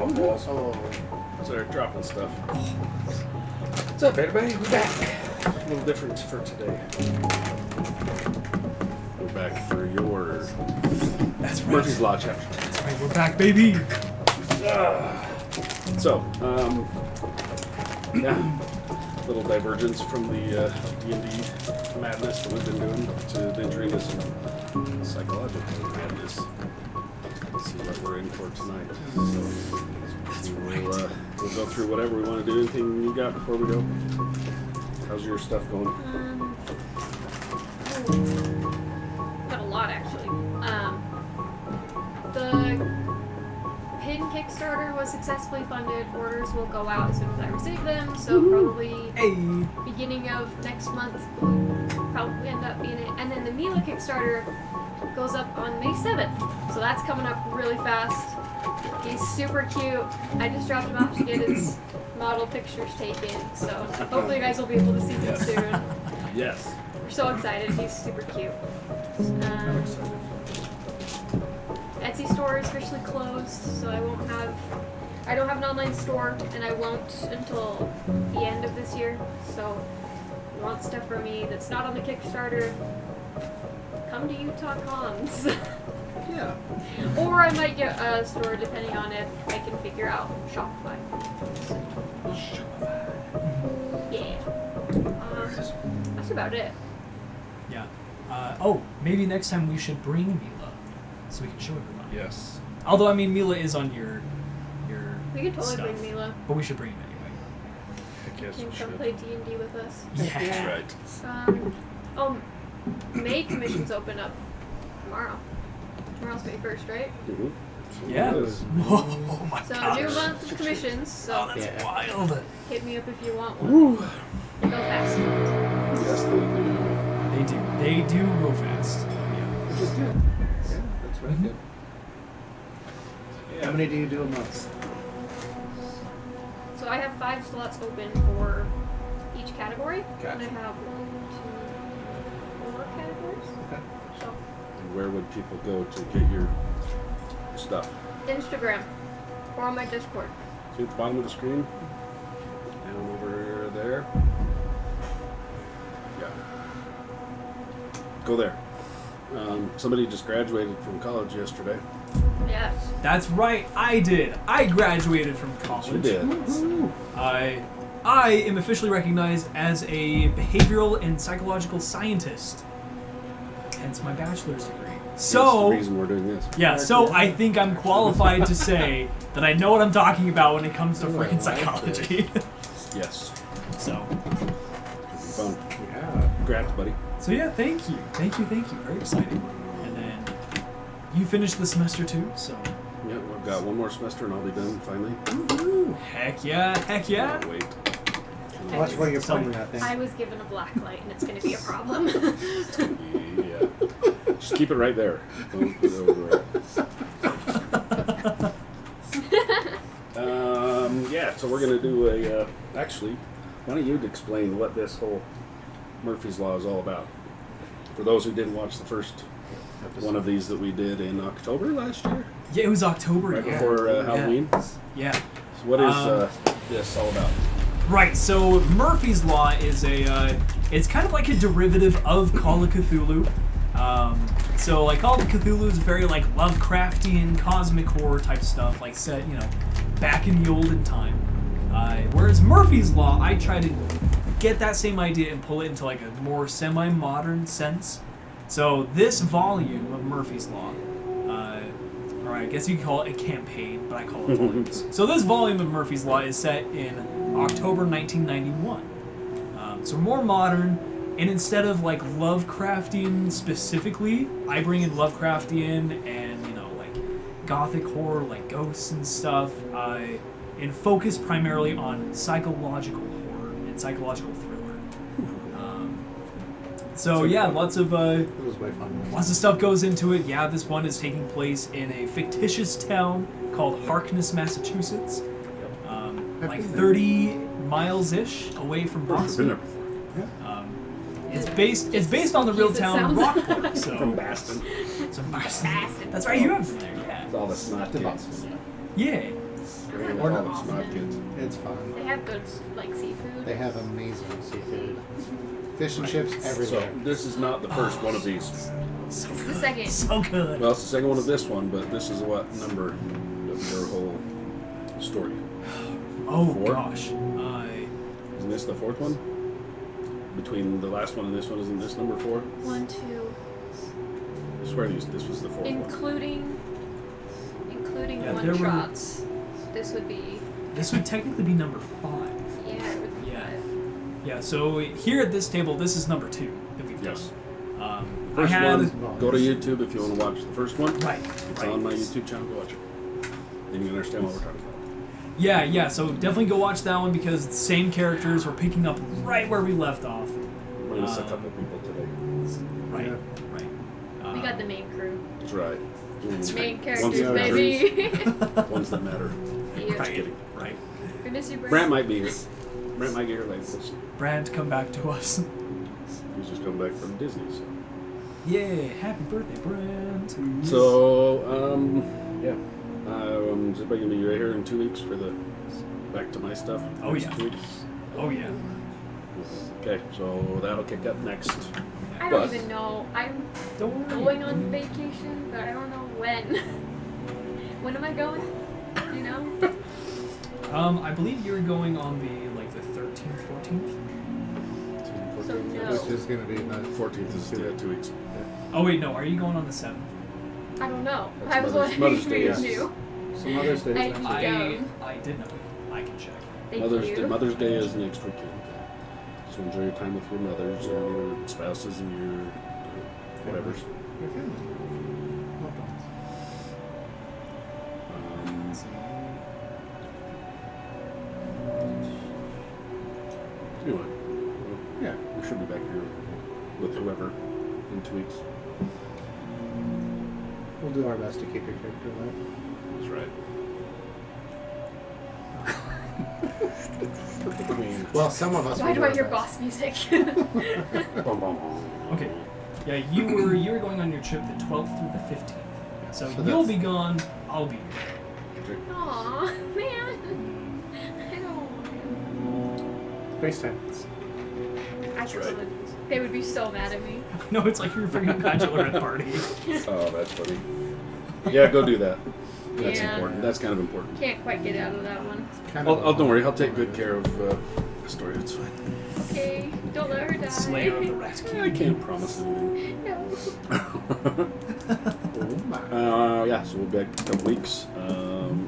Oh, balls. Oh. So they're dropping stuff. What's up, everybody? We're back. A little different for today. We're back for your That's right. Murphy's Law chapter 10. That's right. We're back, baby. So, yeah, little divergence from the D&D madness that we've been doing to entering this psychological madness. Let's see what we're in for tonight. So, we'll go through whatever we want to do. Anything you got before we go? How's your stuff going? Got a lot, actually. The Pin Kickstarter was successfully funded. Orders will go out as soon as I receive them, so probably beginning of next month will probably end up being it. And then the Mila Kickstarter goes up on May 7th, so that's coming up really fast. He's super cute. I just dropped him off to get his model pictures taken, so hopefully you guys will be able to see him soon. Yes. We're so excited. He's super cute. Etsy store is officially closed, so I don't have an online store, and I won't until the end of this year. So if you want stuff from me that's not on the Kickstarter, come to Utah Cons. Yeah. Or I might get a store depending on if I can figure out Shopify. Yeah. That's about it. Yeah. Maybe next time we should bring Mila so we can show everyone. Yes. Although, I mean, Mila is on your We could totally stuff, bring Mila. but we should bring him anyway. I guess He we can come should. play D&D with us. Yeah. That's right. May commissions open up tomorrow. Tomorrow's May 1st, right? Mm-hmm. Yeah. It is. Oh my So gosh. new month of commissions, so Oh, that's wild. hit me up if you want one. Woo. Go fast. Yes, they do. They do go fast. Yeah. Which is good. Yeah, that's really good. How many do you do a month? So I have 5 slots open for each category. Gotcha. And I have 1, 2, 4 categories. Okay. So And where would people go to get your stuff? Instagram or on my Discord. See at the bottom of the screen? Down over there. Yeah. Go there. Somebody just graduated from college yesterday. Yes. That's right, I did. I graduated from college. You did. I am officially recognized as a behavioral and psychological scientist. Hence my bachelor's degree. That's So, the reason we're doing this. yeah, so I think I'm qualified to say that I know what I'm talking about when it comes to freaking psychology. Yes. So, It'll be fun. Yeah. Congrats, buddy. so yeah, thank you. Very exciting. And then you finished the semester too, so Yeah, I've got one more semester and I'll be done finally. heck yeah. Can't wait. Watch where you're pointing that thing. I was given a black light and it's going to be a problem. Yeah. Just keep it right there. Don't put it over there. Yeah, so we're going to do a... actually, why don't you explain what this whole Murphy's Law is all about? For those who didn't watch the first one of these that we did in October last year, Yeah, it was October. right yeah. before Halloween. Yeah. So what is this all about? Right, so Murphy's Law is it's kind of like a derivative of Call of Cthulhu. So like Call of Cthulhu is very like Lovecraftian, cosmic horror type stuff, like set, back in the olden time. Whereas Murphy's Law, I try to get that same idea and pull it into like a more semi-modern sense. So this volume of Murphy's Law, or I guess you could call it a campaign, but I call it volumes. So this volume of Murphy's Law is set in October 1991. So more modern, and instead of like Lovecraftian specifically, I bring in Lovecraftian and like gothic horror, like ghosts and stuff, and focus primarily on psychological horror and psychological thriller. So yeah, lots of It was way fun. lots of stuff goes into it. Yeah, this one is taking place in a fictitious town called Harkness, Massachusetts. Like 30 miles-ish away from Boston. It's based on the real town of Rockport. So From Boston. So Boston. Boston. That's right, you have from there, yeah. With all the snot kids. Yeah. great. Or Or no, no, it's not kids. it's fun. They have good like seafood. They have amazing seafood. Fish and chips So everywhere. this is not the first one of these. So It's good. the second. So good. Well, it's the second one of this one, but this is what number of your whole story? Oh 4? gosh. Isn't this the 4th one? Between the last one and this one, isn't this number 4? 1, 2, I swear this was the 4th one. including Yeah, one there were- shots. This would be This would technically be number 5. yeah. It would be Yeah. 5. Yeah. So here at this table, this is number 2 that we've Yes. done. First I had one, go to YouTube if you want to watch the first one. right. It's Right. on my YouTube channel. Go watch it. Then you can understand what we're talking about. Yeah, yeah. So definitely go watch that one because the same characters we're picking up right where we left off. Minus a couple people today. Right. Yeah. Right. We got the main crew. That's right. That's Main right. characters, that matters. baby. Ones that matter. Yeah. Right. kidding. Right. We miss you, Brent. Brant might be here. Brant might get here later. We'll see. Brand, come back to us. He's just come back from Disney. So, Yeah. Happy birthday, Brand. yeah. Is everybody gonna be right here in 2 weeks for the back to my stuff? Oh, Next yeah. 2 weeks? Oh yeah. Okay, so that'll kick up next. I don't But- even know. I'm Don't worry. going on vacation, but I don't know when. When am I going? You know? I believe you're going on the 13th, 14th. So no. Which is going to be the 14th is 2 weeks. Oh wait, no. Are you going on the 7th? I don't know. That's I was Mother's wondering if Day, you yes. knew. some other states. I- actually. I did know. I can check. Thank Mother's you. Day, Mother's Day is next weekend. So enjoy your time with your mothers and your spouses and your whatever. Your family. Loved ones. Anyway, Yeah. we should be back here with whoever in 2 weeks. We'll do our best to keep your character alive. That's right. Queen. Well, some of us Why will do do I our hear best. boss music? Bum, bum. Okay. Yeah, you were going on your trip the 12th through the 15th. So So you'll that's- be gone. I'll be here. Aw, man. I don't. FaceTime. I That's right. would. They would be so mad at me. No, it's like your freaking bachelorette party. Oh, that's funny. Yeah, go do that. That's Yeah. important. That's kind of important. Can't quite get out of that one. Kind of Don't worry. I'll take good care of the story. It's fine. Okay, don't let her die. Slayer of the Rescue. I can't promise anything. No. Oh my. Yeah, so we'll be back in a couple weeks.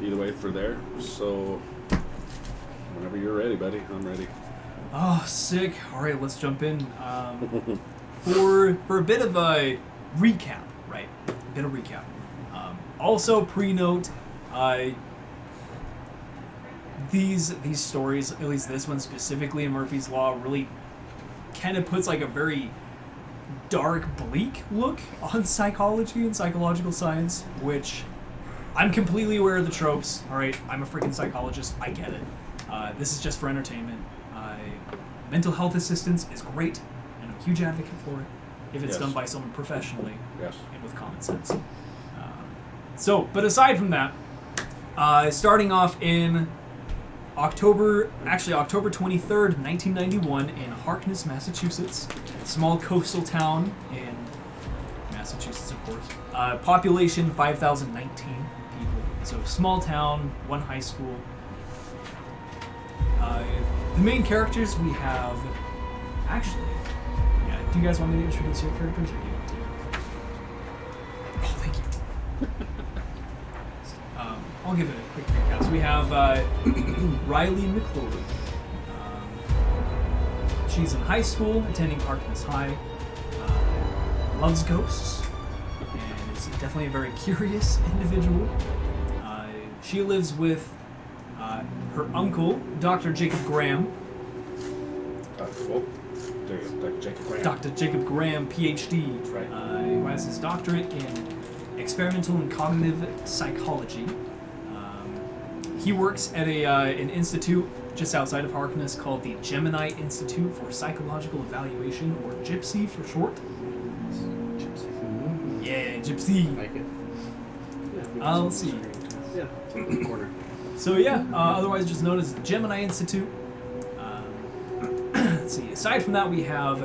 Either way for there. So whenever you're ready, buddy, I'm ready. Oh, sick. All right, let's jump in. For a bit of a recap, right? A bit of recap. Also, pre-note, these stories, at least this one specifically in Murphy's Law, really kind of puts like a very dark, bleak look on psychology and psychological science, which I'm completely aware of the tropes. All right, I'm a freaking psychologist. I get it. This is just for entertainment. Mental health assistance is great, and I'm a huge advocate for it if it's Yes. done by someone professionally Yes. and with common sense. But aside from that, starting off in October 23rd, 1991, in Harkness, Massachusetts, a small coastal town in Massachusetts, of course. Population 5,019 people. So small town, one high school. The main characters we have, actually, yeah. Do you guys want me to introduce your characters, or do you want to? Oh, thank you. I'll give it a quick recap. So we have Riley McClure. She's in high school, attending Harkness High. Loves ghosts, and is definitely a very curious individual. She lives with her uncle, Dr. Jacob Graham. Cool. There you go. Dr. Jacob Graham. Dr. Jacob Graham, PhD, That's right. who has his doctorate in experimental and cognitive psychology. He works at an institute just outside of Harkness called the Gemini Institute for Psychological Evaluation, or GYPSY for short. Yeah, GYPSY. Like it. Let's see. Yeah. In the corner. So yeah, otherwise just known as the Gemini Institute. Let's see. Aside from that, we have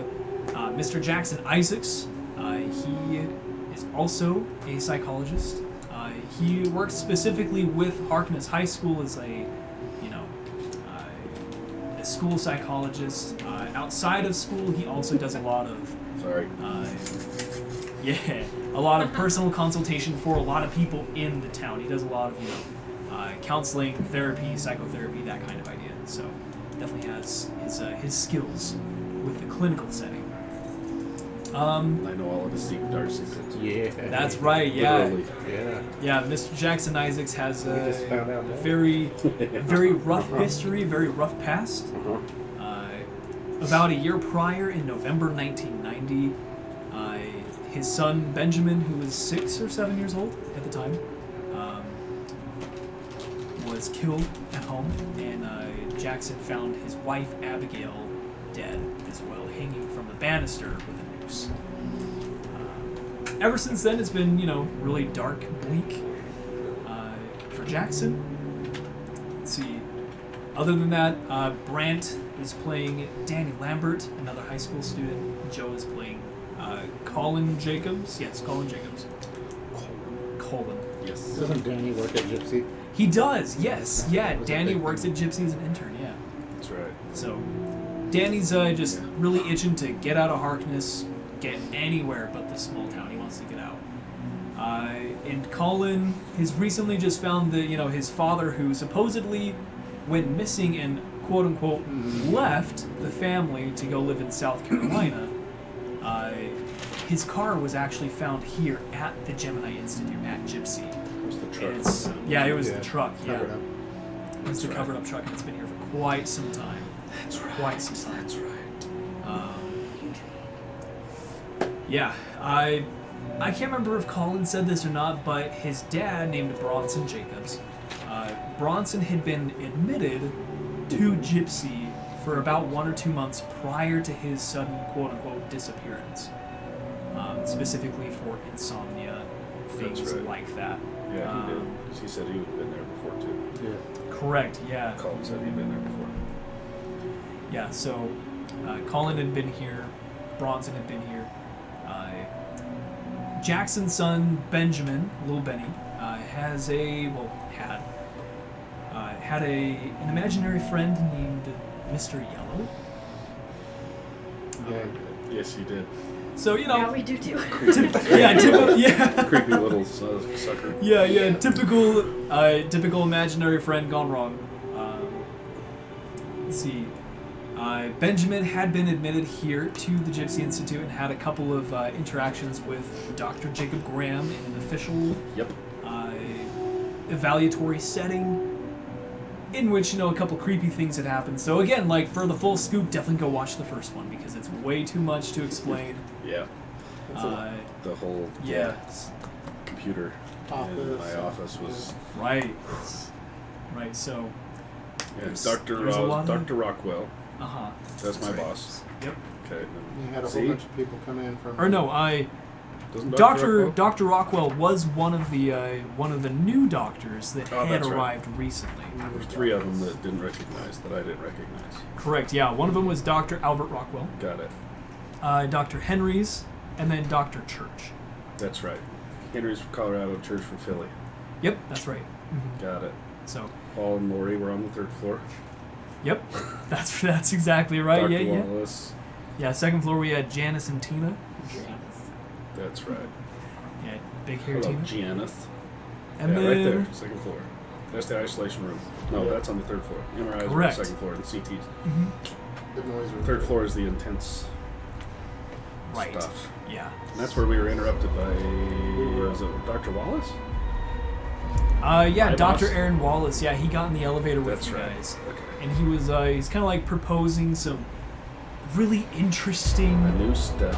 Mr. Jackson Isaacs. He is also a psychologist. He works specifically with Harkness High School as a school psychologist. Outside of school, he also does a lot of a lot of personal consultation for a lot of people in the town. He does a lot of counseling, therapy, psychotherapy, that kind of idea. So definitely has his skills with the clinical setting. I know all of his deep dark secrets. Yeah. That's right. Yeah. Literally. Yeah. Mr. Jackson Isaacs has We just found out that. very rough history, very rough past. About a year prior, in November 1990, his son Benjamin, who was 6 or 7 years old at the time, was killed at home, and Jackson found his wife Abigail dead as well, hanging from the banister with a noose. Ever since then, it's been, really dark, bleak for Jackson. Let's see. Other than that, Brant is playing Danny Lambert, another high school student. Joe is playing Colin Jacobs. Yes, Colin Jacobs. Colin. Yes. Doesn't Danny work at Gypsy? He does, yes. Yeah, Danny works at Gypsy as an intern, yeah. That's right. So, Danny's just really itching to get out of Harkness, get anywhere but this small town. He wants to get out. And Colin has recently just found that, his father, who supposedly went missing and quote-unquote left the family to go live in South Carolina. His car was actually found here at the Gemini Institute at Gypsy. It was the truck. And it was the truck, yeah. Covered up. It was the covered up truck, and it's been here for quite some time. That's right. Quite some time. That's right. I can't remember if Colin said this or not, but his dad, named Bronson Jacobs, Bronson had been admitted to Gypsy for about 1 or 2 months prior to his sudden quote-unquote disappearance, specifically for insomnia, things right. like that. Yeah, he did. 'Cause he said he had been there before, too. Yeah. Correct, yeah. Colin said he'd been there before. Yeah, so Colin had been here, Bronson had been here. Jackson's son, Benjamin, little Benny, had an imaginary friend named Mr. Yellow. Yeah. Yes, he did. So, Yeah, we do too. Creepy little sucker. Yeah, typical imaginary friend gone wrong. Let's see. Benjamin had been admitted here to the Gypsy Institute and had a couple of interactions with Dr. Jacob Graham in an official evaluatory setting in which, a couple creepy things had happened. So again, for the full scoop, definitely go watch the first one because it's way too much to explain. Yeah. The whole computer in Office. my office was... Right, so... Yeah, there's a lot of- Dr. Rockwell. Uh-huh. That's my Right. boss. Yep. Okay. You had a See? whole bunch of people come in from. Or no, Doesn't Dr. Rockwell? Rockwell was one of the new doctors that Oh, had that's right. arrived recently. There were 3 of them that I didn't recognize. Correct, yeah. One of them was Dr. Albert Rockwell, Got it. Dr. Henry's, and then Dr. Church. That's right. Henry's from Colorado, Church from Philly. Yep, that's right. Got it. So, Paul and Lori were on the 3rd floor. yep, that's exactly right. Dr. Yeah. Wallace. Yeah, 2nd floor we had Janice and Tina. That's right. Yeah, big hair Hello, Tina. Giannis. And yeah, then right there, 2nd floor. That's the isolation room. No, that's on the 3rd floor. MRI's on the Correct. 2nd floor, and CT's. Mhm. The noise room. 3rd floor is the intense Right. stuff. Yeah. And that's where we were interrupted by, was it Dr. Wallace? Yeah, My Dr. boss? Aaron Wallace. Yeah, he got in the elevator with That's you right. guys. Okay. And he was he's kind of proposing some really interesting A new study.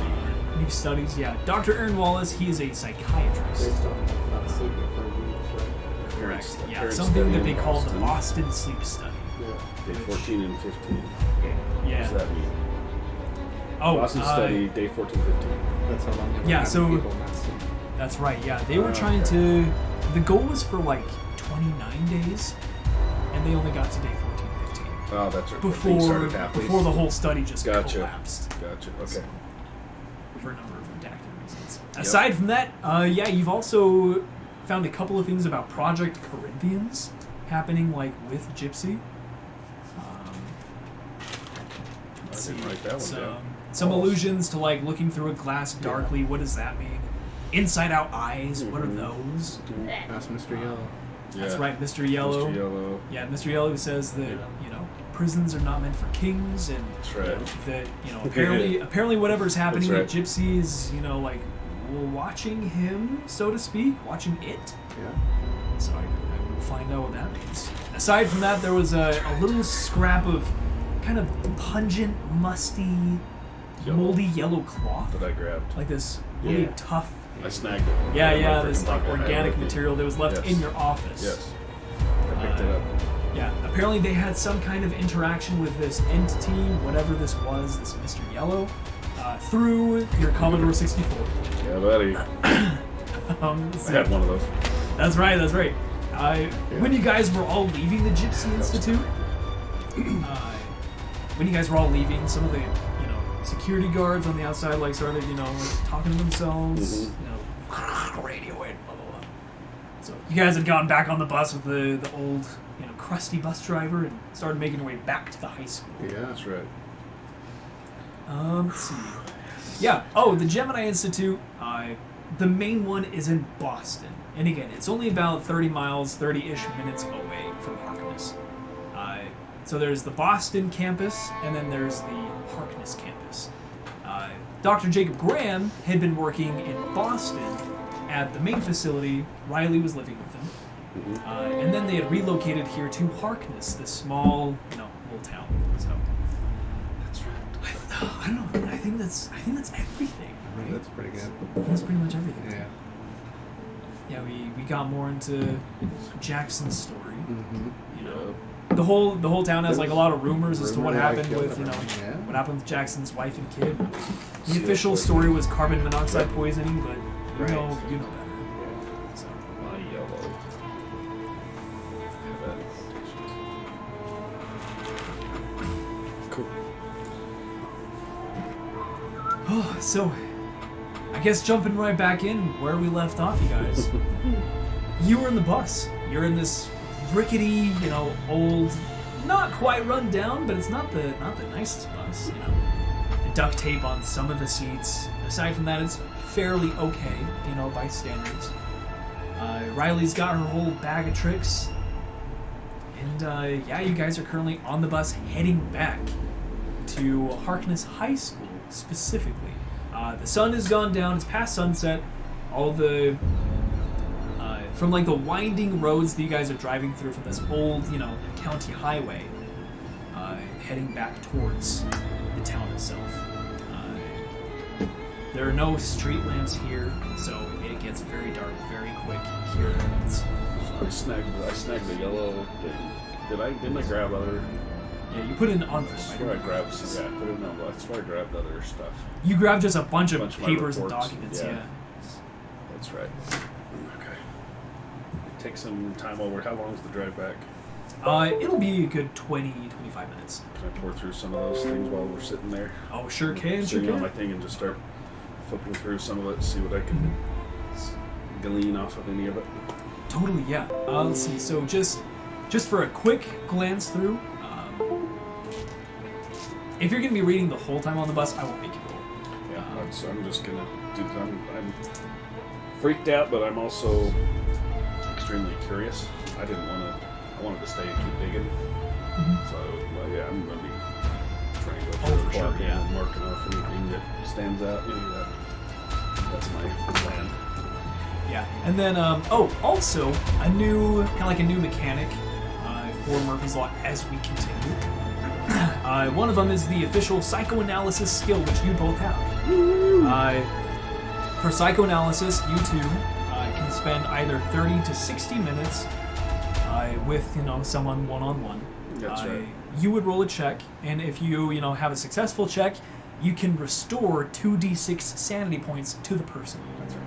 new studies. Yeah, Dr. Aaron Wallace, he is a psychiatrist. Based on not sleeping for weeks, right? Correct. Yeah, Parent something study that they in call the Boston. Boston Sleep Study. Yeah. Day 14 and 15. What Yeah. does that mean? Oh, Boston study, day 14, 15. That's how long they were Yeah, having so- people not sleep. that's right. Yeah, they were trying to. The goal was for 29 days, and they only got to day 14, 15. Oh, that's right. Things Before started happening. the whole study just Gotcha. collapsed. Gotcha. Okay. For a number of redacted reasons. Aside from that, yeah, you've also found a couple of things about Project Corinthians happening, like with Gypsy. Let's I didn't see. write that one down. Some allusions to like looking through a glass darkly. What does that mean? Inside out eyes. What are those? Ask Mr. Yellow. That's Yeah. right, Mr. Yellow. Mr. Yellow. Yeah, Mr. Yellow says that prisons are not meant for kings, and That's right. that apparently whatever's happening That's with Gypsy is like watching him, so to speak, watching it. Yeah. So I will find out what that means. Aside from that, there was a little scrap of kind of pungent, musty, moldy yellow cloth, That I grabbed. like this really Yeah. tough. I snagged it. Yeah, I had my this freaking like pocket. I had it organic with me. material that was left Yes. in your office. Yes. I picked it up. Yeah, apparently they had some kind of interaction with this entity, whatever this was, this Mr. Yellow, through your Commodore 64. Yeah, buddy. So- I had one of those. That's right, that's right. When you guys were all leaving the Gypsy Institute, when you guys were all leaving, some of the, security guards on the outside, like, started, like, talking to themselves, radio it, blah, blah, blah. So you guys had gotten back on the bus with the old, crusty bus driver and started making your way back to the high school. Yeah. That's right. Let's see. Yeah. Oh, the Gemini Institute. The main one is in Boston, and again, it's only about 30 miles, 30-ish minutes away from Harkness. So there's the Boston campus, and then there's the Harkness campus. Dr. Jacob Graham had been working in Boston at the main facility. Riley was living with him, and then they had relocated here to Harkness, this small, little town. So. That's right. I don't know. I think that's everything. Right? That's pretty good. That's pretty much everything. Yeah. Yeah, we got more into Jackson's story. Mm-hmm. The whole town has like a lot of rumors as to what Rumor that I happened killed with everyone. Yeah. what happened with Jackson's wife and kid. The See, official that's story was carbon monoxide poisoning, but Right. you know better. So. My yellow. Cool. Oh, so I guess jumping right back in where we left off, you guys. You were in the bus. You're in this rickety, old, not quite run down, but it's not the nicest bus. Duct tape on some of the seats. Aside from that, it's fairly okay, by standards. Riley's got her whole bag of tricks, and yeah, you guys are currently on the bus heading back to Harkness High School specifically. The sun has gone down. It's past sunset. All the from like the winding roads that you guys are driving through from this old, county highway, heading back towards the town itself. There are no street lamps here, so it gets very dark very quick here. I snagged the yellow. Didn't I grab other? Yeah, you put in I envelope. swear I grabbed some. Yeah, I put it in the envelope. I swear I grabbed other stuff. You grabbed just a bunch of Bunch of my papers and reports, documents. yeah. Yeah. That's right. Okay. Take some time over. How long is the drive back? It'll be a good 20-25 minutes. Can I pour through some of those things while we're sitting there? Oh, sure can. Sure Sitting on can. my thing and just start flipping through some of it, see what I can glean off of any of it. Totally, yeah. Let's see. So just for a quick glance through, if you're going to be reading the whole time on the bus, I won't make you roll. Yeah, I'm just gonna do. I'm freaked out, but I'm also extremely curious. I wanted to stay and keep digging. So yeah, I'm gonna be trying to go Oh, for plot sure, in yeah. and marking off anything that stands out. That's my plan. Yeah, and then also a new mechanic for Murphy's Law as we continue. One of them is the official psychoanalysis skill, which you both have. For psychoanalysis, you two can spend either 30 to 60 minutes with someone one-on-one. That's right. You would roll a check, and if you have a successful check, you can restore 2d6 sanity points to the person. That's right.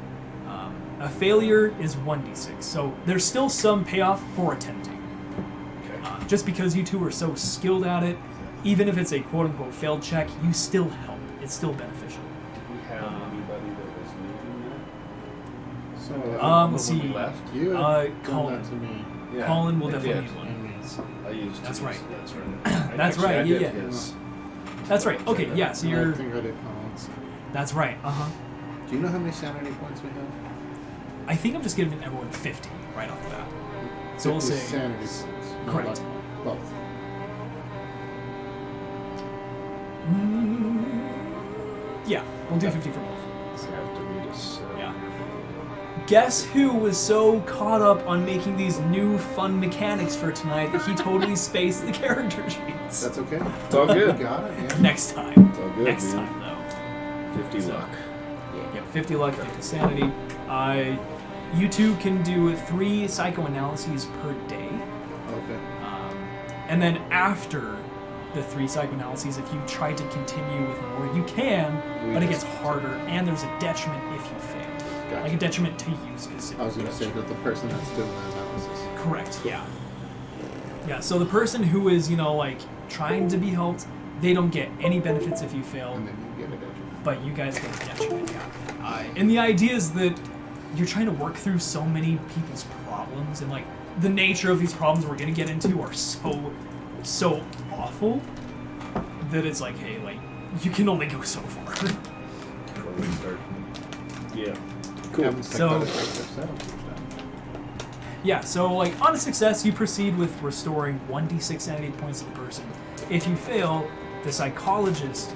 A failure is 1d6, so there's still some payoff for attempting. Okay. just because you two are so skilled at it, even if it's a quote-unquote failed check, you still help. It's still beneficial. Do we have anybody that was needing that? So, Let's see. Left? you had done Colin. that to me. Yeah, Colin will I definitely did. need one. I used That's his. right. That's right. That's Actually, right, I did yeah. his. That's right. Okay, yeah, so I you're... think I did Collins. That's right, uh-huh. Do you know how many sanity points we have? I think I'm just giving everyone 50 right off the bat. So we'll 50 say... sanity points. No, Correct. like both. Yeah, we'll do 50 for both. So I have to read us. Yeah. Guess who was so caught up on making these new fun mechanics for tonight that he totally spaced the character sheets? That's okay. It's all good. Got it, yeah. Next time. It's all good, Next man. time, though. 50 luck. Yep, 50 luck, 50 sanity. You two can do 3 psychoanalyses per day. Okay. And then after the 3 psychoanalyses, if you try to continue with more, you can, but it gets harder, and there's a detriment if you fail. Gotcha. Like a detriment to you specifically. I was going to say that the person that's doing the analysis. Correct, yeah. Yeah, so the person who is, like, trying to be helped, they don't get any benefits if you fail, And then you get a detriment. but you guys get a detriment, yeah. And the idea is that you're trying to work through so many people's problems, and, like, the nature of these problems we're going to get into are so awful that it's like, hey, like, you can only go so far. Before we start. Yeah. Cool. So- Yeah, so, like, on a success, you proceed with restoring 1d6 sanity points to the person. If you fail, the psychologist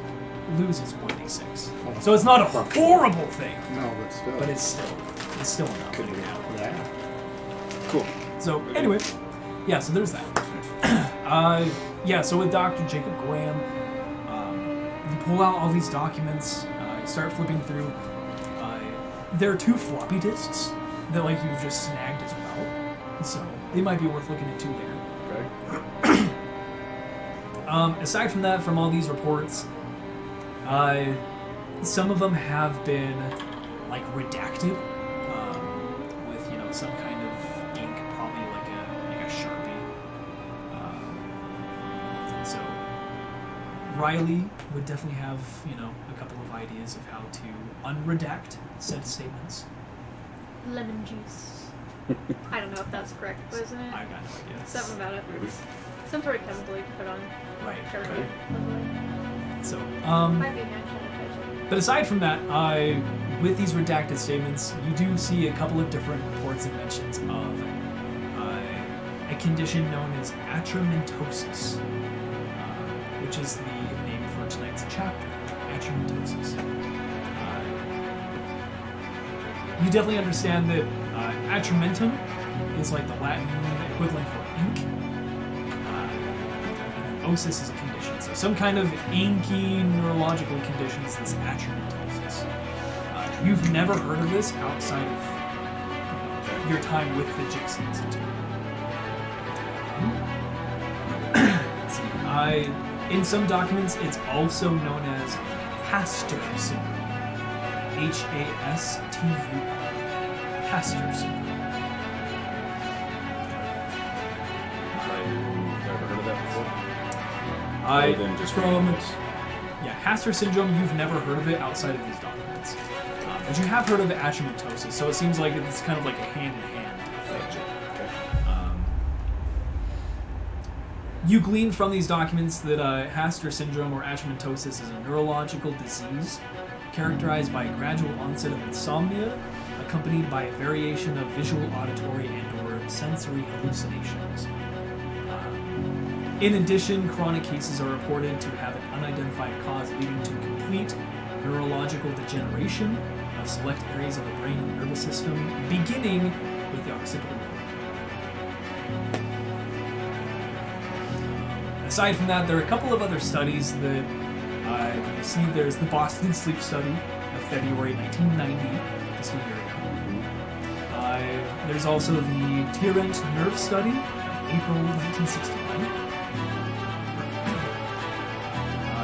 loses 1d6. So it's not a horrible thing, No, but still. but it's still enough. Yeah. Cool. So, anyway, yeah, so there's that. Yeah, so with Dr. Jacob Graham, you pull out all these documents, you start flipping through. There are 2 floppy disks that, like, you've just snagged as well. So, they might be worth looking into later. Okay. Aside from that, from all these reports, some of them have been, like, redacted with, some kind of ink, probably like a Sharpie. So, Riley would definitely have, a couple of ideas of how to unredact said statements. Lemon juice. I don't know if that's correct, but isn't it? I got no idea. Something about it. Maybe. Some sort of chemical you can put on Right. Kirby. Okay. So, Might be natural. but aside from that, with these redacted statements, you do see a couple of different reports and mentions of a condition known as Atramentosis, which is the name for tonight's chapter, Atramentosis. You definitely understand that atramentum is like the Latin equivalent for ink. And osis is a condition, so some kind of inky neurological condition is this atramentosis. You've never heard of this outside of your time with the Gypsy Institute. Let's see. In some documents, it's also known as Hastur syndrome. H-A-S-T-U-R. Hastur syndrome. I've never heard of that before. Other than just from reading this. Hastur syndrome, you've never heard of it outside of these documents. But you have heard of atramentosis, so it seems like it's kind of like a hand-in-hand thing. Okay. You glean from these documents that Hastur syndrome or atramentosis is a neurological disease characterized by a gradual onset of insomnia, accompanied by a variation of visual, auditory, and/or sensory hallucinations. In addition, chronic cases are reported to have an unidentified cause leading to complete neurological degeneration of select areas of the brain and nervous system, beginning with the occipital cord. Aside from that, there are a couple of other studies that you see. There's the Boston Sleep Study of February 1990, just a year ago. There's also the Tirrent Nerve Study of April 1969.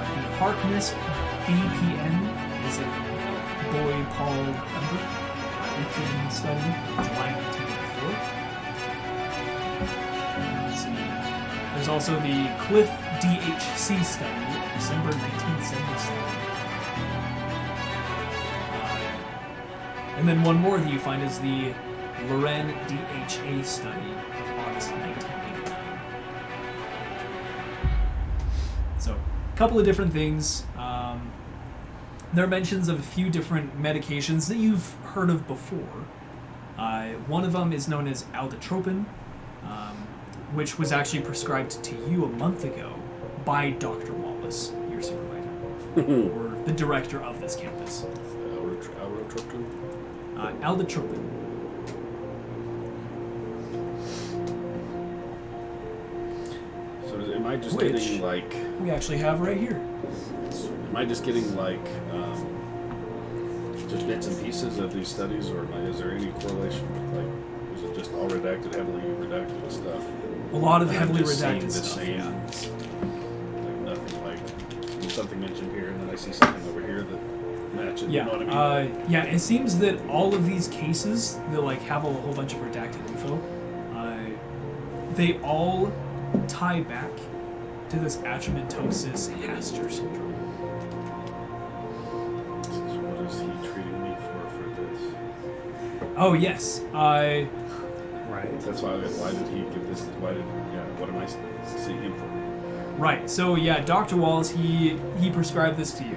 The Harkness BPN is a boy Paul Pember BPN study of July 1994. Let's see. There's also the Cliff DHC study, December 1977. And then one more that you find is the Loren DHA study of August 1989. So, a couple of different things. There are mentions of a few different medications that you've heard of before. One of them is known as aldotropin, which was actually prescribed to you a month ago by Dr. Wallace, your supervisor, or the director of this campus. Aldotropin? Aldotropin. So am I just Which getting like... we actually have right here. Am I just getting like just bits and pieces of these studies, or is there any correlation with like, is it just all redacted, heavily redacted stuff? A lot of And I'm heavily just seeing redacted the stuff. same, Yeah. like nothing like there's something mentioned here, and then I see something over here that matches. Yeah, You know what I mean? yeah. It seems that all of these cases that like have a whole bunch of redacted info, they all tie back to this Atramentosis Haster syndrome. What is he treating me for this? Oh yes, Right. That's why did he give this? What am I seeing him for? right. So yeah, Dr. Wallace he prescribed this to you.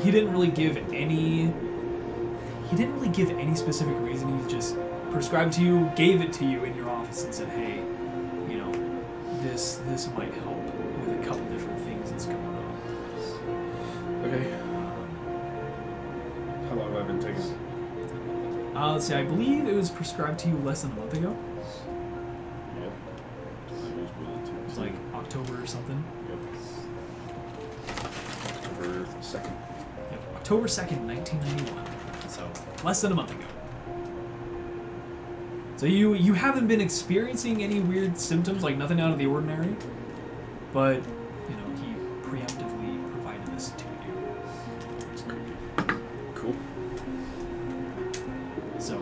He didn't really give any specific reason. He just prescribed to you, gave it to you in your office, and said, "Hey, you know, this might help with a couple different things that's going on." Okay. How long have I been taking it? Let's see. I believe it was prescribed to you less than a month ago. Yep. It was like October or something. Yep. October 2nd. Yep, October 2nd, 1991. So less than a month ago. So you haven't been experiencing any weird symptoms, like nothing out of the ordinary, but you know he preemptively provided this to you. Cool. So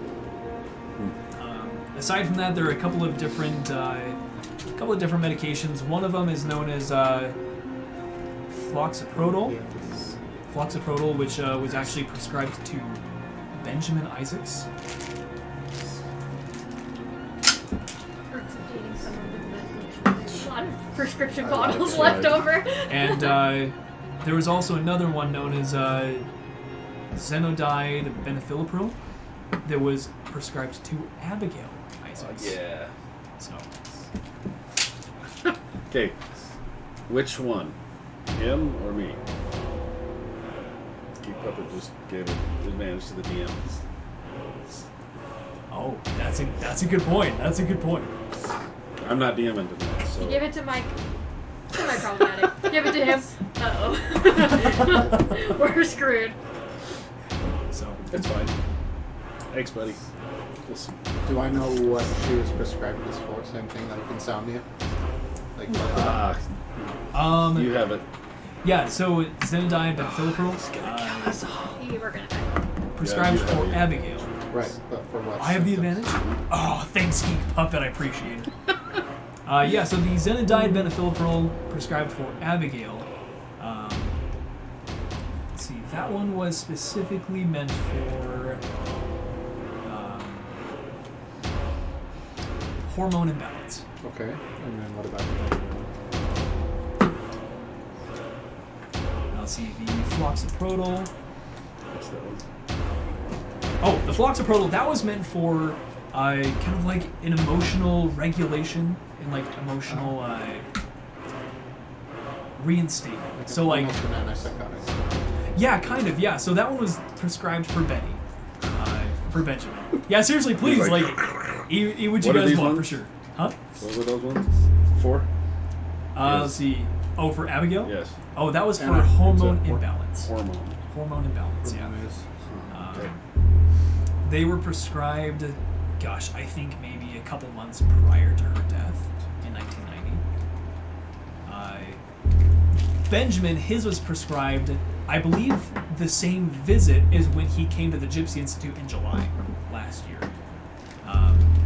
aside from that, there are a couple of different medications. One of them is known as floxaprodol. Floxaprodol, which was actually prescribed to Benjamin Isaacs. A lot of prescription bottles that's left right. over. And there was also another one known as zenodide benefilipril that was prescribed to Abigail Isaacs. Yeah. So, Okay. Which one? Him or me? Keep Puppet just gave an advantage to the DM. oh, that's a good point. That's a good point. I'm not DMing tonight, so. Give it to Mike. Semi-problematic. Give it to him. Uh-oh. We're screwed. So, It's fine. Thanks, buddy. We'll see. Do I know what she was prescribed this for? Same thing like insomnia? Like You have it. yeah. So zenodide benefilipril We're gonna die. prescribed Yeah, you for have it. Abigail. right, but for what? I have the symptoms? advantage. Oh, thanks, Geek Puppet. I appreciate it. Yeah, so the zenodide benefilipril prescribed for Abigail. Let's see, that one was specifically meant for hormone imbalance. Okay, and then what about Let's see, the floxaprodol. What's that one? Oh, the floxaprodol, that was meant for kind of like an emotional regulation and like emotional reinstatement. So like, almost an antipsychotic? yeah, kind of, yeah. So that one was prescribed for Benny, for Benjamin. Yeah, seriously, please, like, eat what you what are guys these want for ones? sure. Huh? What were those ones? 4? Let's see. Oh, for Abigail? Yes. Oh, that was for And hormone it's a imbalance. Hormone. Hormone imbalance, yeah. Okay. They were prescribed, gosh, I think maybe a couple months prior to her death in 1990. Benjamin, his was prescribed, I believe, the same visit as when he came to the Gypsy Institute in July last year.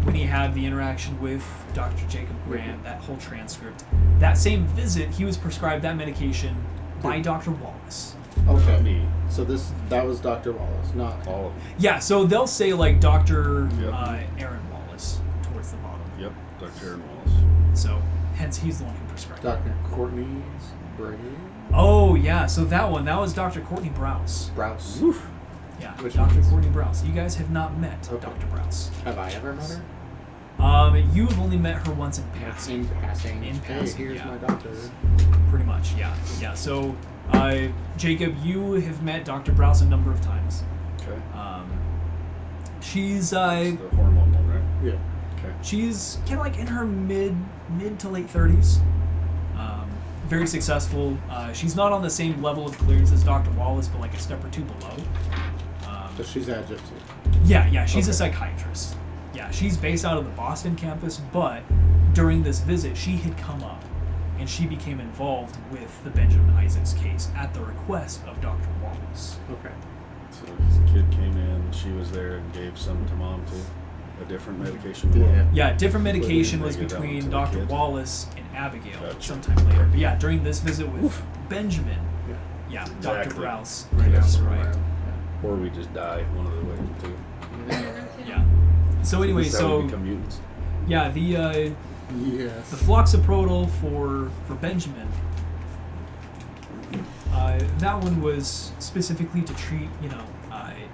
When he had the interaction with Dr. Jacob Grant, that whole transcript. That same visit, he was prescribed that medication by Dr. Wallace. Okay. Me. So that was Dr. Wallace, not All of them. Yeah, so they'll say like Dr. Yep. Aaron Wallace towards the bottom. Yep. Dr. Aaron Wallace. So hence he's the one who prescribed it. Dr. Courtney's Brave. Oh yeah, so that was Dr. Courtney Browse. Browse. Oof. Yeah, Which Dr. one's- Courtney Browse. You guys have not met Okay. Dr. Browse. Have I ever met her? You've only met her once in passing. In passing. In Hey, passing, here's yeah. my doctor. Pretty much, yeah. Yeah, so, Jacob, you have met Dr. Browse a number of times. Okay. She's, It's the hormone one, right? Yeah. Okay. she's kind of like in her mid to late 30s. Very successful. She's not on the same level of clearance as Dr. Wallace, but like a step or two below. So she's at Gypsy. Yeah, she's a Okay. psychiatrist. Yeah, she's based out of the Boston campus, but during this visit, she had come up and she became involved with the Benjamin Isaacs case at the request of Dr. Wallace. Okay. So this kid came in, she was there and gave some to mom too. A different medication to Yeah. mom. Yeah, different medication Bring was it down to between the Dr. kid. Wallace and Abigail Gotcha. sometime later. But yeah, during this visit with Benjamin, Yeah. yeah, Exactly. Dr. Browse. Right That's now. right. Or we just die, one of the way too. Yeah. So anyway, Is that how we so become mutants? yeah, the Yes. floxaprotol for Benjamin. That one was specifically to treat,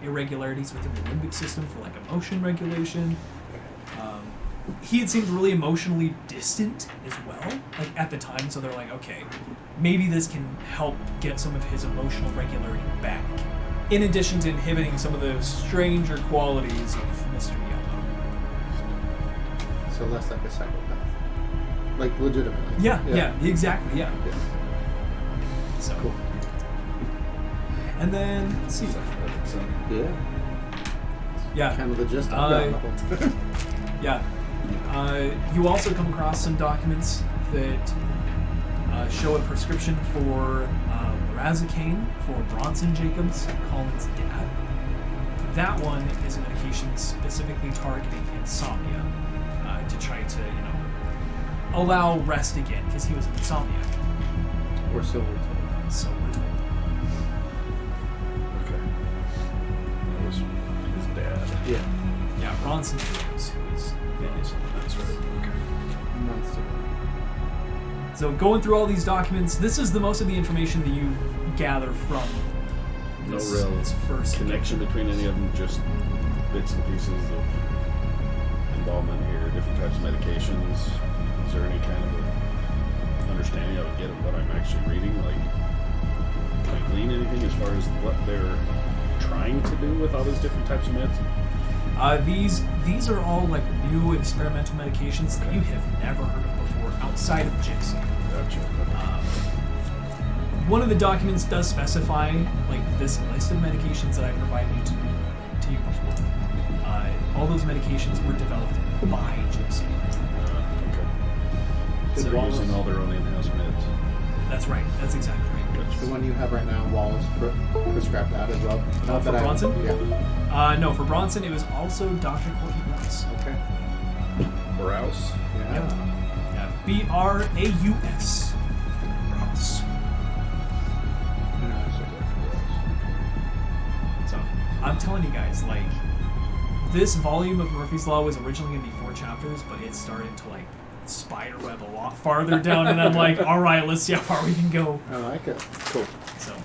irregularities within the limbic system for like emotion regulation. He had seemed really emotionally distant as well, like at the time. So they're like, okay, maybe this can help get some of his emotional regularity back. In addition to inhibiting some of the stranger qualities of Mr. Yellow. So less like a psychopath. Like legitimately. Yeah, exactly, yeah. Yes. So Cool. And then let's see. So, Yeah. Yeah. Kind of the gist I've gotten the whole time. Yeah. You also come across some documents that show a prescription for lorazepam for Bronson Jacobs, Colin's dad. That one is a medication specifically targeting insomnia to try to, allow rest again because he was an insomniac. Or so we're told. So we're told. okay. That was his dad. Yeah. Yeah, Bronson Jacobs, who is That's right. Okay. Months ago. So going through all these documents, this is the most of the information that you gather from No this, real this first connection between any of them, just bits and pieces of involvement here, different types of medications. Is there any kind of a understanding I would get of what I'm actually reading? Like, can I glean anything as far as what they're trying to do with all these different types of meds? These are all like new experimental medications that you have never heard of before outside of Gypsy. Gotcha. One of the documents does specify like this list of medications that I provided to you before. All those medications were developed by Gypsy. Okay. Did So they're Wallace- using all their own in-house meds. That's right. That's exactly right. The one you have right now, Wallace prescribed that as well. Not for that Bronson? Yeah. No, for Bronson, it was also Dr. Courtney Browse. Okay. Browse. Yeah. Yeah, Braus. Browse. So, I'm telling you guys, like, this volume of Murphy's Law was originally going to be 4 chapters, but it's starting to, like, spiderweb a lot farther down, and I'm like, alright, let's see how far we can go. I like it. Cool. So.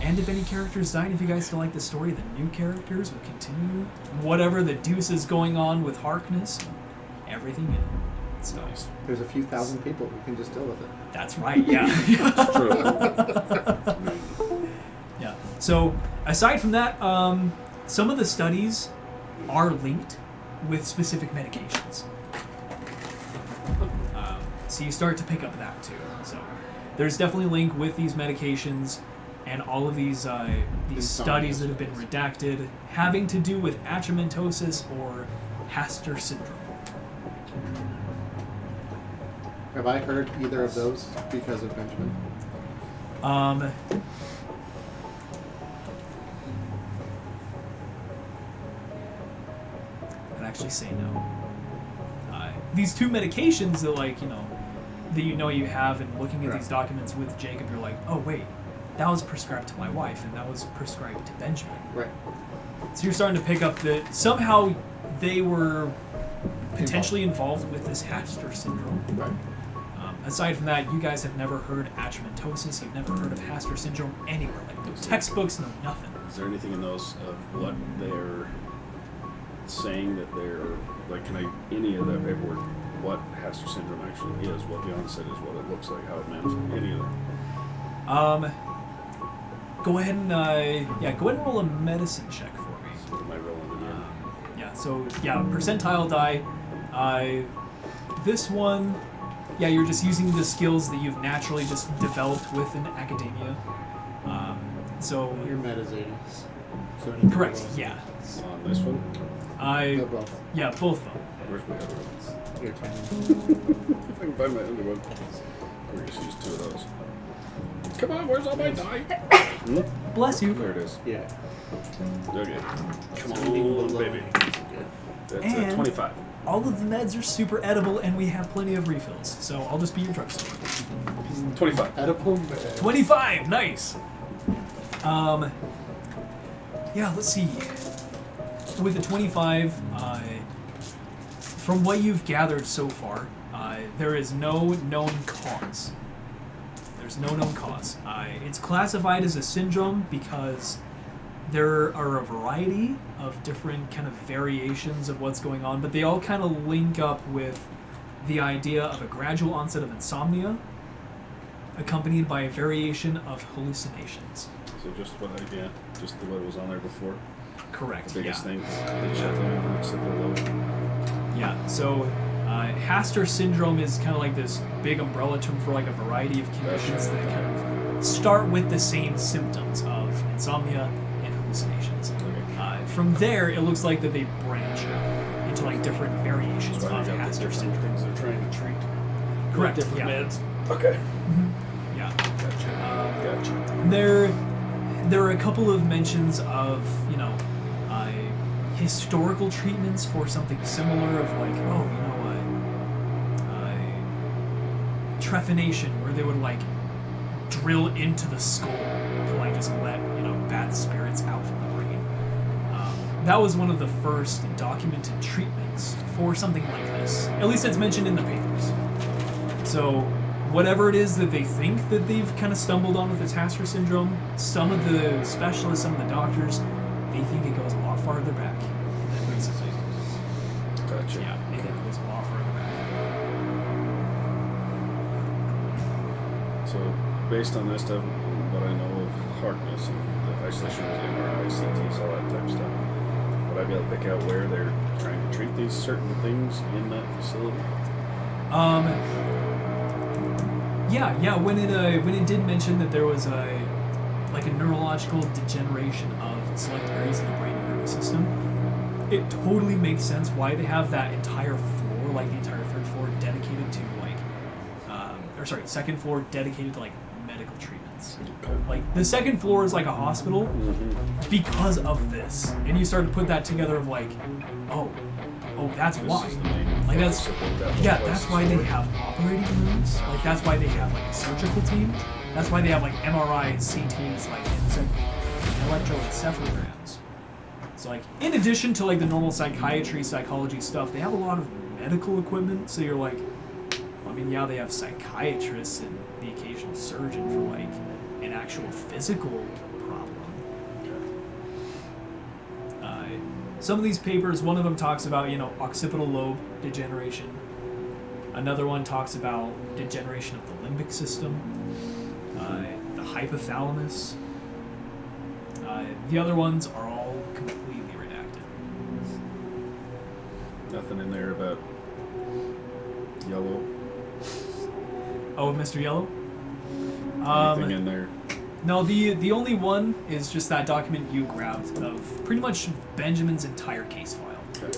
And if any characters died, if you guys still like the story, the new characters will continue whatever the deuce is going on with Harkness, everything in it. So, There's a few thousand people who can just deal with it. that's right, yeah. True. Yeah. So, aside from that, some of the studies are linked with specific medications. So you start to pick up that too. So there's definitely a link with these medications and all of these studies that have been redacted having to do with Atramentosis or Haster syndrome. Have I heard either of those because of Benjamin? That actually say no. These two medications that, like, that you have, and looking at these documents with Jacob, you're like, oh, wait, that was prescribed to my wife, and that was prescribed to Benjamin. Right. So you're starting to pick up that somehow they were potentially involved with this Haster syndrome. Right. Aside from that, you guys have never heard Atramentosis, you've never heard of Haster syndrome anywhere. Like, no textbooks, no nothing. Is there anything in those of what they're saying that they're, like, any of that paperwork, what Haster syndrome actually is, what the onset is, what it looks like, how it manifests, any of that? Go ahead and, go ahead and roll a medicine check for me. So what am I rolling again? Percentile die. This one, you're just using the skills that you've naturally just developed within academia. Your meta's 80. So Correct, yeah. On this one? No, both. Yeah, both of them. Where's my other one? Your time. If I can find my other one. We're just use two of those. Come on, where's all my die? Bless you. There it is. Yeah. Okay. Come So we need a on, little baby. Good. That's And- 25. All of the meds are super edible, and we have plenty of refills, so I'll just be your drugstore. 25. Edible man. 25, nice. Let's see. With the 25, from what you've gathered so far, there is no known cause. There's no known cause. It's classified as a syndrome because there are a variety of different kind of variations of what's going on, but they all kind of link up with the idea of a gradual onset of insomnia, accompanied by a variation of hallucinations. So just what what was on there before. Correct. The biggest yeah. thing. They shut down, it's super low. Yeah. So, Haster syndrome is kind of like this big umbrella term for like a variety of conditions that kind of start with the same symptoms of insomnia and hallucinations. From there, it looks like that they branch out into like different variations So I of got the Haster different syndrome. things they're trying to treat. Correct. Different Yeah. meds. Okay. Yeah. Gotcha. There are a couple of mentions of, historical treatments for something similar of like, trephination, where they would like drill into the skull to like just let, bad spirits out from the brain. That was one of the first documented treatments for something like this. At least it's mentioned in the papers. So whatever it is that they think that they've kind of stumbled on with this Haster syndrome, some of the specialists, some of the doctors, they think it goes a lot farther back. Gotcha. Yeah, they think it goes a lot farther back. So, based on this stuff, what I know of hardness and the isolation of MRI, CTs, all that type of stuff, would I be able to pick out where they're trying to treat these certain things in that facility? When it did mention that there was a neurological degeneration of select areas of the brain and nervous system, it totally makes sense why they have that entire floor, like the entire third floor, dedicated to second floor dedicated to like medical treatments. Like the second floor is like a hospital because of this, and you start to put that together of like, oh, that's why. Like that's why they have operating rooms. Like that's why they have like a surgical team. That's why they have like MRI, CTs, like electroencephalograms. So like in addition to like the normal psychiatry, psychology stuff, they have a lot of medical equipment. So you're like, they have psychiatrists and the occasional surgeon for like an actual physical problem. Some of these papers, one of them talks about, occipital lobe degeneration. Another one talks about degeneration of the limbic system, the hypothalamus. The other ones are all completely redacted. Nothing in there about yellow. Oh, Mr. Yellow? Anything in there? No, the only one is just that document you grabbed of pretty much Benjamin's entire case file. Okay.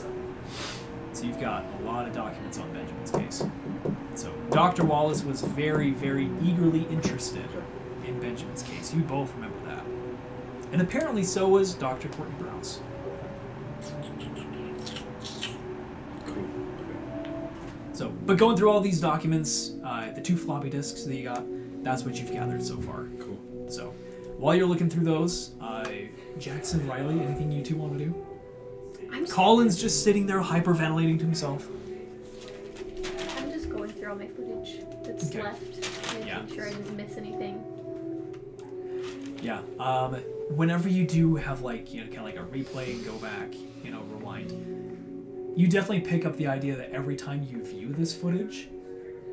So you've got a lot of documents on Benjamin's case. So Dr. Wallace was very, very eagerly interested in Benjamin's case. You both remember that. And apparently so was Dr. Courtney Browse. But going through all these documents, the 2 floppy disks that you got, that's what you've gathered so far. Cool. So, while you're looking through those, Jackson, Riley, anything you two want to do? Colin's just sitting there hyperventilating to himself. I'm just going through all my footage that's Okay. left, making sure I didn't miss anything. Yeah. Whenever you do have like, kind of like a replay and go back, rewind, you definitely pick up the idea that every time you view this footage,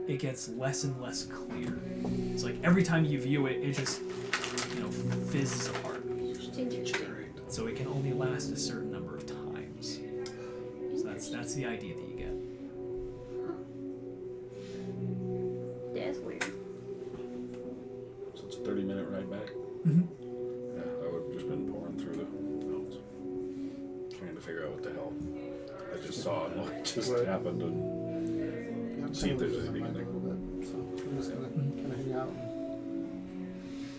it gets less and less clear. It's like every time you view it, it just, fizzes apart. Interesting. So it can only last a certain number of times. So that's the idea that you get. That's weird. So it's a 30-minute ride back. Mm-hmm. Yeah, I would have just been pouring through the notes, trying to figure out what the hell I just saw and what just happened, and Yeah, I'm see if kinda there's losing my anything. mind a little bit, so I'm just gonna kind of hang out and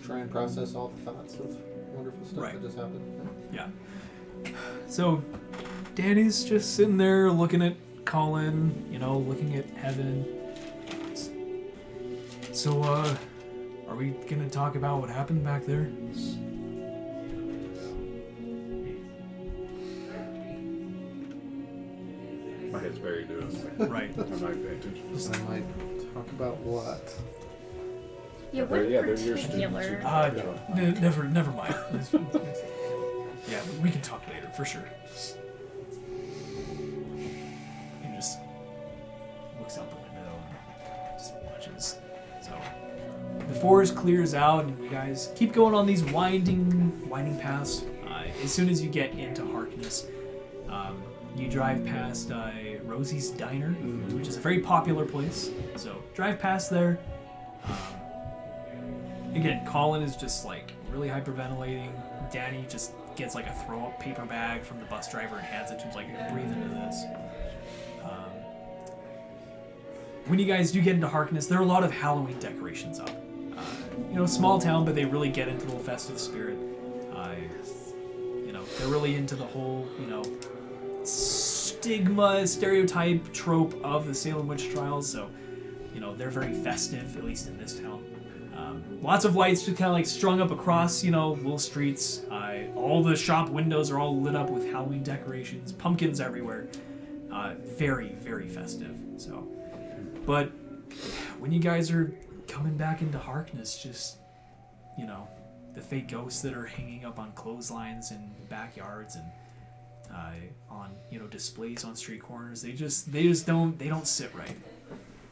try and process all the thoughts of wonderful stuff Right. that just happened. Yeah. So Danny's just sitting there looking at Colin, looking at heaven. So, are we gonna talk about what happened back there? My head's buried to it. Right. I'm not paying attention. So I might talk about what? Yeah, what in Yeah, they're your particular? students. Never mind. Yeah, we can talk later for sure. He just looks out the window and just watches. So the forest clears out, and you guys keep going on these winding paths. As soon as you get into Harkness, you drive past Rosie's Diner, which is a very popular place. So drive past there. Again, Colin is just like really hyperventilating. Danny just gets like a throw-up paper bag from the bus driver and hands it to him, like, breathe into this. When you guys do get into Harkness, there are a lot of Halloween decorations up. Small town, but they really get into the festive spirit. They're really into the whole, stigma, stereotype, trope of the Salem witch trials. So, they're very festive, at least in this town. Lots of lights just kind of like strung up across, little streets. All the shop windows are all lit up with Halloween decorations, pumpkins everywhere. Very, very festive. So, but when you guys are coming back into Harkness, just, the fake ghosts that are hanging up on clotheslines in backyards and on, displays on street corners, they don't sit right.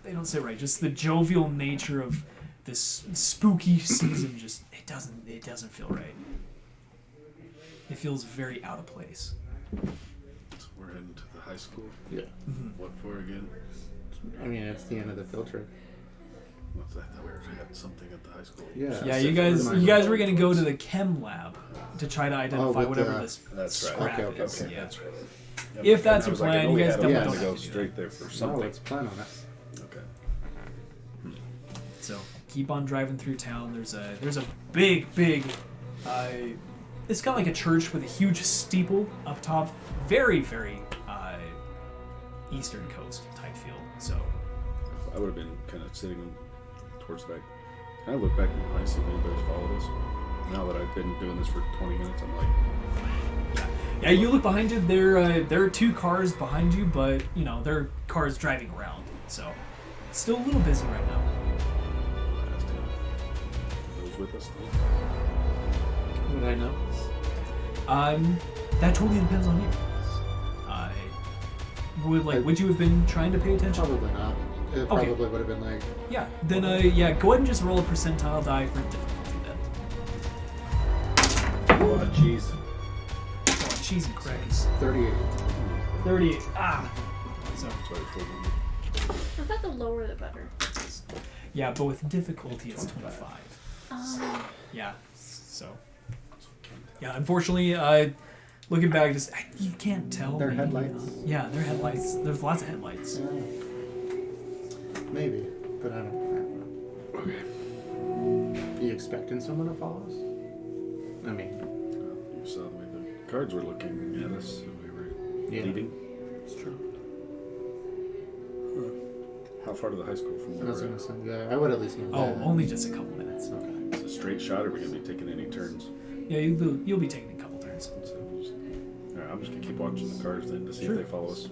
They don't sit right. Just the jovial nature of this spooky season, just it doesn't feel right. It feels very out of place. So we're heading to the high school. Yeah. What for again? I mean, it's the end of the field trip. What's that? I thought we had something at the high school. Yeah. Yeah, you guys were gonna go to the chem lab to try to identify with whatever the- this That's right. scrap Okay, is. okay. Yeah. That's right. Yeah, If but that's I your was like, I plan, know you we guys had definitely a plan don't to have go to do that. straight there for No, something. let's plan on it. Okay. So keep on driving through town. There's a big it's kind of like a church with a huge steeple up top. Very, very eastern coast type feel. So I would have been kind of sitting towards the back. Can I look back and see if anybody's followed us? Now that I've been doing this for 20 minutes, I'm like, yeah, you look behind you. There are 2 cars behind you, but there are cars driving around. So it's still a little busy right now. last time. Those with us? Would I know? That totally depends on you. Would you have been trying to pay attention? Probably not. It Okay. probably would have been like, Yeah. Then go ahead and just roll a percentile die for difficulty then. Oh, jeez. Oh, cheese and crackers. 38. 38. Ah. So That's why I told you. I thought the lower the better. yeah, but with difficulty it's 25. Yeah. So yeah, unfortunately, looking back, just you can't tell. Their maybe, headlights? Yeah, their headlights. There's lots of headlights. Yeah. Maybe, but I don't know. Okay. You expecting someone to follow us? I mean, You saw the way the cards were looking at us, so we were yeah, leading. it's true. How far to the high school from I there? was gonna say, yeah, I would at least know Oh, that. only just a couple minutes. Okay. It's a straight shot, or are we gonna be taking any turns? Yeah, you'll be taking a couple turns. So just, all right, I'm just gonna keep watching the cars then to see Sure. if they follow us.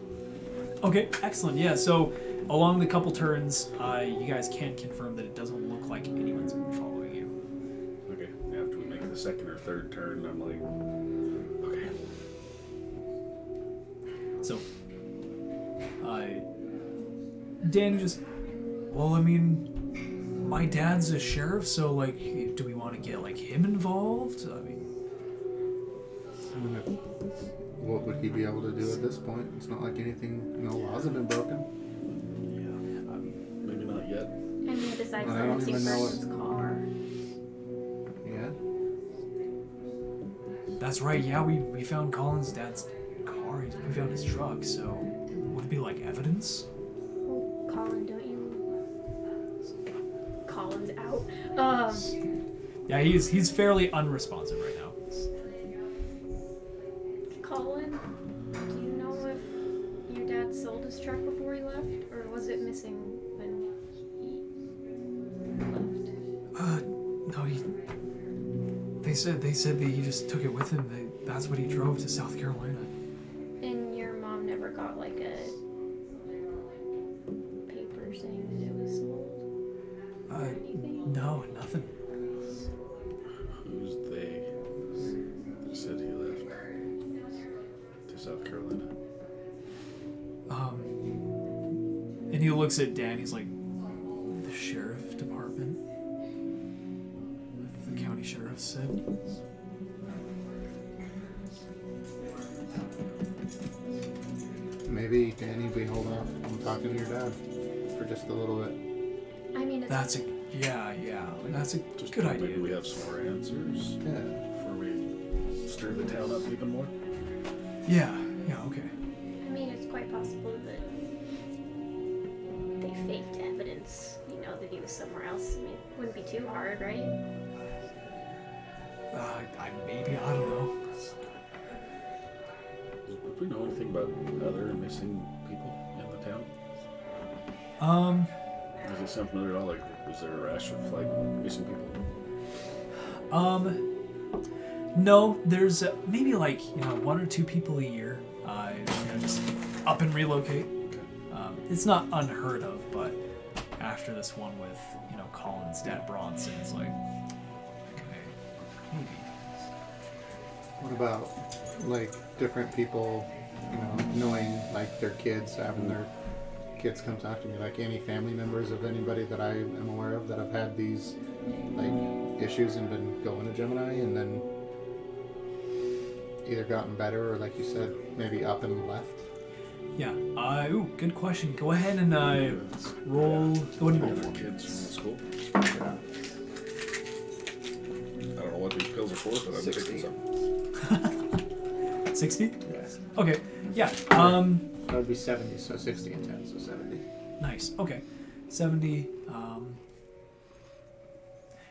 Okay, excellent. Yeah, so along the couple turns, you guys can confirm that it doesn't look like anyone's been following you. Okay. After we make the second or third turn, I'm like, okay. So, Danny just, well, I mean, my dad's a sheriff, so like, do we want to get like him involved? I mean, What would he be able to do at this point? It's not like anything, no laws have been broken. Yeah. Maybe not yet. I mean, besides I the don't missing even know person's car. Yeah. that's right. Yeah, we found Colin's dad's car. We found his truck. So, would it be like evidence? Oh, Colin, don't you? Colin's out. Yeah, he's fairly unresponsive right now. Colin, do you know if your dad sold his truck before he left, or was it missing when he left? No, they said that he just took it with him. That's what he drove to South Carolina. And your mom never got like a paper saying that it was sold or anything? No, nothing. Who's they? They said he left to South Carolina. And he looks at Dan. He's like, the sheriff department. The county sheriff said. Maybe, Danny, we hold off on talking to your dad for just a little bit. I mean, it's That's a That's a Just good maybe idea. we have some more answers Yeah. before we stir the town up even more. Yeah. Okay. I mean, it's quite possible that they faked evidence, that he was somewhere else. I mean, it wouldn't be too hard, right? I don't know. Do we know anything about other missing people in the town? Does it sound familiar at all? Like, is there a rash of like missing people? No, there's maybe like, one or two people a year, just up and relocate. Okay. It's not unheard of, but after this one with, Colin's dad Bronson, it's like, okay, maybe. What about, like, different people, knowing, like, their kids, having their kids come talk to me? Like, any family members of anybody that I am aware of that have had these, like, issues and been going to Gemini and then either gotten better or, like you said, maybe up and left? Yeah. Good question. Go ahead and roll. What do you All roll their for? kids from the school. I don't know what these pills are for, but I'm 60. taking some. 60? Yes. Okay. Yeah. That would be 70, so 60 and 10, so 70. Nice. Okay. 70.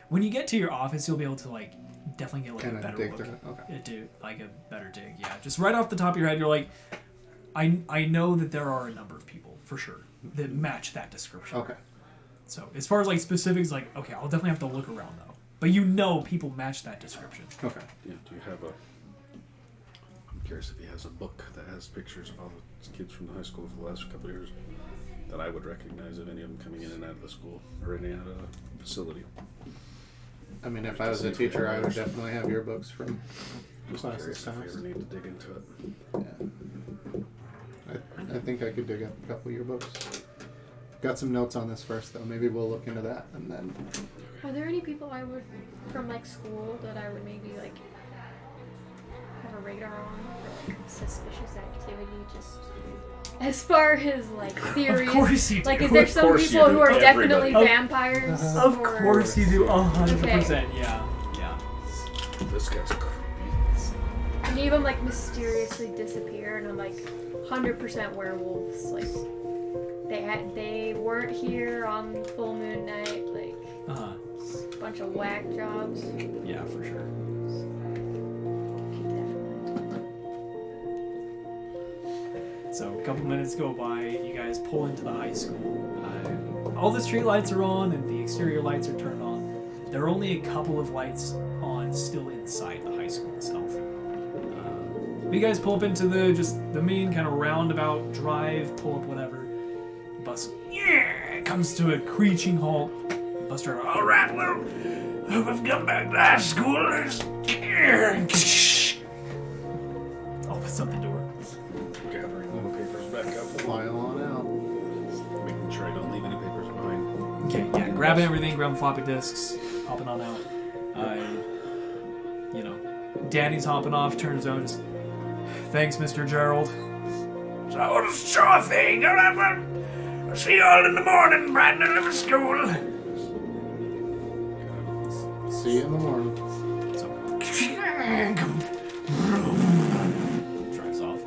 When you get to your office, you'll be able to definitely get a Kinda better dig look. through it, okay. Do a better dig. Yeah. Just right off the top of your head, you're like, I know that there are a number of people for sure that match that description. Okay. So as far as specifics, okay, I'll definitely have to look around though. But people match that description. Okay. Yeah, do you have I'm curious if he has a book that has pictures of all the kids from the high school for the last couple of years that I would recognize of any of them coming in and out of the school or in and out of the facility. I mean, if I was a teacher, I would definitely have your books from Just classes curious if we times. ever need to dig into it. Yeah. I think I could dig up a couple of your books. Got some notes on this first, though. Maybe we'll look into that and then. Are there any people from school that I would maybe have a radar on for suspicious activity? Just as far as theories. Of course you do. Is there some course you people do. who are Everybody. definitely vampires? Of or- course you do. 100%. Okay. Yeah. This guy's creepy. Any of them mysteriously disappear and I'm 100% werewolves. They weren't here on full moon night. Bunch of whack jobs. Yeah, for sure. Keep that in mind. So a couple minutes go by. You guys pull into the high school. all the street lights are on and the exterior lights are turned on. There are only a couple of lights on still inside the high school itself. You guys pull up into the main kind of roundabout drive, pull up whatever. Bus comes to a screeching halt. Bus driver, all right, well, we've come back to high school. Opens up the door. Gathering all the papers back up. File on out. Making sure I don't leave any papers behind. Okay, yeah, grabbing everything, grabbing floppy disks, hopping on out. Danny's hopping off, turns on, just, thanks, Mr. Gerald. So, sure thing, all right, well, I'll see you all in the morning, bright and early for school. See you in the morning. So, drives off.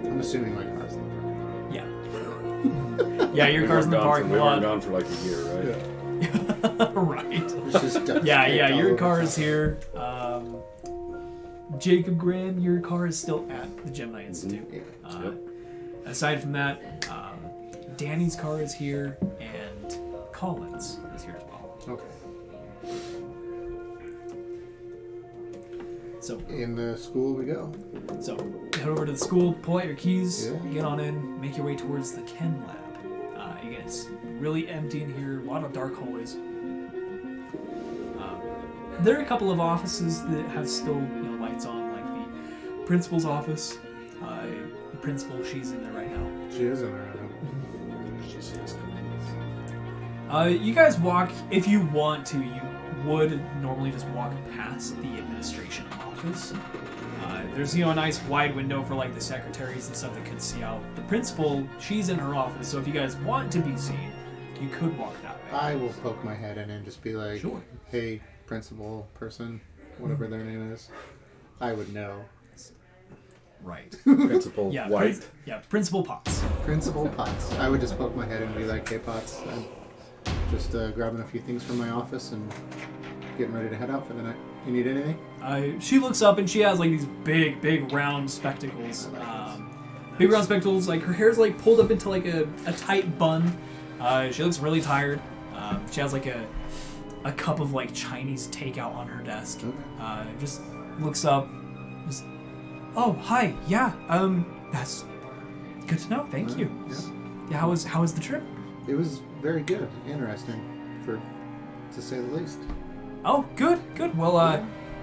I'm assuming my car's in the park. Yeah. Yeah, your car's in the parking We weren't lot. gone for like a year, right? Right. It's just Yeah, your all car over is here. Jacob Graham, your car is still at the Gemini Institute. Yeah. Aside from that, Danny's car is here, and Collins is here as well. Okay. So, In the school we go. head over to the school, pull out your keys, Yeah. get on in, make your way towards the Chem Lab. Again, it's really empty in here, a lot of dark hallways. There are a couple of offices that have still lights on, like the principal's office. The principal, she's in there right now. She is in there. You guys walk, if you want to, you would normally just walk past the administration office. There's a nice wide window for like the secretaries and stuff that could see out. The principal, she's in her office, so if you guys want to be seen, you could walk that way. I will poke my head in and just be like, Sure. hey, principal person, whatever their name is. I would know. Right. Principal Yeah. White. Principal Potts. Principal Potts. I would just poke my head and be like, hey, Potts, I'm just grabbing a few things from my office and getting ready to head out for the night. You need anything? She looks up and she has like these big round spectacles. Big round spectacles. Like her hair's like pulled up into like a tight bun. She looks really tired. She has like a cup of like Chinese takeout on her desk. Okay. Just looks up. Just, oh, hi. Yeah. That's good to know. Thank you. Yeah. How was the trip? It was very good. Interesting, to say the least. Oh, good. Well,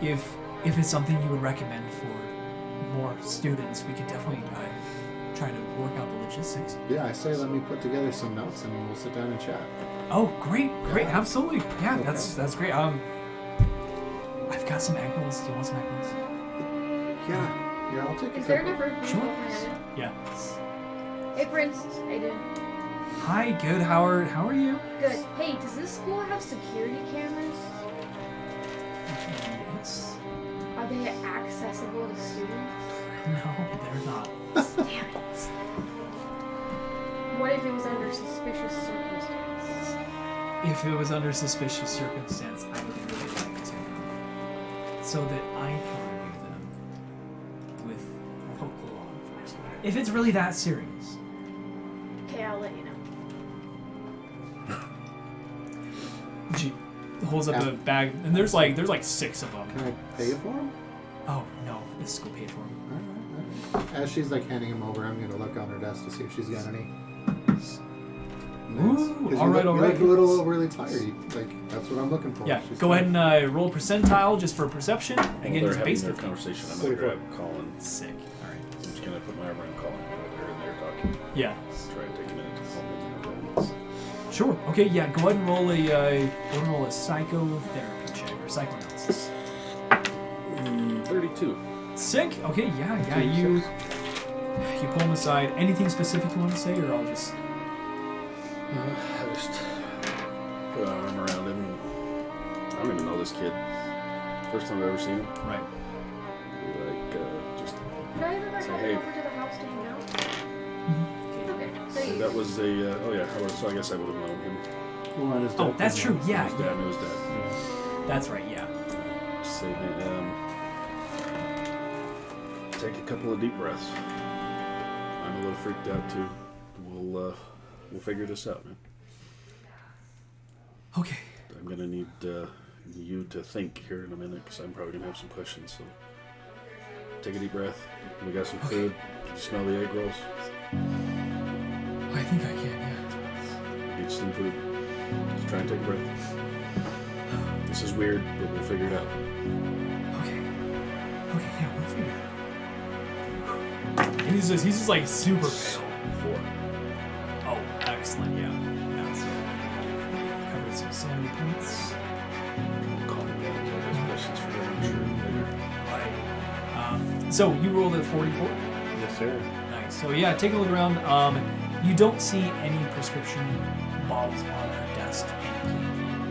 if it's something you would recommend for more students, we could definitely try to work out the logistics. Yeah, I say let me put together some notes and we'll sit down and chat. Oh, great, Yeah. absolutely. Yeah, Okay. that's great. I've got some egg rolls. Do you want some egg rolls? Yeah, I'll take Is a there couple. enough room for Sure. me to put my head Yeah. in? Hey, Prince. How you doing? Hi, good. How are you? Good. Hey, does this school have security cameras? Yes. Are they accessible to students? No, they're not. Damn it. What if it was under suspicious circumstances? If it was under suspicious circumstance, I would really like to, so that I can review them with local law enforcement. If it's really that serious. Okay, I'll let you know. She holds up a bag, and there's like 6 of them. Can I pay you for them? Oh no, this school paid for them. All right. As she's like handing him over, I'm gonna look on her desk to see if she's got any. Ooh, 'Cause all right. You look a little really tired. That's what I'm looking for. Yeah, She's go like, ahead and roll percentile just for perception. While Again, they're just having base their 15. conversation, I'm Say gonna grab what? Colin. Sick. All right. I'm just gonna put my arm around Colin while they're in there talking. Yeah. Try and take a minute to calm him down. Sure. Okay. Yeah. Go ahead and roll a psychotherapy check or psychoanalysis. 32. Sick. Okay. Yeah. You pull him aside. Anything specific you want to say, or I'll just. I just put my arm around him. I don't even know this kid. First time I've ever seen him. Right. Like, just Could I have ever Say, head hey. over to the house to hang out? Okay, so so you, that was a. Oh yeah. So I guess I would have known him. well, and his Oh, dad that's can true. know. Yeah. His dad knew his dad. That's right. Yeah. Say, take a couple of deep breaths. I'm a little freaked out too. We'll We'll figure this out, man. Okay. I'm gonna need you to think here in a minute because I'm probably gonna have some questions. So take a deep breath. We got some food. Can you smell the egg rolls? I think I can, yeah. Eat some food. Just try and take a breath. This is weird, but we'll figure it out. Okay. Okay, yeah, we'll figure it out. And he's just like super pale. 4. Oh, excellent, yeah. Yeah, so covered some sanity points. Call me back. I have questions for you, I'm sure, later. Alright. So you rolled a 44? Yes, sir. Nice. So yeah, take a look around. You don't see any prescription bottles on her desk in plain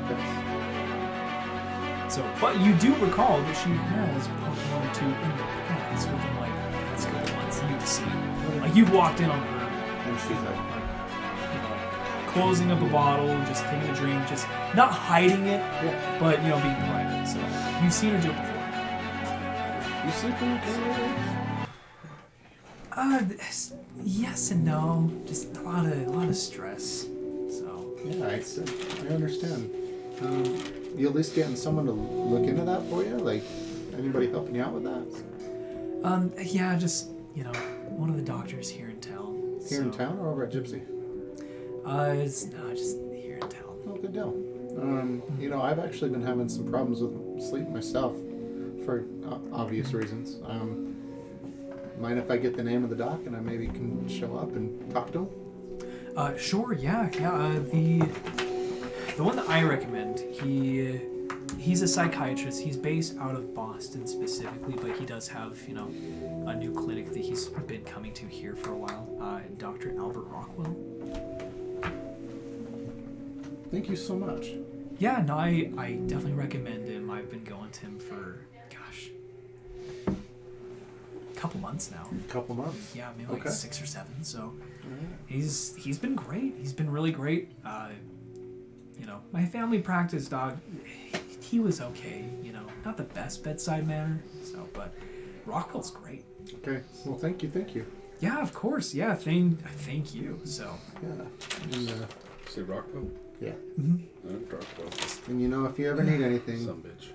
view. So, but you do recall that she has put one or two in the pants within like the past couple months. You've seen, like you've walked in on her, And she's like, you know, closing up a bottle, just taking a drink, just not hiding it, yeah. but you know, being private. So you've seen her do it before. You sleeping okay? Yes and no. Just a lot of stress. So Yeah, I understand. You at least getting someone to look into that for you? Like, anybody helping you out with that? yeah, just you know, one of the doctors here in town. Here in town or over at Gypsy? It's just here in town. Oh, good deal. You know, I've actually been having some problems with sleep myself for obvious reasons. Mind if I get the name of the doc and I maybe can show up and talk to him? Sure, yeah. The one that I recommend, he's a psychiatrist. He's based out of Boston specifically, but he does have, you know, a new clinic that he's been coming to here for a while. Dr. Albert Rockwell. Thank you so much. Yeah, no, I definitely recommend him. I've been going to him for, gosh, a couple months now. A couple months? Yeah, maybe like Okay. 6 or 7. So he's been great. He's been really great. You know, my family practice dog, he was okay. You know, not the best bedside manner. So, but Rockwell's great. Okay. Well, thank you. Yeah, of course. Yeah, thank you. So. Yeah. And, Say Rockwell? yeah. Rockwell. And you know, if you ever need anything, Some bitch.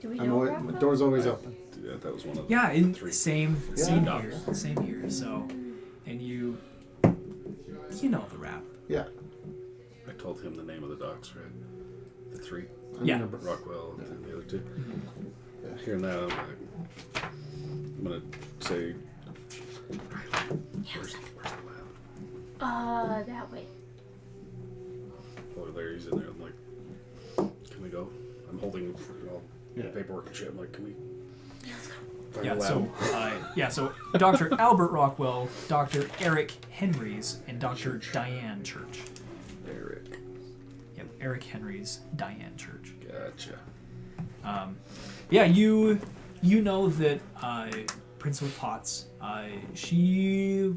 Do we I'm know always, Rockwell? my door's always open. Yeah, that was one of Yeah, in three. same Yeah. year. So, and you know the rap. Yeah. I told him the name of the docs, right? The 3. Yeah. remember. Rockwell and the other 2. Hearing that, I'm gonna say, where's the lab? That way. Oh, there he's in there. I'm like, can we go? I'm holding all paperwork and shit. I'm like, can we? Find Yeah, the so lab? so Dr. Albert Rockwell, Dr. Eric Henrys, and Dr. Diane Church. Eric. Yep, Eric Henrys, Diane Church. Gotcha. Yeah, you know that Principal Potts, she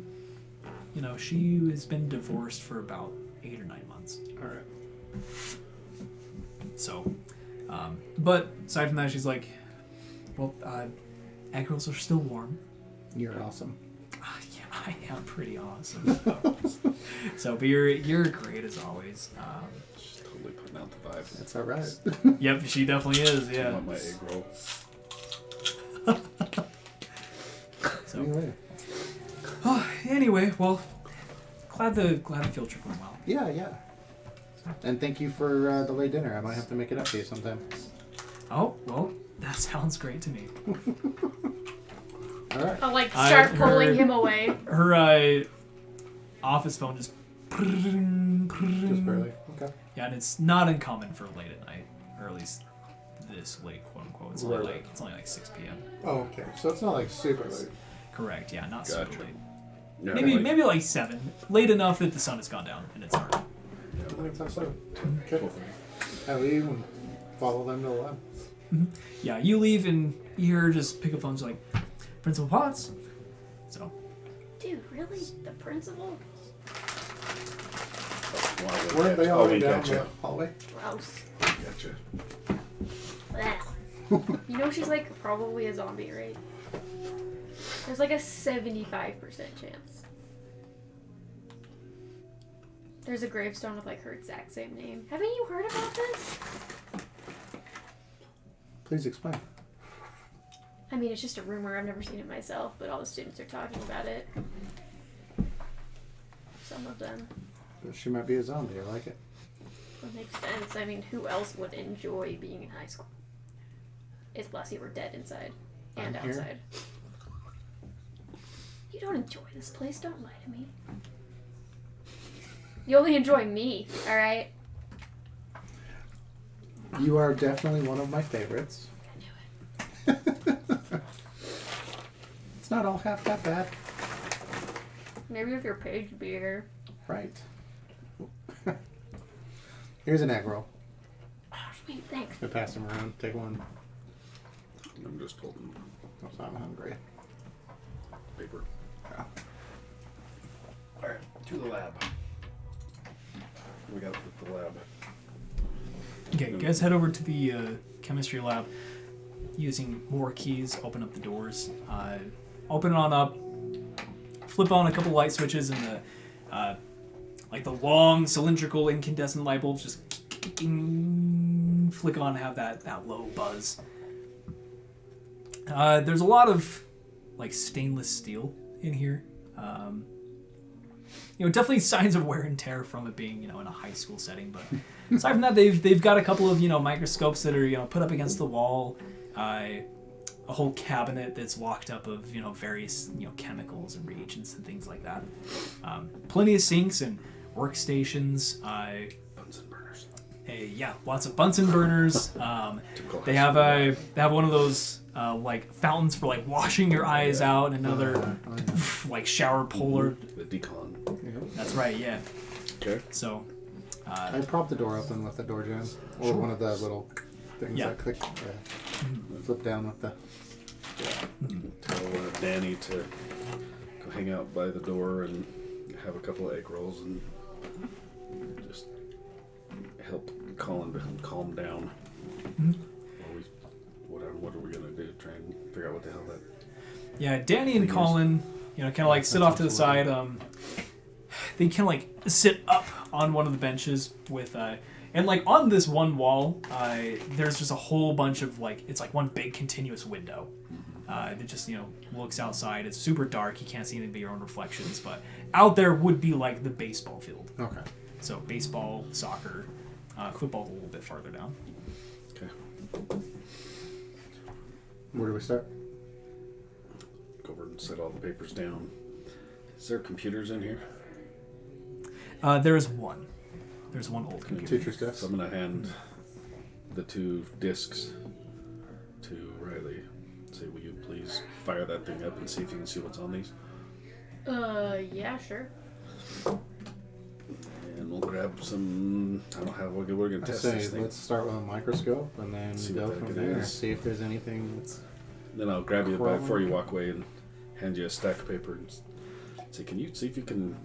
has been divorced for about 8 or 9 months. All right. So, but aside from that, she's like, well, egg rolls are still warm. You're awesome. Yeah, I am pretty awesome. So, but you're great as always. Just totally putting out the vibe. That's all right. Yep, she definitely is. I Yeah. want my egg roll. So, Anyway. anyway, well, glad the field trip went well. Yeah. And thank you for the late dinner. I might have to make it up to you sometime. Oh, well, that sounds great to me. All right. I'll like start I pulling heard- him away. Her office phone just. Just barely. Okay. Yeah, and it's not uncommon for late at night, or at least this late, quote unquote. It's only Right. like 6 p.m. Oh, okay. So it's not like super late. Correct. Yeah, not Gotcha. super late. Yeah, Maybe like 7, late enough that the sun has gone down and it's dark. I think that's so. Okay. I leave and follow them to the lab. Yeah, you leave and you hear her just pick up phones like, Principal Potts. So Dude, really? The principal? Weren't they Oh, already we down gotcha. the hallway? Gross. Gotcha. Blech. You know she's like probably a zombie, right? There's like a 75% chance. There's a gravestone with like her exact same name. Haven't you heard about this? Please explain. I mean, it's just a rumor. I've never seen it myself, but all the students are talking about it. Some of them. But she might be a zombie. I like it. That makes sense. I mean, who else would enjoy being in high school? Unless you were dead inside and I'm here. outside. You don't enjoy this place. Don't lie to me. You only enjoy me, alright? You are definitely one of my favorites. I knew it. It's not all half that bad. Maybe if you're paid to be here. Right. Here's an egg roll. Oh, sweet, thanks. I pass them around. Take one. I'm just holding Oh, I'm hungry. paper. Yeah. All right, to the lab. We got the lab. Okay, you guys head over to the chemistry lab. Using more keys, open up the doors. Open it on up. Flip on a couple light switches, and the like the long cylindrical incandescent light bulbs just flick on and have that low buzz. There's a lot of like stainless steel in here. Definitely signs of wear and tear from it being, in a high school setting. But aside from that, they've got a couple of, microscopes that are, put up against the wall. A whole cabinet that's locked up of, various, chemicals and reagents and things like that. Plenty of sinks and workstations. Bunsen burners. Lots of Bunsen burners. They have one of those like fountains for like washing your eyes out, and another like shower puller. The decon. Yep. That's right, yeah. Okay. So I propped the door open with the door jam. Or one of the little things Yeah. that click. Flip down with the... Tell Danny to go hang out by the door and have a couple of egg rolls and just help Colin calm down. What are we gonna do? Try and figure out what the hell that. yeah, Danny and Colin, kind of like sit off to the side. They can like sit up on one of the benches with and like on this one wall, there's just a whole bunch of like, it's like one big continuous window that just looks outside. It's super dark. You can't see anything but your own reflections. But out there would be like the baseball field. Okay. So baseball, soccer, football's a little bit farther down. Okay. Where do we start? Go over and set all the papers down. Is there computers in here? There's one. There's one old computer. Teacher's desk. So I'm gonna hand the 2 discs to Riley. Say, will you please fire that thing up and see if you can see what's on these? Yeah, sure. And we'll grab some. I don't know how we're gonna I test say this thing. let's start with a microscope and then See go what that from good there. is. See if there's anything that's... Then I'll grab you Crawling. before you walk away and hand you a stack of paper and say, can you see if you can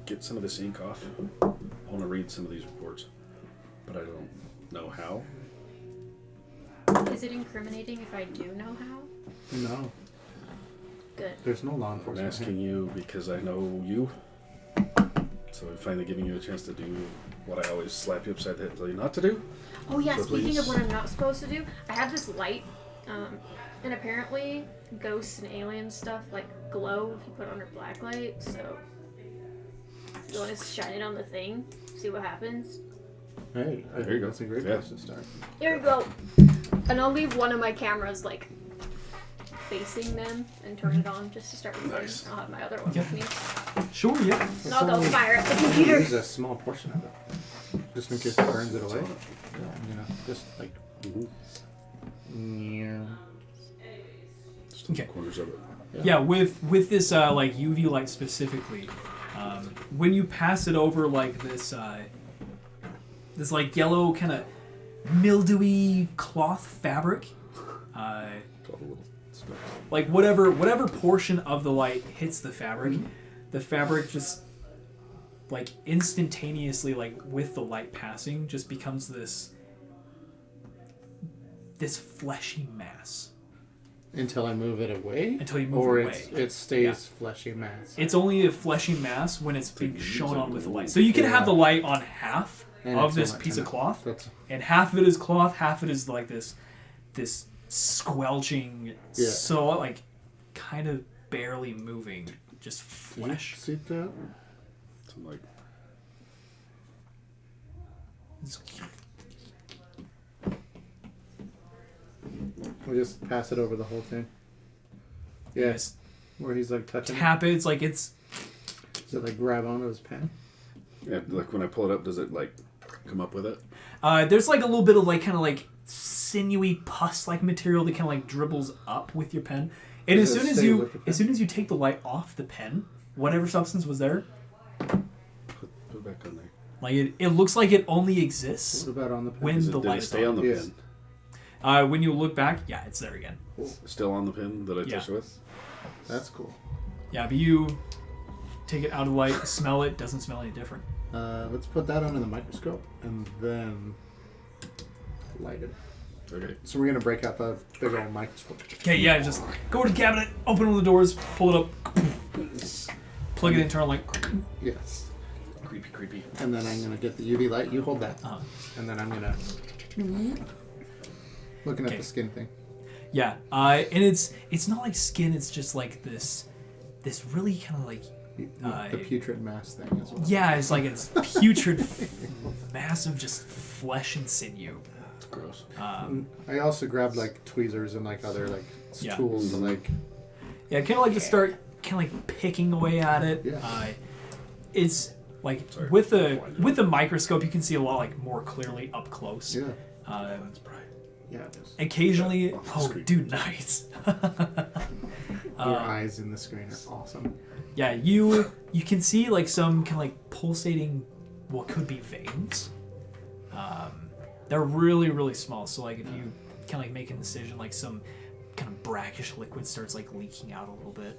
get some of this ink off? I want to read some of these reports, but I don't know how. Is it incriminating if I do know how? No. Good. There's no law I'm enforcement asking you because I know you. So I'm finally giving you a chance to do what I always slap you upside the head and tell you not to do. Oh yeah, So speaking of please. what I'm not supposed to do, I have this light, and apparently ghosts and alien stuff like glow if you put it under black light, so you want to shine it on the thing, see what happens. Hey, I There you think go. that's a great Yeah. place to start. Here you go. And I'll leave one of my cameras like facing them and turn it on just to start with. Nice. I'll have my other one Yeah. with me. Sure, yeah. And I'll go fire up the Use computer. a small portion of it, just in case it burns it away. Just like. Yeah. Just in the Okay. corners of it. Yeah, with this like UV light specifically, when you pass it over like this this like yellow kind of mildewy cloth fabric, All the little stuff. like whatever portion of the light hits the fabric, the fabric just like instantaneously, like with the light passing, just becomes this fleshy mass. Until I move it away? Until you move or it away. it stays Yeah. fleshy mass. It's only a fleshy mass when it's being shown on with the light. So you can have the light on half And of it's this on- piece of cloth, That's, and half of it is cloth, half of it is like this squelching, Yeah. so like kind of barely moving, just flesh. See that? So like, We just pass it over the whole thing. Yes. Where he's like touching. Tap it. It's like it's. Does it like grab onto his pen? yeah, like when I pull it up, does it like come up with it? There's like a little bit of like kind of like sinewy pus like material that kind of like dribbles up with your pen, and Does as it soon as stay you with the pen? take the light off the pen, whatever substance was there, Put it back on there. like it looks like it only exists What about on the pen? when the Did light it is stay on the Yes. pin? When you look back, yeah, it's there again. Still on the pin that I Yeah. touched with? That's cool. Yeah, but you take it out of the light, smell it, doesn't smell any different. Let's put that under the microscope and then light it. Okay. So we're gonna break out the big old microscope. Okay, yeah, just go to the cabinet, open one of the doors, pull it up, plug it into our light. Yes. Creepy, creepy. And then I'm gonna get the UV light. You hold that. Uh-huh. And then I'm gonna looking at Okay. the skin thing. Yeah, and it's not like skin. It's just like this really kind of like The putrid mass thing as well. yeah, it's like it's putrid, massive just flesh and sinew. It's gross. I also grabbed like tweezers and like other like Yeah. tools to like. Yeah, kind of like to start kind of like picking away at it. Yeah. It's like Sorry. with the microscope, you can see a lot like more clearly up close. Yeah. That's bright. Yeah. It is. Occasionally, Yeah. oh, Screen. dude, nice. Your eyes in the screen are awesome. Yeah, you can see like some kind of like pulsating, what could be veins. They're really really small. So like if you kind of like make a incision, like some kind of brackish liquid starts like leaking out a little bit.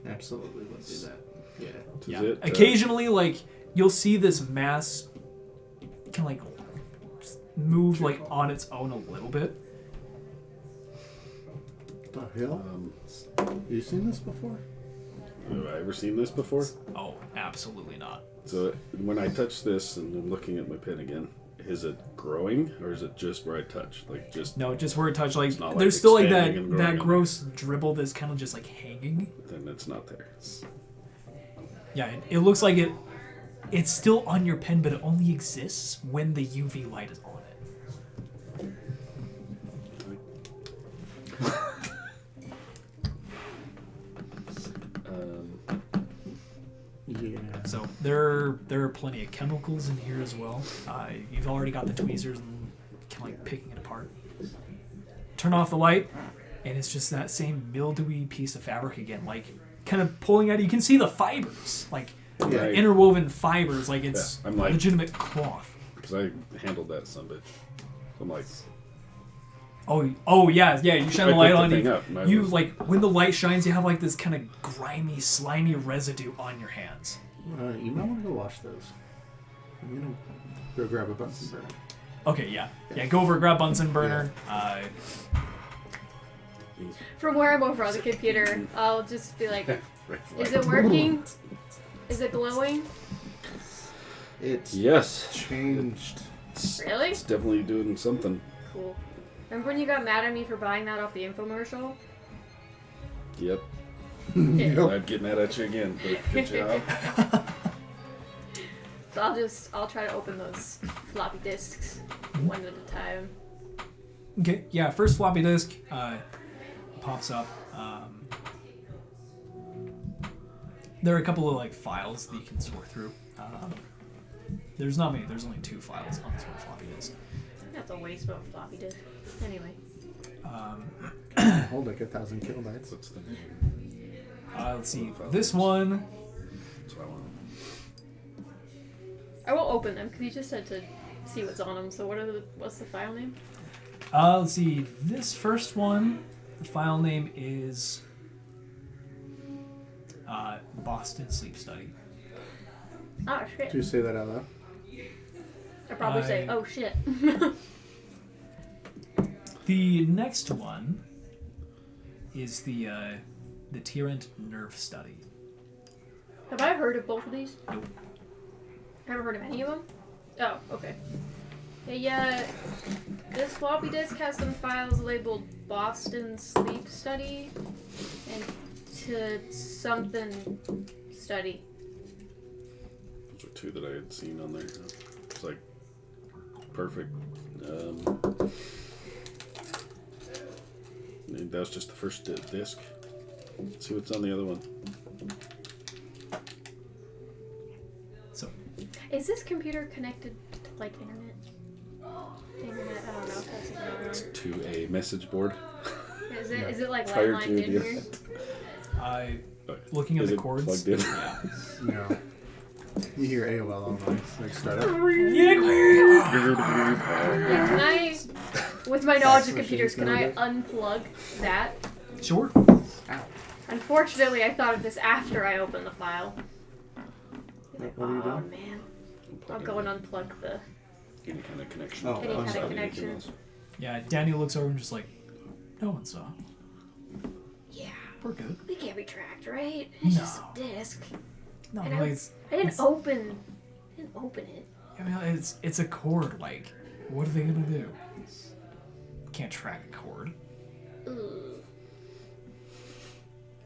Absolutely would do that. Yeah. Yeah. Is it, Occasionally, like you'll see this mass kind of like just move like on its own a little bit. The hell? You seen this before? Have I ever seen this before? Oh, absolutely not. So when I touch this and I'm looking at my pen again, is it growing or is it just where I touch? Like just No, just where it touched, like not, like, there's still like that expanding and growing on gross dribble that's kind of just like hanging. then it's not there. Yeah, it looks like it's still on your pen, but it only exists when the UV light is on it. Yeah. So there are plenty of chemicals in here as well. You've already got the tweezers and kind of like picking it apart. Turn off the light, and it's just that same mildewy piece of fabric again, like kind of pulling out. You can see the fibers, like Yeah. the interwoven fibers, like it's Yeah, I'm like- legitimate cloth. Because I handled that son of a bitch. So I'm like, Oh yeah. You shine the I light picked the on thing you. up, and I You was- like when the light shines, you have like this kind of grimy, slimy residue on your hands. You might want to go wash those. I'm gonna go grab a Bunsen burner. Okay, yeah. Go over, grab Bunsen burner. From where I'm over on the computer, I'll just be like, right, is it working? Is it glowing? It's yes, changed. Really? it's definitely doing something. Cool. Remember when you got mad at me for buying that off the infomercial? Yep, Yeah. I'm getting that at you again. But good job. So I'll try to open those floppy disks one at a time. Okay, yeah. First floppy disk pops up. There are a couple of like files that you can sort through. There's not many. There's only 2 files on this one floppy disk. That's a waste of a floppy disk. Anyway. Hold like 1,000 kilobytes. What's the name? Let's see. This one. That's what I want. I will open them because you just said to see what's on them. So what's the file name? Let's see. This first one, the file name is Boston Sleep Study. Oh shit. Do you say that out loud? I probably say, oh shit. The next one is the Tyrant Nerf study. Have I heard of both of these? Nope. Haven't heard of any of them? Oh, okay. Yeah, this floppy disk has some files labeled Boston Sleep Study and to something study. Those were two that I had seen on there. It's like perfect. That was just the first disc. Let's see what's on the other one. So, Is this computer connected to like internet? Internet, I don't know if that's even It's on. to a message board. Is it? Is it like Prior line to in the here? event. looking at Is the it cords. plugged in? Yeah. No. You hear AOL online, like start up. Yeah, can I, with my knowledge of Fax computers, can I machines unplug that? Sure. Ow. Unfortunately, I thought of this after I opened the file. Like, What are you oh doing? man, I'll go and unplug the. Any kind of connection. Oh, Any kind of outside anything connection. else. Yeah, Danny looks over and just like, no one saw. Yeah, We're good. we can't be tracked, right? It's No. just a disc. No, And like I it's, didn't it's, open. Didn't open it. I mean, it's a cord. Like, what are they gonna do? Can't track a cord. Ugh.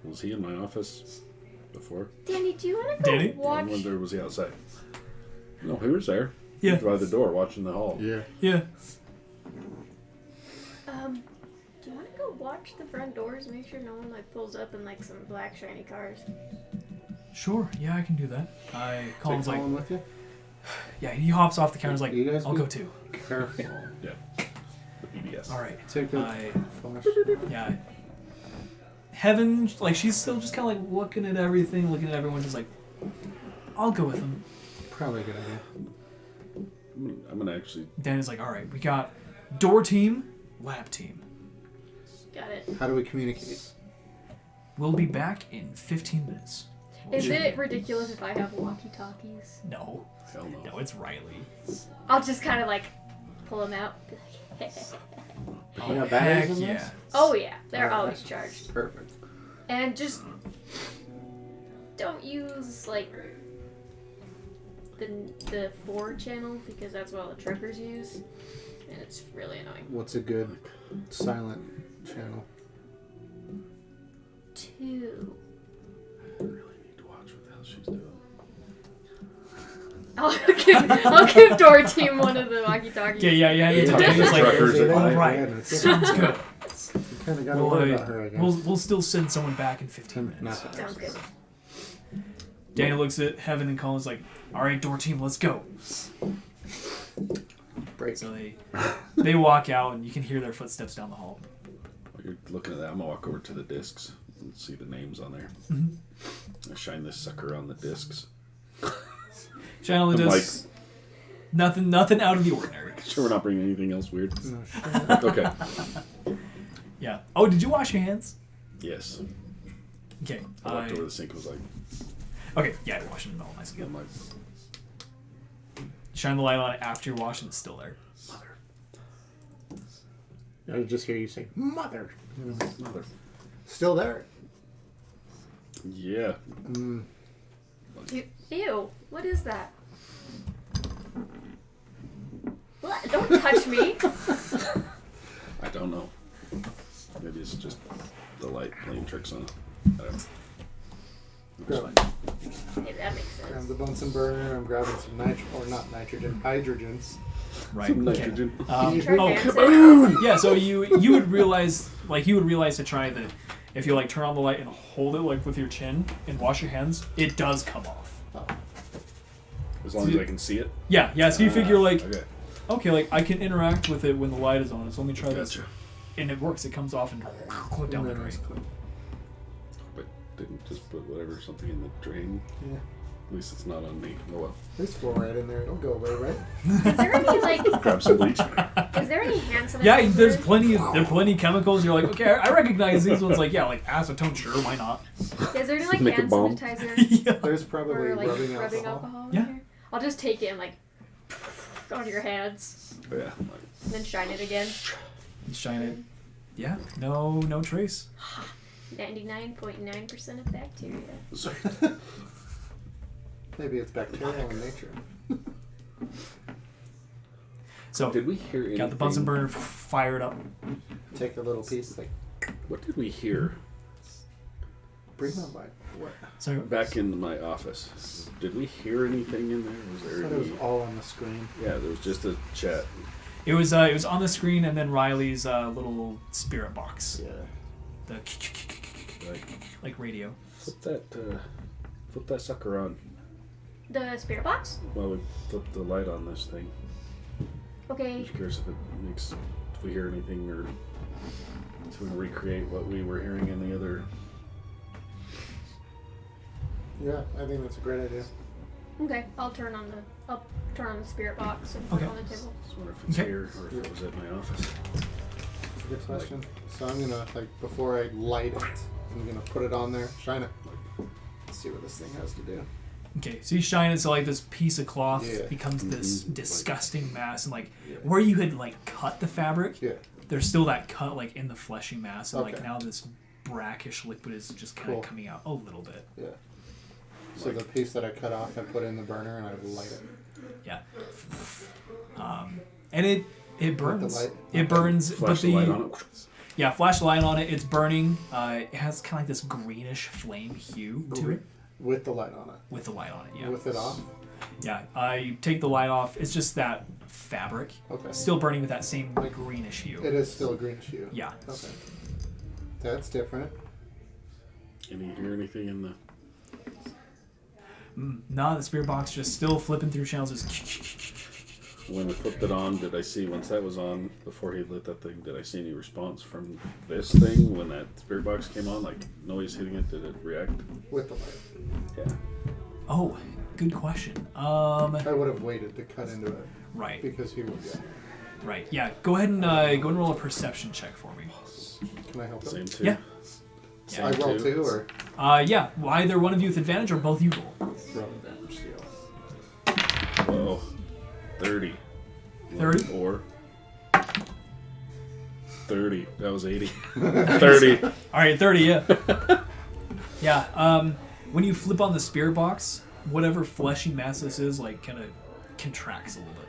Was he in my office before? Danny, do you want to go Danny? watch? Or was he outside? No, he was there. Yeah. He was by the door watching the hall. Yeah. Yeah. Do you want to go watch the front doors? Make sure no one like pulls up in like some black shiny cars. Sure. Yeah, I can do that. Colin's Take like, Colin with you? yeah. He hops off the counter. He's like, You guys I'll be- go too. Careful. Yeah. The BBS. All right. Take the I flash. yeah. Heaven, like she's still just kind of like looking at everything, looking at everyone, just like, I'll go with him. Probably a good idea. I'm gonna actually. Danny's like, all right, we got door team, lab team. Got it. How do we communicate? We'll be back in 15 minutes. Is it ridiculous if I have walkie-talkies? No. Hell no. No, it's Riley. I'll just kind of like pull them out. Be like, You got batteries in yeah. this? oh yeah, they're Alright. always charged. Perfect. And just don't use like the 4 channel because that's what all the truckers use, and it's really annoying. What's a good silent channel? 2. I really need to watch what the hell she's doing. I'll give door team one of the walkie-talkies. Yeah. It's Yeah. Danny's like, Truckers are all fine. right, sounds good. You kind of got to worry about her, I guess. We'll still send someone back in 15 minutes. Not that Sounds good. Danny looks at Heaven and Colin's like, all right, door team, let's go. Break. So they walk out and you can hear their footsteps down the hall. While you're looking at that, I'm gonna walk over to the discs and see the names on there. Mm-hmm. I shine this sucker on the discs. Shine on the I'm discs. Nothing out of the ordinary. Sure, we're not bringing anything else weird. No, shit. Okay. Yeah. Oh, did you wash your hands? Yes. Okay. I walked over to the sink and was like, Okay, yeah, wash them all nice and good. I'm like, Shine the light on it after you're washing, it's still there. mother. I just hear you say, "Mother." Mother. Still there. Yeah. Ew, what is that? What? Don't touch me. I don't know. Maybe it's just the light playing tricks on it. I don't know. It's Grab, fine. Hey, that makes grab sense. the Bunsen burner. I'm grabbing some hydrogens. Right. Some okay. nitrogen. Can you try Oh, dancing? yeah. So you would realize to try that if you like turn on the light and hold it like with your chin and wash your hands, it does come off. As long as I can see it. Yeah. So you figure like, Okay. like I can interact with it when the light is on. So let me try this, Gotcha. and it works. It comes off and down the And then drain. But didn't just put whatever, something in the drain. Yeah. At least it's not on me. Oh well. There's fluoride in there. It'll go away, right? Is there any like? Grab some bleach. Is there any hand sanitizer? Yeah, there's plenty of chemicals. You're like, okay, I recognize these ones. Like, yeah, like acetone. Sure, why not? Is there any like Make a hand bomb. sanitizer Yeah. There's probably or like rubbing rubbing alcohol. alcohol Yeah. in here? I'll just take it and like on your hands, Oh, yeah. and then shine it again. Shine it. Yeah, no trace. 99.9% of bacteria. Sorry. Maybe it's bacterial in nature. So Did we hear anything? got the Bunsen burner fired up. Take a little piece, like, What did we hear bring that by. What? So back in my office? Did we hear anything in there? Was I there thought it was any? all on the screen. Yeah, there was just a chat. it was on the screen, and then Riley's little spirit box, Yeah. the like radio. Flip that sucker on. The spirit box? Well, we flip the light on this thing. Okay. Just curious if we hear anything or if we recreate what we were hearing in the other. Yeah, I think that's a great idea. Okay. I'll turn on the spirit box and put Okay. it on the table. Just wonder if it's Okay. here or if it was at my office. That's a good question. So I'm gonna, like, before I light it, I'm gonna put it on there, shine it. Let's see what this thing has to do. Okay, so you shine it so like this piece of cloth Yeah. becomes this Mhm. disgusting mass, and like Yeah. where you had like cut the fabric, Yeah. there's still that cut like in the fleshy mass, and like Okay. now this brackish liquid is just kind of Cool. coming out a little bit. Yeah. So the piece that I cut off, I put in the burner and I light it. Yeah. And it With burns. the light? It burns, Flash but the light on it. yeah, flash the light on it. It's burning. It has kind of like this greenish flame hue to it With the light on it. with the light on it. Yeah. With it off? Yeah. You take the light off. It's just that fabric Okay. still burning with that same greenish hue. It is still a greenish hue. Yeah. Okay. That's different. Can you hear anything in the? No, the spirit box just still flipping through channels. Is When we flipped it on, did I see once that was on before he lit that thing? Did I see any response from this thing when that spirit box came on? Like noise hitting it? Did it react? With the light. Yeah. Oh, good question. I would have waited to cut into it Right, because he would. Yeah. right. Yeah, go ahead and roll a perception check for me. Can I help him? Same two. Yeah. Same I roll two. two or Yeah. Well, either one of you with advantage or both you roll. roll advantage deal. Whoa. 30. 30? Or 30. That was 80. 30. All right, 30. Yeah. Yeah. When you flip on the spirit box, whatever fleshy mass this is, like, kind of contracts a little bit.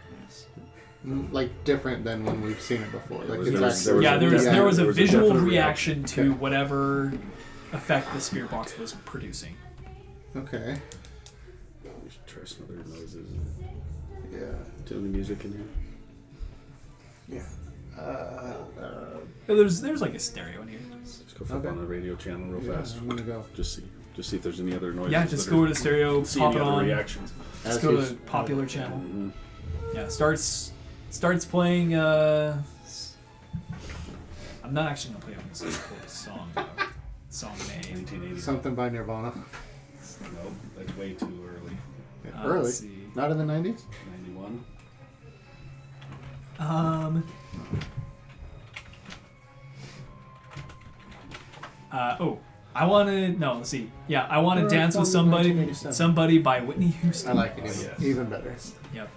Like different than when we've seen it before. Like was- it's there was- actually. there was a- there was a there was a visual definite reaction to Okay. whatever effect the spirit box was producing. Okay. We should try some other noises. Yeah. Tune the music in here. Yeah. There's like a stereo in here. Just go flip Okay. on the radio channel real Yeah, fast. I'm gonna go. Just see if there's any other noises. Yeah, just that go are- to the stereo, see pop any it other on. reactions. Let's As go he's- to popular channel. Mhm. Yeah, starts playing. I'm not actually gonna play it. I'm just gonna pull the song. Song name. 1980. Something by Nirvana. No, that's way too early. Yeah, Let's early. see. Not in the 90s? 91. I want to. No, let's see. Yeah, I want to Alright, dance with from somebody. 1987. Somebody by Whitney Houston. I like it Yeah. even better. Yep.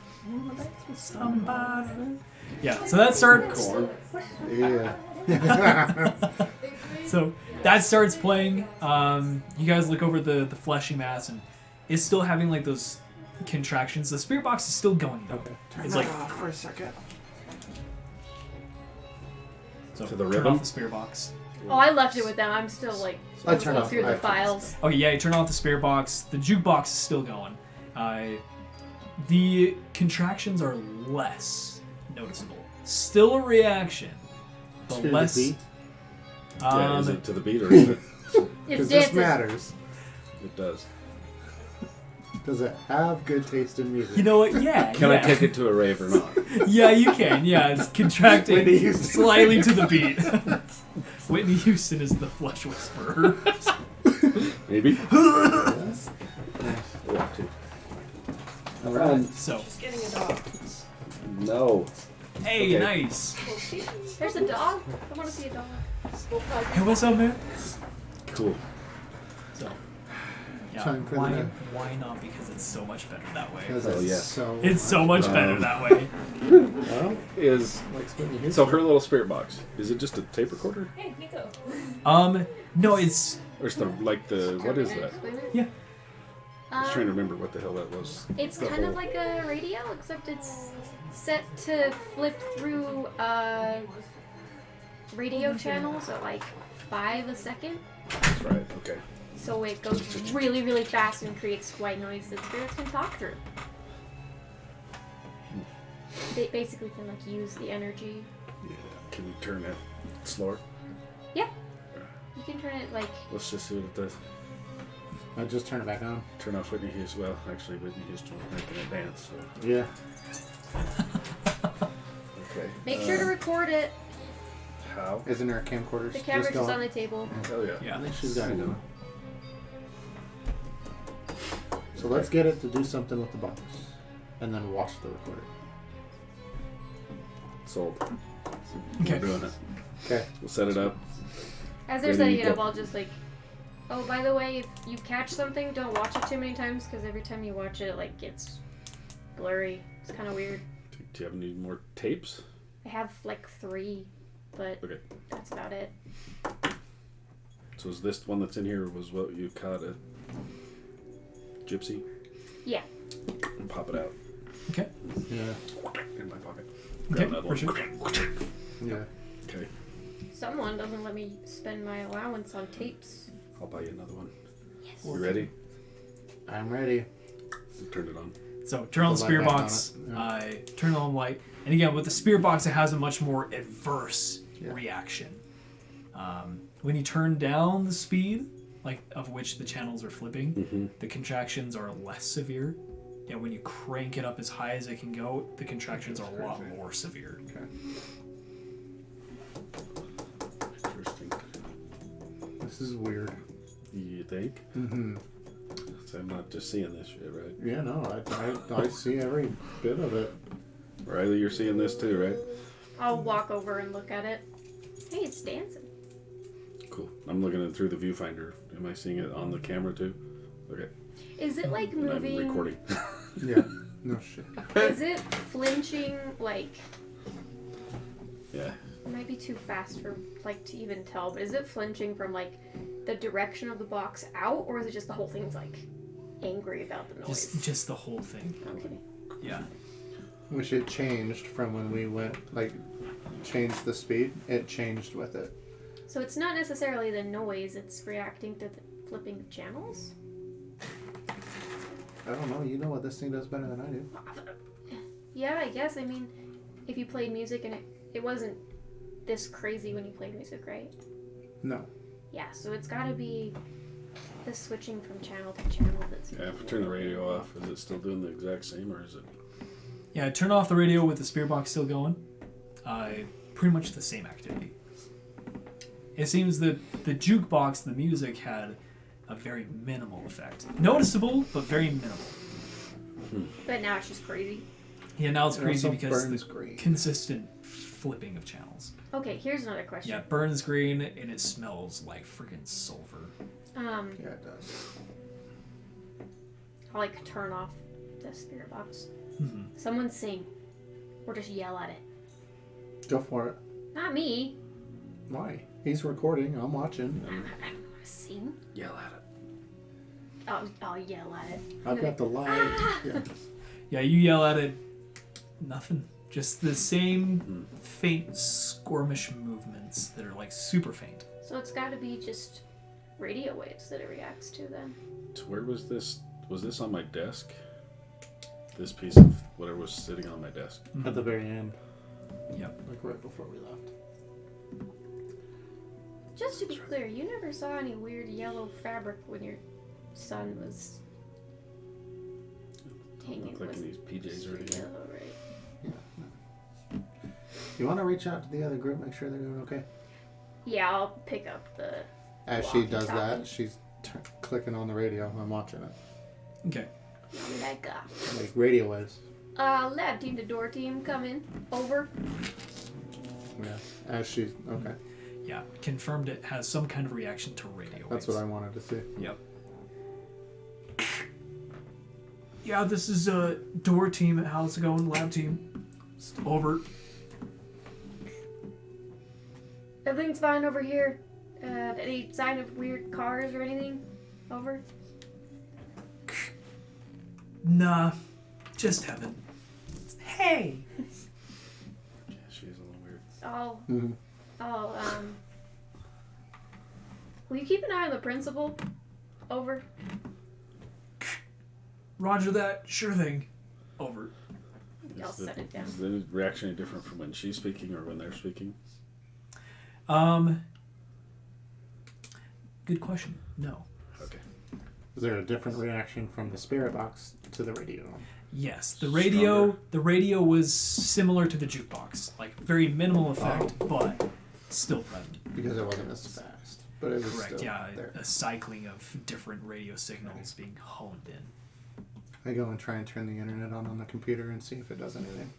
Somebody. Yeah. So that starts. Corn. Yeah. So that starts playing. You guys look over the fleshy mass, and it's still having like those contractions. The spirit box is still going though. Okay. It's like for a second. so. To the turn rhythm? off the spirit box. Oh, I left it with them. I'm still like I turn looking off through the iPhones. files. Okay, yeah, you turn off the spirit box. The jukebox is still going. The contractions are less noticeable. Still a reaction, but To the less. beat? Yeah, is it to the beat or is it? It's Because this dancing. matters. It does. Does it have good taste in music? You know what? Yeah. Can yeah. I take it to a rave or not? Yeah, you can. Yeah, it's contracting Whitney Houston. slightly to the beat. Whitney Houston is the flesh whisperer. Maybe. Yes. Yeah, too. All right. So, Just getting a dog. No. hey, Okay. nice. There's a dog. I want to see a dog. Hey, what's up, man? Cool. So, Yeah. Time for why? the- Why not? Because it's so much better that way. Because Oh, it's yeah. so. It's so much better that way. Well, Is like spinning his so her little spirit box. Is it just a tape recorder, Hey, Nico. No, it's or is the what is that? Explain it? yeah. I was trying to remember what the hell that was. It's The kind of whole- like a radio, except it's set to flip through radio channels at like 5 a second. That's right. Okay. So it goes really, really fast and creates white noise that spirits can talk through. They basically can like use the energy. Yeah. Can you turn it slower? Yeah. You can turn it like Let's just see what it does. I just turn it back on. Turn off Whitney Houston. Well, actually, Whitney Houston was making it dance. So. Yeah. Okay. make sure to record it. How? Isn't there a camcorder? The camera's just on the table. Oh yeah. Yeah. I think she's got it going. So let's get it to do something with the box, and then watch the recording. Sold. Okay. We're doing it. Okay. We'll set it up. As they're Ready, setting it up, go. I'll just like, oh, by the way, if you catch something, don't watch it too many times because every time you watch it, it like gets blurry. It's kind of weird. Do you have any more tapes? I have like 3, but Okay. that's about it. So is this one that's in here was what you caught a gypsy? Yeah. And pop it out Okay. Yeah. in my pocket. Okay. Grab another For sure. one. Yeah. Okay. Someone doesn't let me spend my allowance on tapes. I'll buy you another one. Yes. You ready? I'm ready. Turn it on. So turn on the The spirit light back box. on it, Turn on the light, and again with the spirit box, it has a much more adverse Yeah. reaction. When you turn down the speed, like of which the channels are flipping, the contractions are less severe. And when you crank it up as high as it can go, the contractions are a lot more severe. Okay. Interesting. This is weird. You think? Mm-hmm. So I'm not just seeing this shit, right? Yeah, no, I see every bit of it. Riley, you're seeing this too, right? I'll walk over and look at it. Hey, it's dancing. Cool. I'm looking at it through the viewfinder. Am I seeing it on the camera too? Okay. Is it like And I'm moving? recording. Yeah. No shit. Is it flinching? Like, Yeah. it might be too fast for like to even tell. But is it flinching from like the direction of the box out, or is it just the whole thing's like angry about the noise? Just the whole thing. Okay. Yeah. Which it changed from when we went, like, changed the speed. It changed with it. So it's not necessarily the noise; it's reacting to the flipping of channels. I don't know. You know what this thing does better than I do. Yeah, I guess. I mean, if you played music and it wasn't this crazy when you played music, right? No. Yeah, so it's got to be the switching from channel to channel that's. Yeah, if I turn the radio off, is it still doing the exact same, or is it? Yeah, turn off the radio with the spirit box still going. Pretty much the same activity. It seems that the jukebox, the music, had a very minimal effect. Noticeable, but very minimal. But now it's just crazy. Yeah, now it's It crazy also because burns the green. consistent flipping of channels. Okay, here's another question. Yeah, it burns green and it smells like freaking sulfur. Yeah, it does. I'll like turn off the spirit box. Mhm. Someone sing, or just yell at it. Go for it. Not me. Why? He's recording. I'm watching. I don't want to sing. Yell at it. I'll yell at it. I've got the light. Ah! Yeah. Yeah, you yell at it, nothing. Just the same faint squirmish movements that are like super faint. So it's got to be just radio waves that it reacts to then. So where was this? Was this on my desk? This piece of whatever was sitting on my desk. At the very end. Yep. Like right before we left. Just to be clear, you never saw any weird yellow fabric when your son was hanging Look like in with these PJs or anything. yellow, right? Yeah. You want to reach out to the other group, make sure they're doing okay? Yeah, I'll pick up the. As she does Walkie-talkie. that, she's clicking on the radio. I'm watching it. Okay. Like, Like radio waves. lab team to door team, come in. Over. Yeah. As she's okay. Yeah, confirmed it has some kind of reaction to radio That's waves. what I wanted to see. Yep. Yeah, this is door team. How's it going, lab team? Over. Everything's fine over here. Any sign of weird cars or anything? Over. Nah, just heaven. Hey. Yeah, she's a little weird. Oh. Mm-hmm. Oh. Will you keep an eye on the principal? Over. Roger that. Sure thing. Over. I'll set it down. Is the reaction any different from when she's speaking or when they're speaking? Good question. No. Okay. Is there a different reaction from the spirit box to the radio? Yes, Stronger. the radio was similar to the jukebox, like very minimal effect, but still present. Because it wasn't as fast. But it was Correct. still Yeah, there. a cycling of different radio signals being honed in. I go and try and turn the internet on the computer and see if it does anything.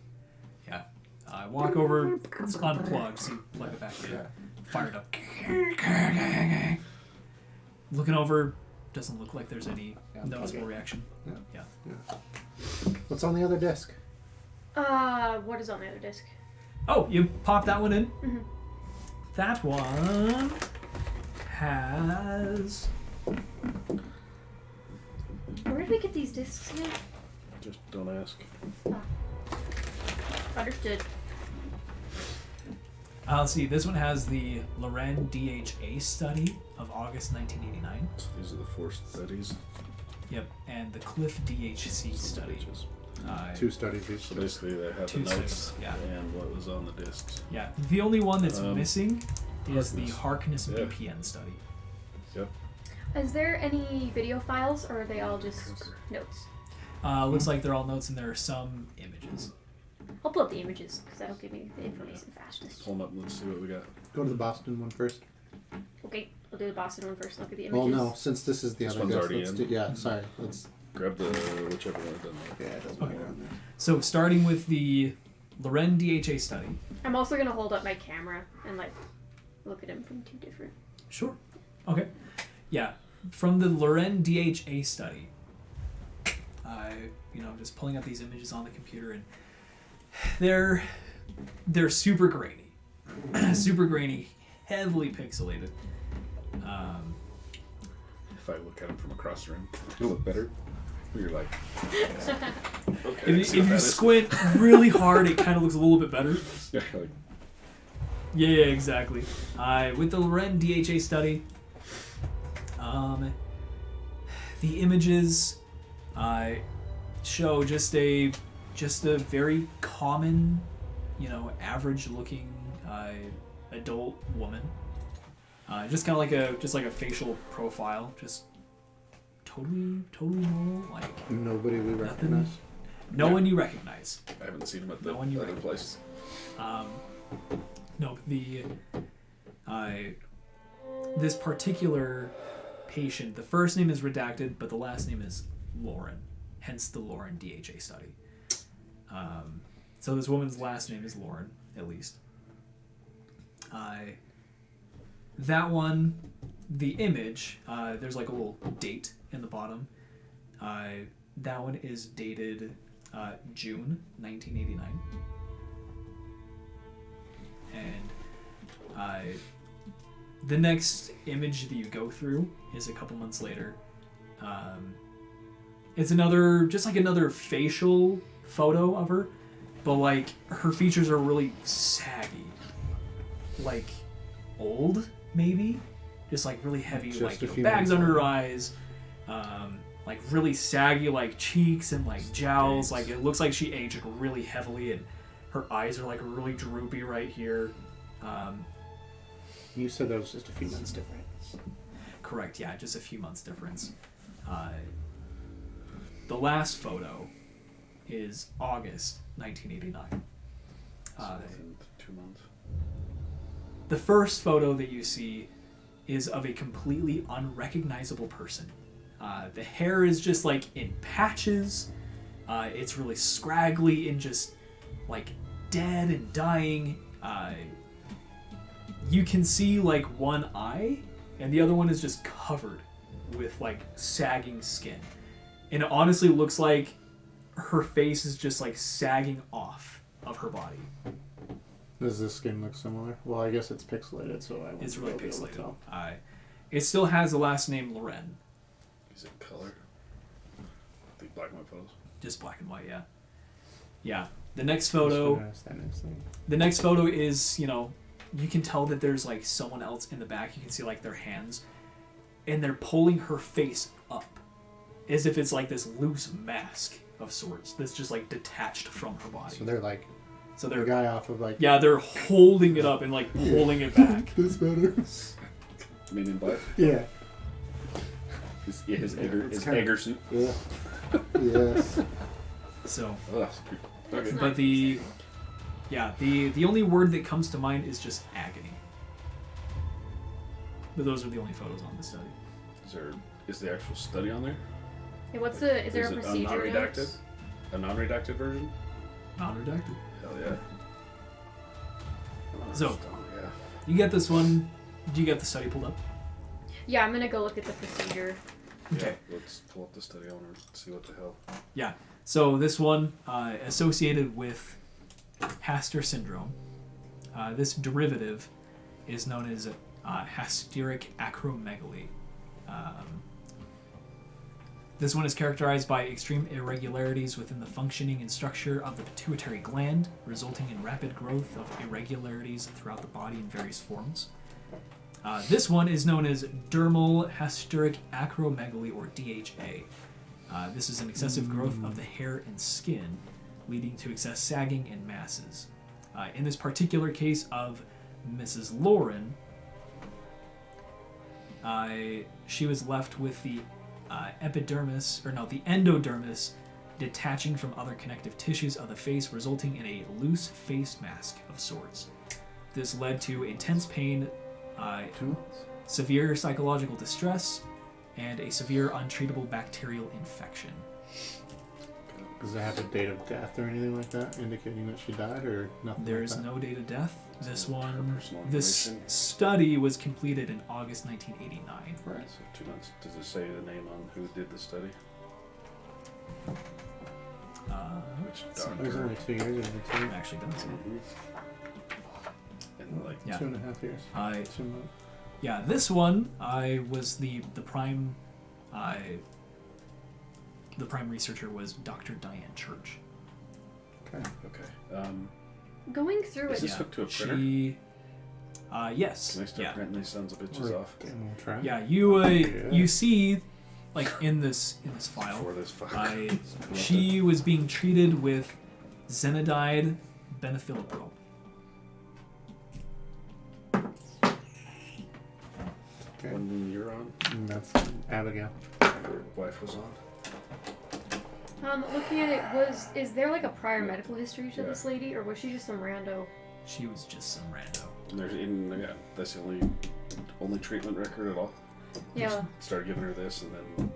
Yeah. I walk over, it's unplugged, so you plug it back in. Yeah. Fire it up. Looking over, doesn't look like there's any Yeah, noticeable okay. reaction. Yeah. Yeah. What's on the other disc? What is on the other disc? Oh, you pop that one in? Mhm. That one has... Where did we get these discs again? Just don't ask. Understood. Let's see, this one has the Loren DHA study of August 1989. So these are the 4 studies. Yep, and the Cliff DHC study. Pages. 2 studies each. So basically they have the 2 notes studies, yeah. and what was on the discs. Yeah, the only one that's missing is the Harkness. Harkness Yeah. BPN study. Yep. Is there any video files, or are they all just notes? Looks like they're all notes and there are some images. I'll pull up the images, because that'll give me the information fastest. Pull them up and let's see what we got. Go to the Boston one first. Okay, I'll do the Boston one first. Look at the images. Well, no, since this is the This other one's disc, already let's in. do, yeah, sorry. Let's. Grab the whichever one it doesn't matter. Yeah, it doesn't Okay. matter on there. So starting with the Loren DHA study. I'm also going to hold up my camera and, look at him from 2 different... Sure. Okay. Yeah. From the Loren DHA study, just pulling up these images on the computer, and they're super grainy, super grainy, heavily pixelated. If I look at them from across the room, it'll look better. You're like, okay. If you squint really hard, it kind of looks a little bit better. Yeah, like, Yeah, exactly. With the Loren DHA study, the images show just a very common, average-looking adult woman. Just kind of like a facial profile, just totally normal. Like Nobody we Nothing. recognize. no Yeah. one you recognize. I haven't seen them at the No one you other recognize. place. No, this particular patient, the first name is redacted, but the last name is Lauren, hence the Lauren DHA study. So this woman's last name is Lauren, at least. That one, the image, there's like a little date in the bottom. That one is dated June 1989. And the next image that you go through is a couple months later. It's another facial photo of her, but like her features are really saggy, like old maybe, just like really heavy, Just like a few bags months under her older. eyes, like really saggy like cheeks and like jowls. Like it looks like she aged really heavily, and her eyes are like really droopy right here. You said that was just a few months different. Correct, yeah, just a few months difference. The last photo is August 1989. So within 2 months. The first photo that you see is of a completely unrecognizable person. The hair is just like in patches. It's really scraggly and just like dead and dying. You can see like one eye, and the other one is just covered with like sagging skin. And it honestly looks like her face is just like sagging off of her body. Does the skin look similar? Well, I guess it's pixelated, so I It's won't really be able to pixelated. tell. It still has the last name Loren. Is it color? The black and white photos. Just black and white, yeah. Yeah. The next photo. Just gonna ask that next thing. The next photo is, you can tell that there's like someone else in the back. You can see like their hands, and they're pulling her face up, as if it's like this loose mask of sorts that's just like detached from her body. So they're like So the they're guy off of like. yeah, they're holding it up and like pulling it back. This better. Men in Black. Yeah. His It's Egger kinda- suit. Yeah. Yes. So, Oh, that's creepy. Okay. but the only word that comes to mind is just agony. But those are the only photos on the study. Is the actual study on there? Hey, is there Is a it procedure non-redacted? notes? A non-redacted version? Non-redacted. Hell yeah. So- yeah. You get this one. Do you get the study pulled up? Yeah, I'm gonna go look at the procedure. Okay. Yeah, let's pull up the study on and see what the hell. Yeah. So this one associated with Haster syndrome. This derivative is known as hasteric acromegaly. This one is characterized by extreme irregularities within the functioning and structure of the pituitary gland, resulting in rapid growth of irregularities throughout the body in various forms. This one is known as dermal hasteric acromegaly, or DHA. This is an excessive growth of the hair and skin, leading to excess sagging and masses. In this particular case of Mrs. Lauren, she was left with the endodermis detaching from other connective tissues of the face, resulting in a loose face mask of sorts. This led to intense pain, severe psychological distress, and a severe untreatable bacterial infection. Does it have a date of death or anything like that, indicating that she died, or nothing? There's like that? no date of death. This personal this information. study was completed in August 1989. Right. So 2 months. Does it say the name on who did the study? Which let's see. It was doctor? only 2 years ago, too. It actually does. And like, Yeah. 2.5 years. 2 months. Yeah, this one was the prime researcher was Dr. Diane Church. Okay. okay. Going through Is it, this hooked to a printer? She yes. Can I start Yeah. printing these sons of bitches Or off demo track. Yeah, Yeah. you see like in this file, before this fuck? she was being treated with zenadide benefilipro. Okay. When you're on, And that's Abigail. your wife was on. looking at it, is there like a prior medical history to this lady, or was she just some rando? She was just some rando. And that's the only treatment record at all. Yeah. Started giving her this, and then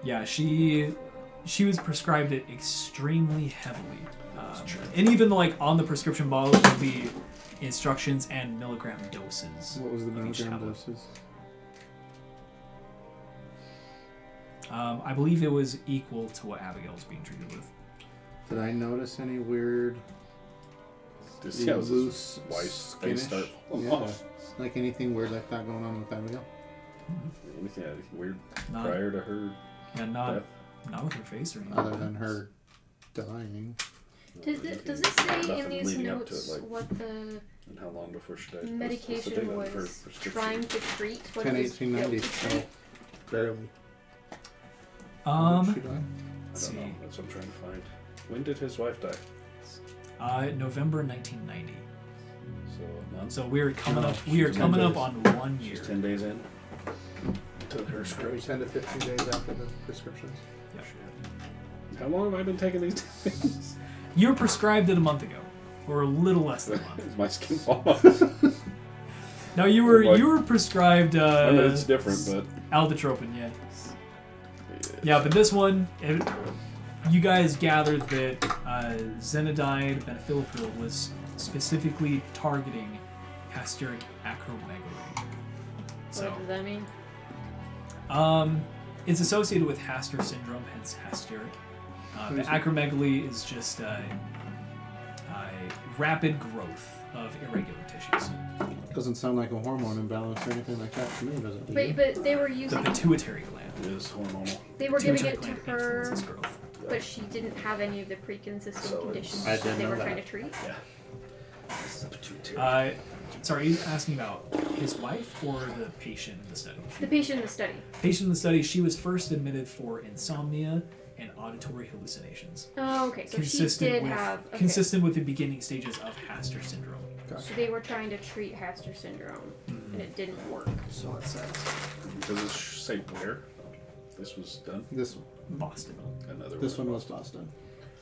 Yeah, she was prescribed it extremely heavily, and even like on the prescription bottle would be instructions and milligram doses. What was the of each milligram tablet. doses? I believe it was equal to what Abigail was being treated with. Did I notice any weird just yeah, was loose his wife's face skinish? start falling Yeah. off. Like anything weird like that going on with Abigail? Anything weird Not, prior to her yeah, death? not with her face or anything. Other than her dying. Does it say in Nothing these leading up to notes it, like, what the and how long before she died? medication What's the date on her was prescription? trying to treat? What 10, it was 1890. built to So treat? barely. When did she let's die? I don't see. know. That's what I'm trying to find. When did his wife die? November 1990. So a month. So we're coming No, up. We are she's coming 10 up days. on 1 year. She's 10 days in to her Maybe script. 10 to 15 days after the prescriptions. Shit. How long have I been taking these things? You were prescribed it a month ago, or a little less than a month. Is my skin fall off? No, you were prescribed. I know it's different, but Aldotropin, yeah. Yeah, but this one, you guys gathered that zenadide benefilipro was specifically targeting hasteric acromegaly. So, What does that mean? it's associated with Haster syndrome, hence hasteric. The acromegaly is just rapid growth of irregular tissues. Doesn't sound like a hormone imbalance or anything like that to me, does it? But they were The using. pituitary gland. It is hormonal. They were giving Pituitary it to gland her, influences growth. but she didn't have any of the pre-consistent So conditions I that didn't they know were that. trying to treat. Yeah. This is the pituitary. Sorry, are you asking about his wife or the patient in the study? The patient in the study. Patient in the study, she was first admitted for insomnia and auditory hallucinations. Oh, okay. So she did with, have. Okay. consistent with the beginning stages of Haster syndrome. Gotcha. So they were trying to treat Haster syndrome, and it didn't work. So it says. Does it say where this was done? This Boston. Another this one was Boston.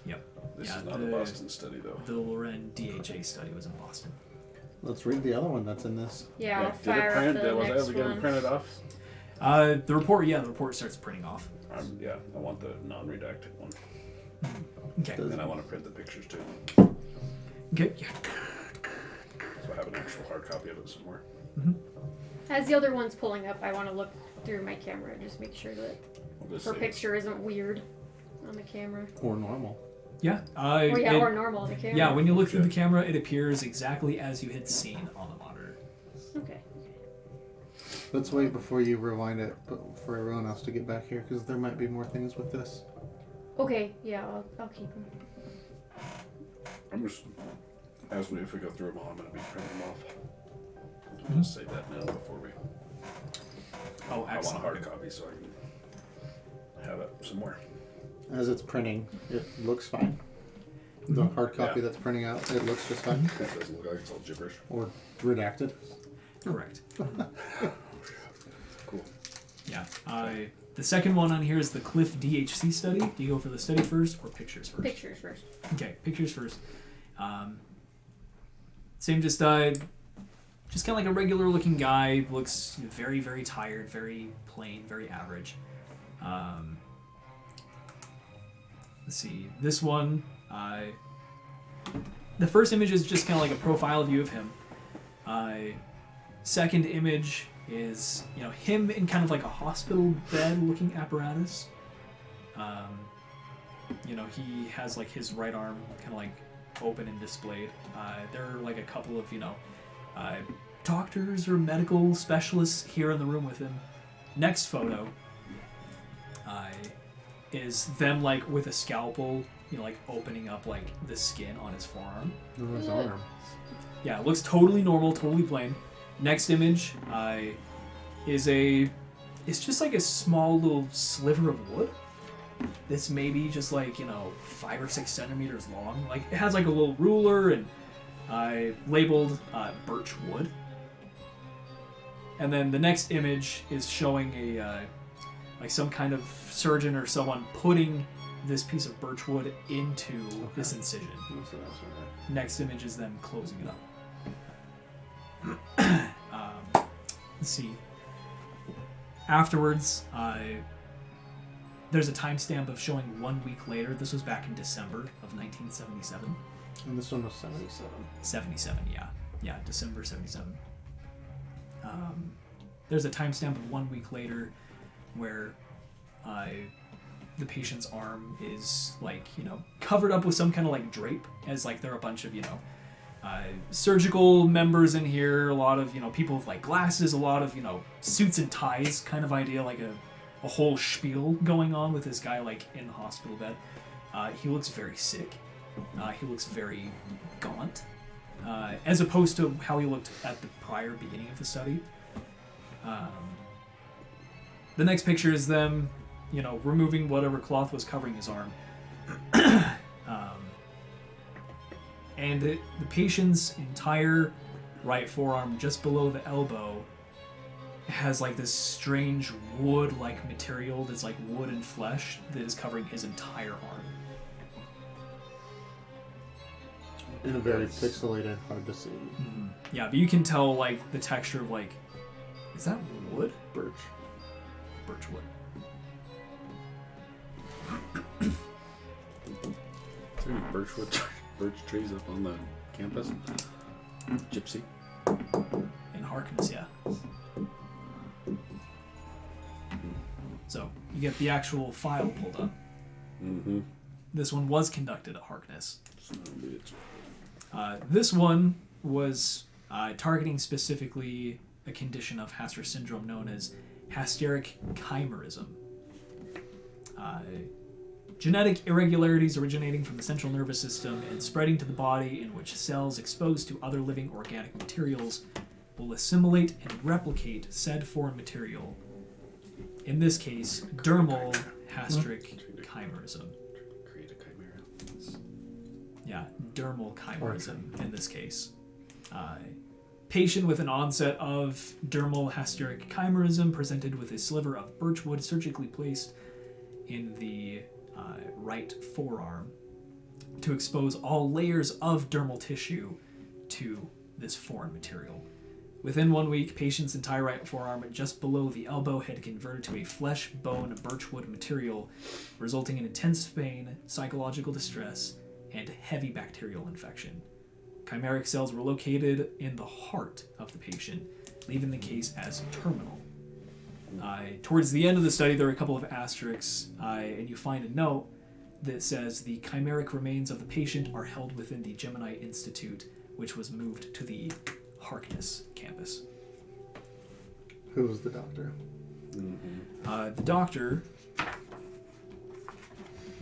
Yep. This Yeah, is not a Boston study, though. The Loren DHA study was in Boston. Let's read the other one that's in this. Yeah, I'll Did it fire print? up the Was I next able to get it one. printed off? The report starts printing off. Yeah, I want the non-redacted one. Okay. And I want to print the pictures too. Okay. Yeah. So I have an actual hard copy of it somewhere. As the other one's pulling up, I want to look through my camera and just make sure that I'll just her say picture isn't weird on the camera. Or normal. Yeah. Or normal on the camera. Yeah, when you look through the camera, it appears exactly as you had seen on the monitor. Okay. Let's wait before you rewind it for everyone else to get back here, because there might be more things with this. Okay. Yeah, I'll keep them. I'm just as if we go through them all, I'm going to be printing them off. I'll just say that now before we. Oh, I want a excellent. hard copy so I can have it somewhere. As it's printing, it looks fine. The hard copy Yeah. that's printing out, it looks just fine. That doesn't look like it's all gibberish. Or redacted. Correct. Cool. Yeah. The second one on here is the Cliff DHC study. Do you go for the study first or pictures first? Pictures first. Okay, pictures first. Same, just kind of like a regular looking guy. Looks very, very tired, very plain, very average. Let's see. This one, the first image is just kind of like a profile view of him. Second image is, him in kind of like a hospital bed looking apparatus. He has like his right arm kind of like open and displayed. There are like a couple of, doctors or medical specialists here in the room with him. Next photo is them like with a scalpel, like opening up like the skin on his forearm. On his arm. Yeah, it looks totally normal, totally plain. Next image is it's just like a small little sliver of wood. That's maybe just like 5 or 6 centimeters long. Like it has like a little ruler and labeled birch wood. And then the next image is showing a like some kind of surgeon or someone putting this piece of birch wood into this incision. That's what I was gonna- Next image is them closing it up. Let's see. Afterwards, there's a timestamp of showing 1 week later. This was back in December of 1977. And this one was 77. 77, yeah. Yeah, December 77. There's a timestamp of 1 week later where the patient's arm is like, covered up with some kind of like drape, as like there are a bunch of, surgical members in here, a lot of, people with like glasses, a lot of, suits and ties kind of idea, like a whole spiel going on with this guy like in the hospital bed. He looks very sick. He looks very gaunt, as opposed to how he looked at the prior beginning of the study. The next picture is them, removing whatever cloth was covering his arm. And the patient's entire right forearm, just below the elbow, has like this strange wood-like material that's like wood and flesh that is covering his entire arm. In a very pixelated, hard to see. Yeah, but you can tell like the texture of like, is that wood? Birch. Birch wood. Is there any birch trees up on the campus? Gypsy. In Harkness, yeah. So you get the actual file pulled up. Mm-hmm. This one was conducted at Harkness. Son of a bitch. This one was targeting specifically a condition of Hasser syndrome known as hasteric chimerism. Genetic irregularities originating from the central nervous system and spreading to the body, in which cells exposed to other living organic materials will assimilate and replicate said foreign material. In this case, dermal hasteric chimerism. Create a chimera. Yeah, dermal chimerism in this case. Patient with an onset of dermal hasteric chimerism presented with a sliver of birchwood surgically placed in the right forearm to expose all layers of dermal tissue to this foreign material. Within 1 week, patient's entire right forearm just below the elbow had converted to a flesh, bone, birchwood material, resulting in intense pain, psychological distress, and heavy bacterial infection. Chimeric cells were located in the heart of the patient, leaving the case as terminal. Towards the end of the study, there are a couple of asterisks, and you find a note that says the chimeric remains of the patient are held within the Gemini Institute, which was moved to the Harkness campus. Who was the doctor? The doctor,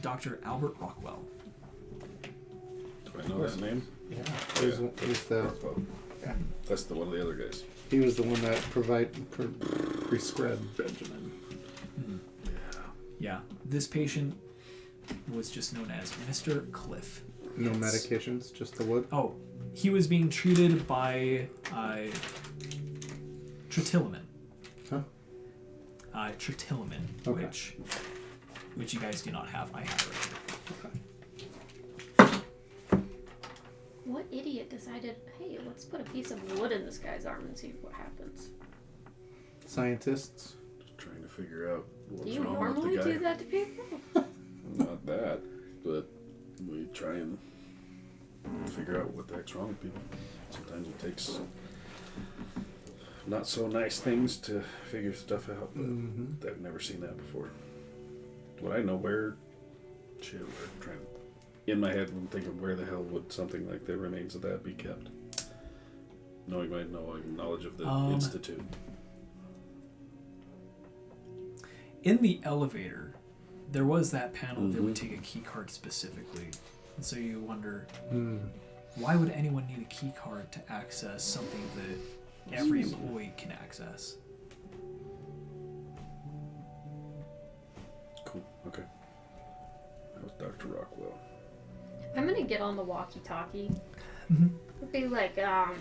Dr. Albert Rockwell. Do I know that name? Yeah. He's the, yeah. That's the one of the other guys. He was the one that prescribed Benjamin. Yeah, this patient was just known as Mr. Cliff. No medications, just the wood? Oh, he was being treated by tritillamin. Huh? Tritillamin, Okay. which you guys do not have. I have it right here. What idiot decided, hey, let's put a piece of wood in this guy's arm and see what happens? Scientists. Just trying to figure out what's Do you wrong normally with the guy. do that to people? Not that, but we try and figure out what the heck's wrong with people. Sometimes it takes not so nice things to figure stuff out, but I've never seen that before. Would I know where? Shit, we're trying. In my head, I'm thinking, where the hell would something like the remains of that be kept? Knowing my knowledge of the institute. In the elevator, there was that panel that would take a key card specifically. And so you wonder, why would anyone need a key card to access something that every employee can access? Cool. Okay. That was Dr. Rockwell. I'm gonna get on the walkie-talkie. It'd be like, lab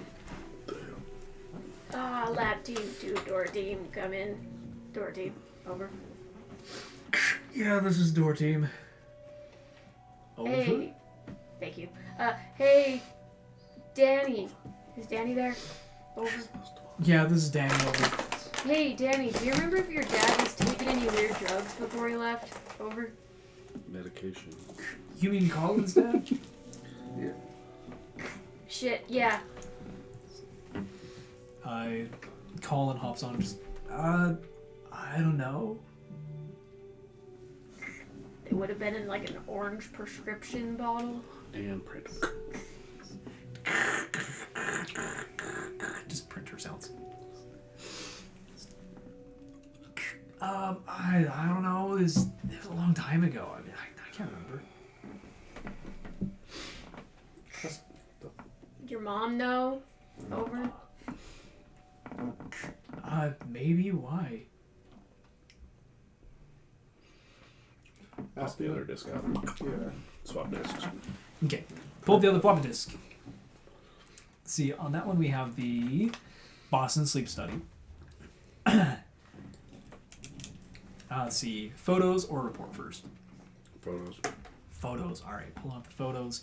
team 2, door team, come in. Door team, over. Yeah, this is door team. Over. Hey, thank you. Hey, Danny. Is Danny there? Over. Yeah, this is Danny. Over. Hey, Danny, do you remember if your dad was taking any weird drugs before he left? Over. Medication. You mean Colin's dad? Yeah. Shit, yeah. Colin hops on and just, I don't know. It would have been in like an orange prescription bottle. And print. Just printer sounds. I don't know. It was a long time ago. I mean, I can't remember. Your mom know? Over. Maybe. Why? Ask the other disc out. Yeah. Swap discs. Okay. Pull up the other floppy disk. See, on that one we have the Boston Sleep Study. Let's see. Photos or report first? Photos. Photos. All right. Pull up the photos.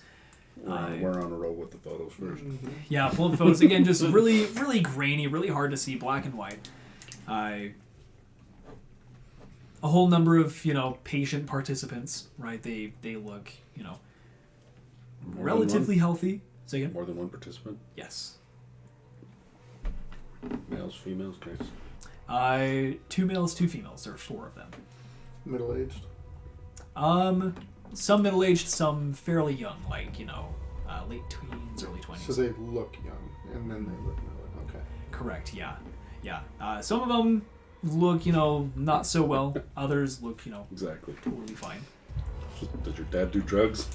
We're on a roll with the photos first. Yeah, pull up the photos. Again, just really, really grainy, really hard to see, black and white. A whole number of, patient participants, right? They look, relatively healthy. Say again? More than one participant? Yes. Males, females, guys? 2 males, 2 females. There are 4 of them. Middle-aged. some middle-aged, some fairly young, like, late tweens, early 20s. So they look young, and then they look middle. Okay. Correct, yeah. Some of them look, not so well. Others look, Exactly. totally fine. Does your dad do drugs?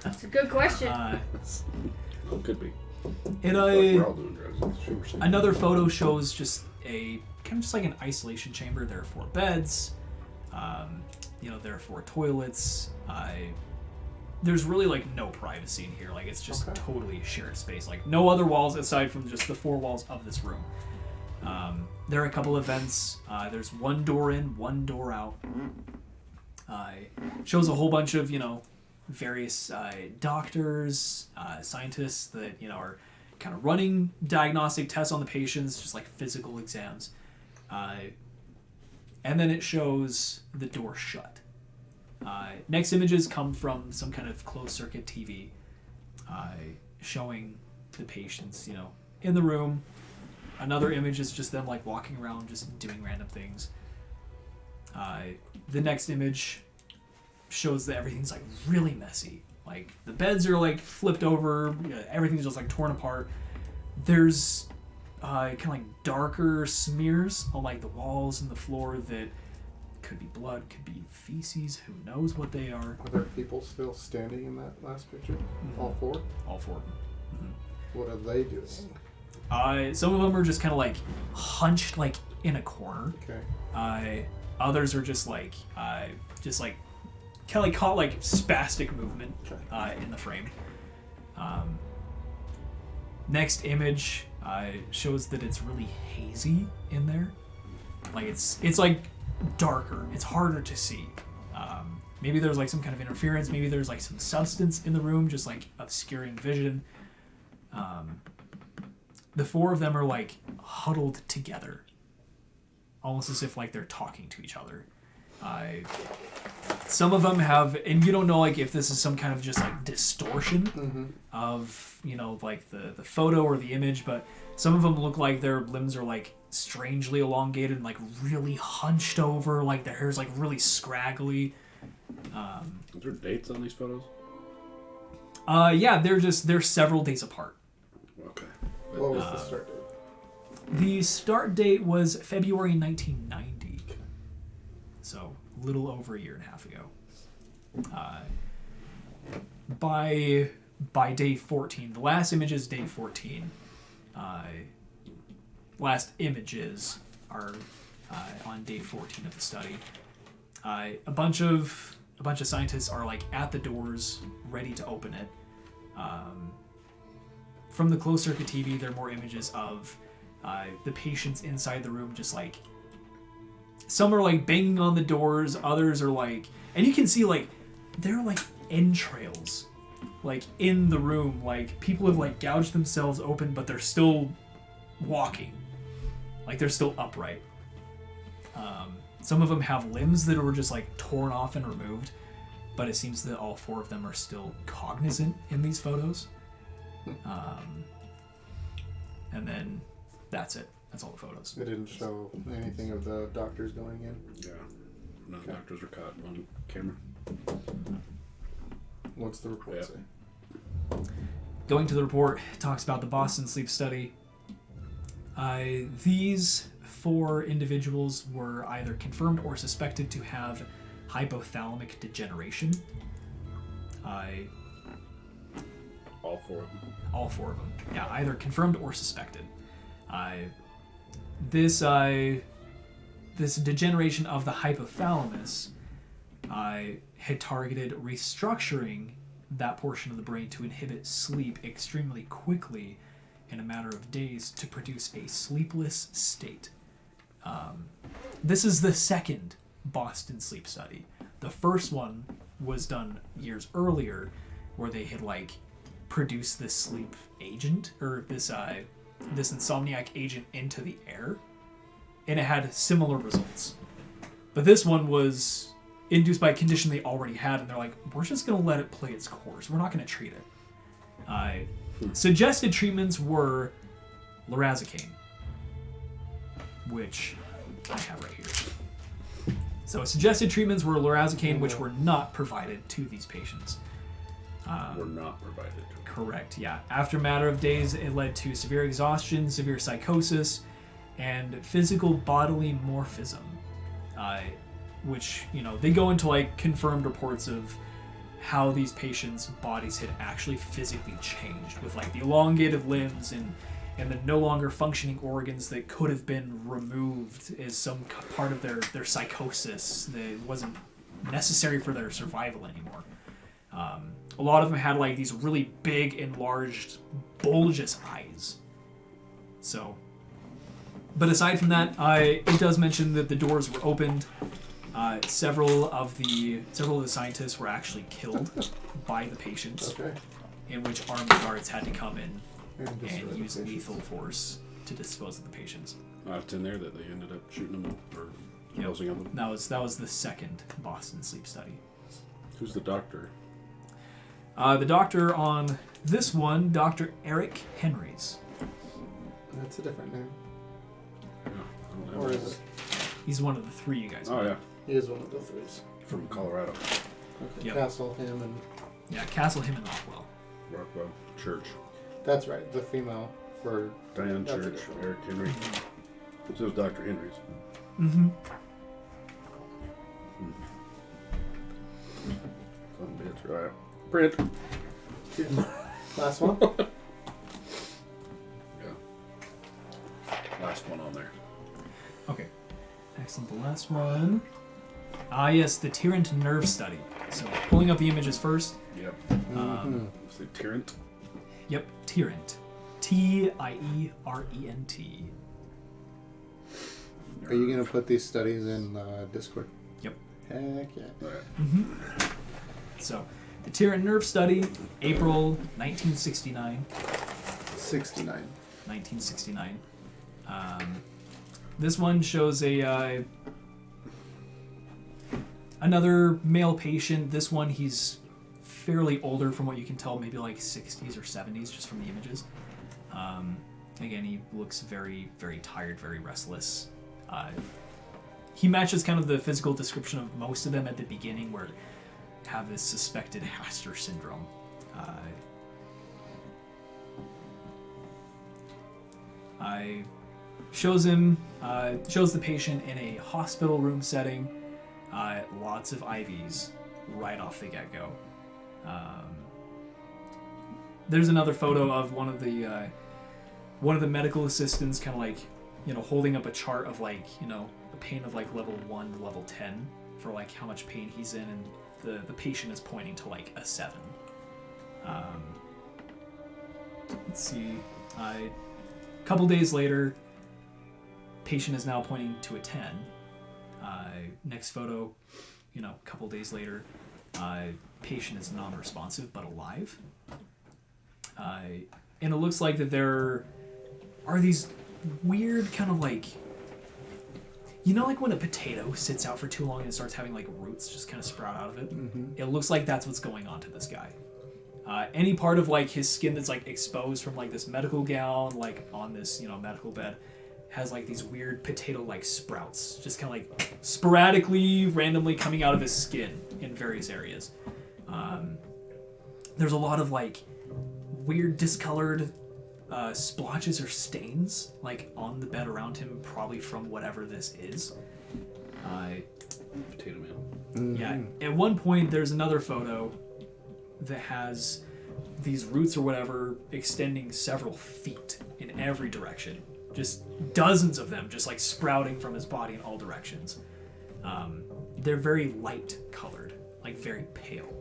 That's a good question. Well, could be. We're all doing drugs. Sure. Another photo shows just just like an isolation chamber. There are 4 beds. There are 4 toilets. There's really like no privacy in here. Like it's just totally shared space. Like no other walls aside from just the 4 walls of this room. There are a couple of vents. There's 1 door in, 1 door out. Shows a whole bunch of various doctors, scientists that are kind of running diagnostic tests on the patients, just like physical exams. And then it shows the door shut. Next images come from some kind of closed circuit TV showing the patients, in the room. Another image is just them like walking around, just doing random things. The next image shows that everything's like really messy. Like the beds are like flipped over, everything's just like torn apart. There's kind of like darker smears on like the walls and the floor that could be blood, could be feces, who knows what they are. Are there people still standing in that last picture? Mm-hmm. All 4? All 4 of them. Mm-hmm. What are they doing? Some of them are just kind of like hunched like in a corner. Okay. Others are just like kind of like caught like spastic movement in the frame. Next image shows that it's really hazy in there. Like it's like darker. It's harder to see. Maybe there's like some kind of interference. Maybe there's like some substance in the room just like obscuring vision. The 4 of them are like huddled together, almost as if like they're talking to each other. Some of them have, and you don't know like if this is some kind of just like distortion of like the photo or the image, but some of them look like their limbs are like strangely elongated and like really hunched over, like their hair's like really scraggly. Are there dates on these photos? Yeah, they're several days apart. Okay. What was the start date? The start date was February 1990, so a little over a year and a half ago. By day 14, the last image is day 14. Last images are on day 14 of the study. A bunch of scientists are like at the doors, ready to open it. From the closed circuit TV, there are more images of the patients inside the room, just like some are like banging on the doors, others are like, and you can see like there are like entrails like in the room, like people have like gouged themselves open, but they're still walking, like they're still upright. Some of them have limbs that were just like torn off and removed, but it seems that all 4 of them are still cognizant in these photos. And then that's it. That's all the photos. They didn't show anything of the doctors going in? Yeah. No doctors were caught on camera. What's the report say? Going to the report, it talks about the Boston sleep study. These 4 individuals were either confirmed or suspected to have hypothalamic degeneration. All 4 of them. All 4 of them. Yeah, either confirmed or suspected. This degeneration of the hypothalamus had targeted restructuring that portion of the brain to inhibit sleep extremely quickly in a matter of days to produce a sleepless state. This is the second Boston sleep study. The first one was done years earlier, where they had like produced this sleep agent, or this insomniac agent into the air, and it had similar results. But this one was induced by a condition they already had, and they're like, we're just going to let it play its course. We're not going to treat it. Suggested treatments were lorazepam, which I have right here. So suggested treatments were lorazepam, which were not provided to these patients. Were not provided to them. Correct, yeah. After a matter of days, it led to severe exhaustion, severe psychosis, and physical bodily morphism, which, they go into like confirmed reports of how these patients' bodies had actually physically changed with like the elongated limbs and the no longer functioning organs that could have been removed as some part of their psychosis that wasn't necessary for their survival anymore. A lot of them had like these really big, enlarged, bulbous eyes. So, but aside from that, it does mention that the doors were opened. Several of the scientists were actually killed by the patients, Okay. in which armed guards had to come in and use lethal force to dispose of the patients. It's in there that they ended up shooting them or closing them. That was the second Boston sleep study. Who's the doctor? The doctor on this one, Dr. Eric Henrys. That's a different name. Yeah, I don't know. Or is it? He's one of the three you guys Oh met. yeah, He is one of the threes. from Colorado, Okay. Yep. Castle, him, and Yeah, Castle, him, and Rockwell. Rockwell Church, that's right. The female for Diane That's a Church, different one. Eric Henry. So it was Dr. Henry's. Mm-hmm. Some bitch, right? Print. last one. Yeah. Last one on there. Okay. Excellent. The last one. Yes, the Tyrant nerve study. So, pulling up the images first. Yep. Um, Is it Tyrant? Yep, Tyrant. Tierent. Are you gonna put these studies in Discord? Yep. Heck yeah. Right. So, the Tyrant nerve study, April 1969. 69. 1969. This one shows a another male patient. This one, he's fairly older from what you can tell, maybe like 60s or 70s just from the images. Again, he looks very, very tired, very restless. He matches kind of the physical description of most of them at the beginning, where have this suspected Haster syndrome. Shows the patient in a hospital room setting, lots of IVs right off the get-go. There's another photo of one of the medical assistants kind of like, holding up a chart of like, a pain of like level 1 to level 10 for like how much pain he's in, and the patient is pointing to like a 7. Let's see. A couple days later, patient is now pointing to a 10. Next photo, a couple days later, patient is non-responsive but alive. And it looks like that there are these weird kind of like, like when a potato sits out for too long and it starts having like roots just kind of sprout out of it? Mm-hmm. It looks like that's what's going on to this guy. Any part of like his skin that's like exposed from like this medical gown, like on this, medical bed, has like these weird potato-like sprouts, just kind of like sporadically, randomly coming out of his skin in various areas. There's a lot of like weird discolored splotches or stains like on the bed around him, probably from whatever this is. Potato Man. Mm-hmm. Yeah, at one point there's another photo that has these roots or whatever extending several feet in every direction. Just dozens of them just like sprouting from his body in all directions. They're very light colored, like very pale.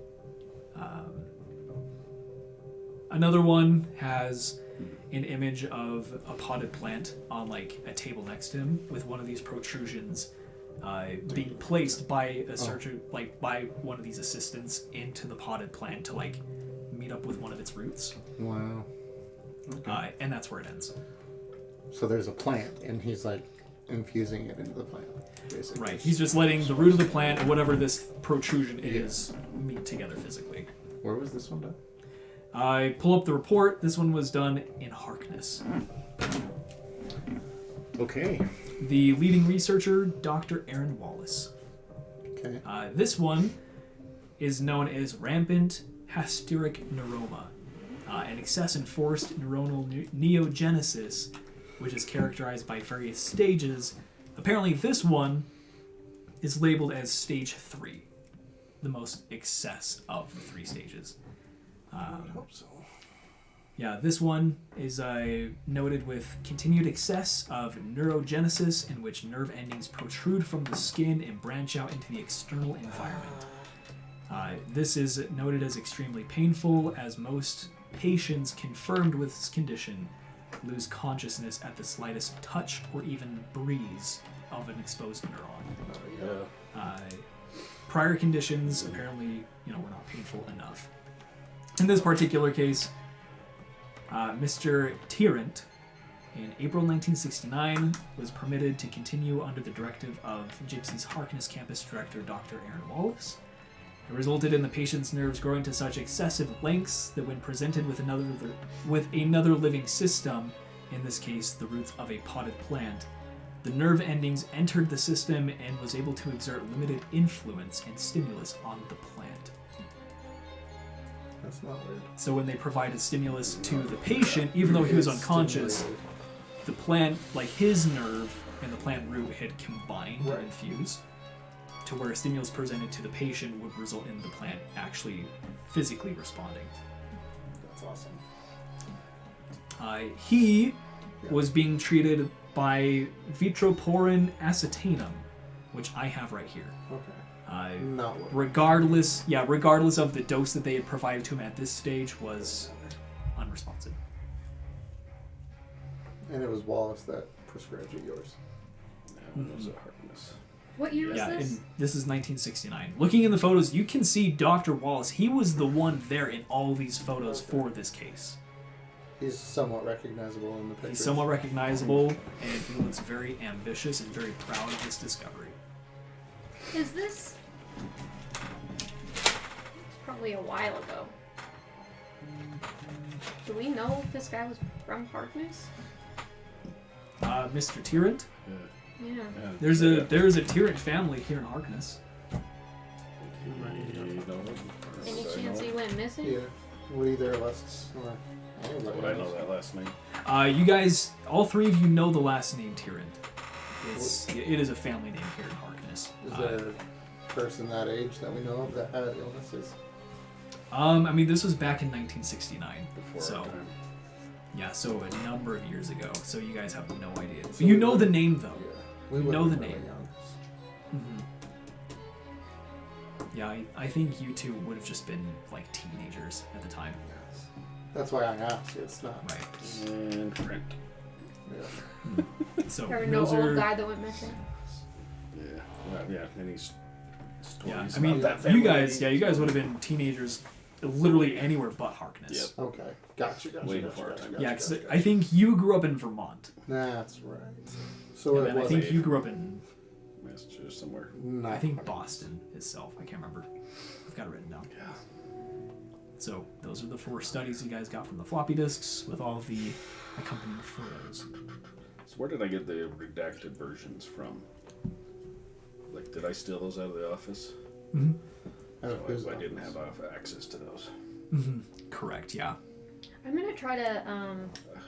Another one has an image of a potted plant on like a table next to him with one of these protrusions being placed by a searcher, like by one of these assistants into the potted plant to like meet up with one of its roots. Wow. Okay. And that's where it ends. So there's a plant, and he's like infusing it into the plant, basically. Right. He's just letting the root of the plant and whatever this protrusion is meet together physically. Where was this one done? I pull up the report. This one was done in Harkness. Okay. The leading researcher, Dr. Aaron Wallace. Okay. This one is known as rampant hysteric neuroma, an excess in forced neuronal neogenesis, which is characterized by various stages. Apparently, this one is labeled as stage 3, the most excess of the 3 stages. I would hope so. Yeah, this one is noted with continued excess of neurogenesis, in which nerve endings protrude from the skin and branch out into the external environment. This is noted as extremely painful, as most patients confirmed with this condition lose consciousness at the slightest touch or even breeze of an exposed neuron. Prior conditions apparently, were not painful enough. In this particular case, Mr. Tyrant, in April 1969, was permitted to continue under the directive of Gypsy's Harkness campus director, Dr. Aaron Wallace. It resulted in the patient's nerves growing to such excessive lengths that when presented with another living system, in this case the roots of a potted plant, the nerve endings entered the system and was able to exert limited influence and stimulus on the plant. That's not weird. So when they provided stimulus to the patient, even though he was unconscious, the plant, like his nerve and the plant root had combined or infused, to where a stimulus presented to the patient would result in the plant actually physically responding. That's awesome. He was being treated by vitroporin acetanum, which I have right here. Okay. Not what Regardless of the dose that they had provided to him at this stage, was unresponsive. And it was Wallace that prescribed you yours. That was a Harkness. What year was Yeah, this? and this is 1969. Looking in the photos, you can see Dr. Wallace. He was the one there in all these photos for this case. He's somewhat recognizable in the pictures. He's somewhat recognizable, and he looks very ambitious and very proud of this discovery. Is this... It's probably a while ago. Do we know if this guy was from Harkness? Mr. Tyrant? Yeah. There's a Tyrant family here in Harkness. Any chance he went missing? Yeah. Would either of us... Would I know that last name? You guys, all 3 of you know the last name Tyrant. It is a family name here in Harkness. Is there a person that age that we know of that had illnesses? I mean, this was back in 1969. Before So, our time. yeah, so a number of years ago. So you guys have no idea. But you know the name, though. We You would know have the been name. really young. Yeah, I think you two would have just been, like, teenagers at the time. Yes. That's why I asked. It's not. Right. And print. Yeah. So, There was no those old are... guy that went missing. Yeah. Well, yeah. And he's Yeah, stories I mean, about that family. you guys would have been teenagers literally anywhere but Harkness. Yep. Okay. Gotcha. Way before our time. Yeah, because I think you grew up in Vermont. That's right. So And it then I was think you grew up in, Massachusetts somewhere. not I think Harkness. Boston itself. I can't remember. I've got it written down. Yeah. So those are the 4 studies you guys got from the floppy disks with all of the accompanying photos. So where did I get the redacted versions from? Like, did I steal those out of the office? Mm-hmm. Out of his So I didn't office. have access to those. Mm-hmm. Correct, yeah. I'm gonna try to,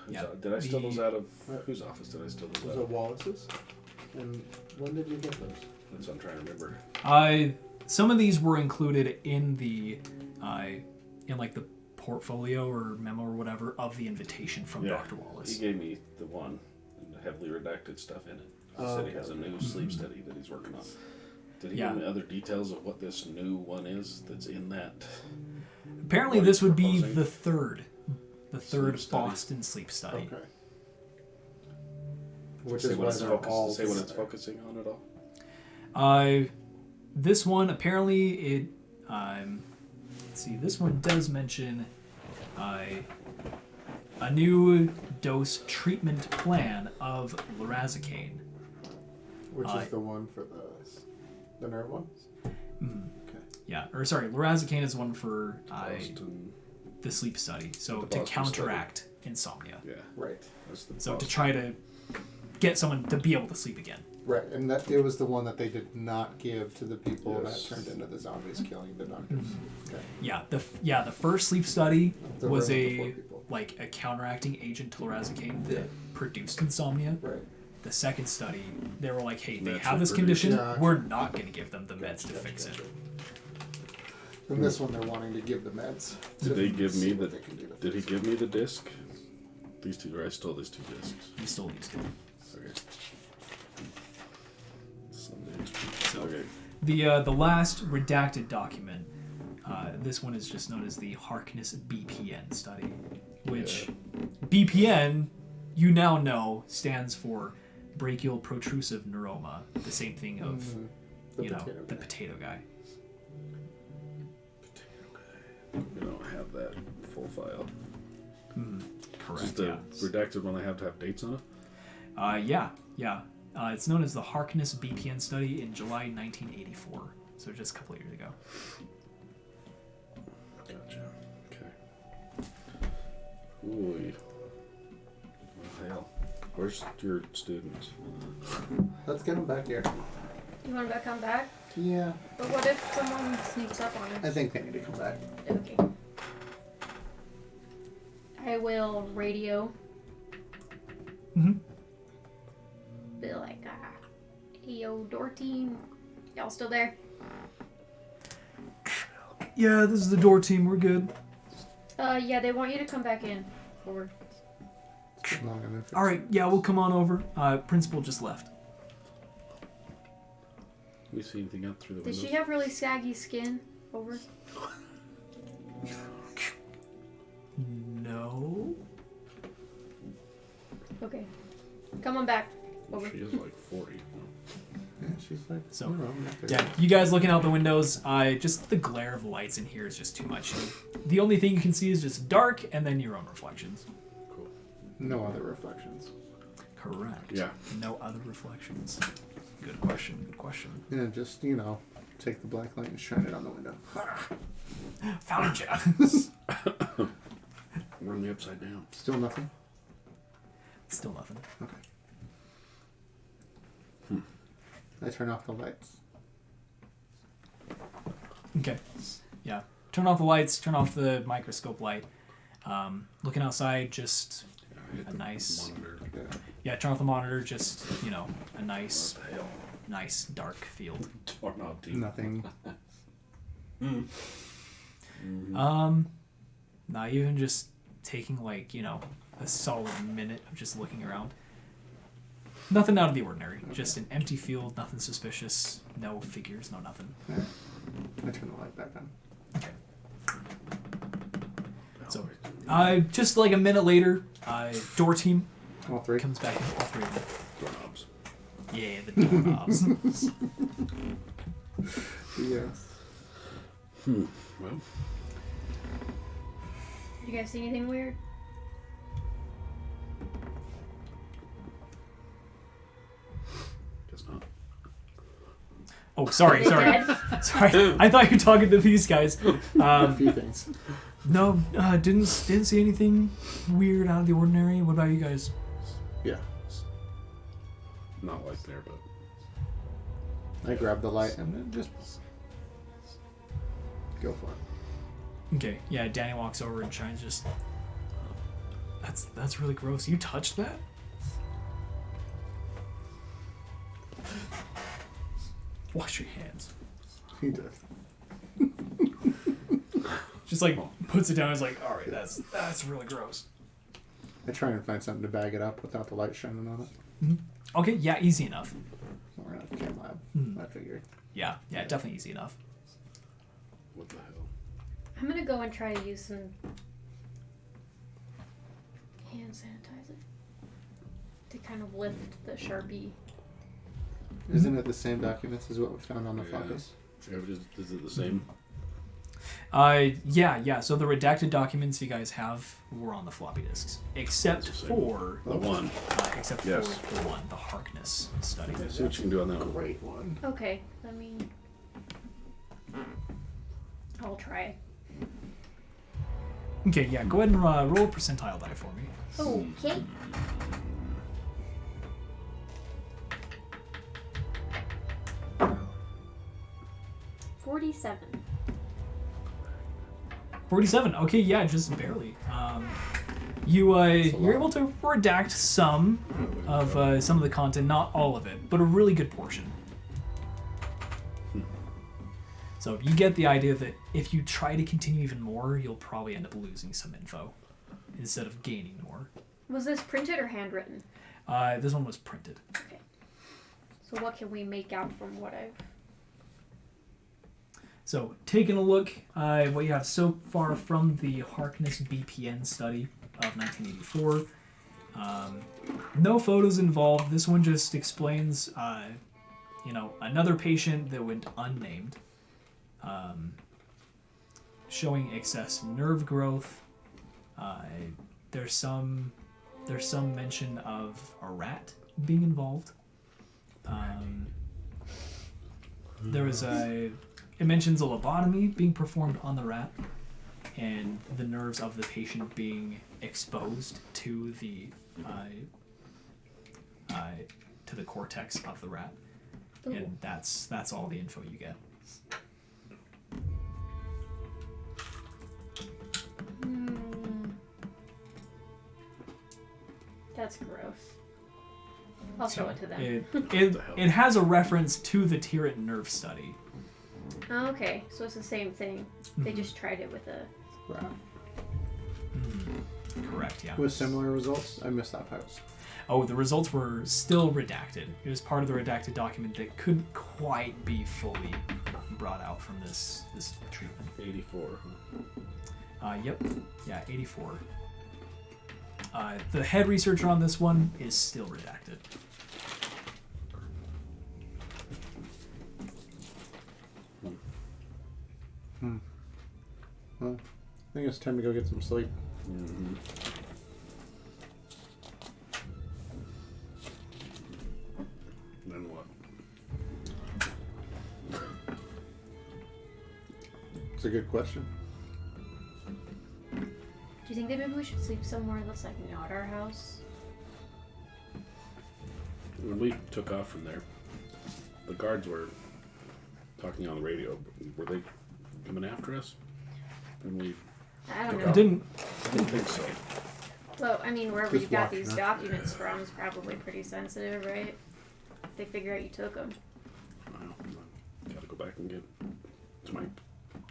Yeah, Did I steal the- those out of whose office did I steal those Was out it of? Wallace's? And when did you get those? That's what I'm trying to remember. Some of these were included in the, in like the portfolio or memo or whatever of the invitation from Yeah. Dr. Wallace. He gave me the one, and the heavily redacted stuff in it. He said he has a new sleep study that he's working on. Did he Yeah. give me other details of what this new one is that's in that? Apparently, what this he's would be proposing? the third Sleep study. Boston sleep study. Okay. Which Say is what why it's they're all say what it's together. focusing on at all? This one apparently it. Let's see, this one does mention a new dose treatment plan of lorazepam. Which is the one for the nerve ones? Mm, Okay. yeah, or sorry, lorazepam is one for Boston. the sleep study. So The to Boston counteract insomnia. Yeah. Right. That's the So to Boston. try to get someone to be able to sleep again. Right, and that it was the one that they did not give to the people Yes. that turned into the zombies killing the doctors. Okay. Yeah, the first sleep study The was room with the four a people. like a counteracting agent to lorazepam that produced insomnia. Right. The second study, they were like, hey, they Naturally have this produced. condition. Yeah. We're not going to give them the meds to Gotcha, fix it. gotcha. And this one, they're wanting to give the meds. Did they give me see the? what they can do to Did he fix give me the disc? These two, or I stole these two discs. You stole these two. Okay. Sunday. So- Okay. The last redacted document, this one is just known as the Harkness BPN study, which BPN, you now know, stands for brachial protrusive neuroma, the same thing of, The you know, potato the guy. potato guy. We don't have that full file. Correct, Just the yeah. redacted one I have to have dates on it. Yeah. It's known as the Harkness BPN study in July 1984, so just a couple of years ago. Gotcha. Okay. Ooh. Well, hell. Where's your students? Let's get them back here. You want to come back? Yeah, But what if someone sneaks up on us? I think they need to come back. Okay. I will radio. Mm-hmm. Be like, hey, yo, door team. Y'all still there? Yeah, this is the door team. We're good. Yeah, they want you to come back in. Forward. Long enough. All right, yeah, we'll come on over. Principal just left. We see anything out through the Did windows? she have really saggy skin? Over. No. Okay. Come on back. Over. She is like 40. Yeah, she's like, So, no, I'm not there. Yeah, you guys looking out the windows, just the glare of lights in here is just too much. The only thing you can see is just dark and then your own reflections. Cool. No other reflections. Correct. Yeah. No other reflections. Good question. Yeah, just, take the black light and shine it on the window. Found ya. Run me upside down. Still nothing? Still nothing. Okay. I turn off the lights. Okay. Yeah. Turn off the lights, turn off the microscope light. Looking outside, just I hit a the nice... monitor. Yeah. turn off the monitor, just, a nice, What the hell? nice dark field. Torn off team. Nothing. Not even just taking a solid minute of just looking around. Nothing out of the ordinary. Just an empty field, nothing suspicious, no figures, no nothing. Yeah. I turn the light back on. So, just like a minute later, door team All three? comes back in, all three of them. Doorknobs. Yeah, the doorknobs. Yes. Well, You guys see anything weird? guess not. Oh, sorry. Are they dead? Sorry. I thought you were talking to these guys. A few things. No, didn't see anything weird out of the ordinary. What about you guys? Yeah. Not like there, but I grab the light and then just go for it. Okay, yeah, Danny walks over and shines just... That's really gross. You touched that? Wash your hands. He does. Just puts it down and is like, alright, that's really gross. I try and find something to bag it up without the light shining on it. Okay, yeah, easy enough. We're not a chem lab. I figured. Yeah, definitely easy enough. what the hell? I'm gonna go and try to use some hand sanitizer to kind of lift the Sharpie. Isn't it the same documents as what we found on the Yeah. floppies? Is it the same? Yeah. So the redacted documents you guys have were on the floppy disks, except That's the same. for The one. Yes. for the one, the Harkness study. Yeah, see what you can do on that one. Great one. Okay, let me. I'll try. Okay, yeah. Go ahead and roll a percentile die for me. Okay. 47. 47. Okay, yeah, just barely. You're able to redact some of the content, not all of it, but a really good portion. So you get the idea that if you try to continue even more, you'll probably end up losing some info instead of gaining more. Was this printed or handwritten? This one was printed. Okay. So what can we make out from what I've... So taking a look, what you have so far from the Harkness BPN study of 1984. No photos involved. This one just explains, another patient that went unnamed, showing excess nerve growth. There's some mention of a rat being involved. It mentions a lobotomy being performed on the rat, and the nerves of the patient being exposed to the cortex of the rat. Ooh. And that's all the info you get. That's gross. I'll show it to them. It has a reference to the Tirant nerve study. Oh, okay, so it's the same thing. They just tried it with a... Right. Correct, yeah. With similar results? I missed that part. Oh, the results were still redacted. It was part of the redacted document that couldn't quite be fully brought out from this treatment. 84. Yep. Yeah, 84. The head researcher on this one is still redacted. Well, I think it's time to go get some sleep. Mm-hmm. Then what? It's a good question. Do you think that maybe we should sleep somewhere that's like not our house? When we took off from there, the guards were talking on the radio. Were they coming after us? When we I don't took know. off? Didn't I didn't think so. Well, I mean, wherever Just you got walking these up. documents from is probably pretty sensitive, right? If they figure out you took them. Well, I gotta go back and get. It's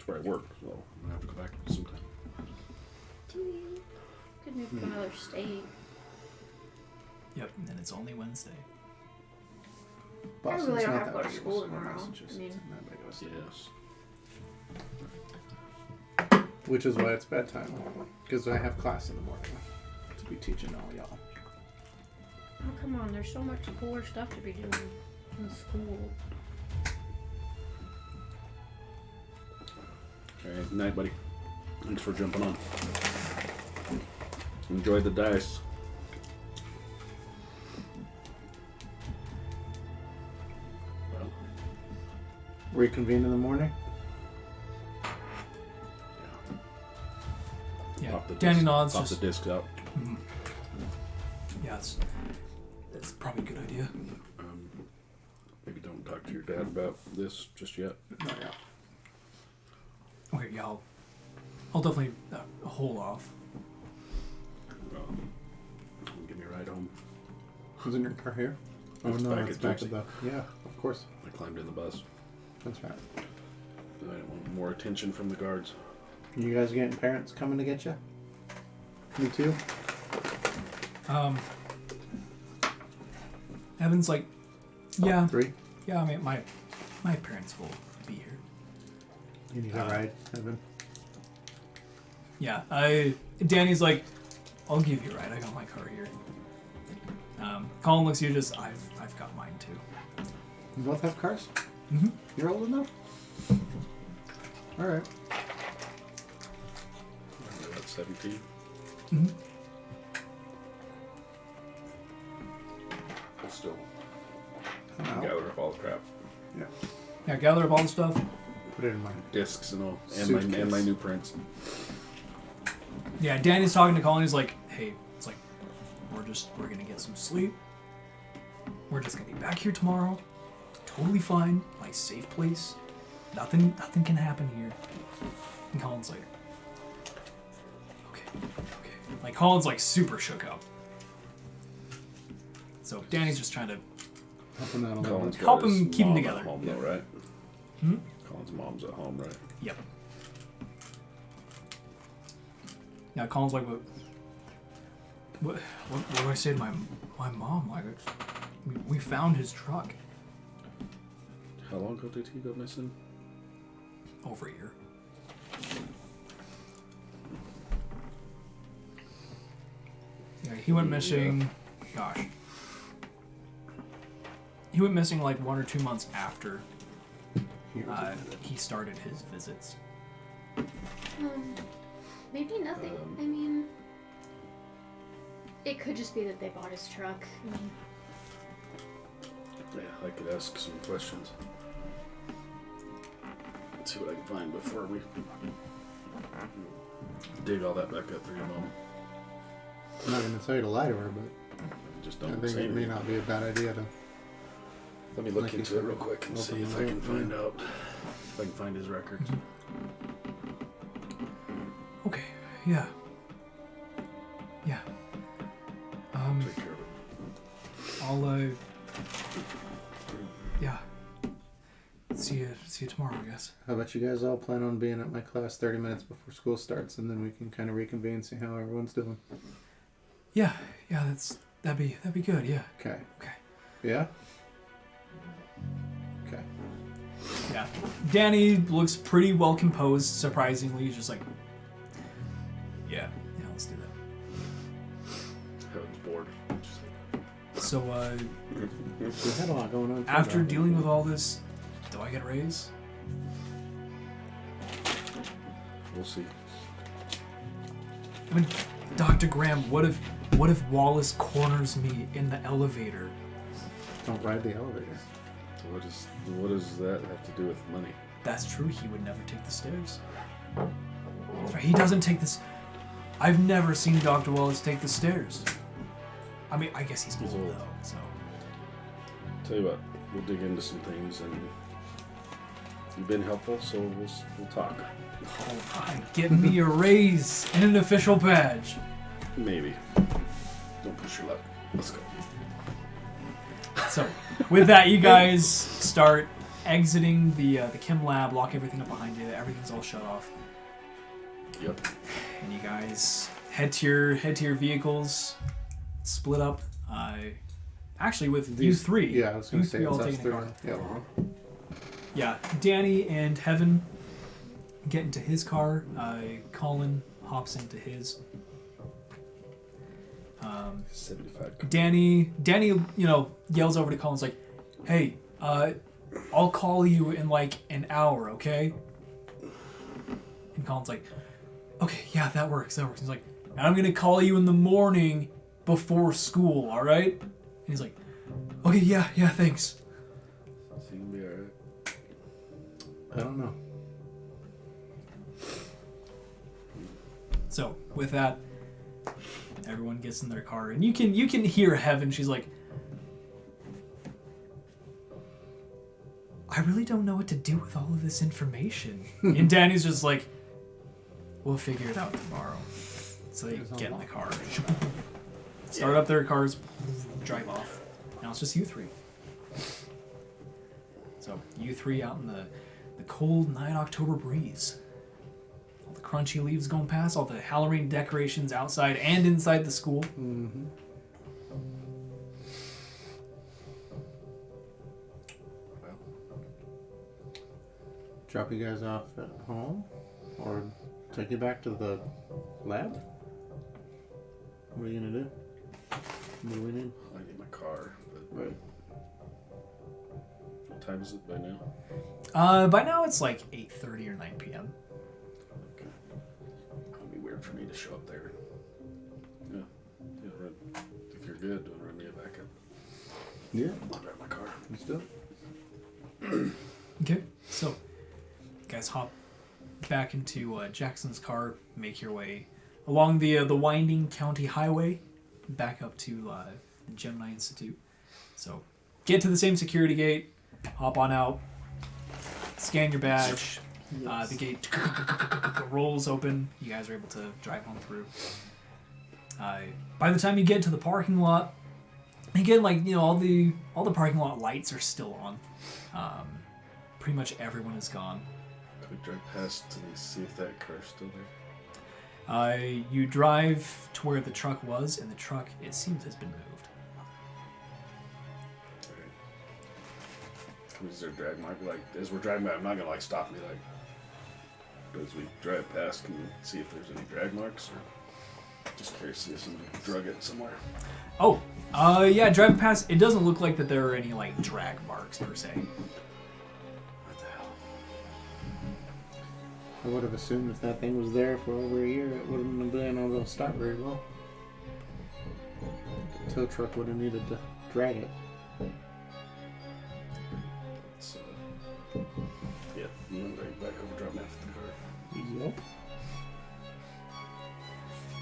where I work, so I'm gonna have to go back sometime. Could move to another state. Yep, and it's only Wednesday. Boston's really don't not have to that go to big of a school city, tomorrow. Massachusetts, I mean- isn't that big of a city. Yes. Which is why it's bedtime. Because I have class in the morning to be teaching all y'all. Oh, come on. There's so much cooler stuff to be doing in school. Okay, good night, buddy. Thanks for jumping on. Enjoy the dice. Well, Reconvene in the morning? Yeah, pop the Danny disc, nods. Pop Just, the discs out. yeah, that's probably a good idea. Maybe don't talk to your dad about this just yet. Not yet. Okay, yeah, I'll definitely hold off. Give me a ride home. Who's in your car here? Oh It's no, back it's at back Gypsy. at the... Yeah, of course. I climbed in the bus. That's right. I didn't want more attention from the guards. You guys getting parents coming to get you? Me too? Evan's like, yeah, 3? yeah. I mean, my parents will be here. You need a ride, Evan? Yeah, Danny's like, I'll give you a ride. I got my car here. Colin looks at you, just, I've got mine too. You both have cars? Mm-hmm. You're old enough? Alright. I'm about 17. Mm-hmm. I'll still Wow. gather up all the crap. Yeah. Yeah, gather up all the stuff. Put it in my... Discs and all. And Suitcase. my new prints. Yeah, Danny's talking to Colin. He's like, hey, it's like, we're gonna get some sleep. We're just gonna be back here tomorrow. Totally fine. Nice, safe place. Nothing can happen here. And Colin's like, okay. Like, Colin's like super shook up. So Danny's just trying to Help him out a little Colin's bit. got help his him keep him mom together. At home, though, right? Hmm? Colin's mom's at home, right? Yep. Yeah, Colin's like, what do I say to my mom? Like, we found his truck. How long ago did he go missing? Over a year. Yeah, he went missing. Gosh. He went missing like 1 or 2 months after he started his visits. Maybe nothing. I mean, it could just be that they bought his truck. I mean, Yeah, I could ask some questions. Let's see what I can find before we dig all that back up for your mom. I'm not going to tell you to lie to her, but Just I don't think say it may anything. not be a bad idea to. Let me look like you into it said, real quick and open see if the I can door, find yeah. out. If I can find his records. Okay, yeah. Yeah. Take care of it. I'll, yeah. See you tomorrow, I guess. How about you guys all plan on being at my class 30 minutes before school starts, and then we can kind of reconvene and see how everyone's doing. Yeah, that'd be good, yeah. Okay. Okay. Yeah? Okay. Yeah. Danny looks pretty well composed, surprisingly. He's just like, yeah, let's do that. Heaven's bored. Just So, We had a lot going on. after dealing with all this, do I get a raise? we'll see. I mean, Dr. Graham, what if Wallace corners me in the elevator? Don't ride the elevator. What does that have to do with money? That's true, he would never take the stairs. He doesn't take this. I've never seen Dr. Wallace take the stairs. I mean, I guess he's He's old old. though, so. Tell you what, we'll dig into some things, and you've been helpful, so we'll talk. Alright, get me a raise and an official badge. Maybe. Don't push your luck. Let's go. So, with that, you guys start exiting the chem lab, lock everything up behind you. Everything's all shut off, Yep. and you guys head to your vehicles, split up. Actually, with you three. Yeah, I was going you to say three it's all us taking a three. car. Yeah. Yeah, Danny and Heaven get into his car. Colin hops into his. 75. Danny, yells over to Colin's like, "Hey, I'll call you in like an hour, okay?" And Colin's like, "Okay, yeah, that works. He's like, "And I'm gonna call you in the morning before school, all right?" And he's like, "Okay, yeah, thanks." Is he gonna be alright? I don't know. So with that, everyone gets in their car, and you can hear Heaven. She's like, "I really don't know what to do with all of this information." And Danny's just like, "We'll figure it out tomorrow." So they get in the car, start up their cars, drive off. Now it's just you three. So you three out in the cold night October breeze. All the crunchy leaves going past, all the Halloween decorations outside and inside the school. Mm-hmm. Well, Drop you guys off at home, or take you back to the lab. What are you gonna do? What do we need? I need my car. But what time is it by now? By now it's like 8:30 or 9 p.m. Okay. It'd be weird for me to show up there. Yeah. If you're good, run me a backup. Yeah, I'll drive my car. let's do it. Okay, so you guys hop back into Jackson's car, make your way along the winding county highway back up to the Gemini Institute. So get to the same security gate, hop on out. scan your badge. The gate rolls open. You guys are able to drive on through. By the time you get to the parking lot, again, like, you know, all the parking lot lights are still on. Pretty much everyone is gone. Can we drive past and see if that car's still there? You drive to where the truck was, and the truck, it seems, has been moved. Alright. Is there a drag mark? Like, as we're driving by, I'm not gonna like stop and be like, as we drive past, can we see if there's any drag marks? Or just curious to see if somebody drug it somewhere. Oh, yeah, driving past, it doesn't look like that there are any, like, drag marks, per se. What the hell? I would have assumed if that thing was there for over a year, it wouldn't have been able to start very well. The tow truck would have needed to drag it. Let's, yeah, I'm gonna drive back over, drop me off at the car. Yep.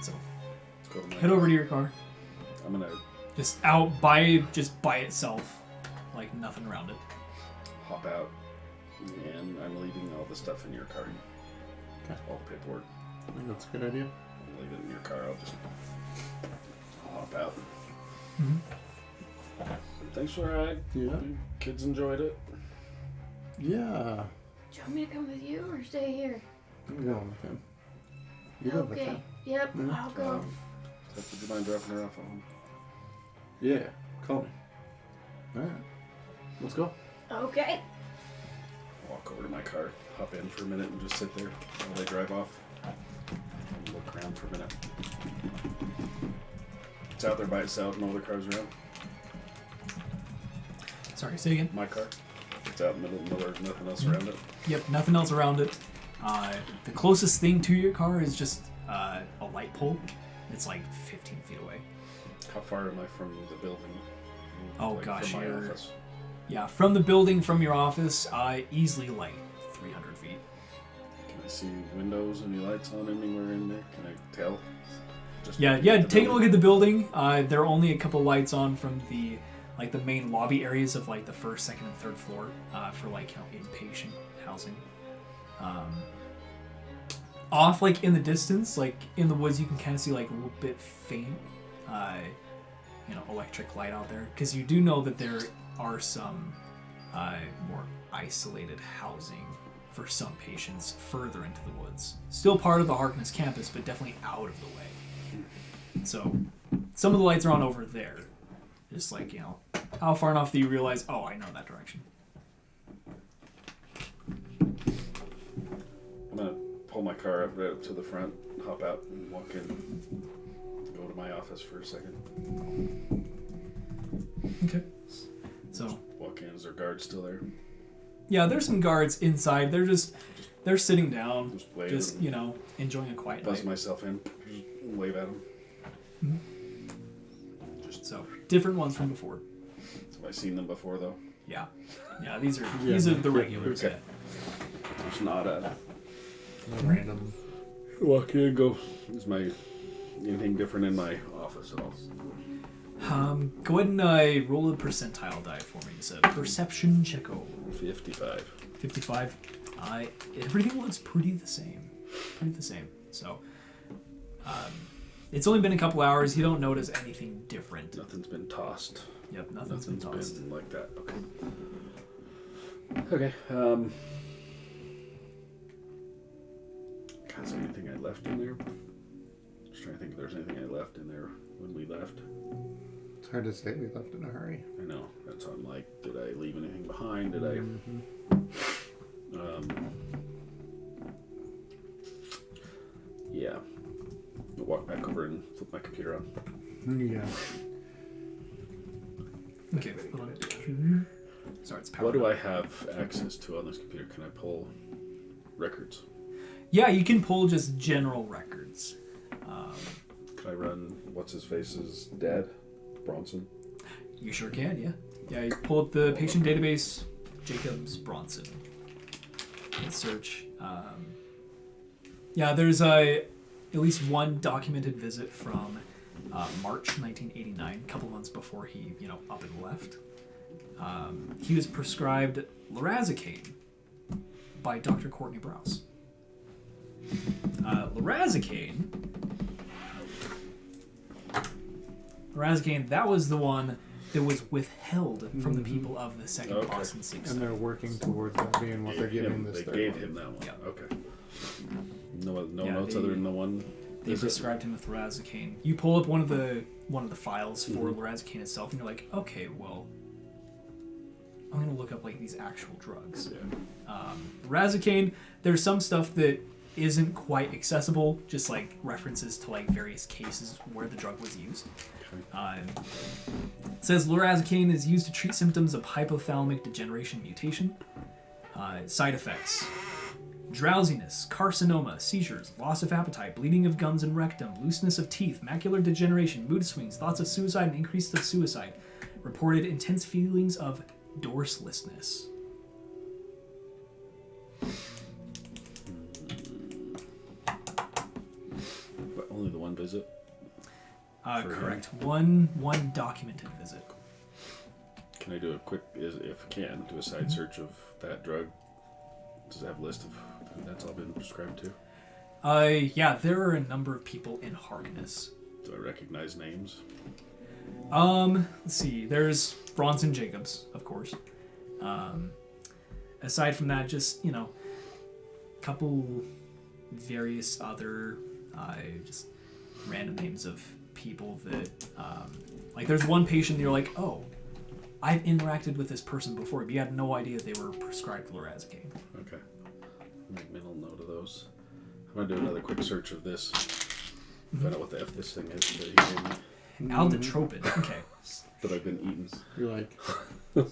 So, Let's go to my head over to your car. I'm gonna Just just by itself. Like, nothing around it. hop out, and I'm leaving all the stuff in your car. Okay. All the paperwork. I think that's a good idea. I'll leave it in your car. I'll hop out. Mm-hmm. Thanks for the ride. Yeah. Kids enjoyed it. Yeah. Do you want me to come with you or stay here? I'm going with him. You go with Okay. him. Yep, Mm. I'll go. Would you mind dropping her off at home? Yeah. Call me. Alright. Let's go. Okay. Walk over to my car, hop in for a minute, and just sit there while they drive off. And look around for a minute. It's out there by itself, no other cars around. Sorry, say again? My car. It's out in the middle of nowhere, there's nothing else around it. Yep, nothing else around it. The closest thing to your car is just a light pole. It's like 15 feet away. How far am I from the building? Oh, Like, gosh, from my you're- office. Yeah, from the building, from your office, easily like 300 feet. Can I see windows, any lights on anywhere in there? Can I tell? Just Yeah, looking at the take a look building? at the building. There are only a couple lights on from the main lobby areas of like the first, second, and third floor for like, you know, inpatient housing. Off like in the distance, like in the woods, you can kind of see like a little bit faint, you know, electric light out there, because you do know that there are some more isolated housing for some patients further into the woods. Still part of the Harkness campus, but definitely out of the way. So some of the lights are on over there. Just like, you know, how far enough that you realize, oh, I know that direction. I'm gonna pull my car up right up to the front, hop out, and walk in. Go to my office for a second. Okay. So, Walk in. Is there guards still there? yeah, there's some guards inside. They're sitting down, Just wave. just, and you know, enjoying a quiet buzz night. myself in. Wave at them. So, different ones from before. Have I seen them before though? Yeah. Yeah, these are the regulars. Okay. Just nod at them. No random. Walk in. Go. Is my anything different in my office at all? Go ahead and roll a percentile die for me. It's a perception checko. 55. 55. Everything looks pretty the same. So, it's only been a couple hours. You don't notice anything different. Nothing's been tossed. Yep, nothing's been tossed. been like that. Okay. Can't see anything I left in there. Just trying to think if there's anything I left in there when we left. It's hard to say. We left in a hurry. I know. That's why I'm like, did I leave anything behind? Did Mm-hmm. Yeah. I'll walk back over and flip my computer on. Yeah. Okay, hold on. Sorry, it's powered What do up. I have access to on this computer? Can I pull records? Yeah, you can pull just general records. Can I run what's his face's dad, Bronson? You sure can, yeah. Yeah, you pull up the patient database, Jacobs Bronson. And search. Yeah, there's at least one documented visit from March 1989, a couple months before he, you know, up and left. He was prescribed lorazepam by Dr. Courtney Browse. Lorazepam, that was the one that was withheld from the people of the second Boston Sleep And Study. they're working towards that being what they're giving this They third gave one. him that one. Yeah. Okay. No Yeah, notes they- other than the one. They prescribed him with lorazepam. You pull up one of the files for lorazepam itself, and you're like, okay, well, I'm gonna look up like these actual drugs. Yeah. Lorazepam, there's some stuff that isn't quite accessible, just like references to like various cases where the drug was used. Okay. It says lorazepam is used to treat symptoms of hypothalamic degeneration mutation. Side effects: drowsiness, carcinoma, seizures, loss of appetite, bleeding of gums and rectum, looseness of teeth, macular degeneration, mood swings, thoughts of suicide and increase of suicide. Reported intense feelings of dorselessness. But only the one visit. For Correct. One documented visit. Can I do a quick, if I can, do a side search of that drug? Does it have a list of who that's all been prescribed to? Yeah, there are a number of people in Harkness. Do I recognize names? Let's see. There's Bronson Jacobs, of course. Aside from that, just, a couple various other, just random names of people that, like, there's one patient that you're like, oh, I've interacted with this person before, but you had no idea they were prescribed lorazepam. Okay. Make mental note of those. I'm going to do another quick search of this. Find out what the F this thing is that he gave me, Aldotropin. Okay. that I've been eating. You're like,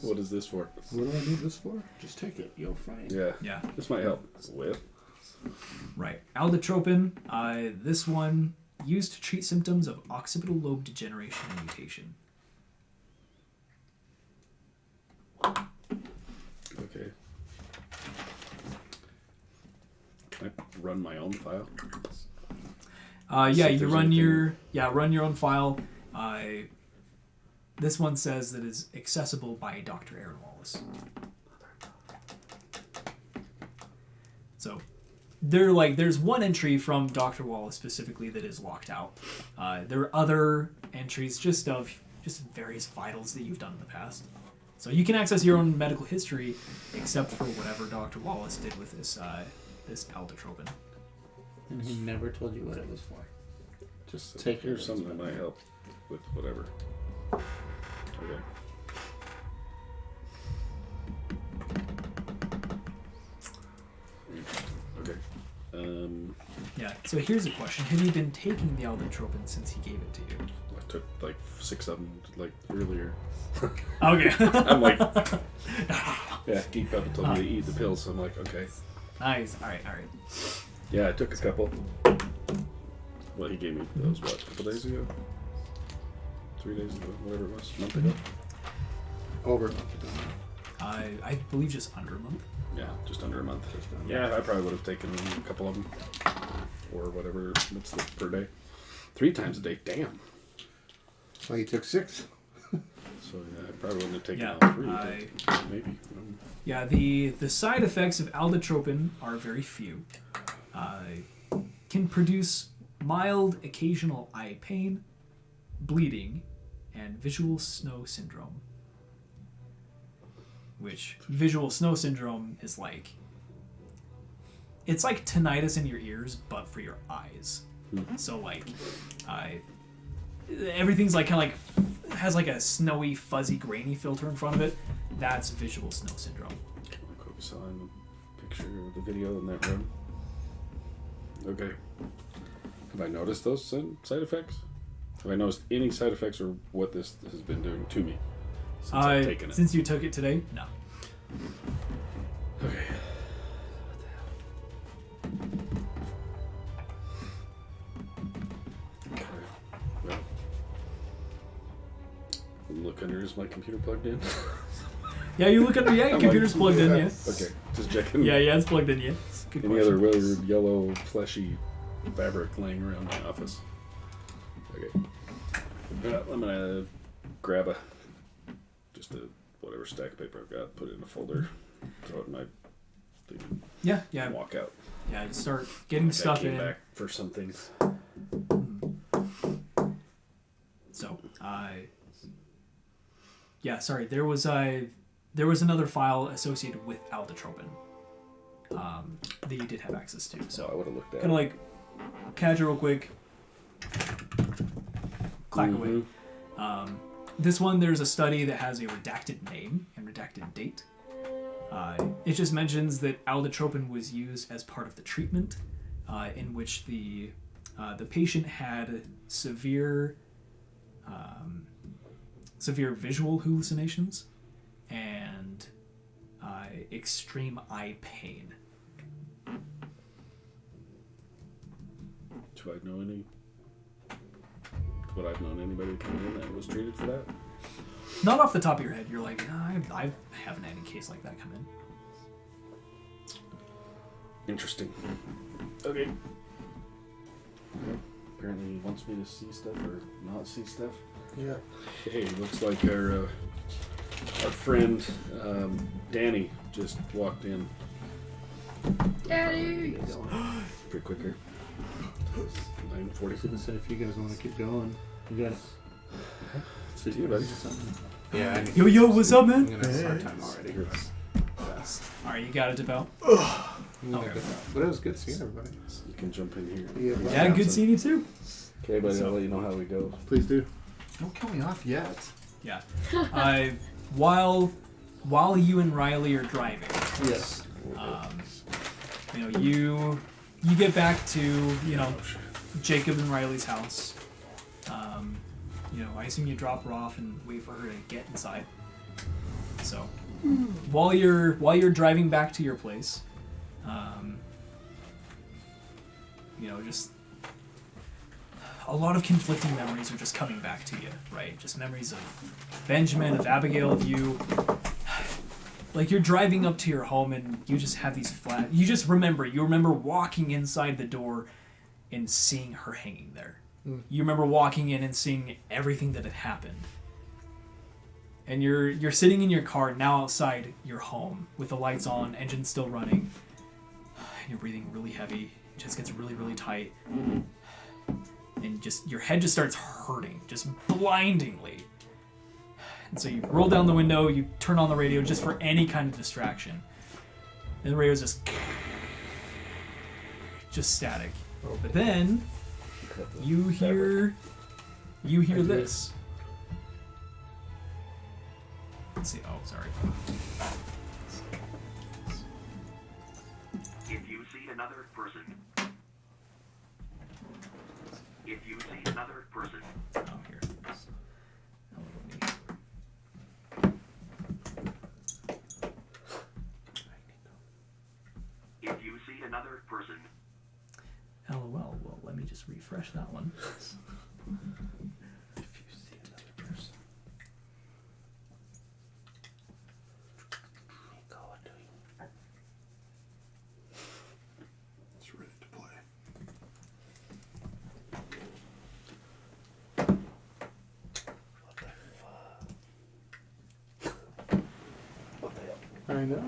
What is this for? what do I need this for? Just take it. You'll find. Yeah. Yeah. This might help. With. Right. Aldotropin. This one used to treat symptoms of occipital lobe degeneration and mutation. Okay. Can I run my own file? Yeah, See if you there's run anything- run your own file. This one says that is accessible by Dr. Aaron Wallace. So there's one entry from Dr. Wallace specifically that is locked out. There are other entries just various vitals that you've done in the past. So you can access your own medical history, except for whatever Dr. Wallace did with this aldotropin. And he never told you what it was for. Just Take here's it. something that might help with whatever. Okay. Okay. Yeah. So here's a question: have you been taking the aldotropin since he gave it to you? I took like 6 of them like earlier. Okay. I'm like, yeah, Geek Papa told me to eat the pills, so I'm like, okay. Nice. All right. Yeah, I took a couple. Well, he gave me those, what, a couple days ago? 3 days ago, whatever it was, a month ago? Over a month ago. I believe just under a month. Yeah, just under a month. Yeah, I probably would have taken a couple of them. Or whatever, what's the per day? 3 times a day, damn. Well, you took 6. So yeah, I probably wouldn't have taken Yeah, all 3. Maybe. Yeah, the side effects of aldotropin are very few. Can produce mild occasional eye pain, bleeding, and visual snow syndrome. Which visual snow syndrome is like, it's like tinnitus in your ears, but for your eyes. So like, everything's like kind of like has like a snowy, fuzzy, grainy filter in front of it. That's visual snow syndrome. Like what we saw in the picture or the video in that room. Okay. Have I noticed those side effects? Have I noticed any side effects or what this has been doing to me since I've taken it? Since you took it today, no. Okay. Okay. Well, look under, is my computer plugged in? Yeah, you look at the I'm computer's like, plugged in, yeah. yeah. Okay, just checking. Yeah, it's plugged in, yeah. Good Any question. other weird yellow fleshy fabric laying around my office? Okay. I'm gonna grab whatever stack of paper I've got, put it in a folder, throw it in my thing. Yeah. and walk out. Yeah, just start getting Like stuff I came in. back for some things. So, yeah, sorry. There was another file associated with aldotropin that you did have access to. So So I would have looked at kind of like catch it real quick, clack away. This one, there's a study that has a redacted name and redacted date. It just mentions that aldotropin was used as part of the treatment, in which the patient had severe visual hallucinations and extreme eye pain. Would I've known anybody that came in that was treated for that? Not off the top of your head, you're like, no, I haven't had any case like that come in. Interesting. Okay. Apparently he wants me to see stuff or not see stuff. Yeah. Hey, looks like our friend Danny just walked in. Daddy! Pretty quick here. 9:40. So said if you guys want to keep going, you got it. See you, buddy. Yeah. Yo, what's up, man? I'm gonna start time already. Alright, you got it, Debo. Okay. But it was good seeing everybody. You can jump in here. Yeah, good seeing you too. Okay, buddy, I'll let you know how we go. Please do. Don't kill me off yet. Yeah. While you and Riley are driving, Yes. you get back to Jacob and Riley's house. I assume you drop her off and wait for her to get inside. So while you're driving back to your place, just a lot of conflicting memories are just coming back to you, right? Just memories of Benjamin, of Abigail, of you. Like you're driving up to your home and you just have these you remember walking inside the door and seeing her hanging there. You remember walking in and seeing everything that had happened. And you're sitting in your car now outside your home with the lights on, engine still running, and you're breathing really heavy. Chest gets really, really tight. And just your head just starts hurting, just blindingly. And so you roll down the window, you turn on the radio just for any kind of distraction. And the radio's just static. But then you hear this. Let's see. Oh, sorry. If you see another person. If you see another person. Oh, here. If you see another person. LOL. Well, let me just refresh that one. If you see another person. It's ready to play. I know.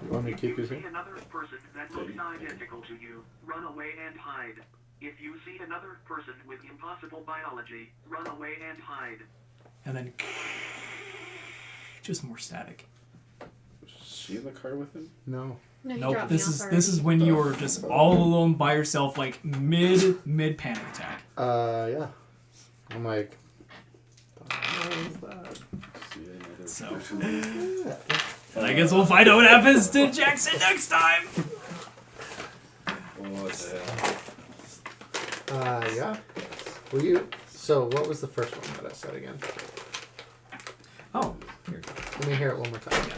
You want me to keep If you this see in? another person that looks identical to you, run away and hide. If you see another person with impossible biology, run away and hide. And then just more static. Was she in the car with him? No. No, he Nope. dropped me This off is already. this is when you're just all alone by yourself, like mid panic attack. Yeah. I'm like, what is that? See another So. person. And I guess we'll find out what happens to Jackson next time. What the hell? Yeah. Will you? So, what was the first one that I said again? Oh, here. Let me hear it one more time.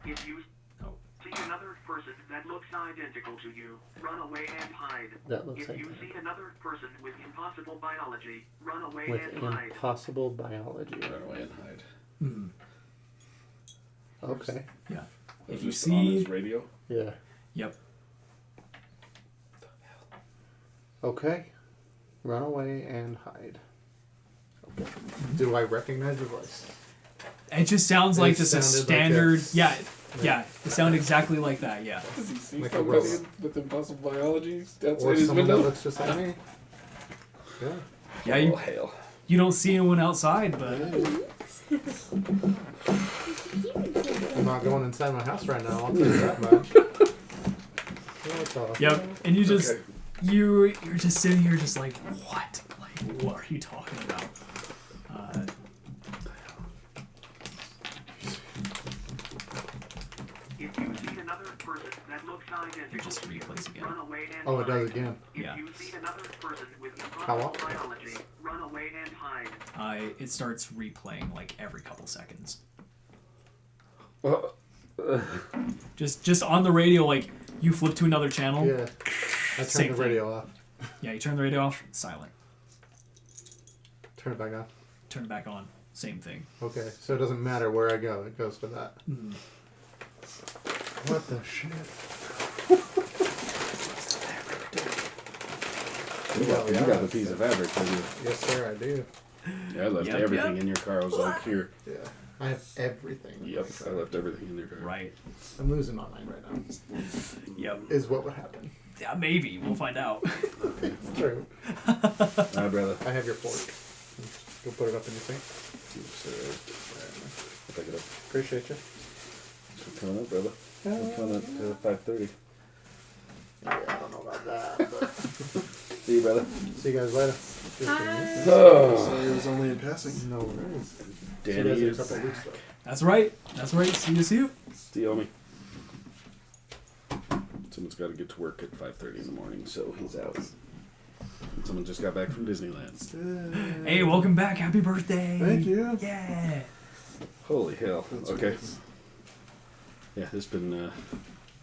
If you Oh. see another person that looks identical to you, run away and hide. That looks If like you see another person with impossible biology, run away with and hide. impossible biology. Run away and hide. Hmm. Okay. Yeah. Was If you this on see, his radio? Yeah. yep. Okay. Run away and hide. Okay. Do I recognize the voice? It just sounds like just a sounded standard. like Yeah. It sounded exactly like that. Yeah. Does he see Like a somebody robot. with impossible biology outside Or his someone that window? looks just like me. Yeah. Yeah. Oh, hell. You don't see anyone outside, but I'm not going inside my house right now, I'll tell you that much. What the- yep. And you just Okay. you're just sitting here, just like what? Like what are you talking about? If you see another person that looks identical just to you, replays again. run away and Oh, it does hide. again. If Yeah. you see another person with How impossible often? biology, run away and hide. It starts replaying like every couple seconds. Uh, Just on the radio, like you flip to another channel. Yeah. I Same turned the thing. radio off. Yeah, you turn the radio off, silent. Turn it back on. Turn it back on, same thing. Okay, so it doesn't matter where I go, it goes to that. Mm. What the shit? you got the piece of fabric, didn't you? Yes, sir, I do. Yeah, I left Yep, everything yep. in your car. I was like, here. Yeah. I have everything. Yep, I left everything in your car. Right. I'm losing my mind right now. Yep. Is what would happen. Yeah, maybe we'll find out. It's true. Alright, brother. I have your fork. Go put it up in your sink. I'll pick it up. Appreciate you. We're coming up, brother. We're coming up to 5:30. Yeah, I don't know about that, but See you, brother. see you guys later. Hi. Oh, Sorry, it was only in passing. No worries. See you Danny guys in a is couple weeks though. That's right. That's right. See you. steal me. Someone's got to get to work at 5:30 in the morning, so he's out. Someone just got back from Disneyland. Hey, welcome back. Happy birthday. Thank you. Yeah. Holy hell. That's Okay. nice. Yeah, it's been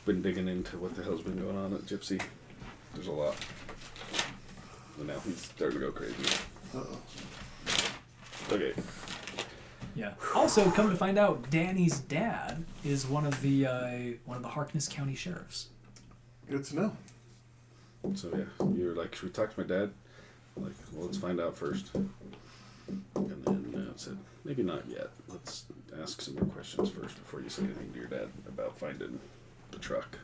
digging into what the hell's been going on at Gypsy. There's a lot. And now he's starting to go crazy. Uh-oh. Okay. Yeah. Also, come to find out, Danny's dad is one of the Harkness County sheriffs. Good to know. So yeah, you were like, should we talk to my dad? I'm like, well, let's find out first. And then said, maybe not yet. Let's ask some more questions first before you say anything to your dad about finding the truck.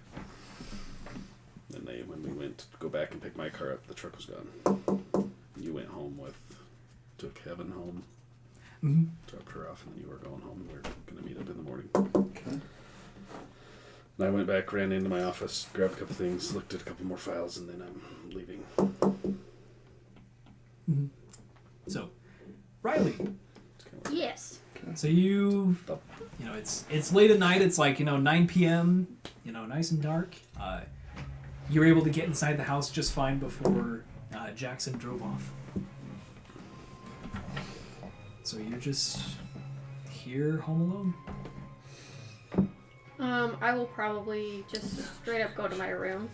And when we went to go back and pick my car up, the truck was gone. You went home took Heaven home, Mm-hmm. dropped her off, and then you were going home. We were going to meet up in the morning. Okay. And I went back, ran into my office, grabbed a couple things, looked at a couple more files, and then I'm leaving. Mm-hmm. So, Riley. It's kind of Yes. So you know, it's late at night. It's like 9 p.m. Nice and dark. You're able to get inside the house just fine before Jackson drove off. So you're just here, home alone. I will probably just straight up go to my room.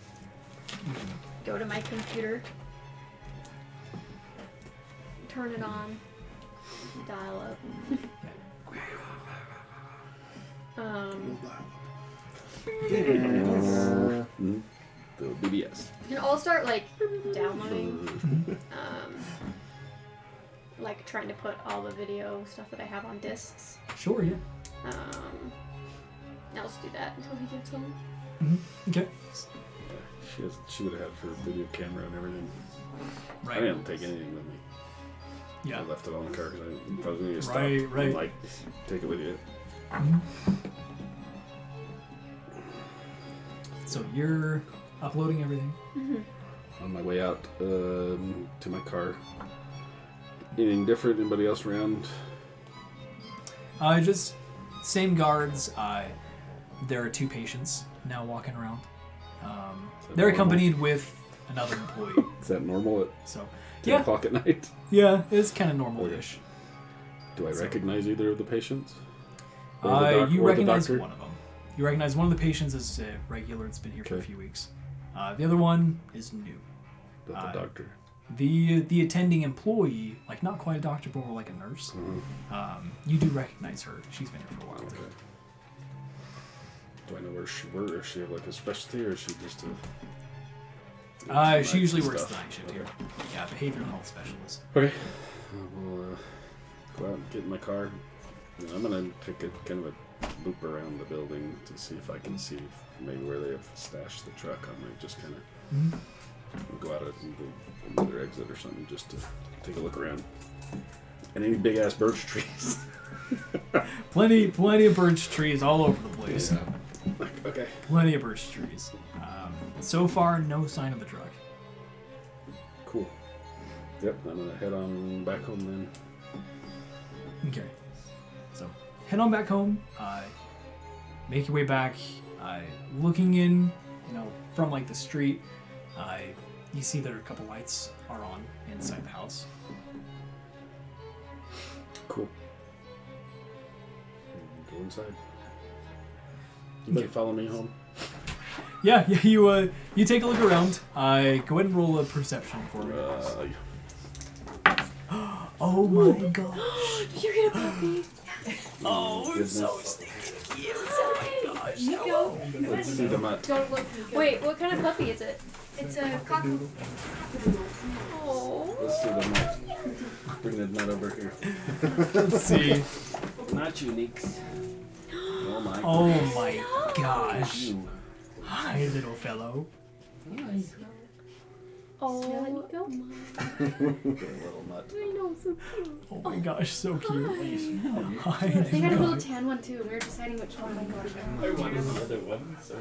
Go to my computer. Turn it on. Dial up. the BBS. And I'll start downloading, trying to put all the video stuff that I have on discs. Sure, yeah. I'll just do that until he gets home. Mm-hmm. Okay. Yeah, she would have had her video camera and everything. Right. I didn't take anything with me. Yeah. I left it on the car because I was going to stop. Right. And, take it with you. Mhm. So you're uploading everything. On my way out to my car. Anything different? Anybody else around? Just same guards. There are 2 patients now walking around. They're normal? accompanied with another employee. Is that normal at So 10 o'clock at night? yeah, it's kind of normal-ish. Do I recognize either of the patients? You or the recognize doctor? one of them. You recognize one of the patients as a regular. It's been here for a Okay. few weeks. The other one is new. Not the doctor. The attending employee, not quite a doctor, but more like a nurse. Mm-hmm. You do recognize her. She's been here for a while. Okay. Do I know where she works? Is she have a specialty, or is she just a? She usually works stuff? the night shift Okay. here. Yeah, behavioral health specialist. Okay. We'll go out and get in my car, I'm gonna take a kind of a loop around the building to see if I can see maybe where they have stashed the truck. I might just kind of go out of another exit or something just to take a look around. And any big ass birch trees. Plenty of birch trees all over the place. Yeah. Okay. Plenty of birch trees. So far, no sign of the truck. Cool. Yep, I'm gonna head on back home then. Okay. So, head on back home. Make your way back. Looking in, from like the street, you see that a couple lights are on inside the house. Cool. Go inside. You might follow me home. Yeah. You take a look around. Go ahead and roll a perception for me. Oh my gosh. Did you get a puppy? Oh, I'm so Goodness. stinking cute. Oh my gosh. Nico. Let's see the mutt. Don't look. Wait, what kind of puppy is it? It's a cockadoodle. Oh. Let's see the mutt. Bring that nut over here. Let's see. Not you, Nix. Oh my. Oh my gosh. You. Hi, little fellow. Oh. Good little nut. I know, so cute. Oh my gosh, so cute. Hi. They had a little tan one too, and we were deciding which one. I wanted another one, so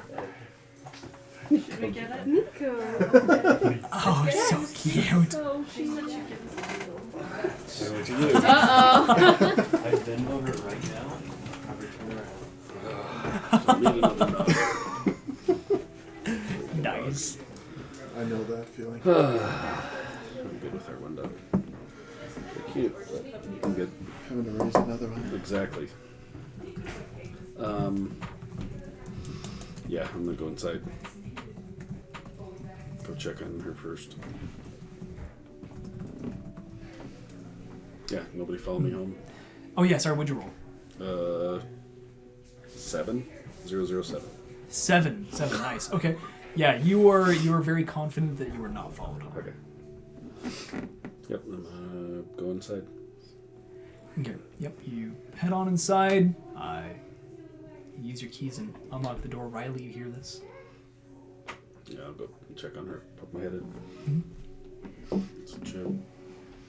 Should we get it? Nico. Oh, so cute. So She cute. said she'd give us a little. So what you do? Uh-oh. I bend over right now. I return around. So me and another nut. Nice. I know that feeling. I'm good with our one dog. They're cute, but I'm good. Having to raise another one. Exactly. Yeah, I'm gonna go inside. Go check on her first. Yeah, nobody follow me home. Oh yeah, sorry, what'd you roll? 7. 007. 7, nice. Okay. Yeah, you were very confident that you were not followed home. Okay. Yep, I'm gonna go inside. Okay. Yep. You head on inside. Use your keys and unlock the door. Riley, you hear this? Yeah, I'll go check on her. Pop my head in. So chill.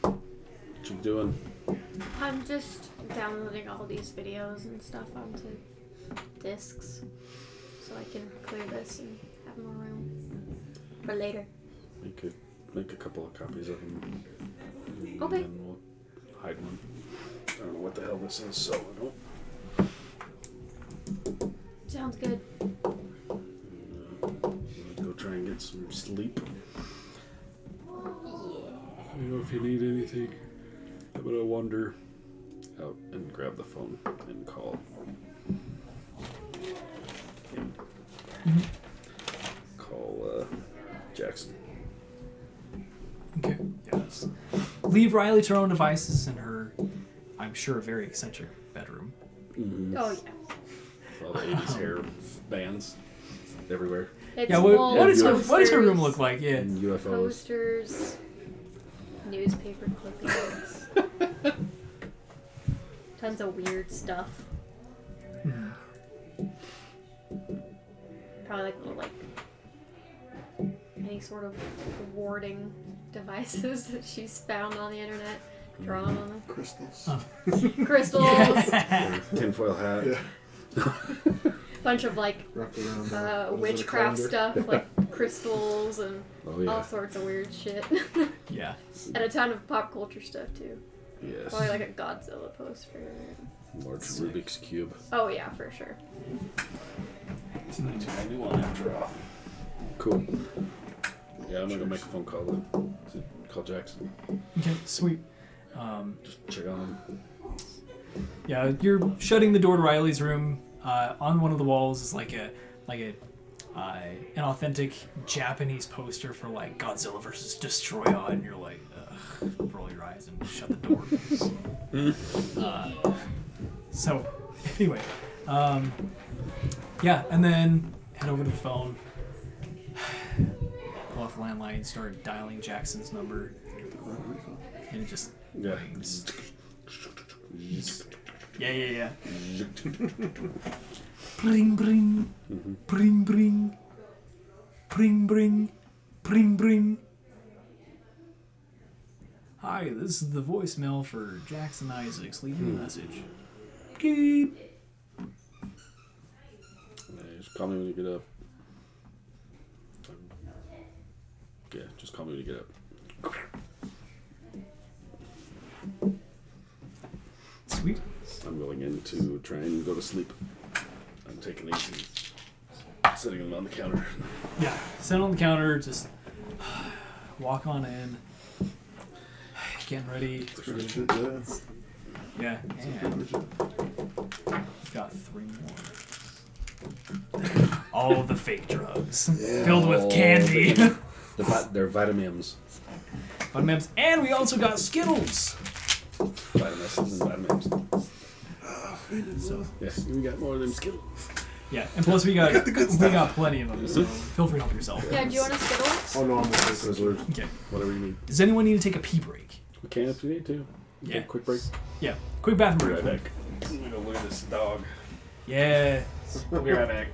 What you doing? I'm just downloading all these videos and stuff onto discs so I can clear this and have more room for later. Make a couple of copies of them. And Okay. then we'll hide one. I don't know what the hell this is, so I don't. Sounds good. Go try and get some sleep. I don't know if you need anything. I'm gonna wander out and grab the phone and call. Call Jackson. Okay. Yes. Leave Riley to her own devices in her, I'm sure, very eccentric bedroom. Mm-hmm. Oh yeah. All the 80s hair bands everywhere. It's Yeah. full What of does her room posters, look like? Yeah. And UFOs. Posters, newspaper clippings, tons of weird stuff. Probably like little any sort of warding devices that she's found on the internet, drawn on them. Crystals. Crystals, Yeah. Tinfoil hat. Yeah. bunch of Wrapped around. what is it, a witchcraft calendar? stuff like crystals and Oh yeah. all sorts of weird shit. Yeah. And a ton of pop culture stuff too. Yes. Probably like a Godzilla poster. Large Rubik's Cube. Oh yeah, for sure. it's not too many one after all. Cool. Yeah, I'm gonna go make a phone call then. Call Jackson. Okay. Sweet. Just check on him. Yeah, you're shutting the door to Riley's room. On one of the walls is an authentic Japanese poster for like Godzilla versus Destroyer, and you're like, ugh, roll your eyes and shut the door. So, anyway, yeah, and then head over to the phone, pull off the landline, start dialing Jackson's number, and it just Yeah. rings. Yeah. Bring, bring. Bring, bring. Bring, bring. Bring, bring. Hi, this is the voicemail for Jackson Isaacs. Leave me a message. Keep. Yeah, just call me when you get up. Yeah, just call me when you get up. Sweet. I'm going in to try and go to sleep. I'm taking these and setting them on the counter. Yeah, sit on the counter, just walk on in. Getting ready. Pretty legit, yeah. Yeah, Pretty and legit. we've got 3 more. All of the fake drugs. Yeah. Filled with candy. They're vitamins. Vitamins. And we also got Skittles. Vitamins and vitamins. So, Yeah, we got more of them Skittles. yeah, and plus we got plenty of them, so feel free to help yourself. Yeah, do you want a Skittle? Oh no, I'm okay. Sizzlers, Okay. whatever you need. Does anyone need to take a pee break? We can if we need to. Yeah. Take a quick break. Yeah. Quick bathroom Be break. right back. I'm gonna look at this dog. Yeah. We'll be right back.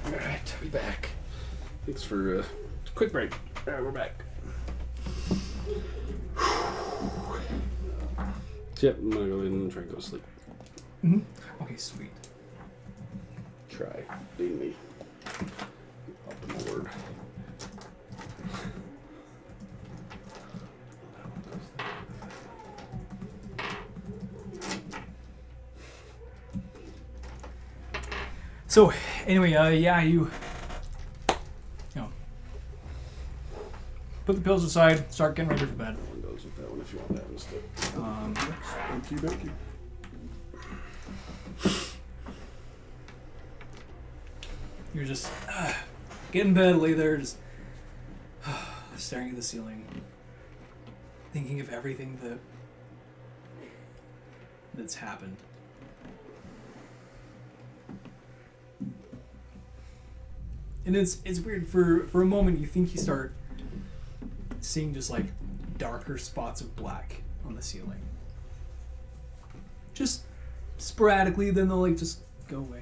Alright, we back. Thanks for a quick break. Alright, we're back. Yep, I'm gonna go in and try and go to sleep. Mm-hmm. Okay, sweet. Try being me. Optimal word. So, anyway, yeah, you know, put the pills aside, start getting ready for bed. One goes with that one if you want that instead. Thank you, thank you. You're just get in bed, lay there, just staring at the ceiling, thinking of everything that's happened. And it's weird. For a moment, you think you start seeing just like darker spots of black on the ceiling. Just sporadically, then they'll like just go away.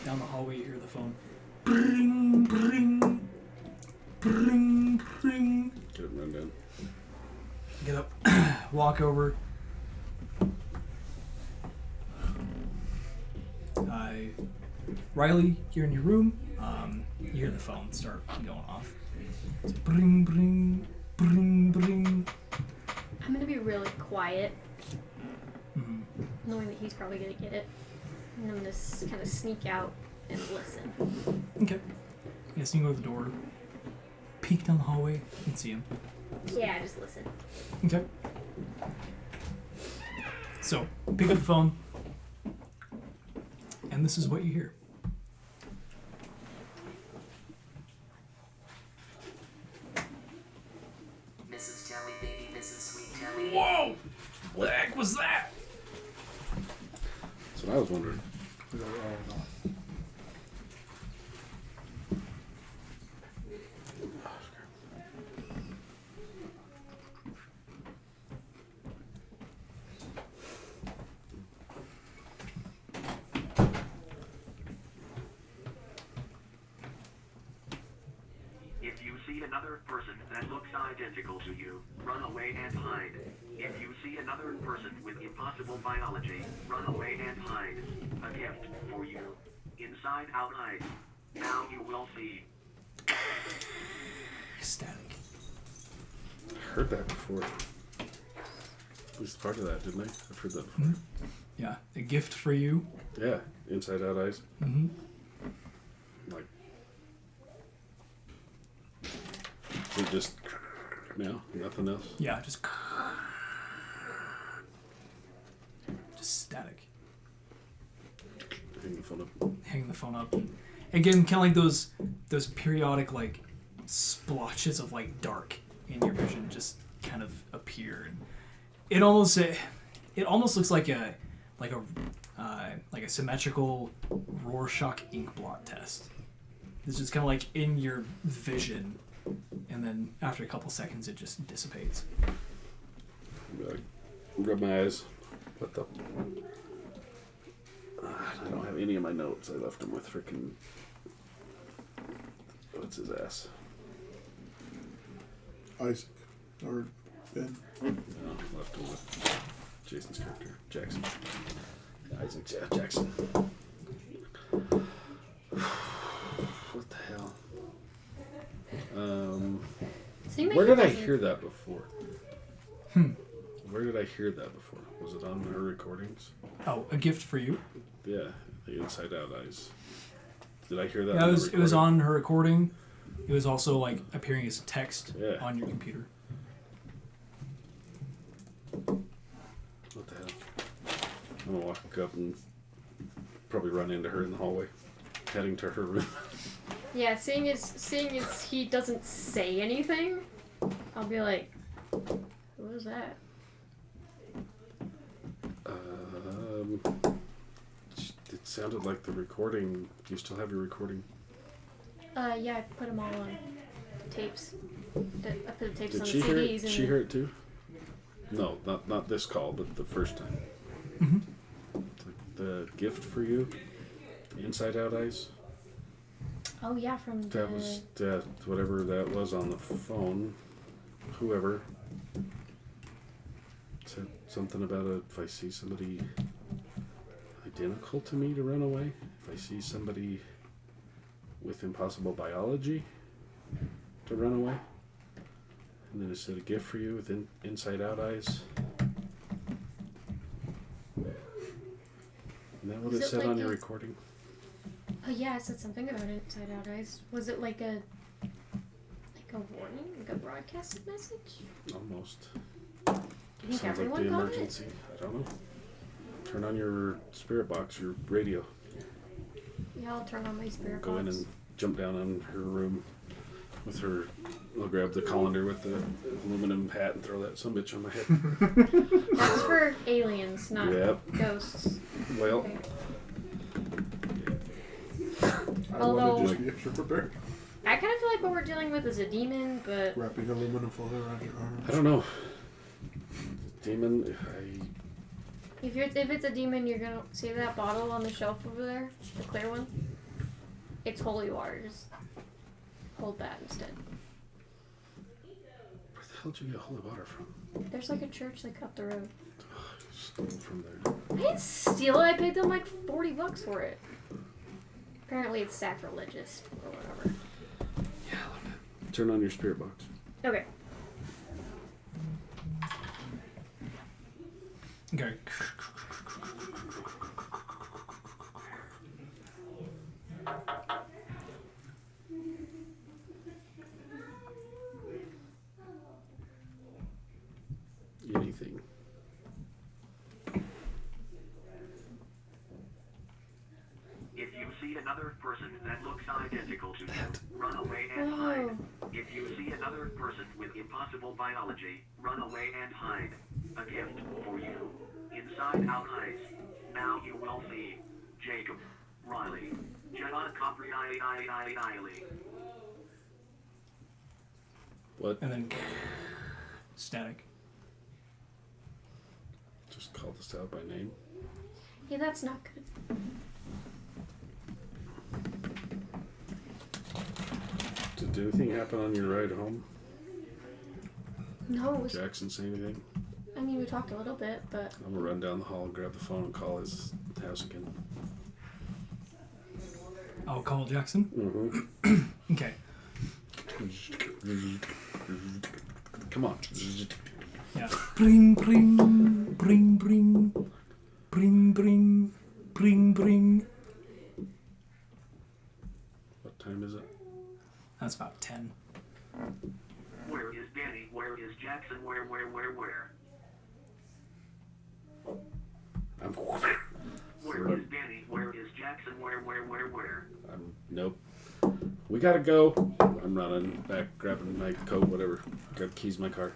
Down the hallway, you hear the phone. Bring, bring, bring, bring. Get it run down. Get up, walk over. Riley, you're in your room. You hear the phone start going off. It's bring, bring, bring, bring. I'm gonna be really quiet, Mm-hmm. knowing that he's probably gonna get it. And I'm gonna kind of sneak out and listen. Okay. Yeah, so you go to the door, peek down the hallway, and see him. Yeah, just listen. Okay. So, pick up the phone, and this is what you hear. Mrs. Tally, baby, Mrs. Sweet Tally. Whoa! What the heck was that? That's what I was wondering. If you see another person that looks identical to you, run away and hide. If you see another person with impossible biology, run away and hide. A gift for you. Inside Out Eyes. Now you will see. Static. I heard that before. At least part of that, didn't I? I've heard that before. Yeah, a gift for you. Yeah, Inside Out Eyes. Mm-hmm. Like, is it just no, nothing else? Yeah, just static. Hang the phone up. Hang the phone up. Again, kind of like those periodic like splotches of like dark in your vision just kind of appear. And it almost looks like a symmetrical Rorschach ink blot test. It's just kind of like in your vision, and then after a couple seconds, it just dissipates. Be like, rub my eyes. What the? I don't have any of my notes. I left them with frickin' what's his ass? Isaac. Or Ben. No, left him with Jason's character, Jackson. Isaac, yeah, Jackson. What the hell? Seeing that Where he did I doesn't- hear that before? Where did I hear that before? Was it on her recordings? Oh, a gift for you. Yeah, the Inside Out Eyes. Did I hear that? Yeah, on it the was recording? on her recording. It was also like appearing as text Yeah. on your computer. What the hell? I'm gonna walk up and probably run into her in the hallway, heading to her room. Yeah, seeing as he doesn't say anything, I'll be like, who was that? It sounded like the recording. Do you still have your recording? Yeah, I put them all on tapes. I put the tapes Did on she the hear CDs. it? And She heard it too? No, not this call, but the first time. The gift for you, Inside Out Eyes. Oh yeah, from the. That was whatever that was on the phone. Whoever said something about if I see somebody identical to me to run away. If I see somebody with impossible biology to run away. And then it said a gift for you with Inside Out Eyes. Isn't that what Is it it said like on your a- recording? Oh yeah, I said something about Inside Out Eyes. Was it like a warning, like a broadcast message? Almost. Do you think Sounds like everyone the got emergency. I don't know. Turn on your spirit box, your radio. it? Yeah, I'll turn on my spirit Go in box. and jump down on her room with her. I'll grab the colander with the aluminum hat and throw that sumbitch on my head. That's for aliens, not Yep. ghosts. Well, Okay. I Although- want to just be extra prepared. I kind of feel like what we're dealing with is a demon, but Wrapping aluminum foil around your arms. I don't know. Demon, if it's a demon, you're gonna see that bottle on the shelf over there, the clear one. It's holy water. Just hold that instead. where the hell did you get holy water from? There's like a church like up the road. Stole it from there. I didn't steal it. I paid them like $40 for it. Apparently, it's sacrilegious or whatever. Turn on your spirit box. Okay. Okay. 'Cause see another person that looks identical to you, run away and hide. Whoa. If you see another person with impossible biology, run away and hide. A gift for you. Inside Out Eyes. Now you will see Jacob, Riley, Jenna Capri. What? And then static. Just call this out by name. Yeah, that's not good. Did anything happen on your ride home? No, it was, Jackson say anything? I mean, we talked a little bit, but I'm gonna run down the hall and grab the phone and call his house again. Oh, call Jackson? Mm-hmm. Okay. Come on. Yeah. Bring, bring, bring, bring, bring, bring, bring, bring. What time is it? That's about 10. Where is Danny? Where is Jackson? Where? I'm. Where is Danny? Where is Jackson? Where? Nope. We gotta go. I'm running back, grabbing my coat, whatever. Got keys in my car.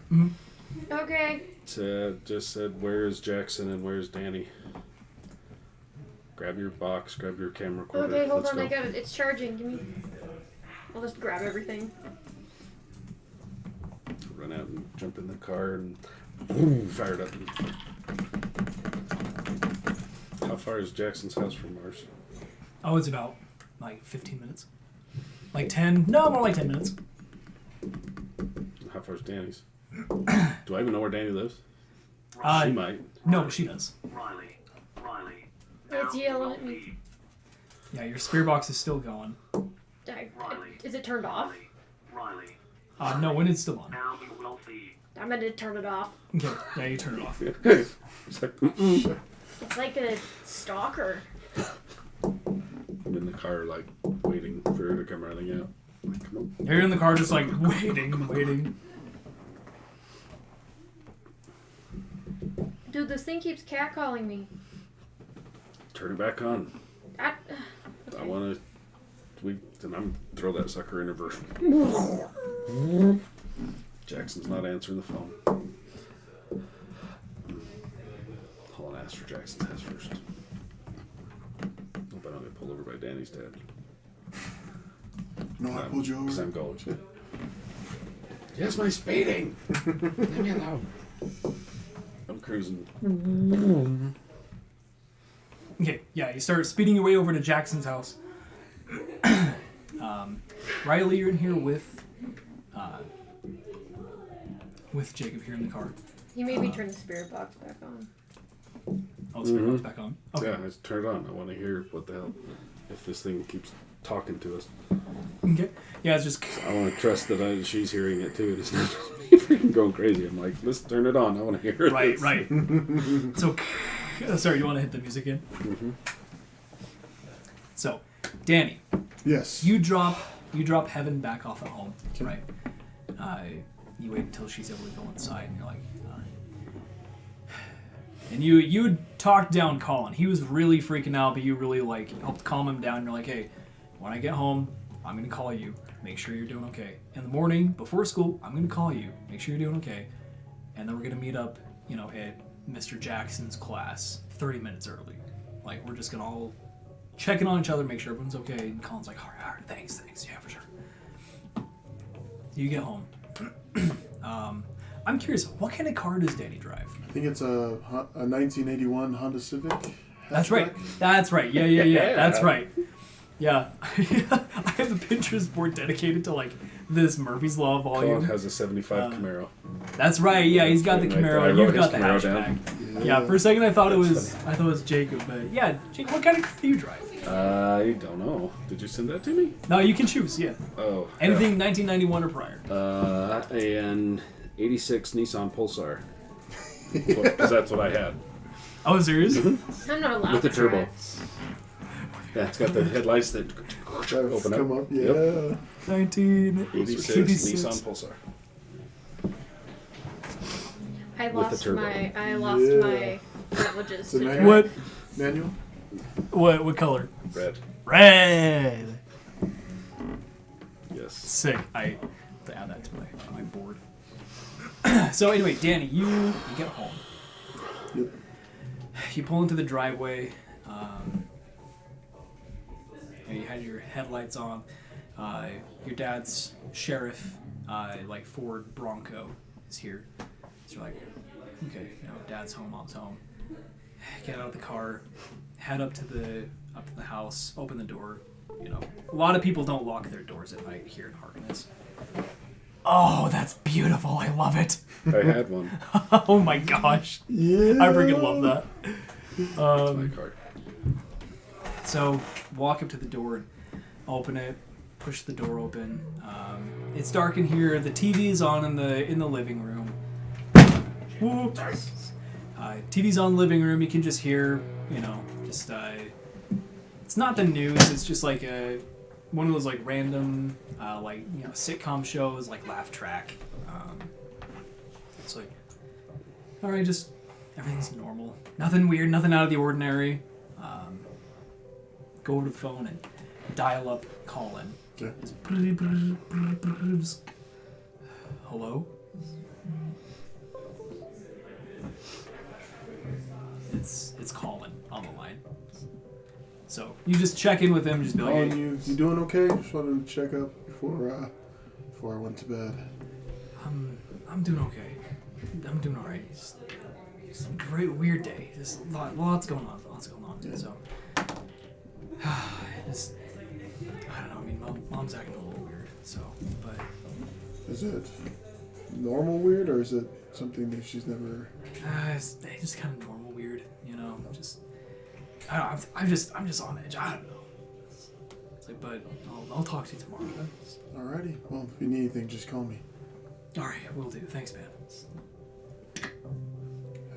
okay. Just said, where's Jackson and where's Danny? Grab your box, grab your camera recorder. Okay, hold Let's on, go. I got it. It's charging. Give me. I'll just grab everything. Run out and jump in the car and boom, fire it up. How far is Jackson's house from ours? Oh, it's about like 15 minutes. Like 10? No, more like 10 minutes. How far is Danny's? Do I even know where Danny lives? She might. No, she does. Riley. It's Now yelling you at will me. see Yeah, your spear box is still going. Riley. Is it turned off? Riley. No, when it's still on. Now you will see. I'm gonna turn it off. Okay, yeah, you turn it off. It's like, It's like a stalker. I'm in the car, like, waiting for her to come running out. Like, come on. You're in the car just like waiting. Dude, this thing keeps catcalling me. Turn it back on. I I want to. Then I'm throw that sucker in reverse. Jackson's not answering the phone. I'll ask for Jackson's house first. Hope I don't get pulled over by Danny's dad. No, I pulled you Because over. I'm going. Yes, my speeding. Leave me alone. I'm cruising. Okay, yeah, you start speeding your way over to Jackson's house. Riley, you're in here with Jacob here in the car. You made me turn the spirit box back on. Oh, the spirit box back on. Okay. Yeah, I just turn it on. I want to hear what the hell. If this thing keeps talking to us, Okay. Yeah, it's just I want to trust that she's hearing it too. It's not just me freaking going crazy. I'm like, let's turn it on. I want to hear it. right. So, sorry, you want to hit the music in? Mm-hmm. So, Danny, Yes. you drop Heaven back off at home, right? You wait until she's able to go inside, and you're like, and you talked down Colin. He was really freaking out, but you really like helped calm him down. You're like, hey, when I get home, I'm gonna call you. Make sure you're doing okay. In the morning before school, I'm gonna call you. Make sure you're doing okay. And then we're gonna meet up, at Mr. Jackson's class 30 minutes early. Like, we're just gonna all check in on each other, make sure everyone's okay. And Colin's like, all right, thanks, yeah, for sure. You get home. I'm curious, what kind of car does Danny drive? I think it's a 1981 Honda Civic. That's right. hatchback. That's right. Yeah. That's right. Yeah. I have a Pinterest board dedicated to like this Murphy's Law Colin volume. has a 75 Camaro. That's right. Yeah, he's got the Right there. I Camaro. wrote You've his got the Camaro hatchback. down. Yeah. For a second, I thought it was Jacob, but yeah, Jacob, what kind of car do you drive? I don't know. Did you send that to me? No, you can choose. Yeah. Oh. Anything 1991 or prior. An 86 Nissan Pulsar. Because that's what I had. Oh, serious? I'm not allowed With the to turbo. drive. Yeah, it's got the headlights that That's open up. come up. Yeah. Yep. 1986. 86 Nissan Pulsar. I With the lost turbo. my Yeah. privileges The to manual? drive. What? Manual? What color? Red. Red. Yes. Sick. I have to add that to my board. So anyway, Danny, you get home. Yep. You pull into the driveway. You had your headlights on. Your dad's sheriff, like Ford Bronco, is here. So you're like, okay, dad's home, mom's home. Get out of the car, head up to the house, open the door. A lot of people don't lock their doors at night here in Harkness. Oh, that's beautiful. I love it. I had one. Oh my gosh. Yeah. I freaking love that. It's my car. So walk up to the door and open it, push the door open. It's dark in here. The TV is on in the living room. Woo. TV's on in the living room. You can just hear, it's not the news. It's just like one of those like random sitcom shows like Laugh Track. It's like, all right, just everything's normal. Nothing weird. Nothing out of the ordinary. Go over to the phone and dial up Colin. Yeah. Hello? It's Colin on the line. So you just check in with him, just be like, Oh, hey, you doing okay? Just wanted to check up before I went to bed. I'm doing okay. I'm doing all right. It's a great weird day. There's lots going on. Yeah. So I don't know. I mean, mom's acting a little weird. So, but Is it normal weird, or is it something that she's never? it's just kind of normal weird. Just I'm just on edge. I don't know. It's like, but I'll talk to you tomorrow. Alrighty. Well, if you need anything, just call me. All right, will do. Thanks, man.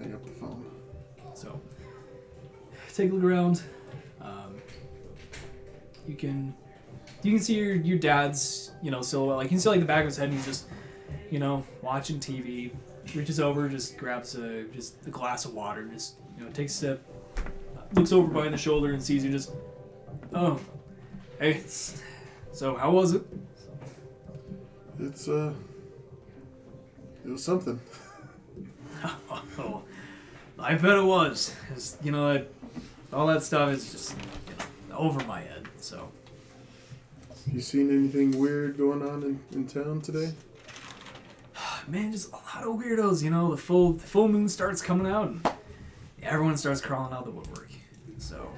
Hang up the phone. So take a look around. You can see your dad's silhouette. Like you can see like the back of his head. And he's just watching TV. Reaches over, just grabs a glass of water. Just takes a sip. Looks over behind the shoulder and sees you. Just hey. So how was it? It was something. Oh, I bet it was. All that stuff is just over my head. So. You seen anything weird going on in town today? Man, just a lot of weirdos. The full moon starts coming out, and everyone starts crawling out of the woodwork. So,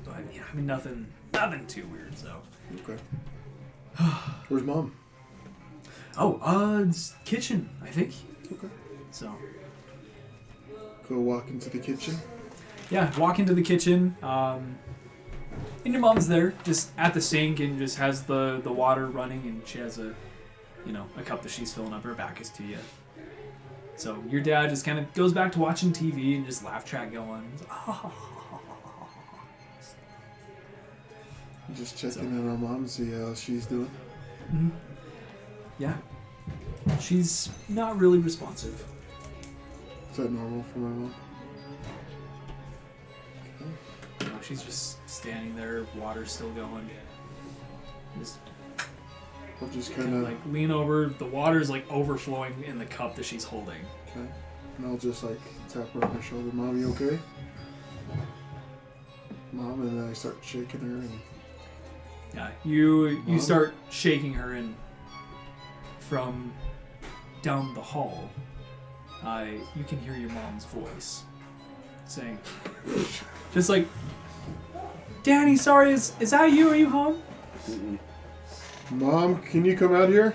but yeah, I mean nothing too weird. So. Okay. Where's Mom? Oh, it's kitchen, I think. Okay. So. Go walk into the kitchen. Yeah, walk into the kitchen. And your mom's there, just at the sink, and just has the water running, and she has a cup that she's filling up. Her back is to you. So your dad just kind of goes back to watching TV and just laugh track going. Just checking in on Mom, see how she's doing. Mm-hmm. Yeah. She's not really responsive. Is that normal for my mom? She's just standing there, water's still going. I'll just Kind kind of of like lean over. The water's like overflowing in the cup that she's holding. okay, and I'll just like tap her on her shoulder. Mom, you okay? Mom, and then I start shaking her, and Yeah, you Mom? start shaking her, and from down the hall, you can hear your mom's voice saying, just like, Danny, sorry, is that you? Are you home? Mm-mm. Mom, can you come out here?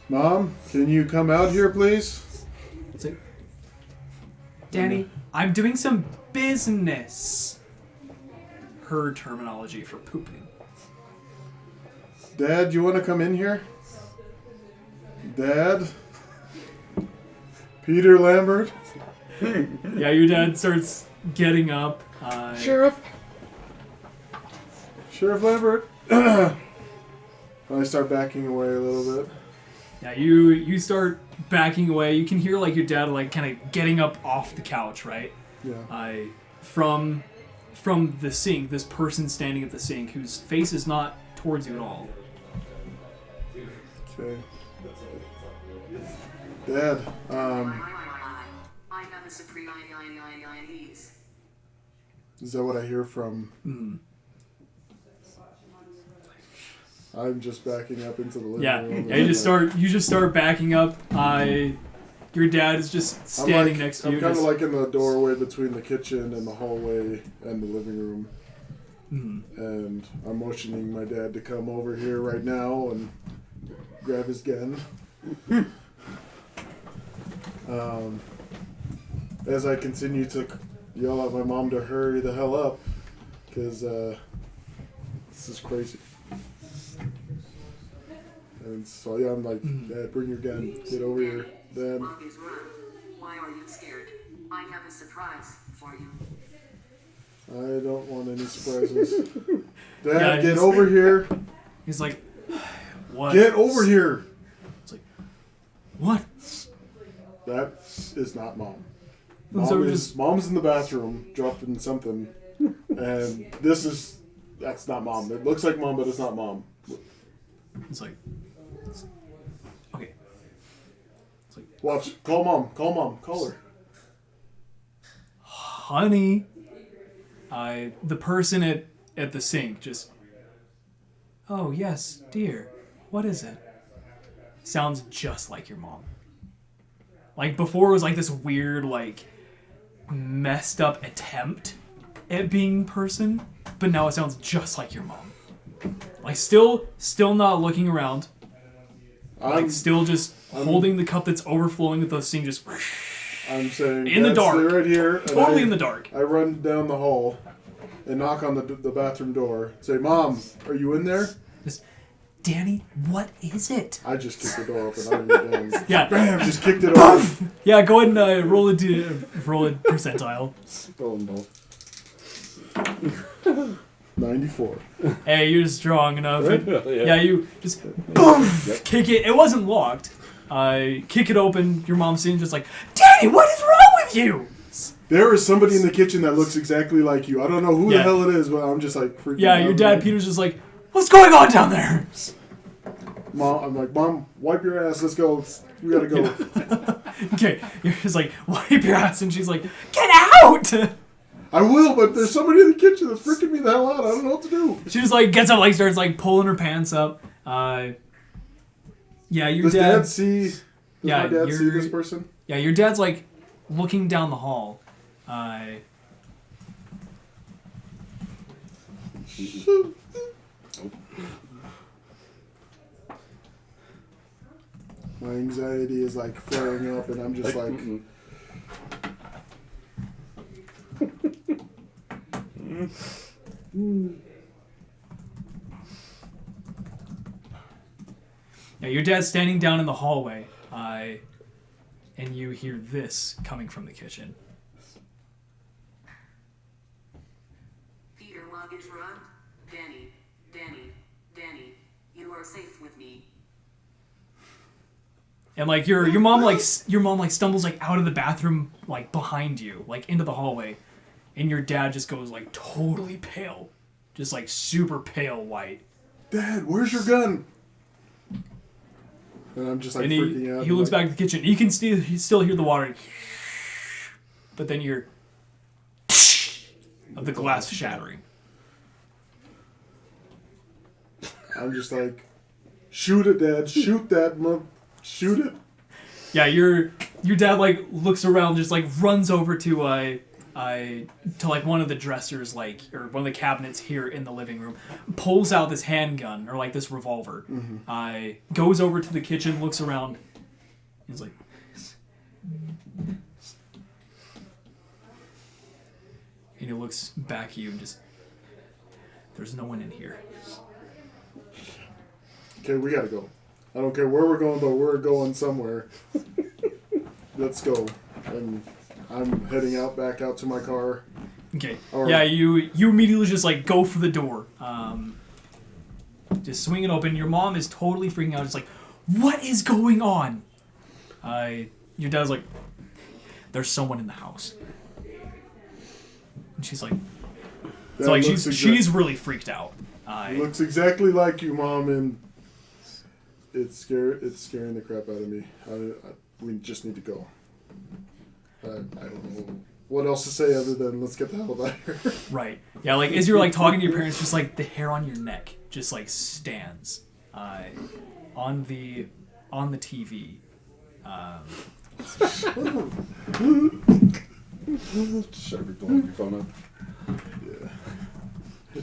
Mom, can you come out here, please? It's like, Danny, I'm doing some business. Her terminology for pooping. Dad, you want to come in here? Dad? Peter Lambert? Yeah, your dad starts getting up. Sheriff Lambert? I start backing away a little bit. Yeah, you start backing away. You can hear like your dad like kind of getting up off the couch, right? Yeah. From the sink, this person standing at the sink whose face is not towards you at all. Okay. Dad, I have a surprise. is that what I hear from? I'm just backing up into the living Yeah, room. yeah. You just start backing up. Your dad is just standing next to you. I'm kind of just- like in the doorway between the kitchen and the hallway and the living room. And I'm motioning my dad to come over here right now and grab his gun. As I continue to yell at my mom to hurry the hell up, because this is crazy. And so yeah, I'm like, Dad, bring your gun. Get over here, Dad. Mom is run. Why are you scared? I have a surprise for you. I don't want any surprises. Dad, Yeah, get he's- over here. He's like, what? Get over here. It's like, what? That is not Mom. So we're Mom's in the bathroom dropping something, and that's not Mom. It looks like Mom, but it's not Mom. It's like, okay. Watch. Call Mom. Call Mom. Call her. Honey, the person at the sink just, oh yes, dear, what is it? Sounds just like your mom. Like before it was like this weird, like, messed up attempt at being person, but now it sounds just like your mom. Like still not looking around. Like still just holding the cup that's overflowing with those things, just I'm saying in the Dad, dark. stay right here. And Totally in the dark. I run down the hall and knock on the bathroom door. Say, Mom, are you in there? Just, Danny, what is it? I just kicked the door open. I didn't get down. Yeah. Bam! Just kicked it open. Yeah, go ahead and roll a percentile. Oh no. 94. Hey, you're strong enough. Yeah. Yeah, you just boom, kick it. It wasn't locked. Kick it open. Your mom's sitting just like, Danny, what is wrong with you? There is somebody in the kitchen that looks exactly like you. I don't know who the Yeah. hell it is, but I'm just like freaking Yeah, out. your dad Peter's just like, what's going on down there? Mom, I'm like, Mom, wipe your ass. Let's go. We gotta go. Okay, you're just like, wipe your ass, and she's like, get out! I will, but there's somebody in the kitchen that's freaking me the hell out. I don't know what to do. She just like gets up, like starts like pulling her pants up. Yeah, your Does dad. Dad see? Does Yeah, my dad see you're- this person? Yeah, your dad's like looking down the hall. My anxiety is like flaring up, and I'm just like, Yeah, your dad's standing down in the hallway, and you hear this coming from the kitchen. Peter luggage run. Danny, you are safe with me. And like your mom like stumbles like out of the bathroom like behind you, like into the hallway, and your dad just goes like totally pale, just like super pale white. Dad, where's your gun? And I'm just like And freaking out. he looks back at the kitchen. You can still hear the water, but then you're of the glass shattering. I'm just like, shoot it, Dad. Shoot that, shoot it. Yeah, your dad like looks around, just like runs over to like one of the dressers, like, or one of the cabinets here in the living room, pulls out this handgun or like this revolver. Goes over to the kitchen, looks around. He's like, and he looks back at you and just, there's no one in here. Okay, we gotta go. I don't care where we're going, but we're going somewhere. Let's go. And I'm heading back out to my car. Okay. Or- Yeah, you immediately just like go for the door. Just swing it open. Your mom is totally freaking out. Just like, what is going on? Your dad's like, there's someone in the house. And she's like, That like looks she's really freaked out. looks exactly like you, Mom, and it's scaring the crap out of me. We just need to go. I don't know what else to say other than let's get the hell out of here. Right. Yeah, like as you're like talking to your parents, just like the hair on your neck just like stands on the TV. Sharpie pulling your phone up. Yeah.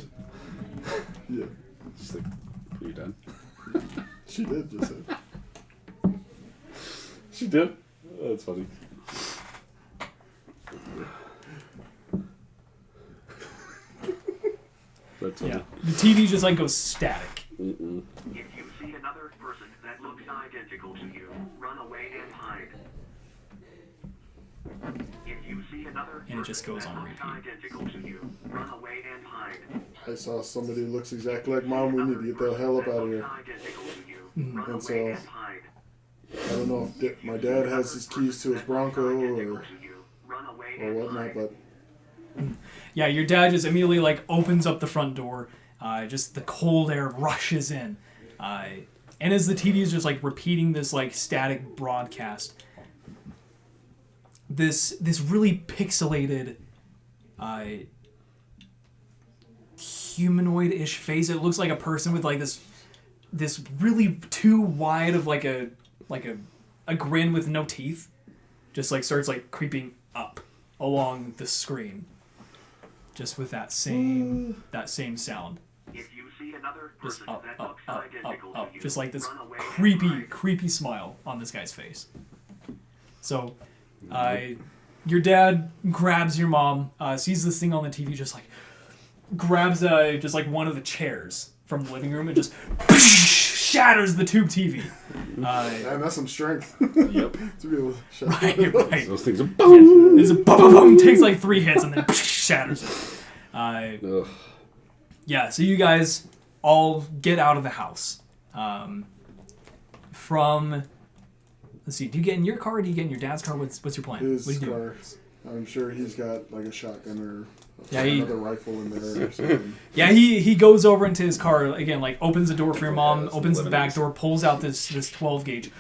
Yeah. Just like, are you done? She did just say. She did? Oh, that's funny. That's funny. Yeah. The TV just like goes static. Mm-mm. If you see another person that looks identical to you, run away and hide. If you see another And it just goes person on that looks repeat. identical to you, run away and hide. I saw somebody who looks exactly like Mom. We need to get the hell up out of here. Identical to you, Mm-hmm. run And away so- and hide. I don't know if my dad has his keys to his Bronco Identical or to you, run away and whatnot, hide. but Yeah, your dad just immediately like opens up the front door. Just the cold air rushes in, and as the TV is just like repeating this like static broadcast, this really pixelated, humanoid-ish face. It looks like a person with like this really too wide of like a grin with no teeth, just like starts like creeping up along the screen, just with that same sound. If you see another Just person up, that up, looks up, up, identical up. to you, Just like this run away and hide. creepy smile on this guy's face. So, your dad grabs your mom, sees this thing on the TV, just like grabs just like one of the chairs from the living room and just shatters the tube TV. man, that's some strength. Yep. To be able to shut Right. Those things are boom! It's a boom, boom, boom, takes like 3 hits and then shatters it. Ugh. Yeah, so you guys all get out of the house. Let's see, do you get in your car or do you get in your dad's car? What's your plan? His What do you do? car. I'm sure he's got like a shotgun or Yeah, he- another rifle in there or something. Yeah, he goes over into his car again, like opens the door for your mom, that's opens the living back nice. door, pulls out this 12 gauge,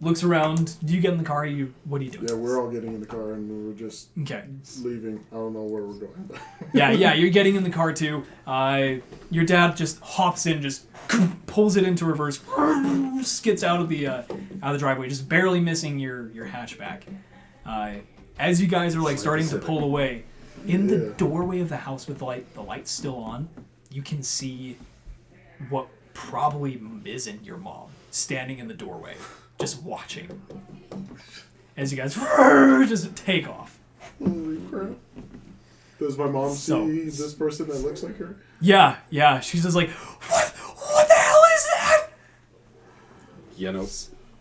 looks around. Do you get in the car? What are you doing? Yeah, we're all getting in the car and we're just Okay. leaving. I don't know where we're going. Yeah, you're getting in the car too. Your dad just hops in, just pulls it into reverse, skids out of the driveway, just barely missing your hatchback. As you guys are like starting to pull away, in the Yeah. doorway of the house with the lights still on, you can see what probably isn't your mom standing in the doorway, just watching. As you guys just take off. Holy crap. Does my mom So- see this person that looks like her? Yeah. She's just like, what the hell is that? You know.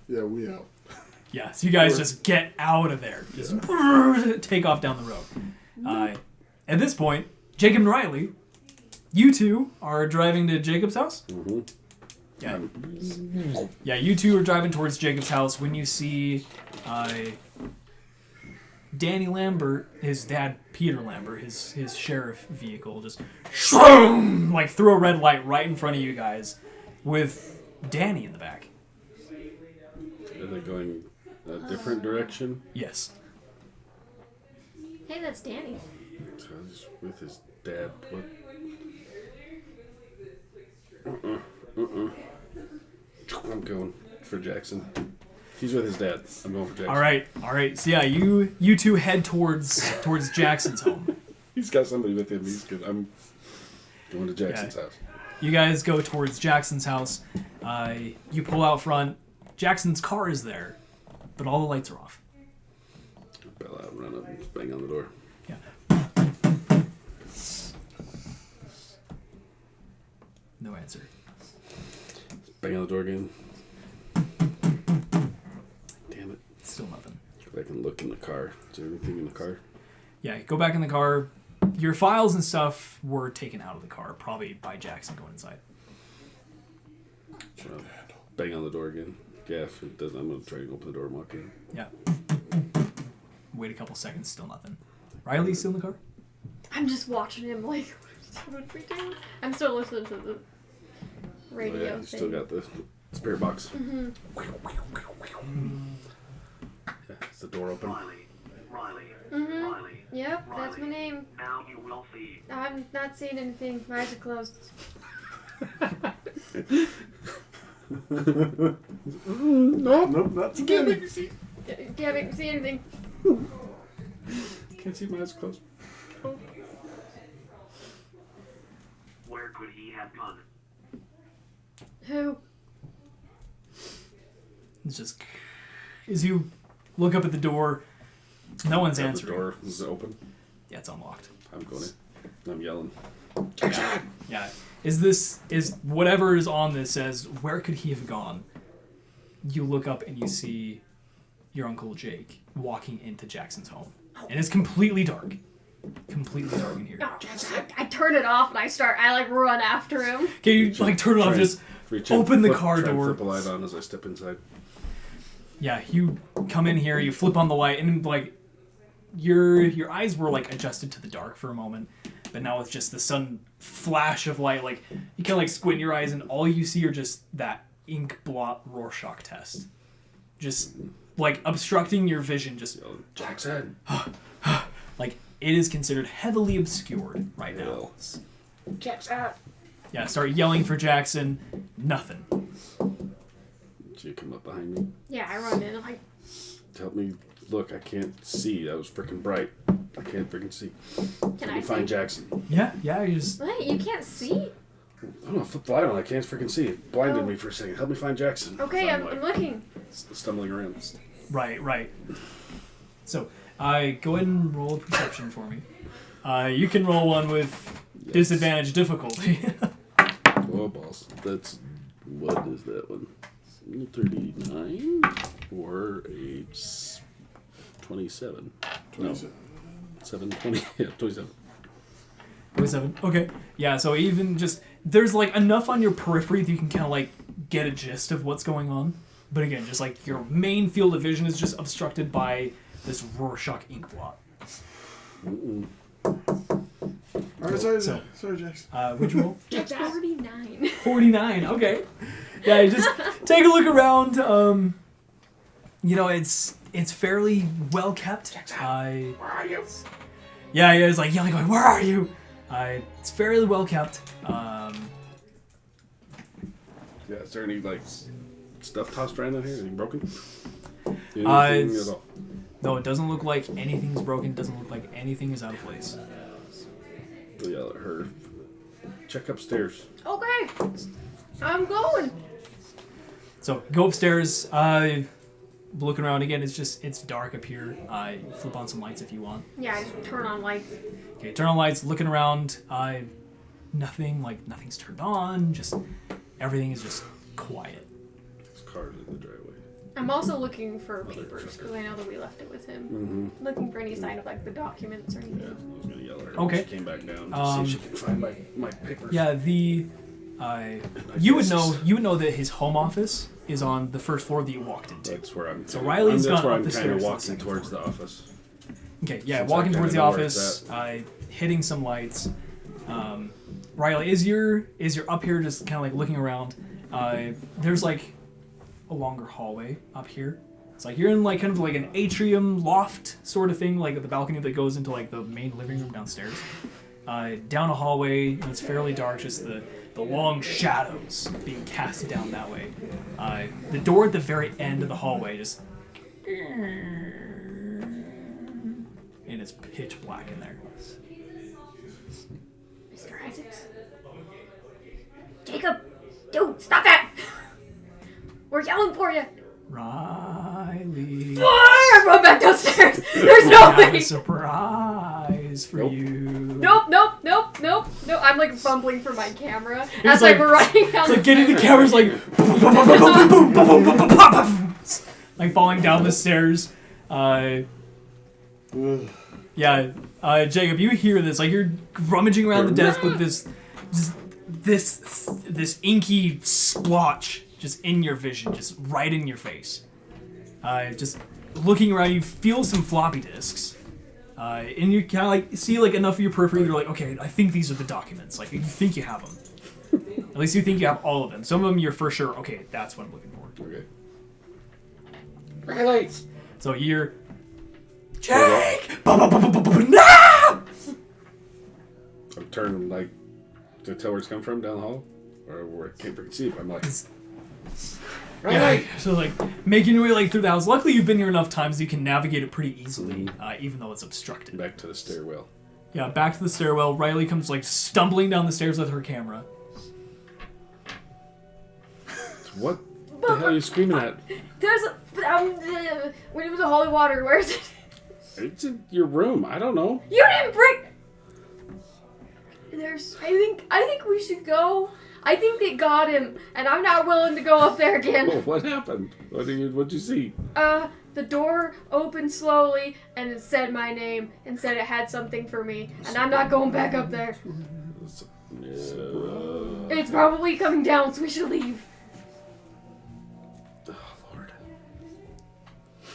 Yeah, we out. Yeah, so you guys just get out of there. Just take off down the road. At this point, Jacob and Riley, you two are driving to Jacob's house? Mm-hmm. Yeah, you two are driving towards Jacob's house when you see Danny Lambert, his dad, Peter Lambert, his sheriff vehicle, just like through a red light right in front of you guys with Danny in the back. Are they going a different direction? Yes. Hey, that's Danny. So he's with his dad. What? I'm going for Jackson. He's with his dad. I'm going for Jackson. All right. So yeah, you two head towards Jackson's home. He's got somebody with him. He's good. I'm going to Jackson's house. You guys go towards Jackson's house. You pull out front. Jackson's car is there, but all the lights are off. Bail out, run up, and bang on the door. Yeah. No answer. Bang on the door again. Damn it. Still nothing. Go back and look in the car. Is there anything in the car? Yeah, go back in the car. Your files and stuff were taken out of the car, probably by Jackson going inside. So, bang on the door again. Yeah, if it doesn't, I'm gonna try to open the door and walk in. Yeah. Wait a couple seconds, still nothing. Riley, still in the car? I'm just watching him like, what are we doing? I'm still listening to the radio Oh, yeah, you thing. still got the spirit box. Mm-hmm. Yeah, is the door open? Riley. Mm-hmm. Riley. Yep, that's my Riley. name. Now you will see. I'm not seeing anything. My eyes are closed. Nope, not Can't today. make me see. Can't make me see anything. Can't see my eyes closed. Where could he have gone? Who? It's just as you look up at the door, no one's The answering. door is open. Yeah, it's unlocked. I'm going in. I'm yelling. Yeah. Is whatever is on this says, where could he have gone? You look up and you see your Uncle Jake walking into Jackson's home. And it's completely dark. Completely dark in here. Oh, I turn it off and I like run after him. Okay, you like turn it off, Try- just Reach in, open the flip- car try and door. Flip a light on as I step inside. Yeah, you come in here, you flip on the light, and like your eyes were like adjusted to the dark for a moment, but now with just the sudden flash of light, like you kind of like squint your eyes, and all you see are just that ink blot Rorschach test, just like obstructing your vision. Just Yelling, Jackson. like it is considered heavily obscured right now. Jackson. Yeah, start yelling for Jackson. Nothing. She come up behind me. Yeah, I run in. I'm like, Help me look. I can't see. That was freaking bright. I can't freaking see. can Help I me find see? Jackson. Yeah, you just What? You can't see? I don't know. Flip the light on. I can't freaking see. It blinded me for a second. Help me find Jackson. Okay, So I'm looking. stumbling around. right. So, go ahead and roll a perception for me. You can roll one with disadvantage difficulty. Oh, balls. That's... What is that one? 39? Or a 27? 27. 720? Yeah, 27. 27. Okay. Yeah, so even just... There's, like, enough on your periphery that you can kind of, like, get a gist of what's going on. But again, just, like, your main field of vision is just obstructed by this Rorschach ink blot. Alright, sorry, So- sorry, Jackson. What'd you roll? 49. 49. Okay. Yeah, just take a look around. You know, it's fairly well kept. Where are you? Yeah, it's like yelling, going, "Where are you?" It's fairly well kept. Yeah, is there any, like, stuff tossed around in here? Anything broken? Anything It's- at all? No, it doesn't look like anything's broken. It doesn't look like anything is out of place. I'll yell at her. Check upstairs. Okay. I'm going. So go upstairs. Looking around again. It's dark up here. Flip on some lights if you want. Yeah, I just turn on lights. Okay, turn on lights. Looking around. Nothing's turned on. Just everything is just quiet. There's cars in the driveway. I'm also looking for papers because I know that we left it with him. Looking for any sign of like the documents or Yeah, anything. I was gonna yell at her. Okay. When she came back down to see if she could find my papers. Yeah, you would know that his home office is on the first floor that you walked into. That's where I'm. So Riley's that's gone where up I'm the kind stairs of to the walking second towards floor. the office. Okay, yeah, Since walking I towards the kinda know where it's office, hitting some lights. Riley, is you're up here just kind of like looking around. There's like a longer hallway up here. It's like you're in like kind of like an atrium loft sort of thing, like the balcony that goes into like the main living room downstairs. Down a hallway, and it's fairly dark, just the long shadows being cast down that way. The door at the very end of the hallway just... And it's pitch black in there. Mr. Isaacs? Jacob! Dude, stop that! We're yelling for you! Riley... I run back downstairs! There's I no have a way! surprise for you. Nope. I'm like fumbling for my camera like- as I'm running down It's like getting the cameras like... like falling down the stairs. Yeah, Jacob, you hear this, like you're rummaging around the desk with this inky splotch just in your vision, just right in your face. Just looking around, you feel some floppy disks. And you kind of like see like enough of your periphery. You're like, okay, I think these are the documents. Like you think you have them. At least you think you have all of them. Some of them you're for sure. Okay, that's what I'm looking for. Okay. Riley! So you're Jake. No! I'm turning like to tell where it's come from down the hall, or where I can't perceive. I'm like, Yeah, so like making your way like through the house. Luckily, you've been here enough times you can navigate it pretty easily, even though it's obstructed. back to the stairwell. Yeah, back to the stairwell. Riley comes like stumbling down the stairs with her camera. What the hell are you screaming at? There's when it was the holy water. Where is it? It's in your room. I don't know. You didn't bring. I think we should go. I think they got him, and I'm not willing to go up there Oh, again. what happened? What'd you see? The door opened slowly, and it said my name, and said it had something for me, and I'm not going back up there. It's probably coming down, so we should leave. Oh Lord,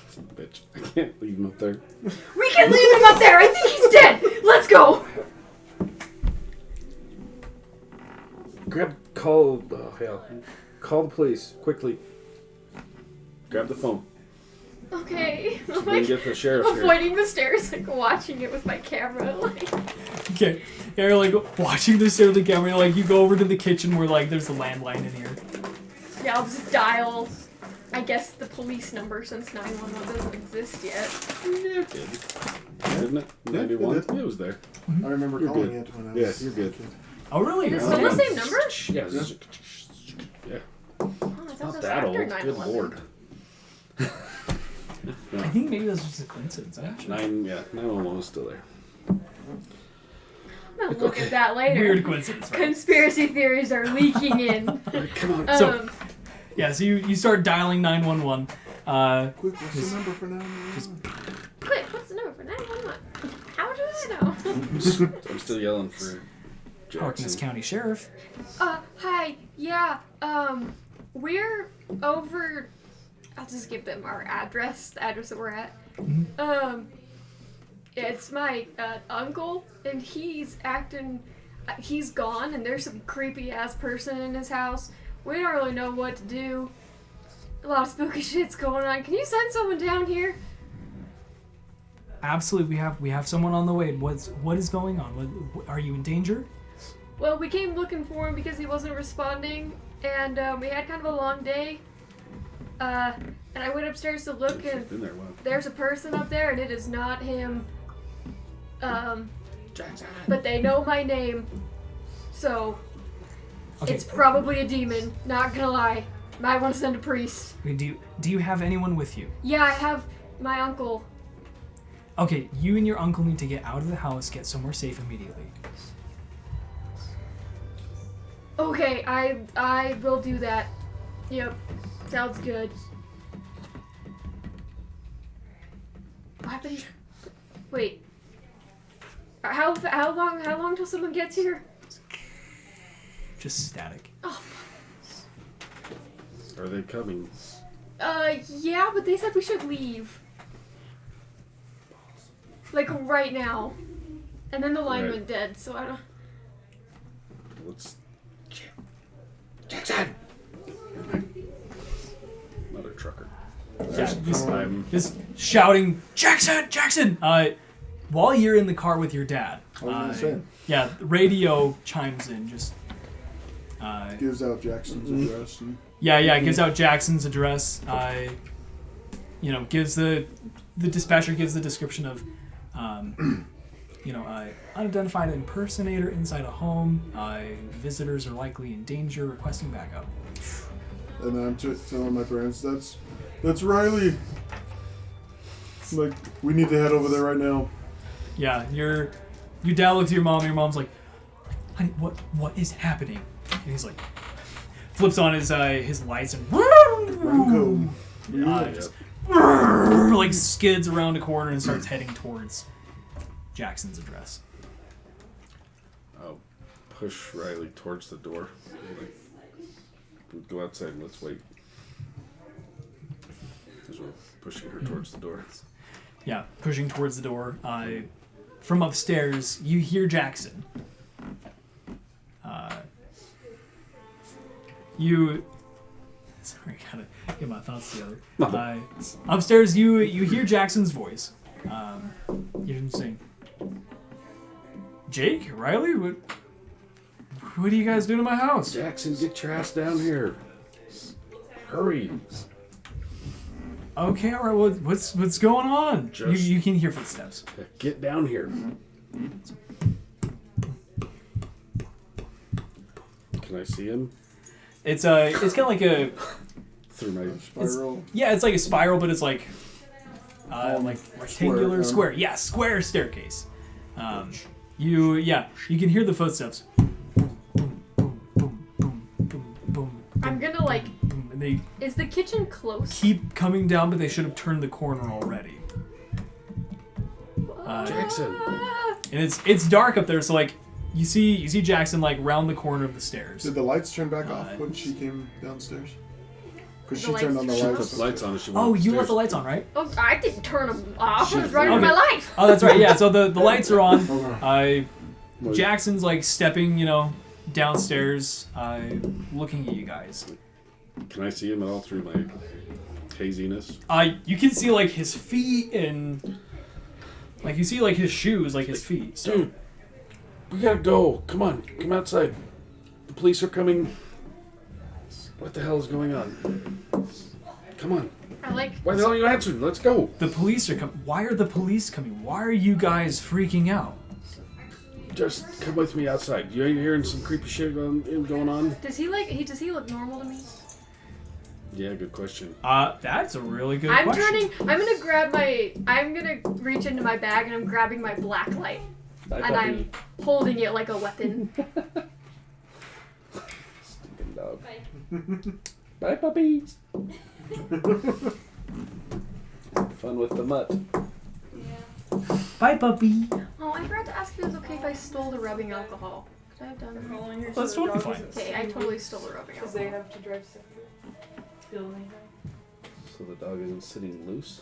son of a bitch! I can't leave him up there. We can leave him up there. I think he's dead. Let's go. Call the police quickly. Grab the phone. Okay. So we can get the sheriff here. Avoiding the stairs, like watching it with my camera, like. Okay, yeah, you're like watching this over the camera. Like you go over to the kitchen where like there's a landline in here. Yeah, I'll just dial. I guess the police number since 911 doesn't exist yet. Yeah, it did. Didn't it? 91. it did. It was there. I remember You're calling good. it when I Yeah, was you're good. Oh really? Is it Oh, still the same number? Yeah. Yeah. Oh, I thought Not this that was old. after Good 9/11. Lord. I think maybe that's just a coincidence. Actually, 911 was still there. I'm gonna look at that later. weird coincidence. Right? Conspiracy theories are leaking in. Come on. So- Yeah, so you start dialing 911. Quick, what's the number for now? Quick, what's the number for 911? How do I know? I'm still yelling for Harkness Jackson. County Sheriff. Hi. Yeah. We're over. I'll just give them our address, the address that we're at. It's my uncle, and he's acting. He's gone, and there's some creepy ass person in his house. We don't really know what to do. A lot of spooky shit's going on. Can you send someone down here? Absolutely, we have someone on the way. What is going on? What, are you in danger? Well, we came looking for him because he wasn't responding, and we had kind of a long day. And I went upstairs to look, and Been there, wow. there's a person up there, and it is not him. Jackson. But they know my name, so Okay. it's probably a demon. Not gonna lie. Might want to send a priest. Okay, do you have anyone with you? Yeah, I have my uncle. Okay, you and your uncle need to get out of the house, get somewhere safe immediately. Okay, I will do that. Yep, sounds good. What happened? Wait. How long till someone gets here? Just static. Oh, Are they coming? yeah, but they said we should leave. Like right now. And then the line Right. went dead, so I don't. Let's. Jackson! Another trucker. Yeah, I'm just shouting, Jackson, Jackson! While you're in the car with your dad. I was gonna say. Yeah, the radio chimes in, just. Gives out Jackson's address. And Yeah, gives out Jackson's address. Gives the dispatcher gives the description of, unidentified impersonator inside a home. Visitors are likely in danger, requesting backup. and then I'm telling my parents, that's Riley. Like, we need to head over there right now. Yeah, your dad looks at your mom. And your mom's like, "Honey, what is happening?" And he's like, flips on his lights and Ramco. just like skids around a corner and starts heading towards Jackson's address. I'll push Riley towards the door. Like, Go outside and let's wait. As we're pushing her towards the door. Yeah, pushing towards the door. From upstairs, you hear Jackson. Sorry, gotta get my thoughts together. Upstairs, you hear Jackson's voice. You hear him saying, "Jake, Riley, what are you guys doing in my house?" Jackson, get your ass down here. Hurry. Okay, all right. Well, what's going on? You can hear footsteps. Get down here. Can I see him? It's kind of like a Through my Spiral. it's like a spiral, but it's like rectangular, Square, square. Yeah, square staircase. You can hear the footsteps. Boom, boom, boom, boom, boom, boom, boom. I'm gonna like. Boom, and they Is the kitchen close? keep coming down, but they should have turned the corner already. Jackson. And it's dark up there, so like you see Jackson like round the corner of the stairs. Did the lights turn back off when she came downstairs? Because The she turned lights on the turned lights. Put the lights on as she went Oh, you upstairs. left the lights on, right? Oh, I didn't turn them off. I Shit. was running Okay. my life. Oh, that's right. Yeah. So the lights are on. Okay. Jackson's like stepping, downstairs, looking at you guys. Can I see him at all through my haziness? You can see like his feet and like you see like his shoes, like his feet. So Dude, we gotta go. Come on, come outside. The police are coming. What the hell is going on? Come on. I like. Why the hell are you answering? Let's go. the police are coming. Why are the police coming? Why are you guys freaking out? Just come with me outside. You hearing some creepy shit going on? Does he look normal to me? Yeah, good question. That's a really good I'm question. I'm gonna reach into my bag and I'm grabbing my black light. Bye, And I'm holding it like a weapon. Stinking dog. Bye, puppies. Fun with the mutt. Bye, puppy. Oh, I forgot to ask if it was okay if I stole the rubbing alcohol. Could I have done that? Following her That's so the totally dog fine. isn't Okay, I totally stole the rubbing Because they alcohol. have to drive separate. Steal anything. So the dog isn't sitting loose?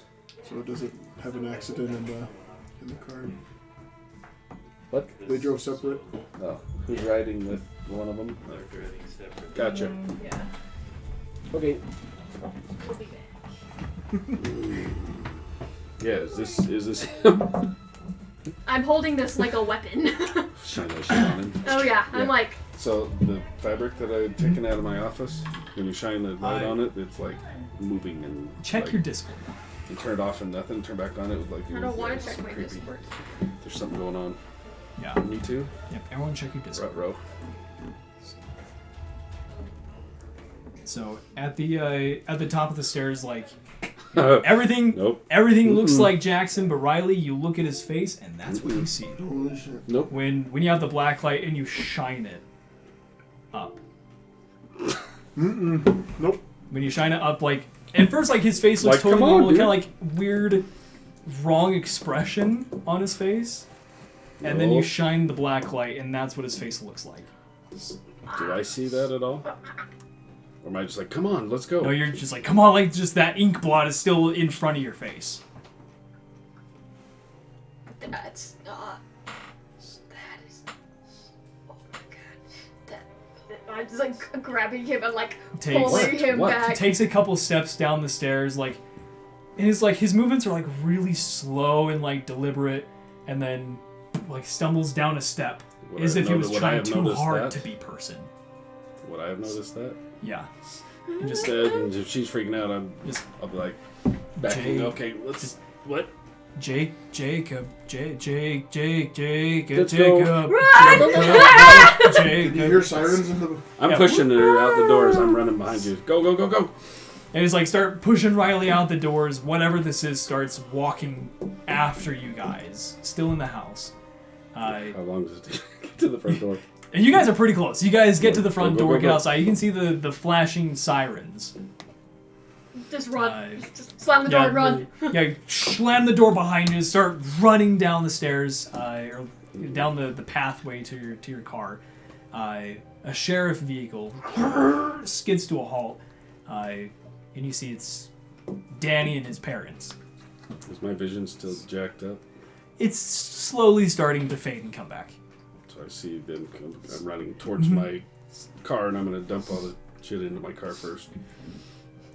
So does it have an accident in the car? What? They drove separate. Oh, who's riding with one of them? They're driving separate. Gotcha. Yeah. Okay. We'll be back. Yeah, is this him? I'm holding this like a weapon. Shine that shit on him. Oh yeah, I'm Yeah. like, So the fabric that I had taken out of my office, when you shine the light on it, it's like moving and Check like, your Discord. You turn it off and nothing. Turn back on it with like. I don't want to check my creepy. Discord. There's something going on. Yeah. Me too. Yep. Everyone check your Discord. Row. So at the top of the stairs, like everything, Nope. everything looks like Jackson, but Riley, you look at his face, and that's what you see. Holy shit. Nope. When you have the black light and you shine it up. Nope. When you shine it up, like at first, like his face looks Like, totally come on, normal, kind dude. of like weird, wrong expression on his face, and then you No. shine the black light, and that's what his face looks like. Do I see that at all? Or am I just like, come on, let's go? No, you're just like, come on, like just that ink blot is still in front of your face. That's not. That is. Oh my god. I'm just like grabbing him and like Takes- pulling him What? He back. takes a couple steps down the stairs, like, and his movements are like really slow and like deliberate, and then like stumbles down a step Would as I if he have was noti- would I trying have too noticed hard that? to be person. Would I have noticed that? Yeah. And just And if she's freaking out, Just- I'll be like, backing. Jake, Okay, let's. What? Jacob, Jacob, Let's Jacob, Can you hear Jacob. sirens in the? I'm Yeah. pushing her out the doors. I'm running behind you. Go, go, go, go. And he's like, start pushing Riley out the doors. Whatever this is starts walking after you guys, still in the house. How long does it take to get to the front door? And you guys are pretty close. You guys get to the front Go, go, door, go, get go. outside. You can see the flashing sirens. Just run. Just slam the door and run. Yeah, slam the door behind you. Start running down the stairs, or down the pathway to your car. a sheriff vehicle skids to a halt, and you see it's Danny and his parents. Is my vision still jacked up? It's slowly starting to fade and come back. So I see them. I'm running towards my car, and I'm gonna dump all the shit into my car first.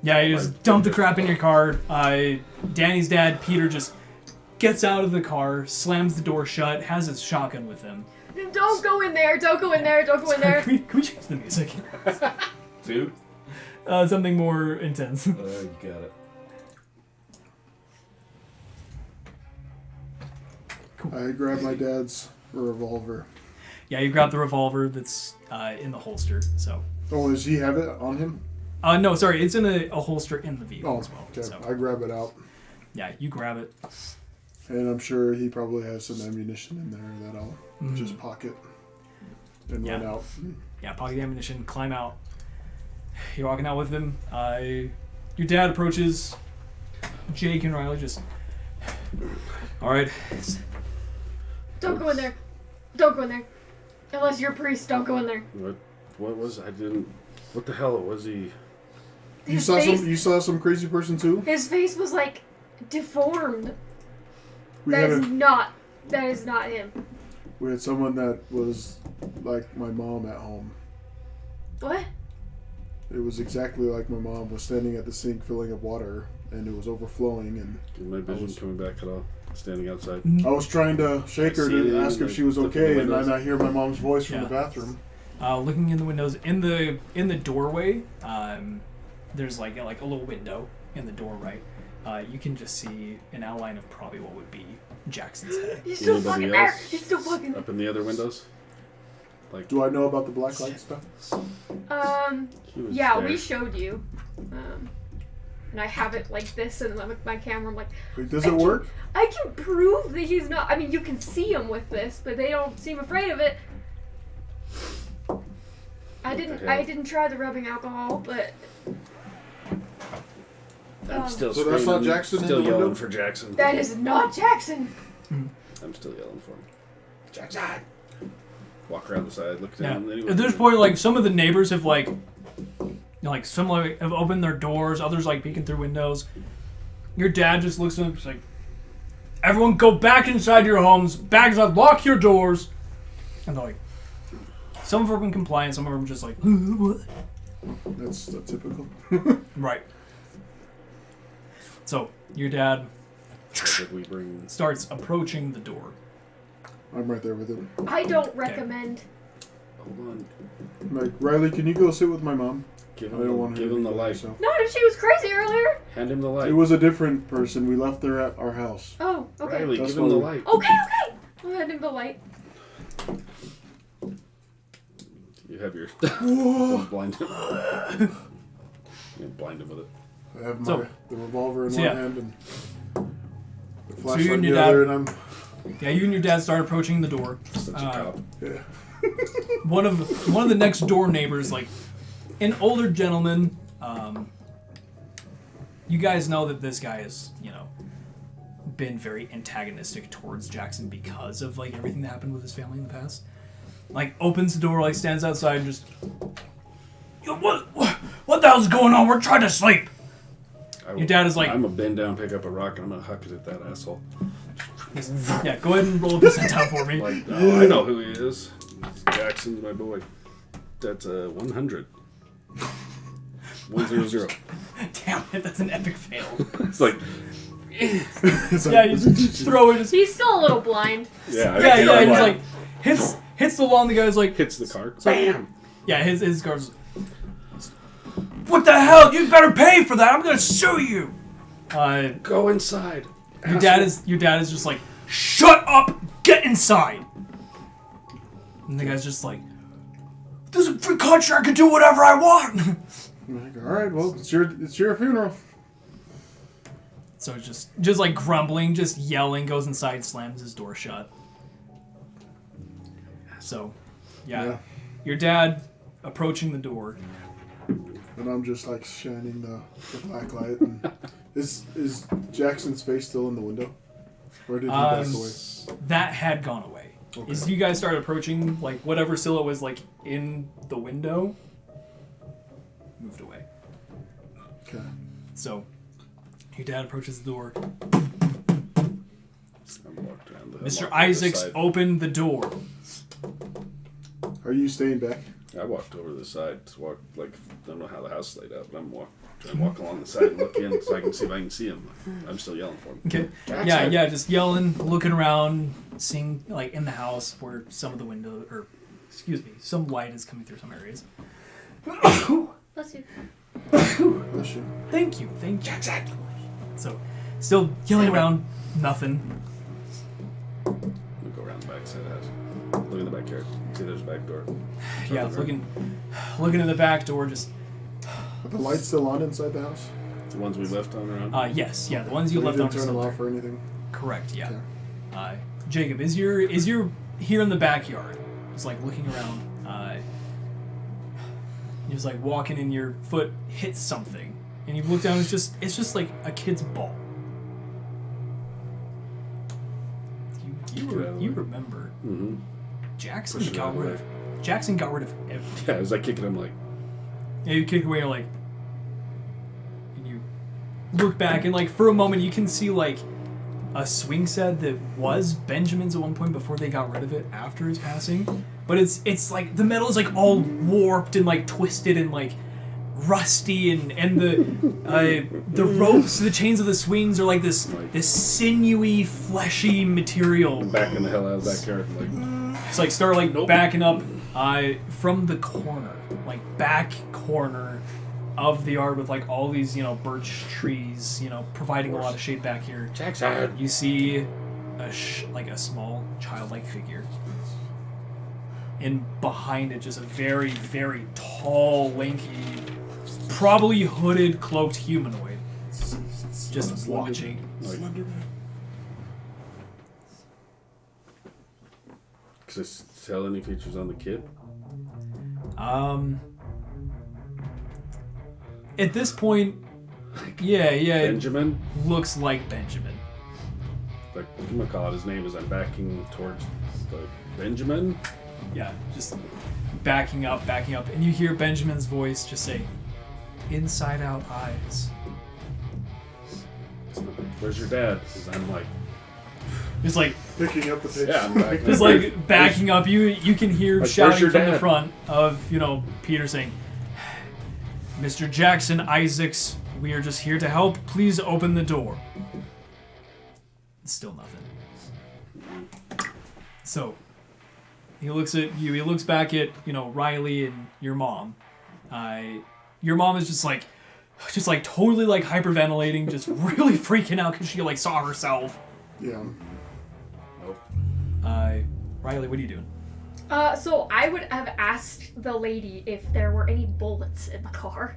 Yeah, you just dump the crap in your car. Danny's dad, Peter, just gets out of the car, slams the door shut, has his shotgun with him. Don't go in there! Don't go in there! Don't go in there! Can we change the music? Dude? Something more intense. You got it. I grab my dad's revolver. Yeah, you grab the revolver that's in the holster. So. Oh, does he have it on him? No, sorry, it's in a holster in the vehicle Oh, as well. okay. So. I grab it out. Yeah, you grab it. And I'm sure he probably has some ammunition in there that I'll just pocket and run out. Yeah, pocket the ammunition, climb out. You're walking out with him. Your dad approaches Jake and Riley. Just, all right. Don't go in there. Don't go in there. Unless you're a priest, don't go in there. What was I didn't? What the hell was he? You saw some crazy person too? His face was like deformed. We That had is not him. we had someone that was like my mom at home. What? It was exactly like my mom was standing at the sink filling up water, and it was overflowing. And Is my vision coming back at all? Standing outside. I was trying to shake her to ask if she was okay, and then I hear my mom's voice from the bathroom. Looking in the windows, in the doorway, there's like a little window in the door, right? You can just see an outline of probably what would be Jackson's head. He's still Anybody fucking there. else He's still fucking there. Up in the other windows? Like, Do I know about the black light stuff? he was Yeah, there. we showed you. And I have it like this, and then with my camera, I'm like, Wait, does it work? I can prove that he's not. I mean, you can see him with this, but they don't seem afraid of it. I didn't try the rubbing alcohol, but I'm still So that's not screaming, Jackson in Still the yelling window? for Jackson. that is not Jackson. I'm still yelling for him. Jackson! Walk around the side, look Yeah. down. Anyway, At this point, like some of the neighbors have some have opened their doors. Others like peeking through windows. Your dad just looks at them, just like, everyone go back inside your homes. Back inside, lock your doors. And they're like, some of them are in compliance. Some of them are just like, what? That's typical. Right. So your dad what did we bring? starts approaching the door. I'm right there with him. I don't recommend. Hold on. I'm like, Riley, can you go sit with my mom? Give I don't want her give to him be the by light. herself. No, she was crazy earlier. Hand him the light. It was a different person. We left her at our house. Oh, okay. Riley, That's give him the why we- light. Okay. I'll hand him the light. You have your. Don't blind him. You blind him with it. I have So- the revolver in so one yeah. hand and the you flashlight in and the your other, dad- and I'm Yeah, you and your dad start approaching the door. Such a cop. yeah. One of the next door neighbors, like an older gentleman. You guys know that this guy has, been very antagonistic towards Jackson because of like everything that happened with his family in the past. Like opens the door, like stands outside, and just, what the hell's going on? We're trying to sleep. Your dad is like, I'm gonna bend down, pick up a rock, and I'm gonna huck it at that asshole. yeah, go ahead and roll a percentile for me. Like, oh, I know who he is. Jackson's my boy. That's 100. 100. Damn it, that's an epic fail. It's like, Yeah, you just throw it. He's still a little blind. yeah, Yeah, he's like hits the wall, and the guy's like, hits the car. Bam! Yeah, his car's. What the hell? You better pay for that. I'm gonna sue you. Go inside. Your dad is just like, shut up, get inside. And the guy's just like, this is a free country. I can do whatever I want. I'm like, all right, well, it's your funeral. So it's just like grumbling, just yelling, goes inside, slams his door shut. So, yeah. Your dad approaching the door. And I'm just like shining the black light. And is Jackson's face still in the window? Or did he back away? That had gone away. Okay. As you guys start approaching, like whatever silhouette was like in the window, moved away. Okay. So your dad approaches the door. I walked around the- I Mr. walked to the Isaacs side. opened the door. Are you staying back? I walked over to the side to walk, like, I don't know how the house is laid out, but I'm trying to walk along the side and look in so I can see if I can see him. I'm still yelling for him. Okay. Jackson. Yeah, just yelling, looking around, seeing like in the house where some of the window, or excuse me, some light is coming through some areas. Bless you. Bless you. Thank you. So, still yelling around, nothing. We'll go around the back side of the house. Look in the backyard. See there's a back door. Yeah, looking in the back door, just Are the lights still on inside the house? The ones we left on around? yes, the ones you So left you on. didn't turn them off or anything? Correct. Yeah. Okay. Jacob, is your here in the backyard? Just like looking around. You're just like walking, and your foot hits something, and you look down. It's just like a kid's ball. You remember? Mm-hmm. Jackson Push it out got of the rid way. of. Jackson got rid of everything. Yeah, as I kick it, I'm like, Yeah, you kick away, you're like, and you look back, and like for a moment you can see like a swing set that was Benjamin's at one point before they got rid of it after his passing. But it's like the metal is like all warped and like twisted and like rusty, and the ropes, the chains of the swings are like this sinewy, fleshy material. I'm backing the hell out of the backyard. Like, It's like start like backing up from the corner, like back corner of the yard with like all these, birch trees, providing a lot of shade back here. Jackson. You see a small childlike figure. And behind it, just a very, very tall, lanky, probably hooded, cloaked humanoid. Just watching. Can I tell any features on the kid? At this point, yeah, Benjamin? it looks like Benjamin. Like, I'm gonna call it his name as I'm backing towards the Benjamin. Yeah, just backing up, and you hear Benjamin's voice just say, "Inside out eyes." Where's your dad? Because I'm like, Just like, Picking up the pace. yeah, I'm backing. just like backing up. You can hear Like, where's shouting your from the dad? front of Peter saying, "Mr. Jackson Isaacs, we are just here to help. Please open the door." Still nothing. So he looks at you. He looks back at Riley and your mom. Your mom is just like totally like hyperventilating, just really freaking out because she like saw herself. Yeah. Riley, what are you doing? So I would have asked the lady if there were any bullets in the car.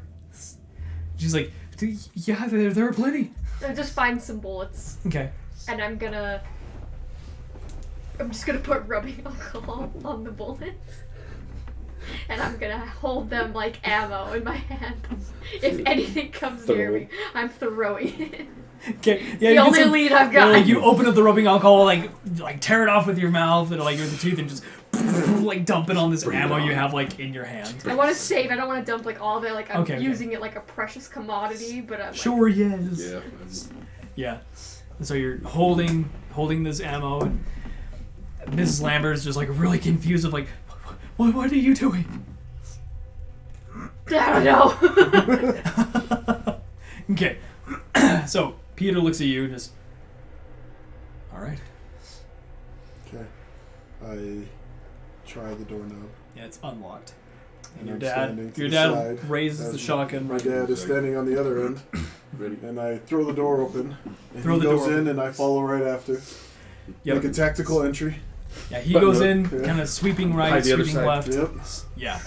She's like, yeah, there are plenty. So just find some bullets, Okay. and I'm just gonna put rubbing alcohol on the bullets, and I'm gonna hold them like ammo in my hands. If anything comes near me, I'm throwing it. Okay. Yeah. The only lead I've got. Like you open up the rubbing alcohol, like tear it off with your mouth and like with the teeth, and just like dump it on this ammo you have like in your hand. I want to save. I don't want to dump like all of it. Like I'm Okay. using it like a precious commodity, but I'm like, Sure. Yeah. Yeah. Yeah. And so you're holding this ammo, and Mrs. Lambert is just like really confused of like, what are you doing? I don't know. Okay. So Peter looks at you and just, all right. Okay. I try the doorknob. Yeah, it's unlocked. And And your I'm dad standing to your the dad side raises as the shotgun. My Right. dad is standing on the other end, Ready? and I throw the door open. And Throw he the goes door in, open. and I follow right after. Yep. Like a tactical entry. Yeah, he Button goes up. in, Yeah. kind of sweeping right, Hide the other sweeping side. left. Yep. Yeah.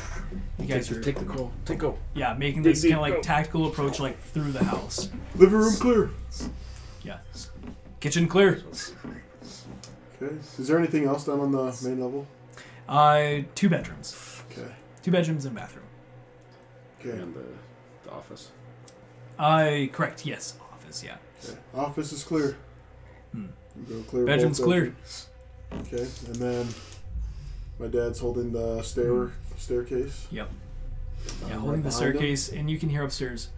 You guys are Take the call. Take go. yeah making this Dig, kind of dig, like go. tactical approach like through the house. Living room clear. Yeah. Kitchen clear. Okay. Is there anything else down on the main level? 2 bedrooms. Okay. 2 bedrooms and bathroom. Okay. And the office. Correct. Yes. Office. Yeah. Okay. Office is clear. Hmm. Go clear. Bedroom's both clear. bedrooms. Okay, and then my dad's holding the staircase. Yep. Yeah, Right holding the behind staircase, and you can hear upstairs.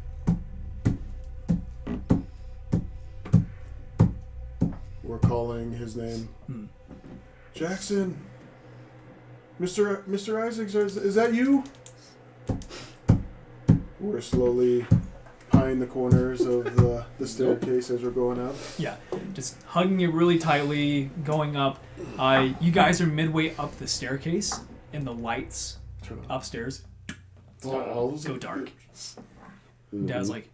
We're calling his name. Jackson. Mr. Isaacs, is that you? We're slowly pieing the corners of the staircase as we're going up. Yeah, just hugging it really tightly, going up. You guys are midway up the staircase, and the lights Turn on. upstairs Go go dark. Dad's like,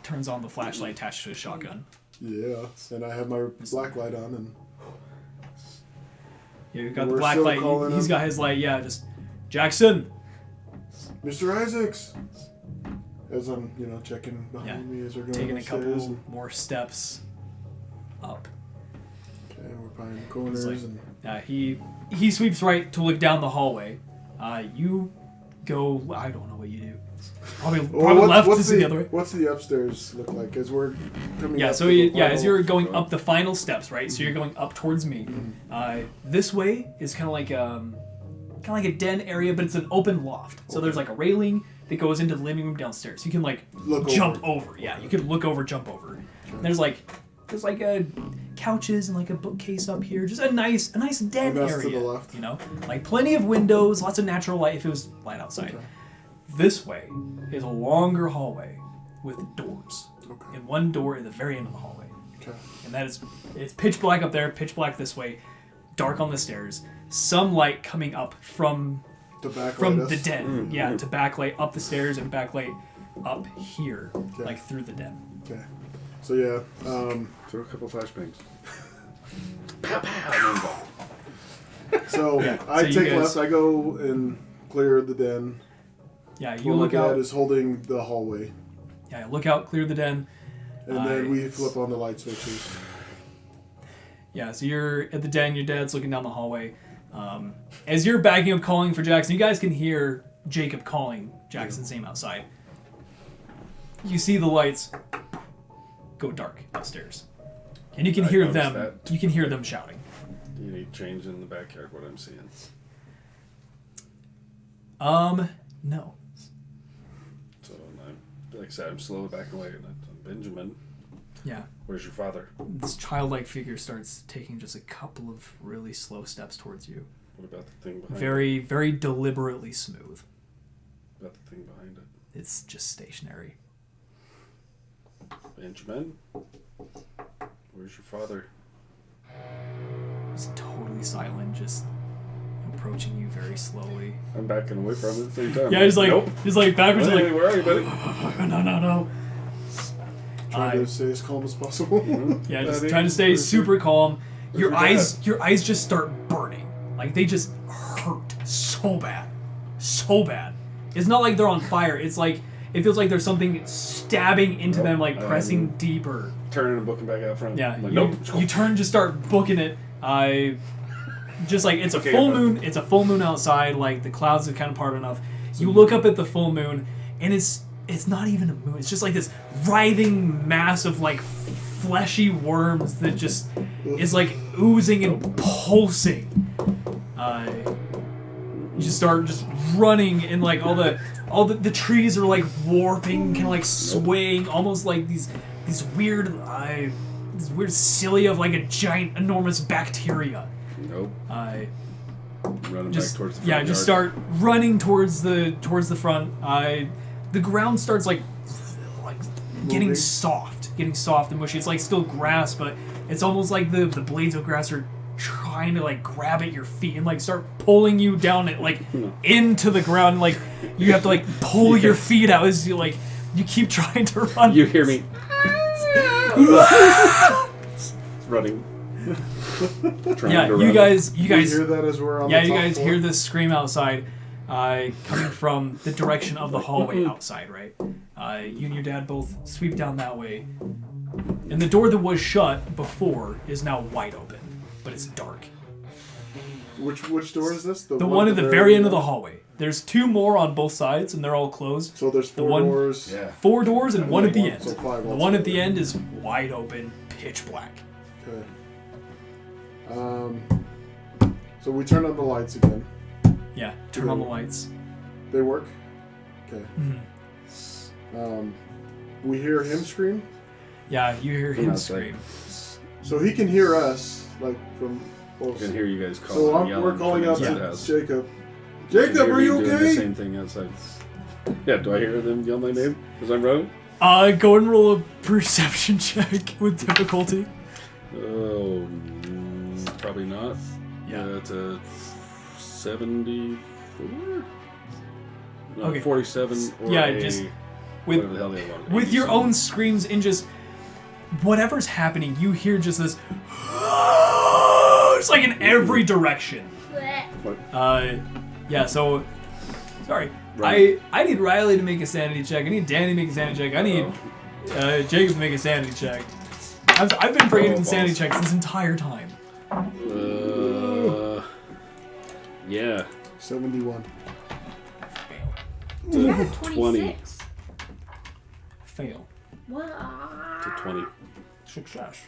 turns on the flashlight attached to his shotgun. Yeah, and I have my black light on, and Yeah, you've got the We're black still light. calling He's him. got his light. Yeah, just Jackson. Mr. Isaacs. As I'm, checking behind Yeah, me as we're going taking a upstairs. couple more steps up. Okay, we're pieing the corners, like- and He sweeps right to look down the hallway. You go. I don't know what you do. Probably left what's is the other way. What's the upstairs look like as we're coming Yeah, up so to the as final- you're going up the final steps, right? So you're going up towards me. This way is kind of like a den area, but it's an open loft. So there's like a railing that goes into the living room downstairs. You can like Look jump over. Yeah, you can look over, jump over. And there's like couches and like a bookcase up here. Just a nice den And that's area. to the left. Like plenty of windows, lots of natural light if it was light outside. Okay. This way is a longer hallway with doors. Okay. And one door at the very end of the hallway. Okay. And it's pitch black up there, pitch black this way, dark on the stairs. Some light coming up from To backlight from us. the den. Yeah, to backlight up the stairs and backlight up here, Okay. like through the den. Okay. So yeah, Throw a couple flashbangs. so Yeah, I so you take guys- left. I go and clear the den. Yeah, you While look my dad out. is holding the hallway, Yeah, look out, clear the den. and then we Nice. flip on the light switches. Yeah, so you're at the den, your dad's looking down the hallway. As you're backing up calling for Jackson, you guys can hear Jacob calling Jackson's name outside. You see the lights go dark upstairs. And you can I hear noticed them that. you can hear them shouting. Do you need change in the backyard? What I'm seeing. No. So like I said, I'm slowly backing away. And Benjamin, Yeah. where's your father? This childlike figure starts taking just a couple of really slow steps towards you. What about the thing behind it? Very, very deliberately smooth. What about the thing behind it? It's just stationary. Benjamin, where's your father? It's totally silent, just approaching you very slowly. I'm backing away from it at the same time. Yeah, he's like, nope. he's like backwards, Hey, like, where are you, buddy? no. Trying to stay as calm as possible. Yeah, just Daddy, trying to stay where's super calm. your Your eyes just start burning. Like they just hurt so bad. It's not like they're on fire. It's like it feels like there's something stabbing into them, like pressing deeper. Turning and booking back out front. Yeah, I'm like, you, nope. you turn, just start booking it. Just like it's a Okay, full but- moon. It's a full moon outside. Like the clouds have kind of parted enough. You look up at the full moon, and it's not even a moon. It's just like this writhing mass of like fleshy worms that just is like oozing and pulsing. You just start just running, and like all the trees are like warping, kind of like swaying, almost like these weird cilia of like a giant, enormous bacteria. Nope. Running Just back towards the front yeah, just yard. start running towards the front. The ground starts like getting Moving. soft and mushy. It's like still grass, but it's almost like the blades of grass are trying to like grab at your feet and like start pulling you down it like into the ground. Like you have to like pull your feet out as you keep trying to run. You hear me? Running. Trying Yeah, to you run. guys We hear that as we're on yeah, the you top guys floor. hear this scream outside, coming from the direction of the hallway outside, right? You and your dad both sweep down that way, and the door that was shut before is now wide open, but it's dark. Which door is this? The one at the very end of the hallway. There's two more on both sides, and they're all closed. So there's The four one- doors. Yeah. 4 doors and one at the end. So five The altogether. one at the end is wide open, pitch black. Okay. So we turn on the lights again. Yeah, turn on the lights. They work? Okay. We hear him scream. Yeah, you hear From him outside. scream. So he can hear us, like, from... I can hear you guys calling. So yelling we're calling from out inside to the house. Jacob. You can Jacob, hear are me you doing the okay? same thing outside. Yeah, do I hear them yell my name as I'm running? Go and roll a perception check with difficulty. Oh, probably not. Yeah. It's a 74? No, Okay. 47 or Yeah, a, just whatever with the hell the other one. with your 87. own screams and just whatever's happening, you hear just this. It's like in every direction. Blech. Yeah. So, sorry. Right. I need Riley to make a sanity check. I need Danny to make a sanity check. I need Jacob to make a sanity check. I've been forgetting sanity checks this entire time. Yeah. 71. Fail. Yeah, 20. 26. Fail. Wow. To 20. Success.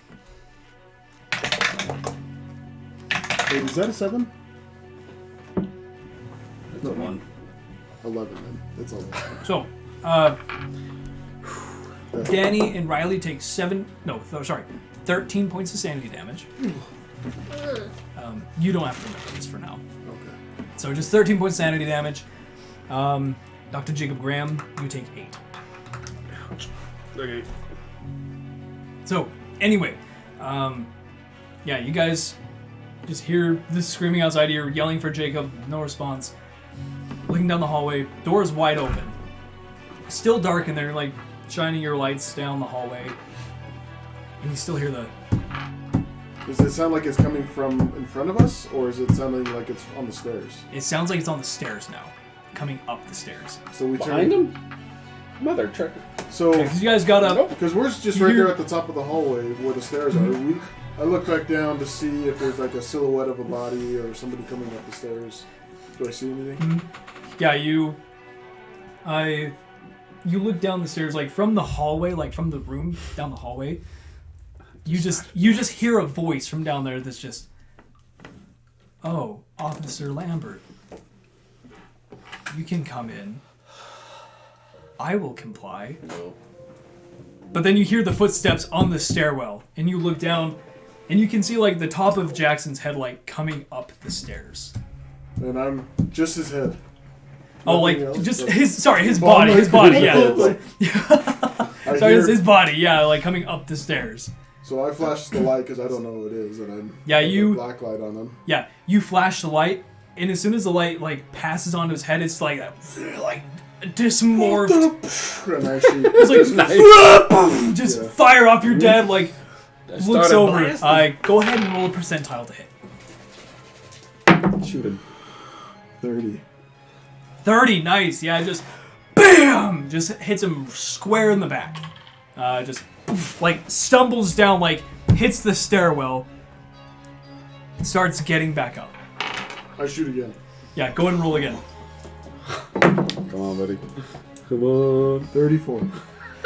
Wait, is that a 7? That's a 1. 11 then. It's 11. So, Danny and Riley take 13 points of sanity damage. Ugh. You don't have to remember this for now. Okay. So just 13 points sanity damage. Dr. Jacob Graham, you take 8. Okay. So, anyway, yeah, you guys just hear this screaming outside here, yelling for Jacob, no response. Looking down the hallway, door's wide open. Still dark in there, like shining your lights down the hallway. And you still hear the... Does it sound like it's coming from in front of us, or is it sounding like it's on the stairs? It sounds like it's on the stairs now. Coming up the stairs. So we Behind turn. him? Mother trucker. So, Because you guys got up... because we're just You right hear- there at the top of the hallway where the stairs are. I look back down to see if there's like a silhouette of a body or somebody coming up the stairs. Do I see anything? Yeah, you look down the stairs, like from the hallway, like from the room down the hallway. You just hear a voice from down there that's just, "Oh, Officer Lambert, you can come in. I will comply." No. But then you hear the footsteps on the stairwell, and you look down, and you can see like the top of Jackson's head, like coming up the stairs. And I'm just his head. Oh, like Nothing else, just but- his Oh, body, my his body, yeah. God. I Sorry, hear- his body, yeah, like coming up the stairs. So I flash the light because I don't know who it is, and I'm Yeah, I put you- black light on him. Yeah, you flash the light, and as soon as the light like passes onto his head, it's like dysmorphed. And I shoot. It's like just Yeah. fire off your dad. Like I looks started over. blasting. Go ahead and roll a percentile to hit. Shoot him. 30. 30, nice. Yeah, just bam, just hits him square in the back. Just like stumbles down, like hits the stairwell, starts getting back up. I shoot again. Yeah, go ahead and roll again. Come on, buddy. Come on. 34.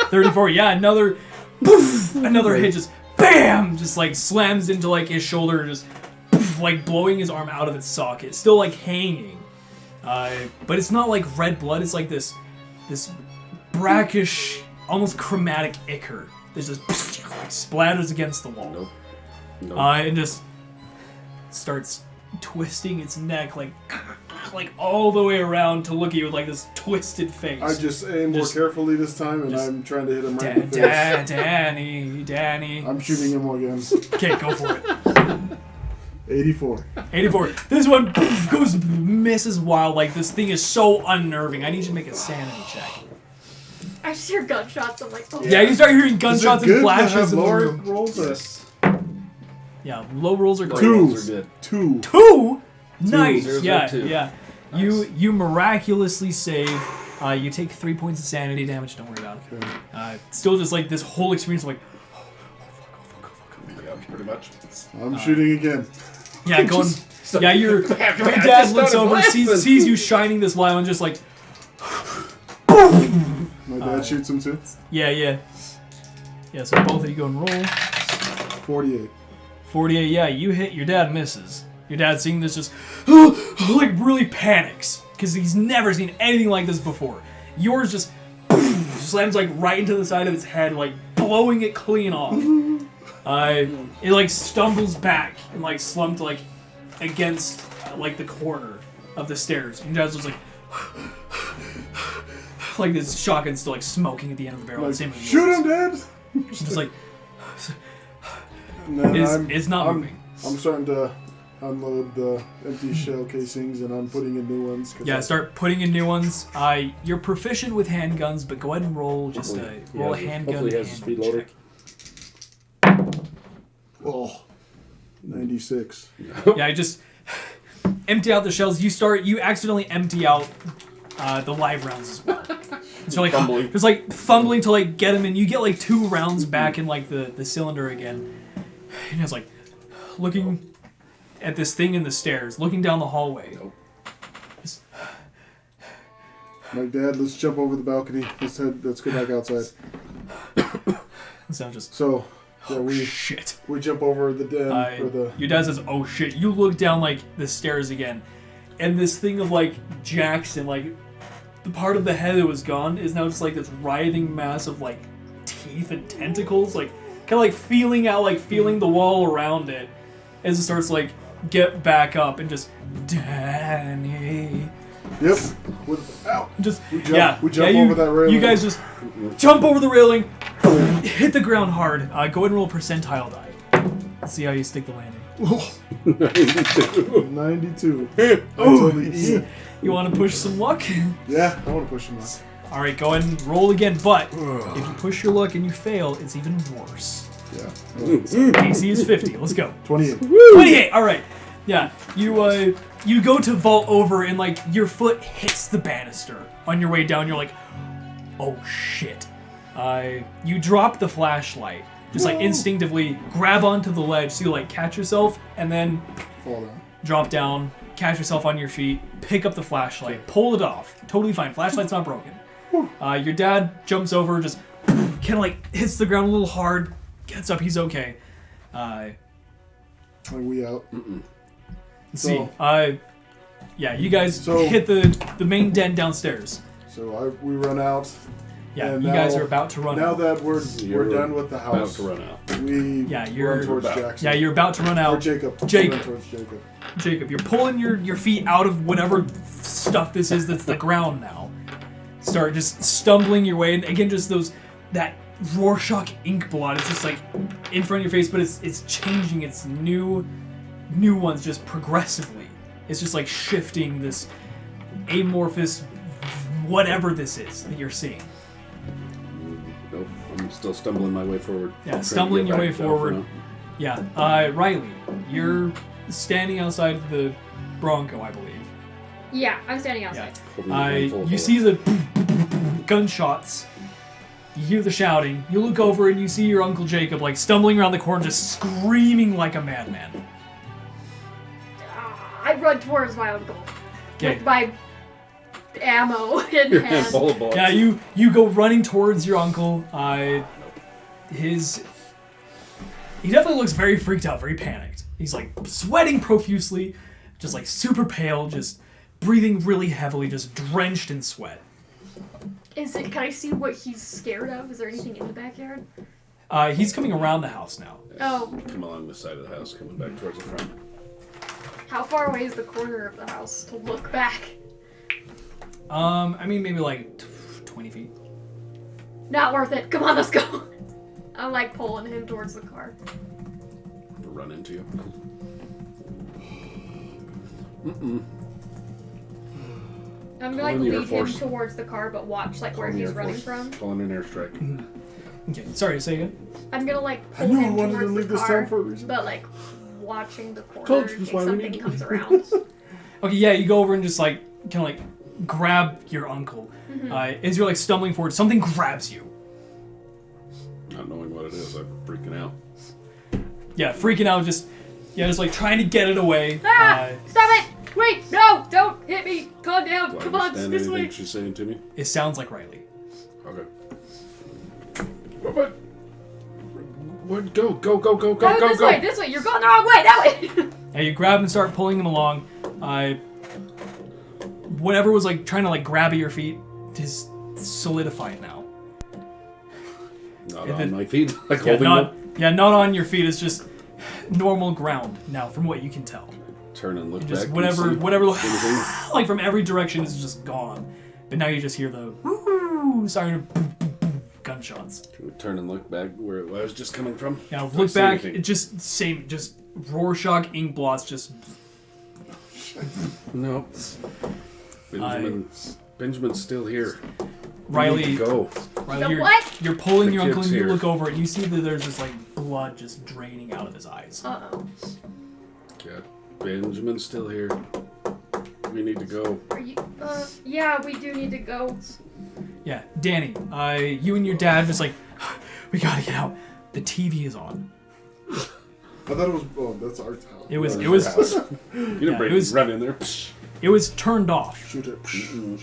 34, yeah, another hit, just BAM! Just like slams into like his shoulder, just like blowing his arm out of its socket. Still like hanging. But it's not like red blood, it's like this brackish, almost chromatic ichor that just splatters against the wall. Nope. Nope. And just starts twisting its neck like all the way around to look at you with like this twisted face. I just aim more Just- carefully this time, and just- I'm trying to hit him right in the face. Danny. I'm shooting him again. Okay, go for it. 84. 84. This one goes misses wild. Like this thing is so unnerving. I need you to make a sanity check. I just hear gunshots. I'm like, oh. Yeah, you start hearing Is it gunshots good and flashes to have in the lower room. rolls? or- Yes. Yeah, low rolls are great. Two. Those are good. 2. 2? Nice. Zeros are Yeah, 2. yeah. You miraculously save. You take 3 points of sanity damage. Don't worry about it. Okay. Still, just like this whole experience, like Yeah, pretty much. I'm shooting again. yeah, going. Yeah, your I dad just looks started over, blasting. sees you shining this light, and just like My dad shoots him too. yeah. So both of you go and roll. 48. 48, yeah, you hit, your dad misses. Your dad seeing this just, like, really panics. Because he's never seen anything like this before. Yours just slams, like, right into the side of his head, like, blowing it clean off. It, like, stumbles back and, like, slumped, like, against, like, the corner of the stairs. And your dad's just like this shotgun's still, like, smoking at the end of the barrel. Like, Same as shoot yours. him, Dad! Just like, And then it's not moving. I'm starting to unload the empty shell casings, and I'm putting in new ones. Yeah, start putting in new ones. You're proficient with handguns, but go ahead and roll just roll a handgun. Hopefully he has a speed loader. check. Oh, 96. Yeah, just empty out the shells. You accidentally empty out the live rounds as well. So like Fumbling. there's like fumbling to like get them in. You get like 2 rounds back in like the cylinder again. And it's like looking at this thing in the stairs, looking down the hallway. Nope. Just, Like, Dad, let's jump over the balcony. Let's go back outside. sound just So, yeah, shit. we jump over the den or the. Your dad says, "Oh shit!" You look down like the stairs again, and this thing of like Jackson, like the part of the head that was gone, is now just like this writhing mass of like teeth and tentacles, like kind of like feeling the wall around it, as it starts to, like get back up and just Danny. Yep. Ow. Just We jump over that railing. You guys just jump over the railing, hit the ground hard. Go ahead and roll a percentile die. Let's see how you stick the landing. 92. I totally eat it. You want to push some luck? Yeah, I want to push him up. All right, go ahead and roll again. But if you push your luck and you fail, it's even worse. Yeah. AC is 50. Let's go. 28. 28. All right. Yeah. You go to vault over and like your foot hits the banister on your way down. You're like, oh shit. You drop the flashlight. Just like instinctively grab onto the ledge so you like catch yourself and then Fall down. drop down, catch yourself on your feet, pick up the flashlight, pull it off. Totally fine. Flashlight's not broken. Your dad jumps over, just kind of like hits the ground a little hard, gets up, he's okay. Are we out? Let's see. Yeah, you guys So- hit the main den downstairs. So we run out. Yeah, and you guys are about to run Now out. that we're done with the About house, to run out. we you're run towards about- Jackson. Yeah, you're about to run Or out. Jacob. Jacob. We run towards Jacob. Jacob, you're pulling your feet out of whatever stuff this is that's the ground now. Start just stumbling your way, and again, just that Rorschach ink blot is just like in front of your face, but it's changing. It's new ones just progressively. It's just like shifting this amorphous whatever this is that you're seeing. Nope. I'm still stumbling my way forward. Yeah, Trying to stumbling get your way back down forward. front. Yeah, Riley, you're standing outside of the Bronco, I believe. Yeah, I'm standing Yeah. outside. Holding my handful of You bullets. see the gunshots. You hear the shouting. You look over and you see your Uncle Jacob like stumbling around the corner, just screaming like a madman. I run towards my uncle Okay. with my ammo in Your hand. handful of bullets. Yeah, you go running towards your uncle. He definitely looks very freaked out, very panicked. He's like sweating profusely, just like super pale, just breathing really heavily, just drenched in sweat. Can I see what he's scared of? Is there anything in the backyard? He's coming around the house now. Oh, Come along this side of the house, coming back towards the front. how far away is the corner of the house to look back? I mean maybe like 20 feet. Not worth it. Come on, let's go. I'm like pulling him towards the car. To run into you. I'm gonna like Calling the Air lead him Force. towards the car, but watch like where Calling the he's Air running Force. from. Calling an airstrike. Okay, sorry, say again. I'm gonna like I pull knew I him wanted to towards leave the this car, town for a reason. but like watching the corner Told you, in that's case why we something need- comes around. Okay, yeah, you go over and just like kind of like grab your uncle. As you're like stumbling forward, something grabs you. Not knowing what it is, I'm freaking out. Yeah, freaking out, just like trying to get it away. Ah! Stop it! Wait! No! Don't hit me! Calm down! Do I Come on! understand This anything way! she's saying to me? It sounds like Riley. Okay. Where'd go? Go! This way. You're going the wrong way. That way. Yeah, you grab and start pulling him along. Whatever was like trying to like grab at your feet is solidified now. Not on my feet. Like Yeah, holding them. not on your feet. It's just normal ground now, from what you can tell. Turn and look And just back. whatever, and see anything. like from every direction is just gone. But now you just hear the woo siren of boom, boom, boom, gunshots. Can we turn and look back where I was just coming from? Now Do I look see back. anything? It just Rorschach ink blots just. No. Benjamin's still here. Riley, We need to go. Riley, The you're, what? you're pulling The your uncle kid's and you here. look over and you see that there's just like blood just draining out of his eyes. Uh-oh. Yeah, Benjamin's still here. We need to go. Are you? Yeah, we do need to go. Yeah, Danny, you and your dad just like, we gotta get out. The TV is on. I thought it was. Oh, that's our town. It was You didn't Yeah, break, it was- run in there. Psh. it was turned off. Shoot it.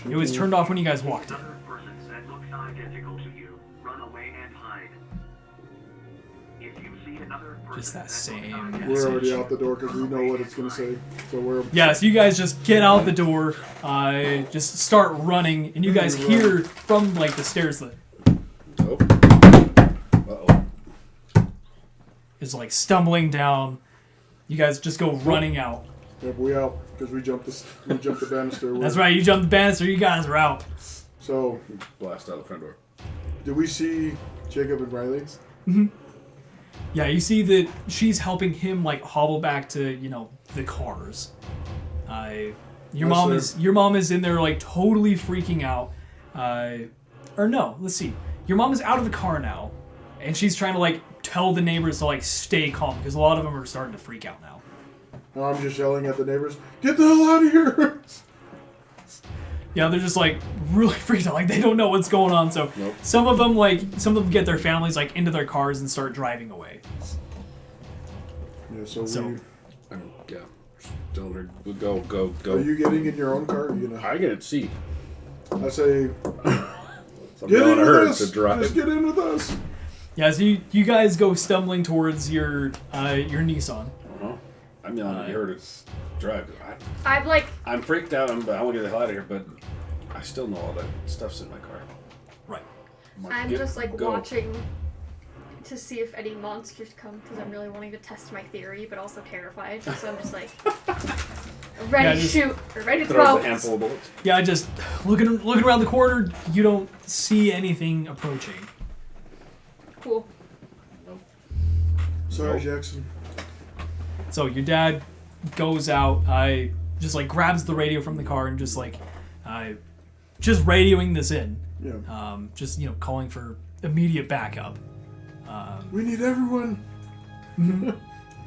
It was turned off when you guys walked in. Other persons that looks identical to you, run away and hide. If you see another person Just that looks same identical- We're already message. out the door because we know what it's gonna say. So we're. Yeah, so you guys just get out the door, just start running, and you guys hear from like the stairs that Oh. Uh-oh. is like stumbling down. You guys just go running out. Yep, we out because we jumped the banister. That's right, you jumped the banister, you guys are out. So, Blast out the front door. did we see Jacob and Riley? Yeah, you see that she's helping him like hobble back to, the cars. Your mom is in there like totally freaking out. Or no, let's see. Your mom is out of the car now, and she's trying to like tell the neighbors to like stay calm because a lot of them are starting to freak out now. I'm just yelling at the neighbors, "Get the hell out of here!" Yeah, they're just like really freaked out, like they don't know what's going on. So Nope. some of them get their families like into their cars and start driving away. Yeah, so, So- Yeah. Tell her, go. are you getting in your own car? Or are you gonna? I get C. I say, I'm get in yelling at her with us. to drive. Just get in with us. Yeah, so you guys go stumbling towards your Nissan. Uh-huh. I'm yelling at her to drive. I'm freaked out. I want to get the hell out of here, but I still know all that stuff's in my car. Right. I'm Get- just like go. watching to see if any monsters come because I'm really wanting to test my theory, but also terrified. So I'm just like ready Yeah, to just shoot, or ready to Throws throw. a handful of bullets. Yeah, just looking around the corner, you don't see anything approaching. Cool. Sorry, Jackson. So your dad goes out, just like grabs the radio from the car and just like, just radioing this in. Yeah. Just calling for immediate backup. We need everyone.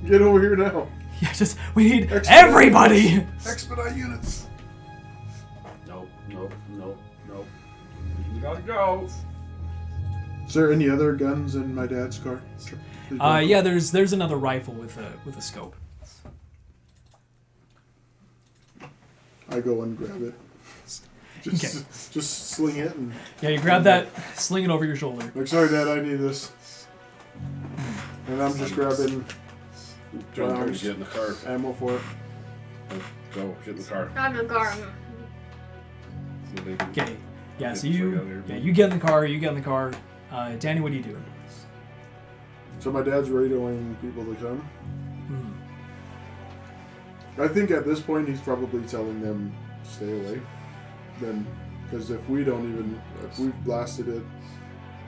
Get over here now. Yeah, we need Expedite everybody. units. Expedite units. Nope. We gotta go. Is there any other guns in my dad's car? Yeah, there's another rifle with a scope. I go and grab it. Just sling it and Yeah, you grab that, sling it over your shoulder. like, sorry, Dad, I need this. And I'm just grabbing John, trying rounds, to get in the car. ammo for it. Go, get in the car. I'm in the car. So they can- Okay. Yeah, so Get the you fuck out of here. you get in the car. Danny, what are you doing? So my dad's radioing people to come. Hmm. I think at this point he's probably telling them to stay away. Then, because if we've blasted it,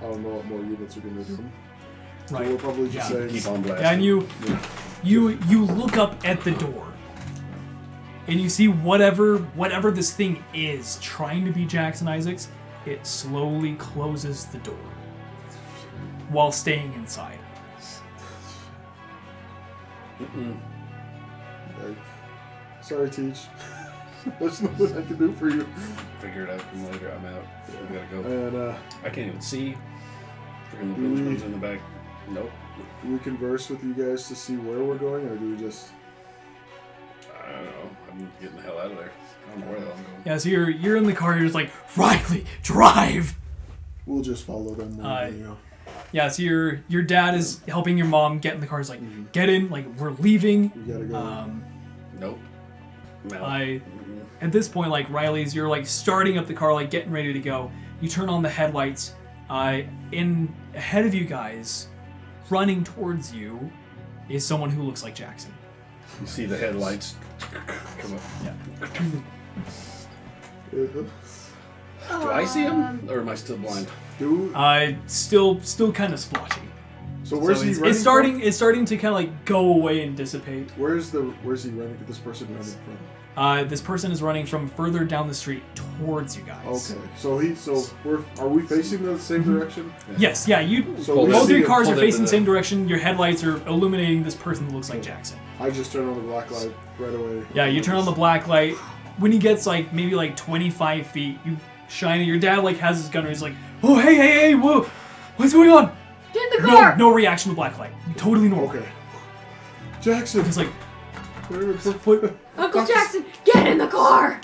I don't know what more units are gonna do. So Right. we're probably just Yeah. saying, Keep on blasting. Yeah, and you look up at the door, and you see whatever this thing is trying to be Jackson Isaacs. It slowly closes the door while staying inside. like, sorry, Teach. There's nothing I can do for you. Figure it out from later. I'm out. We gotta go. And I can't even see. Freaking the Do we- Benjamin's in the back. Nope. do we converse with you guys to see where we're going, or do we just? I don't know. I'm getting the hell out of there. I don't know where the hell I'm going. Yeah, so you're in the car. You're just like, Riley, drive. We'll just follow them. Wherever they go. Yeah, so your dad is helping your mom get in the car. He's like, get in, like, we're leaving. We gotta go. Nope. No. At this point, like, Riley's, you're, like, starting up the car, like, getting ready to go. You turn on the headlights. In ahead of you guys, running towards you, is someone who looks like Jackson. You see the headlights come up. Yeah. Do I see him, or am I still blind? Still kind of splotchy. So where's he running it's starting to kind of like go away and dissipate. Where's he running? This person running from? This person is running from further down the street towards you guys. Okay. Are we facing the same direction? Yes, yeah, both your cars are facing the same direction. Your headlights are illuminating this person that looks like Jackson. I just turn on the black light right away. Yeah, you turn on the black light. When he gets like maybe like 25 feet, you shine it. Your dad like has his gun and he's like, oh hey, whoa, what's going on? Get in the car! No reaction to black light. Totally normal. Okay. Jackson. He's like, what? Uncle Jackson, get in the car!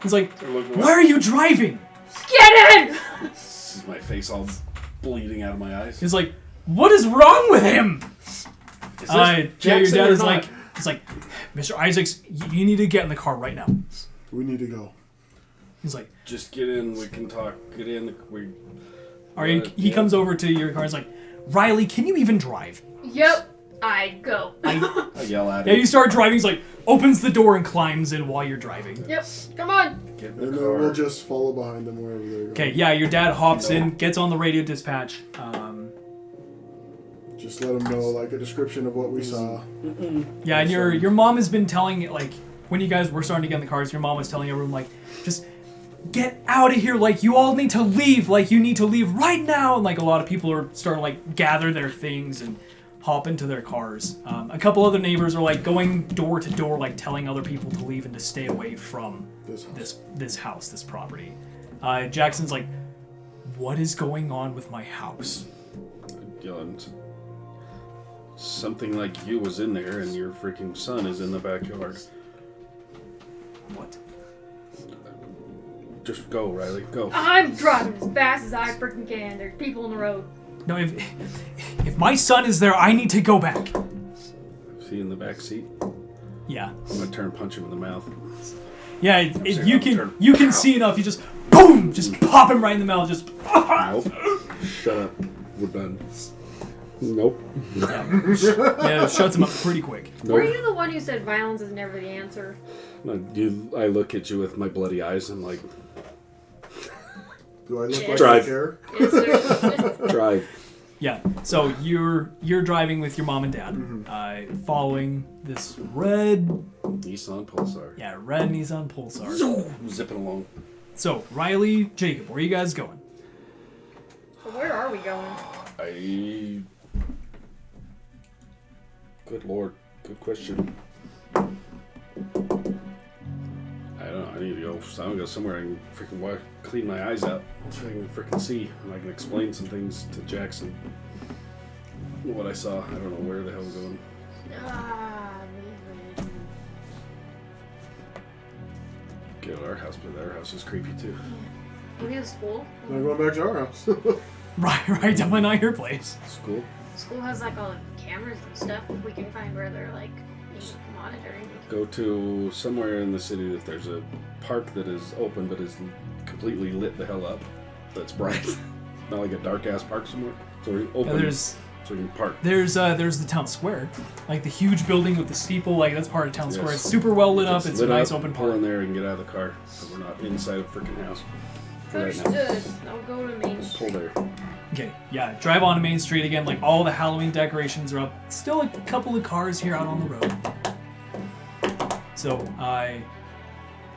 He's like, why are you driving? Get in! This is my face all bleeding out of my eyes. He's like, what is wrong with him? Your dad is like, he's like, Mr. Isaacs, you need to get in the car right now. We need to go. He's like, just get in. We can talk. Get in. He comes over to your car. He's like, Riley, can you even drive? Yep, I go. I yell at him. Yeah, you start driving. He's like, opens the door and climbs in while you're driving. Yep, come on. Get in And the then car. we'll just follow behind them wherever they go. Okay, yeah, your dad hops in, gets on the radio dispatch. Just let them know, like, a description of what we saw. Yeah, and your mom has been telling it, like, when you guys were starting to get in the cars, your mom was telling everyone, like, just get out of here, like, you all need to leave, like, you need to leave right now, and, like, a lot of people are starting to, like, gather their things and hop into their cars. A couple other neighbors are, like, going door to door, like, telling other people to leave and to stay away from this house, this property. Jackson's like, what is going on with my house? Yelling. Something like you was in there, and your freaking son is in the backyard. What? Just go, Riley. Go. I'm driving as fast as I freaking can. There's people on the road. No, if my son is there, I need to go back. See in the back seat? Yeah. I'm gonna turn and punch him in the mouth. Yeah, you can see enough. You just boom, just pop him right in the mouth. Just. Nope. Shut up. We're done. Nope. Yeah, it shuts him up pretty quick. Nope. Were you the one who said violence is never the answer? I look at you with my bloody eyes and I'm like, Do I look Yeah. like Drive. I care? Yes, sir. drive. Yeah, so you're driving with your mom and dad, following this red Nissan Pulsar. red Nissan Pulsar. Zipping along. So Riley, Jacob, where are you guys going? So where are we going? Good lord. Good question. I don't know. I need to go. So I'm gonna go somewhere I can freaking clean my eyes out so I can freaking see and I can explain some things to Jackson. What I saw. I don't know where the hell I'm going. Get at our house, but our house is creepy too. Maybe a school. I'm going back to our house. Right, definitely not your place. School? School has like all the cameras and stuff. We can find where they're like monitoring. Go to somewhere in the city that there's a park that is open but is completely lit the hell up. That's bright. Not like a dark ass park somewhere. So we open. So we can park. There's the town square, like the huge building with the steeple. Like that's part of town square. Yes. It's super well lit up. It's a lit nice up, open pull park. in there and get out of the car. So we're not inside a freaking house. First, Right now. I'll go to Main Street. Pull there. Okay, yeah, drive on to Main Street again. Like all the Halloween decorations are up. Still like a couple of cars here out on the road. So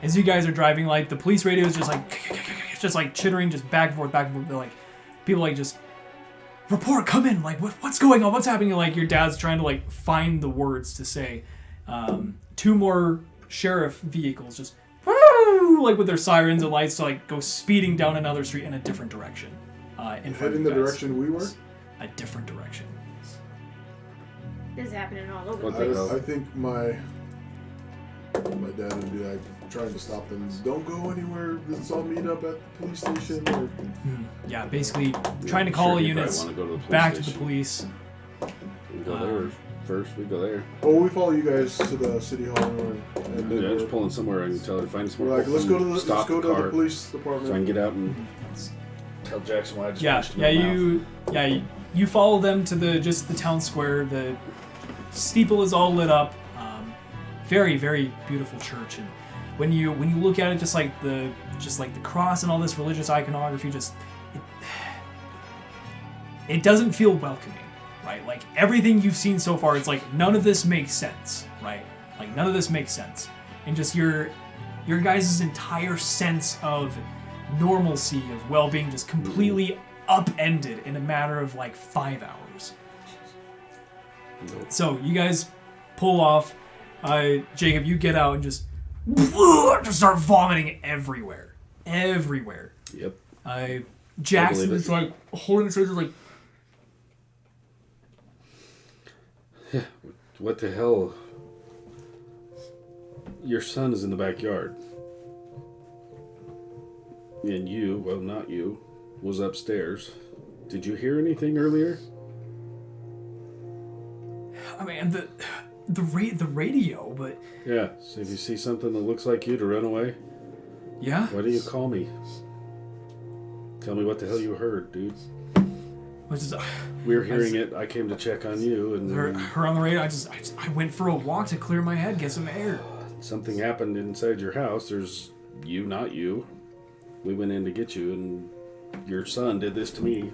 as you guys are driving, like the police radio is just like chittering, just back and forth, back and forth. They're like, people like just report, come in. Like what's going on? What's happening? Like your dad's trying to like find the words to say. 2 more sheriff vehicles just like with their sirens and lights to like go speeding down another street in a different direction. In front Head of in you the guys. direction we were? A different direction. This is happening all over the What the place. hell? I think my my dad would be like trying to stop them. Don't go anywhere. Let's all meet up at the police station. Or Yeah, basically trying to I'm call sure he'd units probably wanna go to the police back to the station. police. We go there first. We go there. oh, we follow you guys to the city hall, and then Yeah, we're, just pulling somewhere and tell her to find somewhere. we're like, let's go to the stop the car police so I department. can get out and tell Jackson why I just Yeah, punched him in the mouth. you follow them to just the town square. The steeple is all lit up. Very, very beautiful church, and when you look at it, just like the cross and all this religious iconography, it doesn't feel welcoming, right? Like everything you've seen so far, it's like none of this makes sense, right? Like none of this makes sense, and just your guys' entire sense of normalcy, of well-being, just completely upended in a matter of like 5 hours. So you guys pull off. Jacob, you get out and just start vomiting everywhere. Yep. Jackson believe is like holding his face like, What the hell? Your son is in the backyard. And you, well, not you, was upstairs. Did you hear anything earlier? I mean, the radio, but Yeah. So if you see something that looks like you, to run away. yeah. Why do you call me? Tell me what the hell you heard, dude. Which is We're hearing it. I came to check on you, and her on the radio. I went for a walk to clear my head, get some air. something happened inside your house. There's you, not you. We went in to get you, and your son did this to me.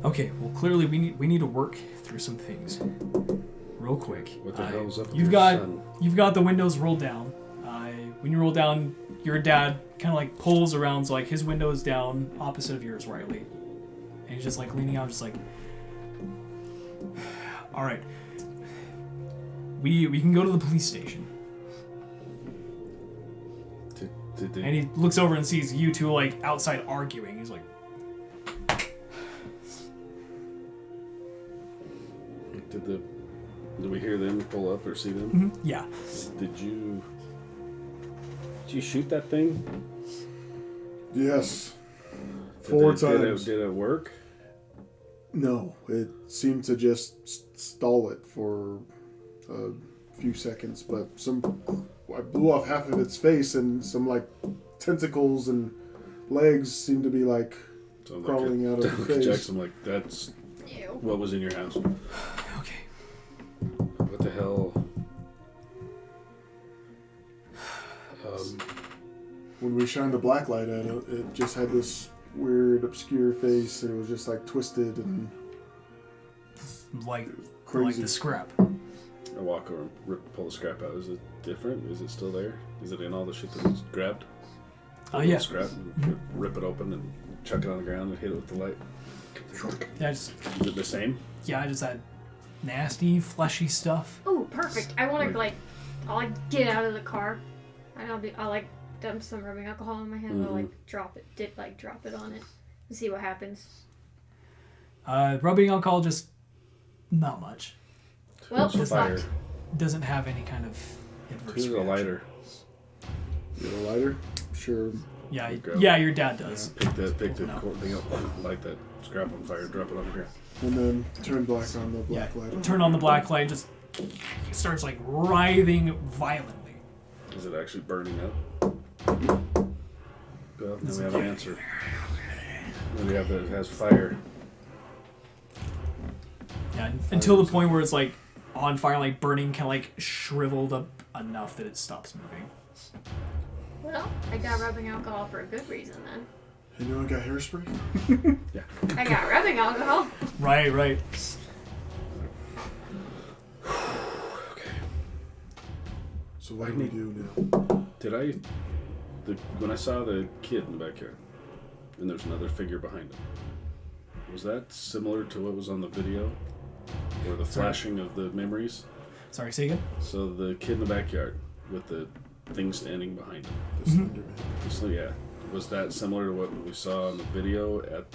Okay, well, clearly we need to work through some things real quick. What the hell's up with You've your got son? you've got the windows rolled down. When you roll down, your dad kind of like pulls around, so like his window is down opposite of yours, Riley, and he's just like leaning out, just like, all right, we can go to the police station. And he looks over and sees you two like outside arguing. He's like, Did we hear them pull up or see them? yeah. Did you shoot that thing? Yes. 4 times. Did it work? No, it seemed to just stall it for a few seconds, but I blew off half of its face, and some like tentacles and legs seemed to be like Sounds crawling out of the face. Jackson, like that's Ew. what was in your house. Okay. What the hell? When we shined the black light at it, it just had this weird, obscure face, and it was just like twisted and Like crazy. the scrap. I walk over and pull the scrap out. Is it different? Is it still there? Is it in all the shit that was grabbed? Yeah. Scrap and rip it open and chuck it on the ground and hit it with the light. Is Is it the same? just that nasty, fleshy stuff. Oh, perfect. I want to I'll like get out of the car, and I'll like dump some rubbing alcohol in my hand. I'll like drop it on it, and see what happens. Rubbing alcohol, just not much. Well, Who's it's fire? not. Doesn't have any kind of adverse Who's a reaction. lighter? You have a lighter? Sure. Yeah, Go. yeah, your dad does. Pick the No. thing up, light that scrap on fire, drop it on the ground. And then turn black on the Yeah, black light. turn on the black light, just starts like writhing violently. Is it actually burning up? Well, now we have an answer. Then we have that it has fire. Yeah, until the point where it's like on fire, like burning, kind of like shriveled up enough that it stops moving. Well, I got rubbing alcohol for a good reason then. Anyone got hairspray? I got rubbing alcohol. Right. So what do we do now? When I saw the kid in the backyard, and there's another figure behind him, was that similar to what was on the video? Or the flashing of the memories? Sorry, say again? So the kid in the backyard with the thing standing behind him. The Slender Man. So yeah, was that similar to what we saw in the video at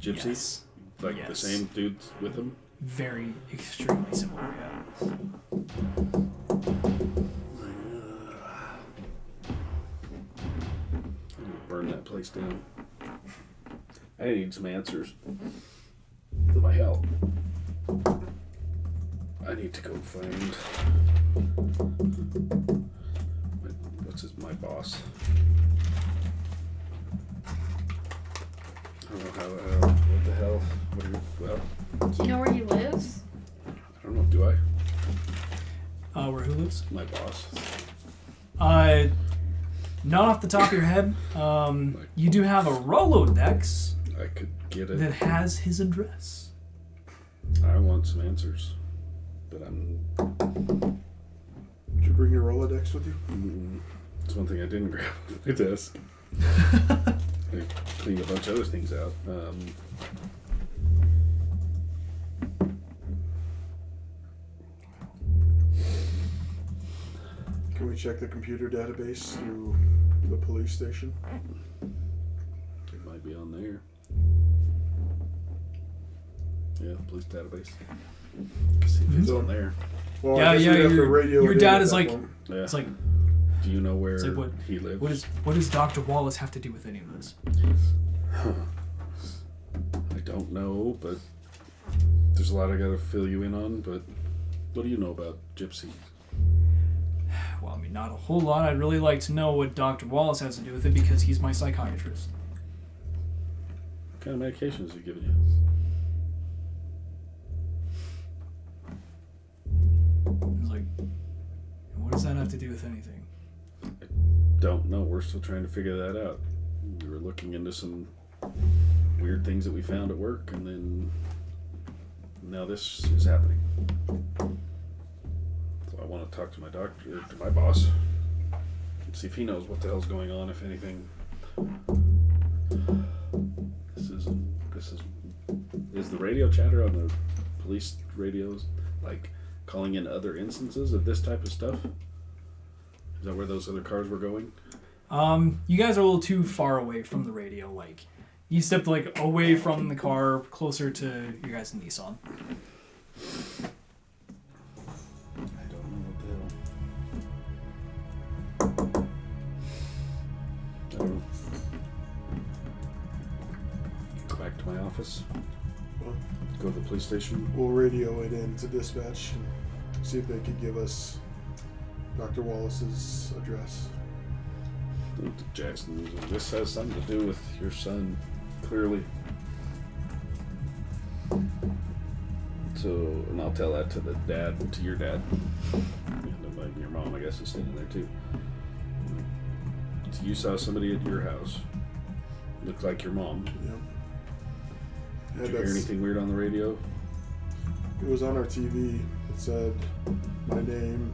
Gypsy? Yes. Like the Yes. same dude with him? very extremely similar. Yeah. I'm gonna burn that place down. I need some answers to my help. I need to go find my boss. I don't know how. What the hell? What are you? Well, Do you know where he lives? I don't know. Do I? Where who lives? My boss. Not off the top of your head. You do have a Rolodex I could get it. that has his address. I want some answers, but I'm. Did you bring your Rolodex with you? It's one thing I didn't grab off my desk. I cleaned a bunch of other things out. Can we check the computer database through the police station? It might be on there. Yeah, police database. See if it's on there. Well, Yeah, I guess we'd have to your radio it dad in is at like, that point. Yeah. it's like, Do you know where like what- he lives? what does Dr. Wallace have to do with any of this? I don't know, but there's a lot I gotta fill you in on. But what do you know about Gypsy? Well, I mean, not a whole lot. I'd really like to know what Dr. Wallace has to do with it because he's my psychiatrist. What kind of medication is he giving you? He's like, what does that have to do with anything? Don't know. We're still trying to figure that out. We were looking into some weird things that we found at work, and then now this is happening. So I want to talk to my doctor, to my boss, and see if he knows what the hell's going on, if anything. Is the radio chatter on the police radios like calling in other instances of this type of stuff? Is that where those other cars were going? You guys are a little too far away from the radio. Like, you stepped like away from the car, closer to your guys' Nissan. I don't know what the hell. I don't know. Go back to my office. Well, Go to the police station. we'll radio it in to dispatch and see if they could give us Dr. Wallace's address. Go to Jackson. This has something to do with your son, clearly. So, and I'll tell that to the dad, to your dad. And your mom, I guess, is sitting there too. So you saw somebody at your house. Looked like your mom. Yep. Did you hear anything weird on the radio? It was on our TV. It said my name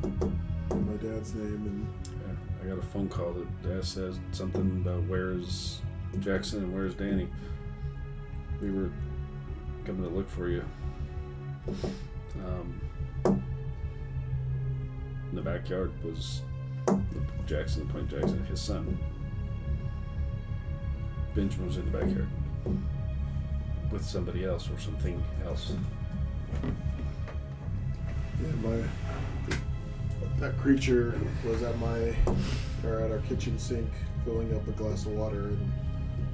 and my dad's name, Yeah, I got a phone call that says something about where is Jackson and where is Danny. We were coming to look for you. In the backyard was Jackson, Point Jackson, his son. Benjamin was in the backyard with somebody else or something else. that creature was at our kitchen sink filling up a glass of water, and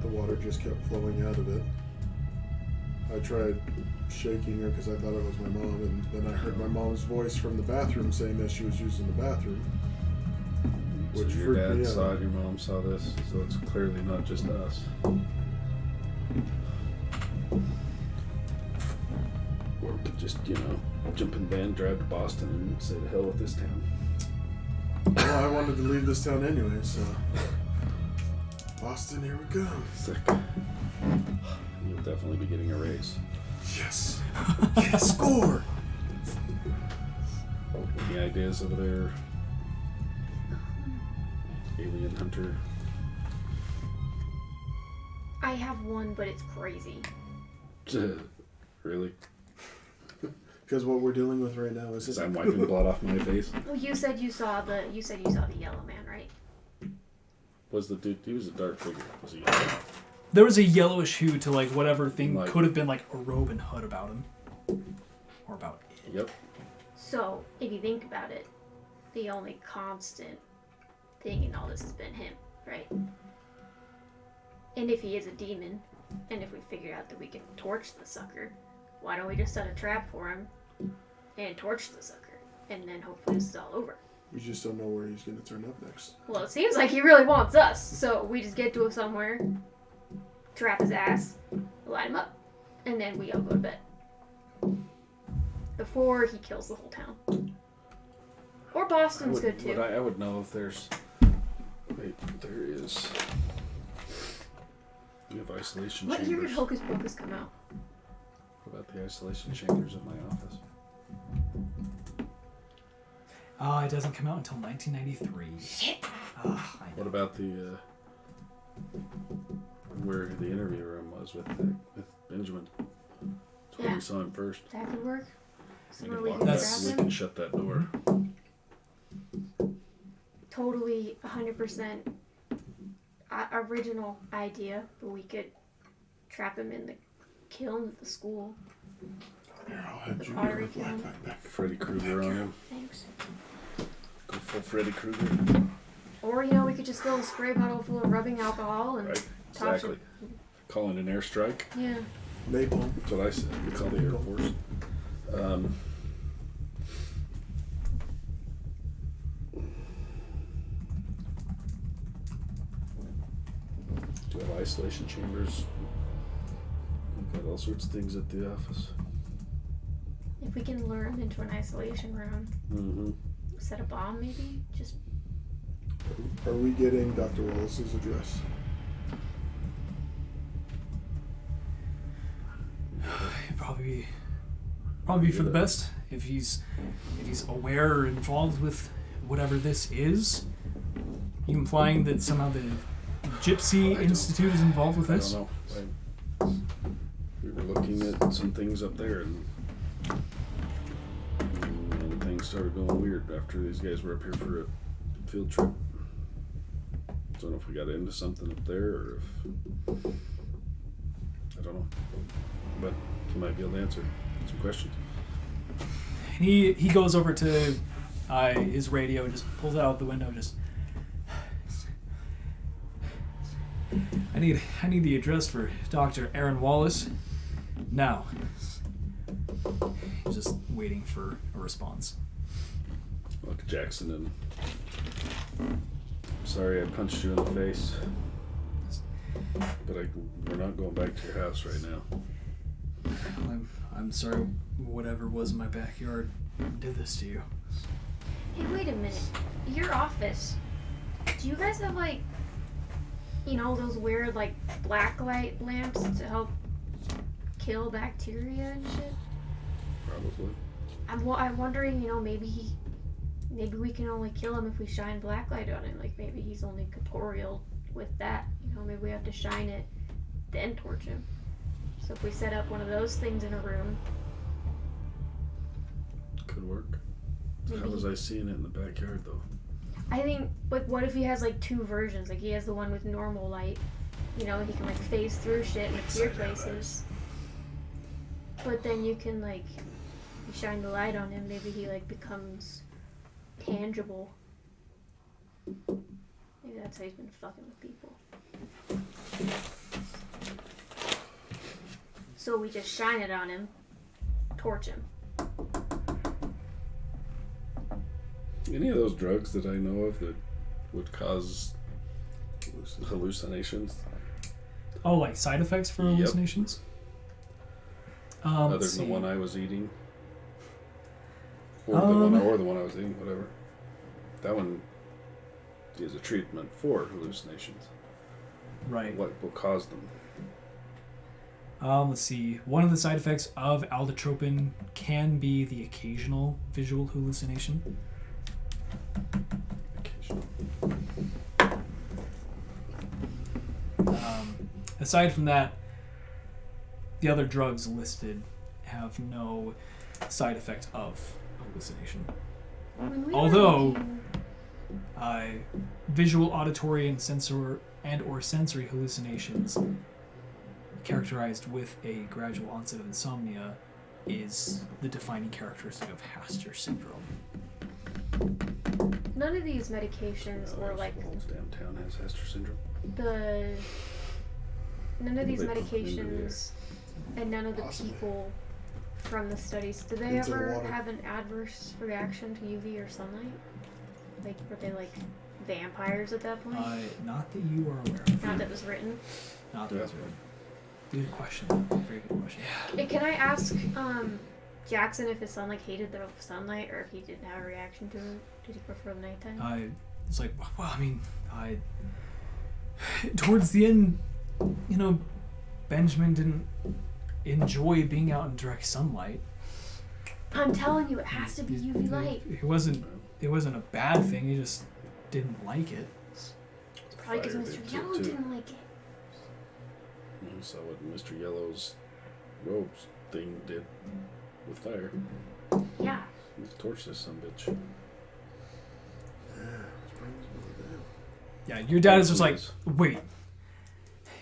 the water just kept flowing out of it. I tried shaking her because I thought it was my mom, and then I heard my mom's voice from the bathroom saying that she was using the bathroom. So Which your freaked me dad out. saw it, your mom saw this, so it's clearly not just us. Or we could just, jump in the van, drive to Boston, and say to hell with this town. Well, I wanted to leave this town anyway, so Boston, here we go. Sick. You'll definitely be getting a raise. Yes. Yes, score. Any ideas over there? Alien hunter. I have one, but it's crazy. Really? Because what we're dealing with right now is Because I'm wiping blood off my face. Well, you said you saw the yellow man, right? Was the dude? He was a dark figure. Was he? Yellow? There was a yellowish hue to like whatever thing Like- could have been like a robe and hood about him. or about it. Yep. So, if you think about it, the only constant thing in all this has been him, right? And if he is a demon, and if we figure out that we can torch the sucker, why don't we just set a trap for him and torch the sucker? And then hopefully this is all over. We just don't know where he's going to turn up next. Well, it seems like he really wants us, so we just get to him somewhere, trap his ass, light him up, and then we all go to bed. Before he kills the whole town. Or Boston's good too. I would know if there's... Wait, there is... You have isolation What year chambers. did Hocus Pocus come out? What about the isolation chambers at my office? It doesn't come out until 1993. Shit! I know. What about the... where the interview room was with Benjamin? That's where Yeah. we saw him first. That could work. We Somewhere can we walk can back, That's- we trap can him. shut that door. Totally 100% original idea, but we could trap him in the kiln at the school. Here, I'll have The you pottery get a black kiln. light back. Freddy Krueger on him. Thanks. Go full Freddy Krueger. Or, we could just fill a spray bottle full of rubbing alcohol and Right, toss exactly. it. Call in an airstrike. Yeah. Napalm. That's what I said. We call the Air Force. Do you have isolation chambers? We've got all sorts of things at the office. If we can lure him into an isolation room, Mm-hmm. set a bomb maybe, just Are we getting Dr. Wallace's address? It'd probably be for the best if he's aware or involved with whatever this is. You implying that somehow the Gypsy Institute is involved with this? I don't know. We were looking at some things up there, and things started going weird after these guys were up here for a field trip. I don't know if we got into something up there, or if... I don't know. But he might be able to answer some questions. And he goes over to his radio, just pulls it out the window, just... I need the address for Dr. Aaron Wallace now. He's just waiting for a response. Look at Jackson and... Sorry I punched you in the face. But we're not going back to your house right now. I'm sorry whatever was in my backyard did this to you. Hey, wait a minute. Your office. Do you guys have those weird black light lamps to help kill bacteria and shit? Probably. I'm wondering, maybe we can only kill him if we shine black light on him. Maybe he's only corporeal with that. Maybe we have to shine it, then torch him. So if we set up one of those things in a room, Could work. maybe How was I seeing it in the backyard, though? I think, what if he has two versions? He has the one with normal light, he can phase through shit and appear places. But then you can you shine the light on him, maybe he becomes tangible. Maybe that's how he's been fucking with people. So we just shine it on him, torch him. Any of those drugs that I know of that would cause hallucinations? Oh, side effects for Yep. hallucinations? Other let's than the see. one I was eating? Or the one I was eating, whatever. That one is a treatment for hallucinations. Right. What will cause them? Let's see. One of the side effects of aldotropin can be the occasional visual hallucination. Occasional. Aside from that, the other drugs listed have no side effect of hallucination. When we were Although- looking- Visual, auditory, and or sensory hallucinations characterized with a gradual onset of insomnia is the defining characteristic of Haster syndrome. None of these medications or like The whole damn town has Hester syndrome. none of these They put them in medications and none of the Possibly. people from the studies, do they Into the ever water. have an adverse reaction to UV or sunlight? Like, were they like vampires at that point? Not that you are aware of. Not that was written. Not that Yeah. was written. Good question. Very good question. Can I ask Jackson if his son like hated the sunlight or if he didn't have a reaction to it? Did he prefer the nighttime? It's like, well, I mean, towards the end, you know, Benjamin didn't enjoy being out in direct sunlight. I'm telling you, it has to be UV light. It wasn't a bad thing. He just didn't like it. It's probably because Fire Mr. did Yellow too. didn't like it. You saw what Mr. Yellow's robes thing did with fire. Yeah. He torched this son of a bitch. Yeah, your dad is just like, wait,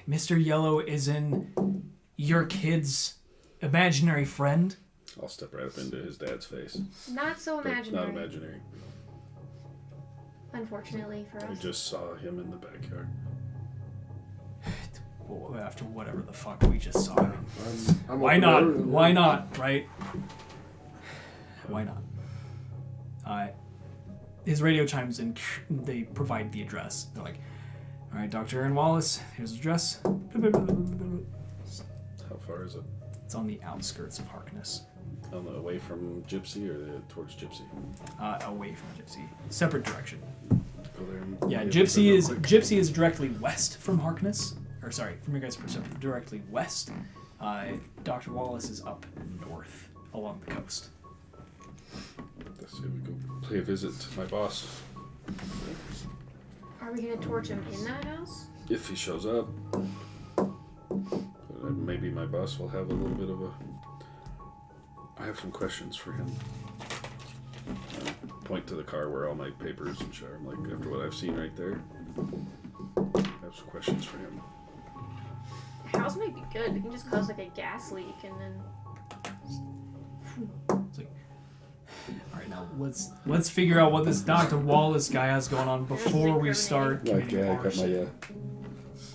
Mr. Yellow is in your kid's imaginary friend? I'll step right up into his dad's face. Not so But imaginary. Not imaginary. Unfortunately for I us. just saw him in the backyard. Well, after whatever the fuck we just saw. I mean, I'm why open to not? everything, Why yeah. not? Right? Why not? His radio chimes in. They provide the address. They're like, "All right, Dr. Aaron Wallace. Here's the address. How far is it? It's on the outskirts of Harkness, Away from Gypsy or towards Gypsy? away from Gypsy, separate direction. Go there. And Yeah, get with them real quick. Gypsy is directly west from Harkness, or sorry, from your guys' perspective, directly west. Dr. Wallace is up north along the coast. Let's see, we go pay a visit to my boss. Are we gonna torch him in that house? If he shows up. Maybe my boss will have a little bit of a... I have some questions for him. Point to the car where all my papers and shit are. I'm like, after what I've seen right there, I have some questions for him. The house might be good. We can just cause like a gas leak and then. It's like, all right, now let's figure out what this Dr. Wallace guy has going on before we start Like, committing yeah, I got arson.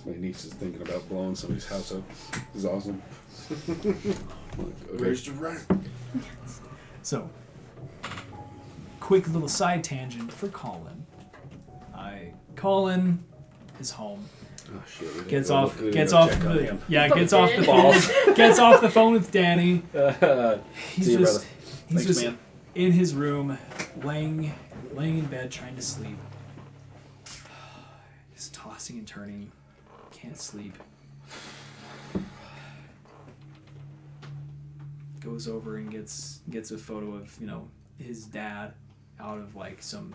my niece is thinking about blowing somebody's house up. This is awesome. Like, Raised your rent. So, quick little side tangent for Colin. Colin is home. Oh shit! we Gets didn't off go look- we gets didn't off go check on the him. yeah Fucking gets off the did. phone gets off the phone with Danny. He's See you, just brother. he's Thanks, just man. in his room, laying in bed trying to sleep. Just tossing and turning, can't sleep. Goes over and gets a photo of, you know, his dad out of like some,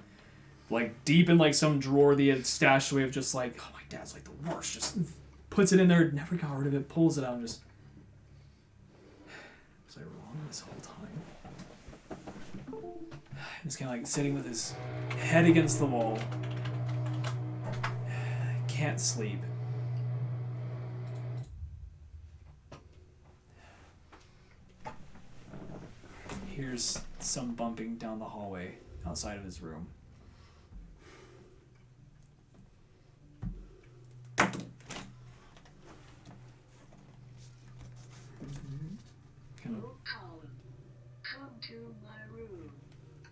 like deep in like some drawer that he had stashed away of just like, oh, my dad's like the worst. Just puts it in there, never got rid of it, pulls it out and just, was I wrong this whole time? And he's kind of like sitting with his head against the wall. Can't sleep. Hears some bumping down the hallway outside of his room. Kind of Colin, come to my room.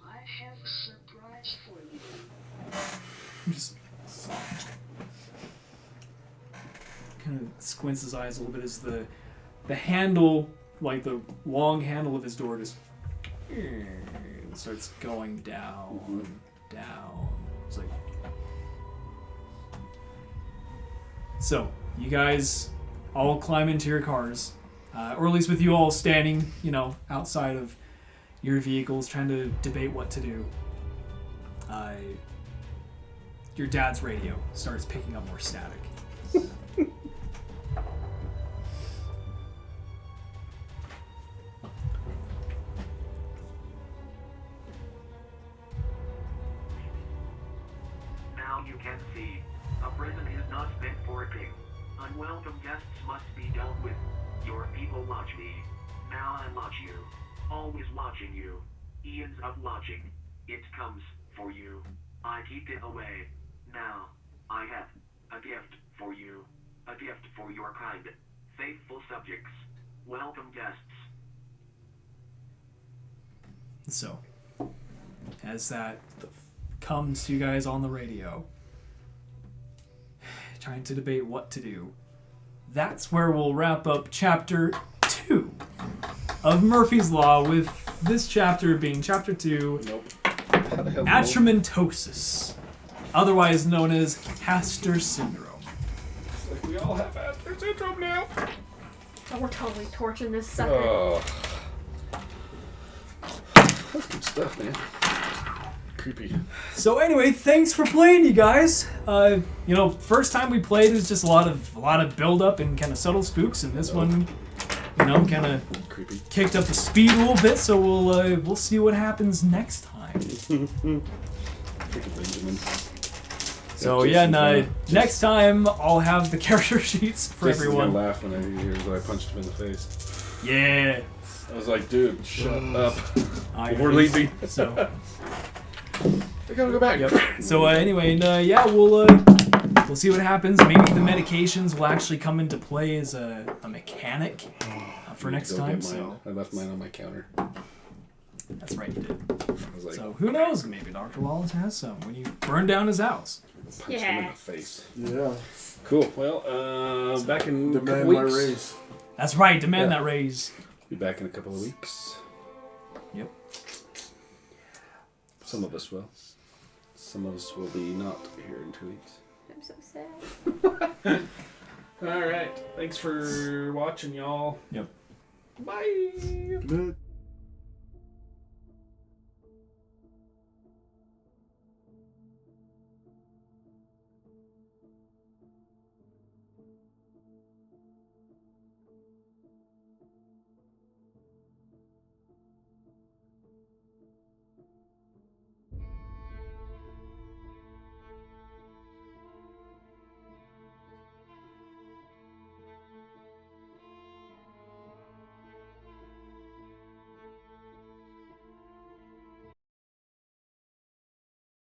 I have a surprise for you. just kind of squints his eyes a little bit as the handle, like the long handle of his door, just starts going down. It's like, so you guys all climb into your cars, or at least with you all standing, you know, outside of your vehicles, trying to debate what to do. Your dad's radio starts picking up more static. Now you can see. A prison is not meant for a king. Unwelcome guests must be dealt with. Your people watch me. Now watch you. Always watching you. Eons of watching. It comes for you. I keep it away. Now, I have a gift for you. A gift for your kind. Faithful subjects. Welcome guests. So, as that comes to you guys on the radio, trying to debate what to do, that's where we'll wrap up chapter 2 of Murphy's Law, with this chapter being chapter 2, Nope. How the hell? Atramentosis, otherwise known as Haster Syndrome. It's like we all have Asperger's syndrome now. Oh, we're totally torching this sucker. Oh. That's good stuff, man. Creepy. So anyway, thanks for playing, you guys. First time we played was just a lot of build up and kind of subtle spooks, and this one, kind of Creepy. kicked up the speed a little bit. So we'll see what happens next time. Freaking Benjamin. So Jason's gonna next time I'll have the character sheets for Jason's everyone. gonna laugh when I hear that I punched him in the face. Yeah. I was like, dude, shut up. I We're leaving. So. I gotta go back. Yep. So anyway, we'll see what happens. Maybe the medications will actually come into play as a mechanic for next Go time. get mine. So I left mine on my counter. that's right, you did. I was like, So who knows? Maybe Dr. Wallace has some when you burn down his house. punch him in the face. Yeah. Cool. Well, back in a couple Demand my weeks. raise. That's right. Demand that raise. Be back in a couple of weeks. Yep. Some of us will. Some of us will be not here in 2 weeks. I'm so sad. All right. Thanks for watching, y'all. Yep. Bye. Good.